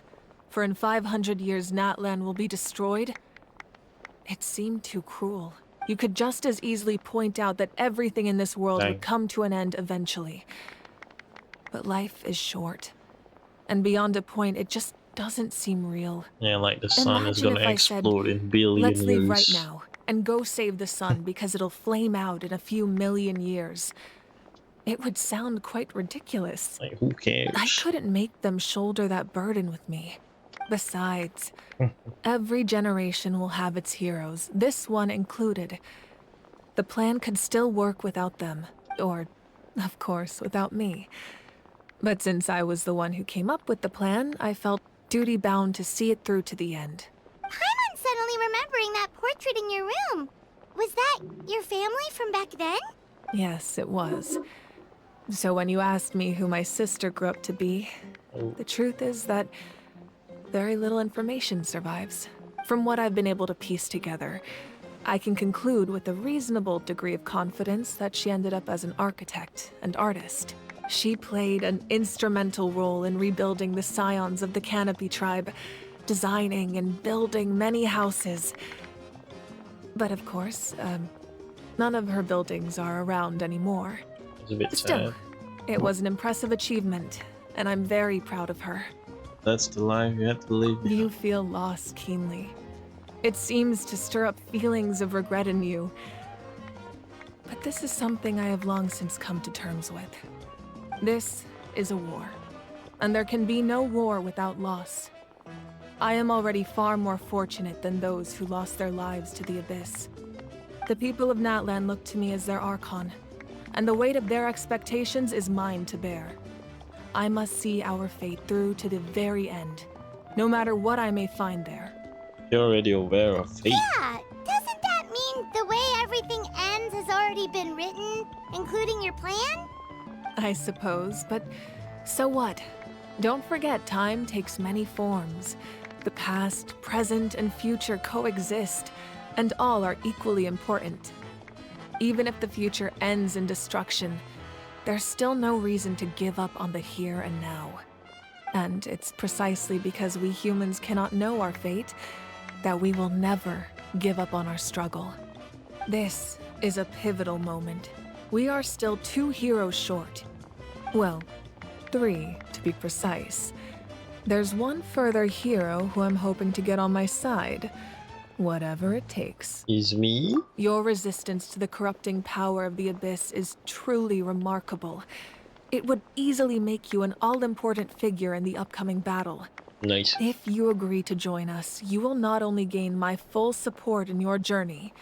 for in 500 years Natlan will be destroyed, it seemed too cruel. You could just as easily point out that everything in this world would come to an end eventually. But life is short. And beyond a point, it just doesn't seem real. Yeah, like the sun is Imagine gonna if I said, explode in billion let's leave years. right now and go save the sun because it'll flame out in a few million years. It would sound quite ridiculous. Like, who cares? I couldn't make them shoulder that burden with me. Besides, every generation will have its heroes, this one included. The plan could still work without them, or, of course, without me. But since I was the one who came up with the plan, I felt duty-bound to see it through to the end. Paimon's suddenly remembering that portrait in your room. Was that your family from back then? Yes, it was. So when you asked me who my sister grew up to be, the truth is that very little information survives. From what I've been able to piece together, I can conclude with a reasonable degree of confidence that she ended up as an architect and artist. She played an instrumental role in rebuilding the scions of the Canopy tribe, designing and building many houses. But of course, none of her buildings are around anymore. It's a bit Still, sad. it was an impressive achievement, and I'm very proud of her. That's the life you have to live. You feel loss keenly. It seems to stir up feelings of regret in you. But this is something I have long since come to terms with. This is a war. and there can be no war without loss. I am already far more fortunate than those who lost their lives to the Abyss. The people of Natlan look to me as their archon, and the weight of their expectations is mine to bear. I must see our fate through to the very end, no matter what I may find there. You're already aware of fate. Yeah, doesn't that mean the way everything ends has already been written, including your plan? I suppose, but so what? Don't forget, time takes many forms. The past, present, and future coexist, and all are equally important. Even if the future ends in destruction, there's still no reason to give up on the here and now. And it's precisely because we humans cannot know our fate that we will never give up on our struggle. This is a pivotal moment. We are still 2 heroes short. Well, 3 to be precise. There's one further hero who I'm hoping to get on my side, whatever it takes. Is me? Your resistance to the corrupting power of the Abyss is truly remarkable. It would easily make you an all-important figure in the upcoming battle. Nice. If you agree to join us, you will not only gain my full support in your journey,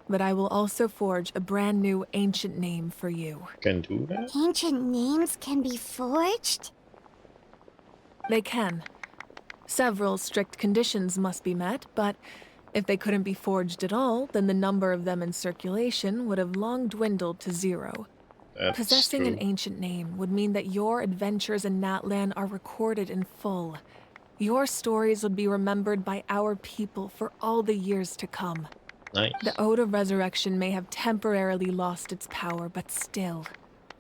but I will also forge a brand new ancient name for you. Can do that? Ancient names can be forged? They can. Several strict conditions must be met, but if they couldn't be forged at all, then the number of them in circulation would have long dwindled to 0. That's Possessing true. an ancient name would mean that your adventures in Natlan are recorded in full. Your stories would be remembered by our people for all the years to come. Nice. The Ode of Resurrection may have temporarily lost its power, but still,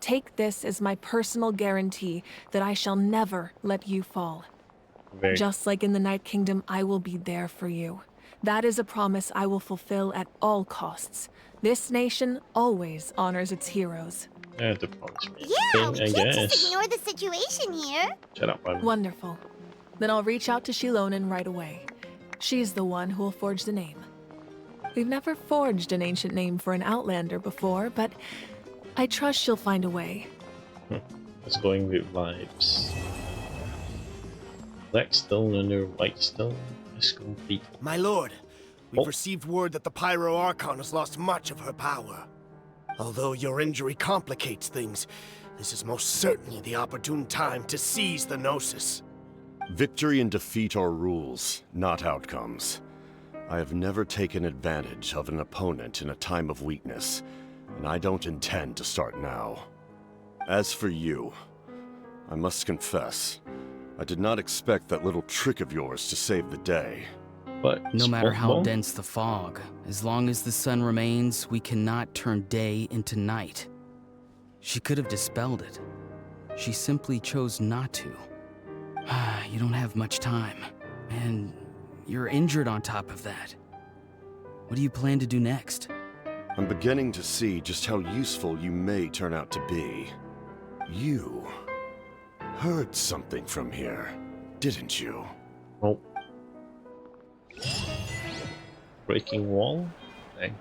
take this as my personal guarantee that I shall never let you fall. Very. Just like in the Night Kingdom, I will be there for you. That is a promise I will fulfill at all costs. This nation always honors its heroes. I had to promise me. Yeah, Okay, we I can't guess. just ignore the situation here. Shut up, man. Wonderful. Then I'll reach out to Shilonen right away. She's the one who will forge the name. We've never forged an ancient name for an Outlander before, but I trust she'll find a way. It's going with vibes. Black stone under white stone. Let's complete. My lord, we've received word that the Pyro Archon has lost much of her power. Although your injury complicates things, this is most certainly the opportune time to seize the Gnosis. Victory and defeat are rules, not outcomes. I have never taken advantage of an opponent in a time of weakness, and I don't intend to start now. As for you, I must confess, I did not expect that little trick of yours to save the day. But No matter how dense the fog, as long as the sun remains, we cannot turn day into night. She could have dispelled it. She simply chose not to. You don't have much time, and you're injured on top of that. What do you plan to do next? I'm beginning to see just how useful you may turn out to be. You heard something from here, didn't you? Oh. Breaking wall? Okay.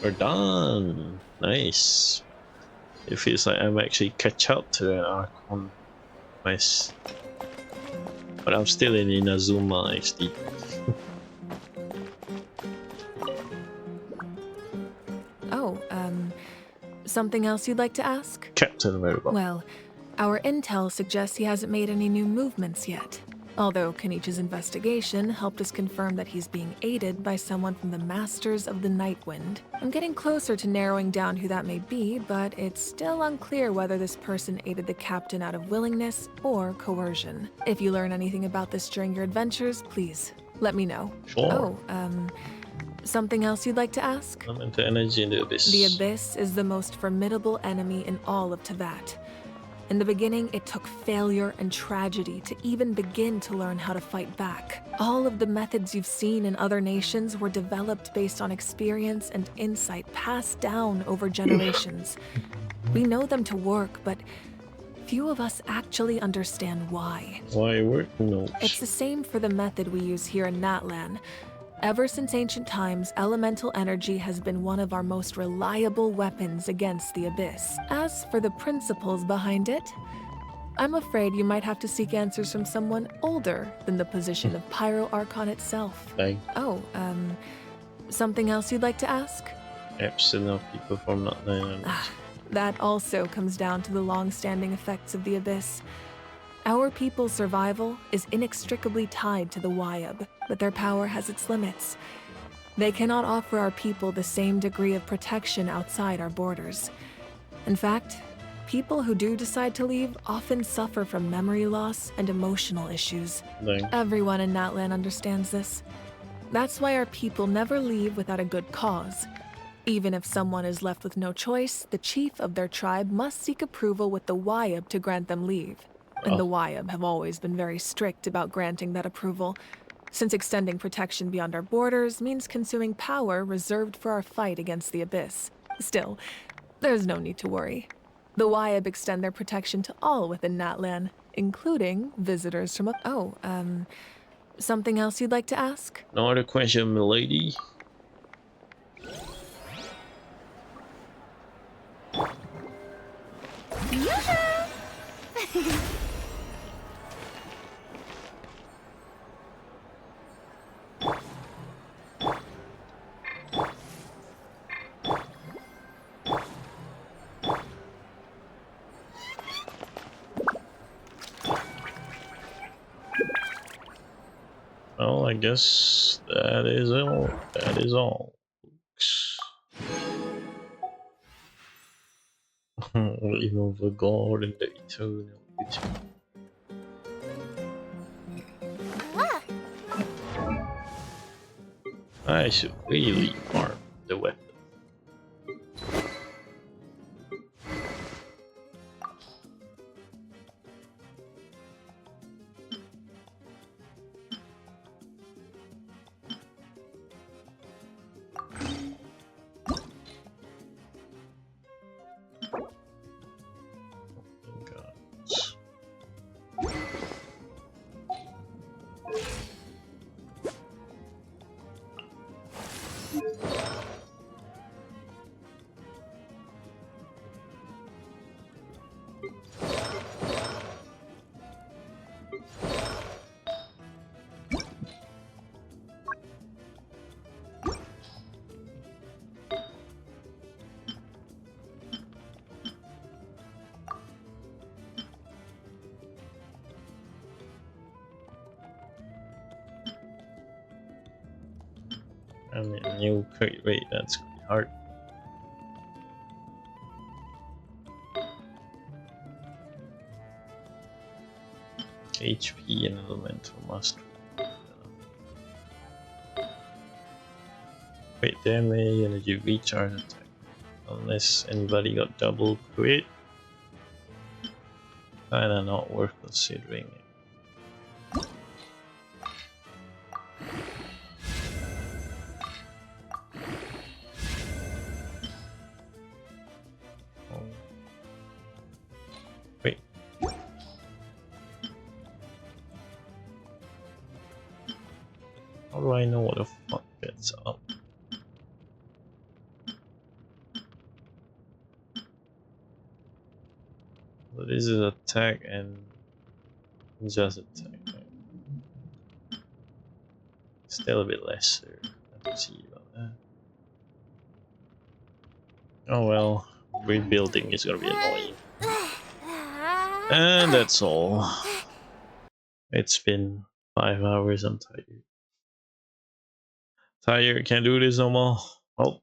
We're done! Nice. It feels like I'm actually catch up to the Archon. Nice. But I'm still in Inazuma HD. Something else you'd like to ask? Captain Robot. Well, our intel suggests he hasn't made any new movements yet. Although Kenichi's investigation helped us confirm that he's being aided by someone from the Masters of the Nightwind. I'm getting closer to narrowing down who that may be, but it's still unclear whether this person aided the captain out of willingness or coercion. If you learn anything about this during your adventures, please let me know. Sure. Something else you'd like to ask? Elemental energy in the Abyss. The Abyss is the most formidable enemy in all of Teyvat. In the beginning, it took failure and tragedy to even begin to learn how to fight back. All of the methods you've seen in other nations were developed based on experience and insight passed down over generations. We know them to work, but few of us actually understand why. Why work? No. It's the same for the method we use here in Natlan. Ever since ancient times, elemental energy has been one of our most reliable weapons against the Abyss. As for the principles behind it, I'm afraid you might have to seek answers from someone older than the position of Pyro Archon itself. Oh, something else you'd like to ask? Perhaps enough people from Natlan. That also comes down to the long-standing effects of the Abyss. Our people's survival is inextricably tied to the Wyab, but their power has its limits. They cannot offer our people the same degree of protection outside our borders. In fact, people who do decide to leave often suffer from memory loss and emotional issues. Everyone in Natlan understands this. That's why our people never leave without a good cause. Even if someone is left with no choice, the chief of their tribe must seek approval with the Wyab to grant them leave. And the Wyab have always been very strict about granting that approval, since extending protection beyond our borders means consuming power reserved for our fight against the Abyss. Still, there's no need to worry. The Wyab extend their protection to all within Natlan, including visitors from something else you'd like to ask? No other question, milady. Well, I guess that is all. That is all. Even the God and the eternal beauty. I should really arm the weapon. And a new crate rate, that's pretty hard. HP and elemental mastery. Crit damage, energy recharge attack. Unless anybody got double crit. Kinda not worth considering it. Wait. How do I know what the fuck gets up? So this is attack and just attack. Still a bit lesser. I have to see about that. Oh well, rebuilding is gonna be annoying. And that's all. It's been 5 hours, I'm tired. Tired, can't do this no more. Oh.